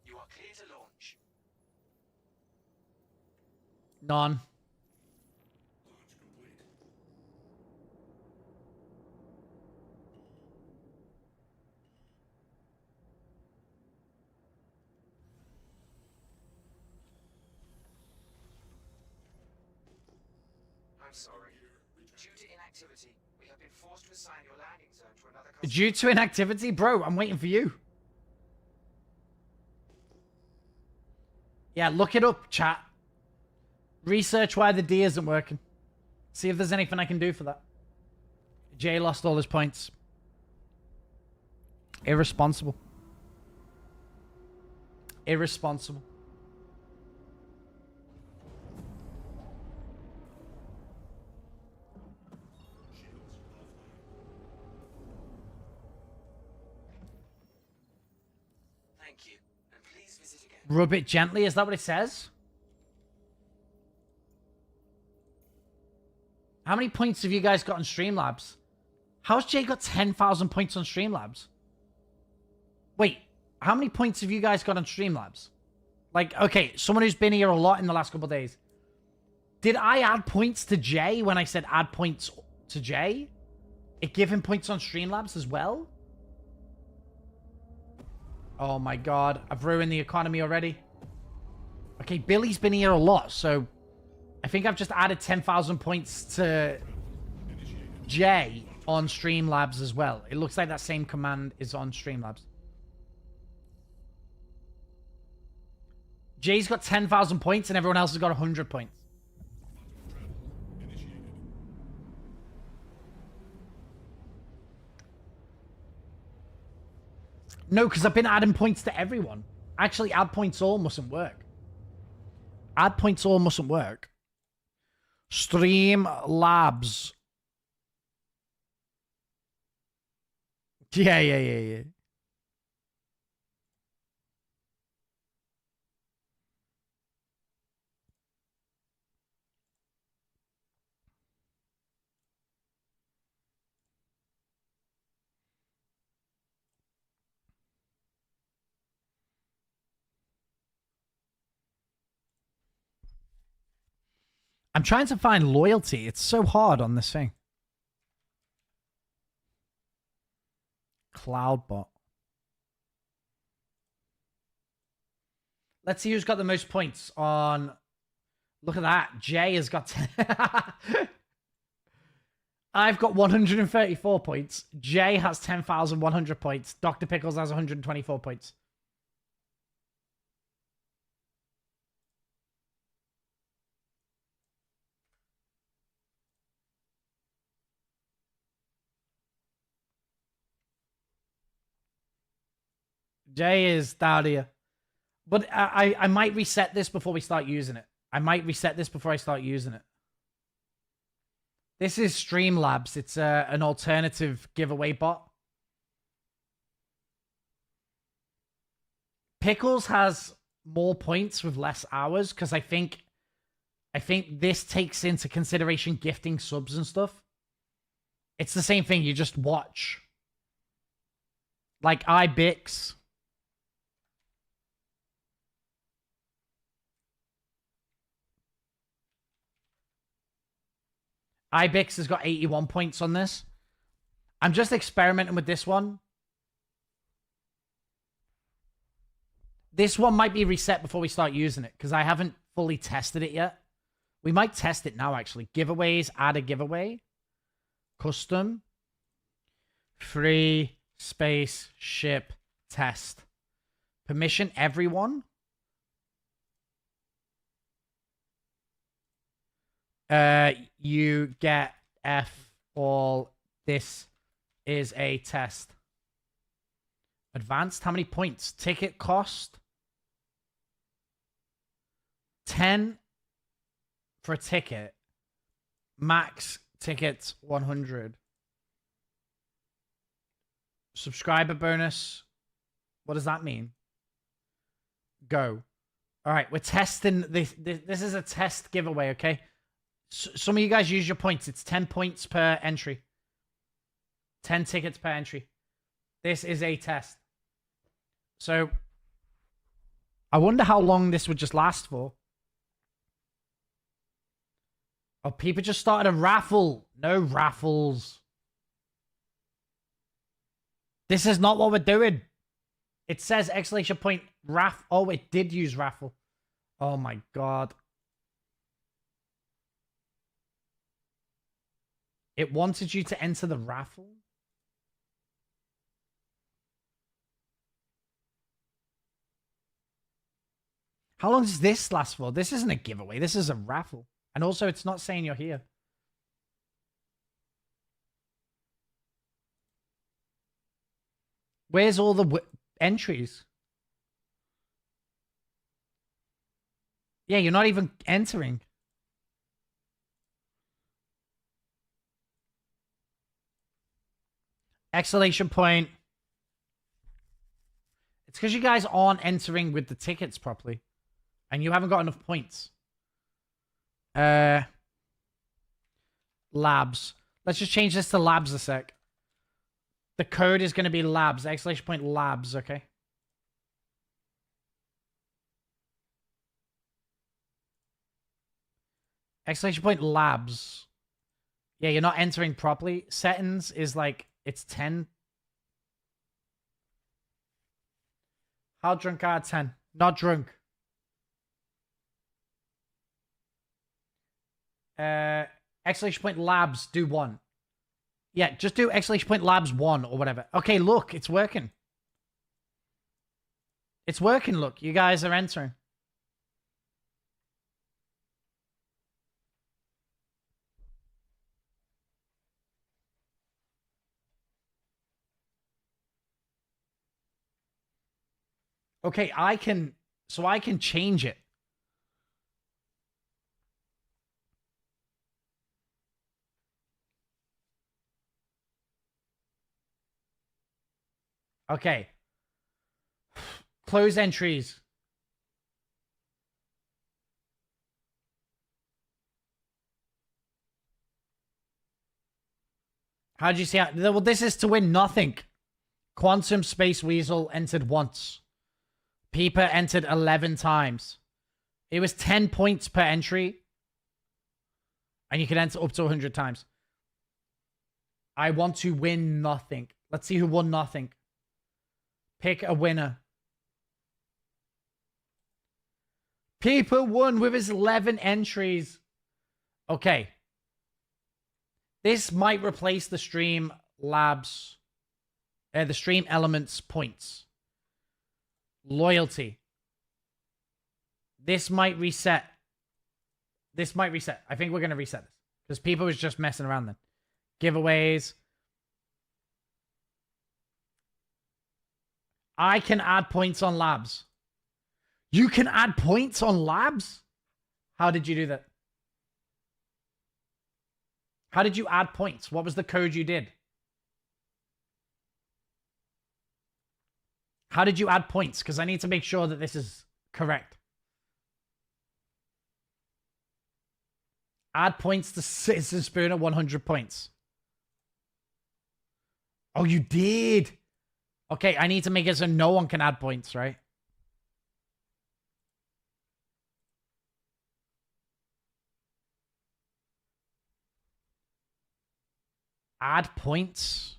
You are clear to launch. None. Launch complete. I'm sorry. Due to inactivity, we have been forced to assign your landing zone to another customer. Due to inactivity? Bro, I'm waiting for you. Yeah, look it up, chat. Research why the D isn't working. See if there's anything I can do for that. Jay lost all his points. Irresponsible. Irresponsible. Thank you, and please visit again. Rub it gently, is that what it says? How many points have you guys got on Streamlabs? How's Jay got 10,000 points on Streamlabs? Wait, how many points have you guys got on Streamlabs? Like, okay, someone who's been here a lot in the last couple of days. Did I add points to Jay when I said add points to Jay? It give him points on Streamlabs as well? Oh my god, I've ruined the economy already. Okay, Billy's been here a lot, so I think I've just added 10,000 points to Jay on Streamlabs as well. It looks like that same command is on Streamlabs. Jay's got 10,000 points and everyone else has got 100 points. No, because I've been adding points to everyone. Actually, add points all mustn't work. Add points all mustn't work. Streamlabs. Yeah. I'm trying to find loyalty. It's so hard on this thing. Cloudbot. Let's see who's got the most points on... Look at that. Jay has got 10. I've got 134 points. Jay has 10,100 points. Dr. Pickles has 124 points. Jay is down here. But I might reset this before we start using it. I might reset this before I start using it. This is Streamlabs. It's an alternative giveaway bot. Pickles has more points with less hours because I think this takes into consideration gifting subs and stuff. It's the same thing. You just watch. Like iBix. Ibix has got 81 points on this. I'm just experimenting with this one. This one might be reset before we start using it because I haven't fully tested it yet. We might test it now, actually. Giveaways, add a giveaway. Custom. Free space ship test. Permission everyone. You get F all. This is a test. Advanced, how many points? Ticket cost 10 for a ticket. Max tickets 100. Subscriber bonus. What does that mean? Go. All right, we're testing this. This is a test giveaway, okay? Some of you guys use your points. It's 10 points per entry. 10 tickets per entry. This is a test. So, I wonder how long this would just last for. Oh, people just started a raffle. No raffles. This is not what we're doing. It says exclamation point raff. Oh, it did use raffle. Oh my god. It wanted you to enter the raffle? How long does this last for? This isn't a giveaway. This is a raffle. And also, it's not saying you're here. Where's all the entries? Yeah, you're not even entering. Exclamation point. It's because you guys aren't entering with the tickets properly. And you haven't got enough points. Labs. Let's just change this to labs a sec. The code is going to be labs. Exclamation point labs, okay? Exclamation point labs. Yeah, you're not entering properly. Settings is like, it's 10. How drunk are 10? Not drunk. Exclamation point labs, do 1. Yeah, just do exclamation point labs 1 or whatever. Okay, look, it's working. It's working, look. You guys are entering. Okay, I can change it. Okay. Close entries. How did you see? Well, this is to win nothing. Quantum Space Weasel entered once. Peeper entered 11 times. It was 10 points per entry. And you can enter up to 100 times. I want to win nothing. Let's see who won nothing. Pick a winner. Peeper won with his 11 entries. Okay. This might replace the stream labs. The stream elements points. Loyalty. This might reset. This might reset. I think we're going to reset this. Because Peeper was just messing around then. Giveaways. I can add points on labs. You can add points on labs? How did you do that? How did you add points? What was the code you did? How did you add points? Because I need to make sure that this is correct. Add points to Citizen Spoon at 100 points. Oh, you did. Okay, I need to make it so no one can add points, right? Add points.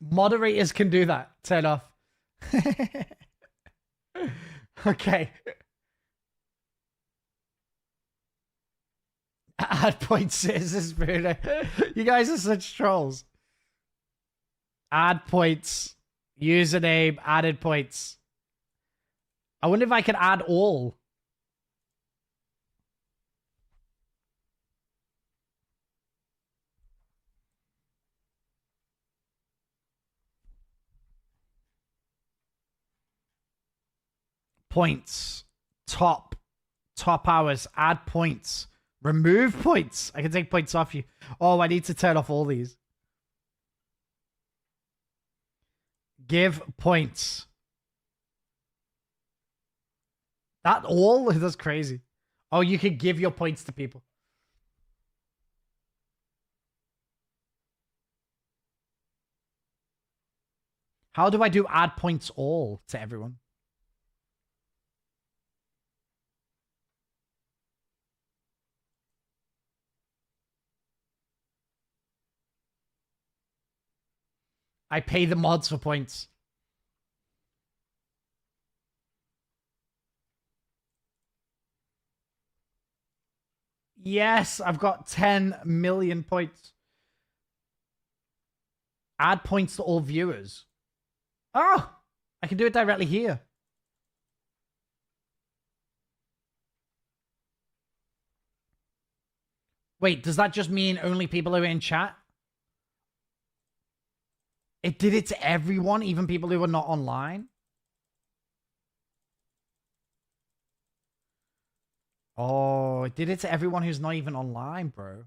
Moderators can do that. Turn off. Okay. Add points, Citizen Spoon. You guys are such trolls. Add points. Username, added points. I wonder if I can add all. Points. Top hours. Add points. Remove points. I can take points off you. Oh, I need to turn off all these. Give points. That all? That's crazy. Oh, you can give your points to people. How do I do add points all to everyone? I pay the mods for points. Yes, I've got 10 million points. Add points to all viewers. Oh, I can do it directly here. Wait, does that just mean only people who are in chat? It did it to everyone, even people who are not online? Oh, it did it to everyone who's not even online, bro.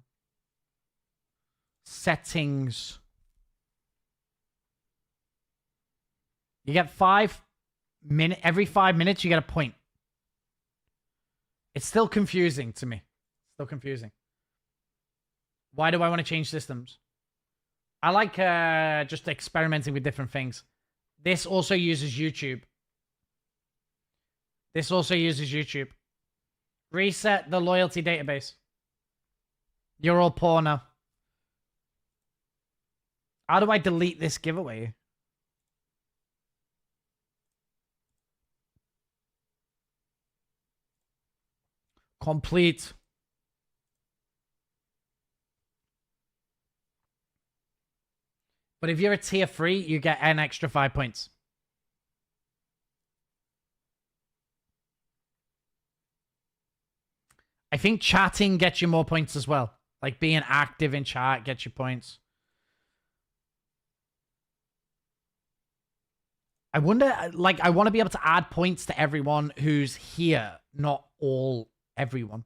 Settings. You get every 5 minutes you get a point. It's still confusing to me. Still confusing. Why do I want to change systems? I like just experimenting with different things. This also uses YouTube. This also uses YouTube. Reset the loyalty database. You're all poor now. How do I delete this giveaway? Complete. But if you're a tier 3, you get an extra 5 points. I think chatting gets you more points as well. Like being active in chat gets you points. I wonder, like, I want to be able to add points to everyone who's here, not everyone.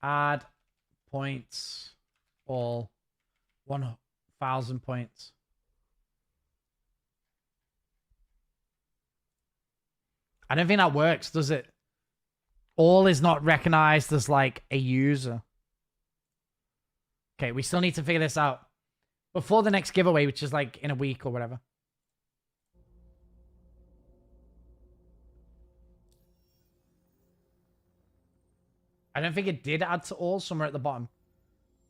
Add points, all 1,000 points. I don't think that works, does it? All is not recognized as like a user. Okay, we still need to figure this out before the next giveaway, which is like in a week or whatever. I don't think it did add to all, somewhere at the bottom.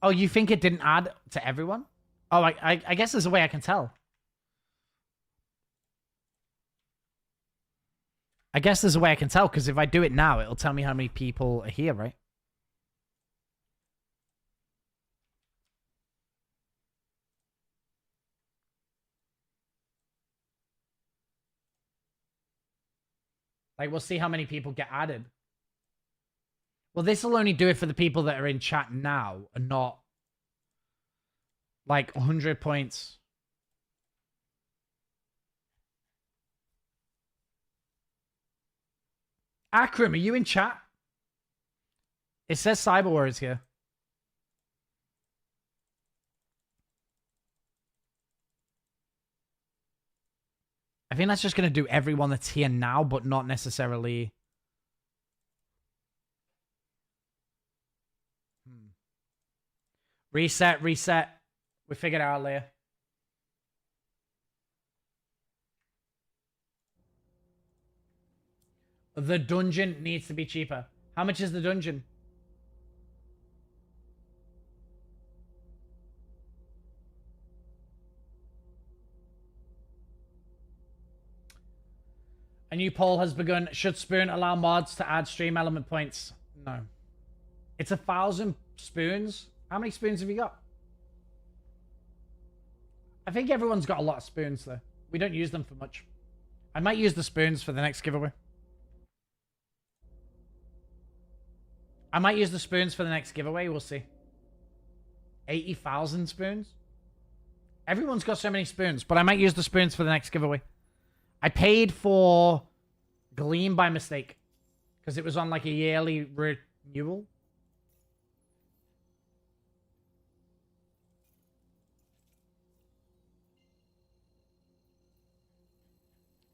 Oh, you think it didn't add to everyone? Oh, I guess there's a way I can tell. I guess there's a way I can tell, because if I do it now, it'll tell me how many people are here, right? Like, we'll see how many people get added. Well, this will only do it for the people that are in chat now, and not like 100 points. Akram, are you in chat? It says Cyberwar is here. I think that's just going to do everyone that's here now, but not necessarily... Reset. We figured it out later. The dungeon needs to be cheaper. How much is the dungeon? A new poll has begun. Should Spoon allow mods to add stream element points? No. It's 1,000 spoons. How many spoons have you got? I think everyone's got a lot of spoons, though. We don't use them for much. I might use the spoons for the next giveaway. We'll see. 80,000 spoons? Everyone's got so many spoons, but I might use the spoons for the next giveaway. I paid for Gleam by mistake, because it was on like a yearly renewal.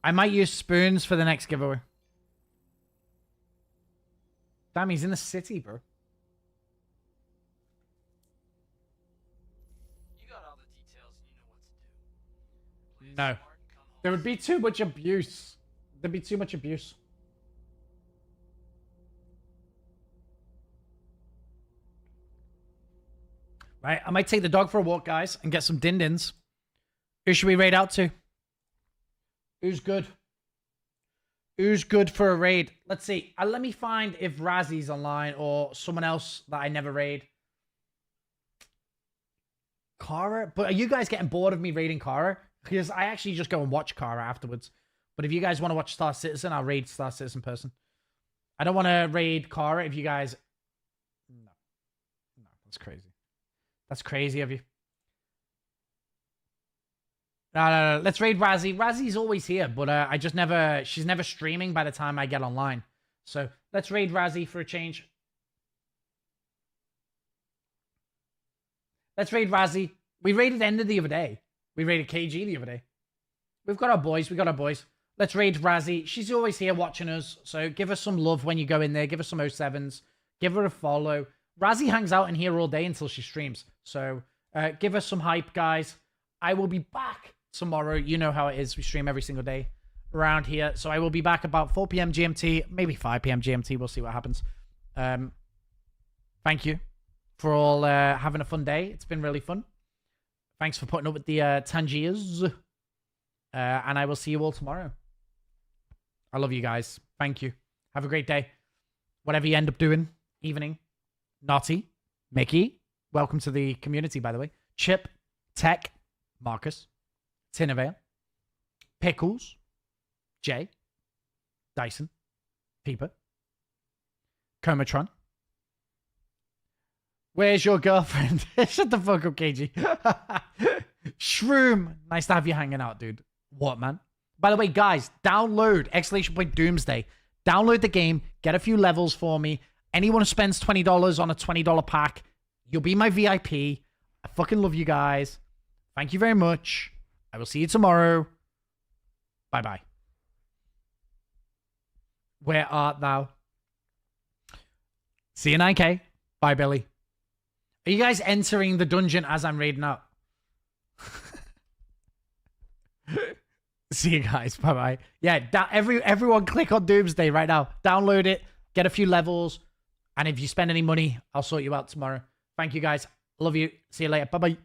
I might use spoons for the next giveaway. Damn, he's in the city, bro. You got all the details and you know what to do. Play it No. smart and come home. There would be too much abuse. There'd be too much abuse. Right, I might take the dog for a walk, guys, and get some din-dins. Who should we raid out to? Who's good? Who's good for a raid? Let's see. Let me find if Razzy's online or someone else that I never raid. Kara? But are you guys getting bored of me raiding Kara? Because I actually just go and watch Kara afterwards. But if you guys want to watch Star Citizen, I'll raid Star Citizen person. I don't want to raid Kara if you guys... No. No, that's crazy. That's crazy of you. No. Let's raid Razzie. Razzie's always here, but I just never... She's never streaming by the time I get online. So let's raid Razzie for a change. Let's raid Razzie. We raided Ender the other day. We raided KG the other day. We've got our boys. We got our boys. Let's raid Razzie. She's always here watching us. So give her some love when you go in there. Give her some 07s. Give her a follow. Razzie hangs out in here all day until she streams. So give her some hype, guys. I will be back tomorrow. You know how it is. We stream every single day around here. So I will be back about 4 p.m. GMT. Maybe 5 p.m. GMT. We'll see what happens. Thank you for all having a fun day. It's been really fun. Thanks for putting up with the Tangiers. And I will see you all tomorrow. I love you guys. Thank you. Have a great day. Whatever you end up doing. Evening. Naughty. Mickey. Welcome to the community, by the way. Chip. Tech. Marcus. Tinavale. Pickles. Jay. Dyson. Peeper. Comatron. Where's your girlfriend? Shut the fuck up, KG. Shroom. Nice to have you hanging out, dude. What, man? By the way, guys, download !Doomsday. Download the game. Get a few levels for me. Anyone who spends $20 on a $20 pack, you'll be my VIP. I fucking love you guys. Thank you very much. I will see you tomorrow. Bye-bye. Where art thou? See you 9K. Bye, Billy. Are you guys entering the dungeon as I'm raiding out? See you guys. Bye-bye. Yeah, everyone click on Doomsday right now. Download it. Get a few levels. And if you spend any money, I'll sort you out tomorrow. Thank you, guys. Love you. See you later. Bye-bye.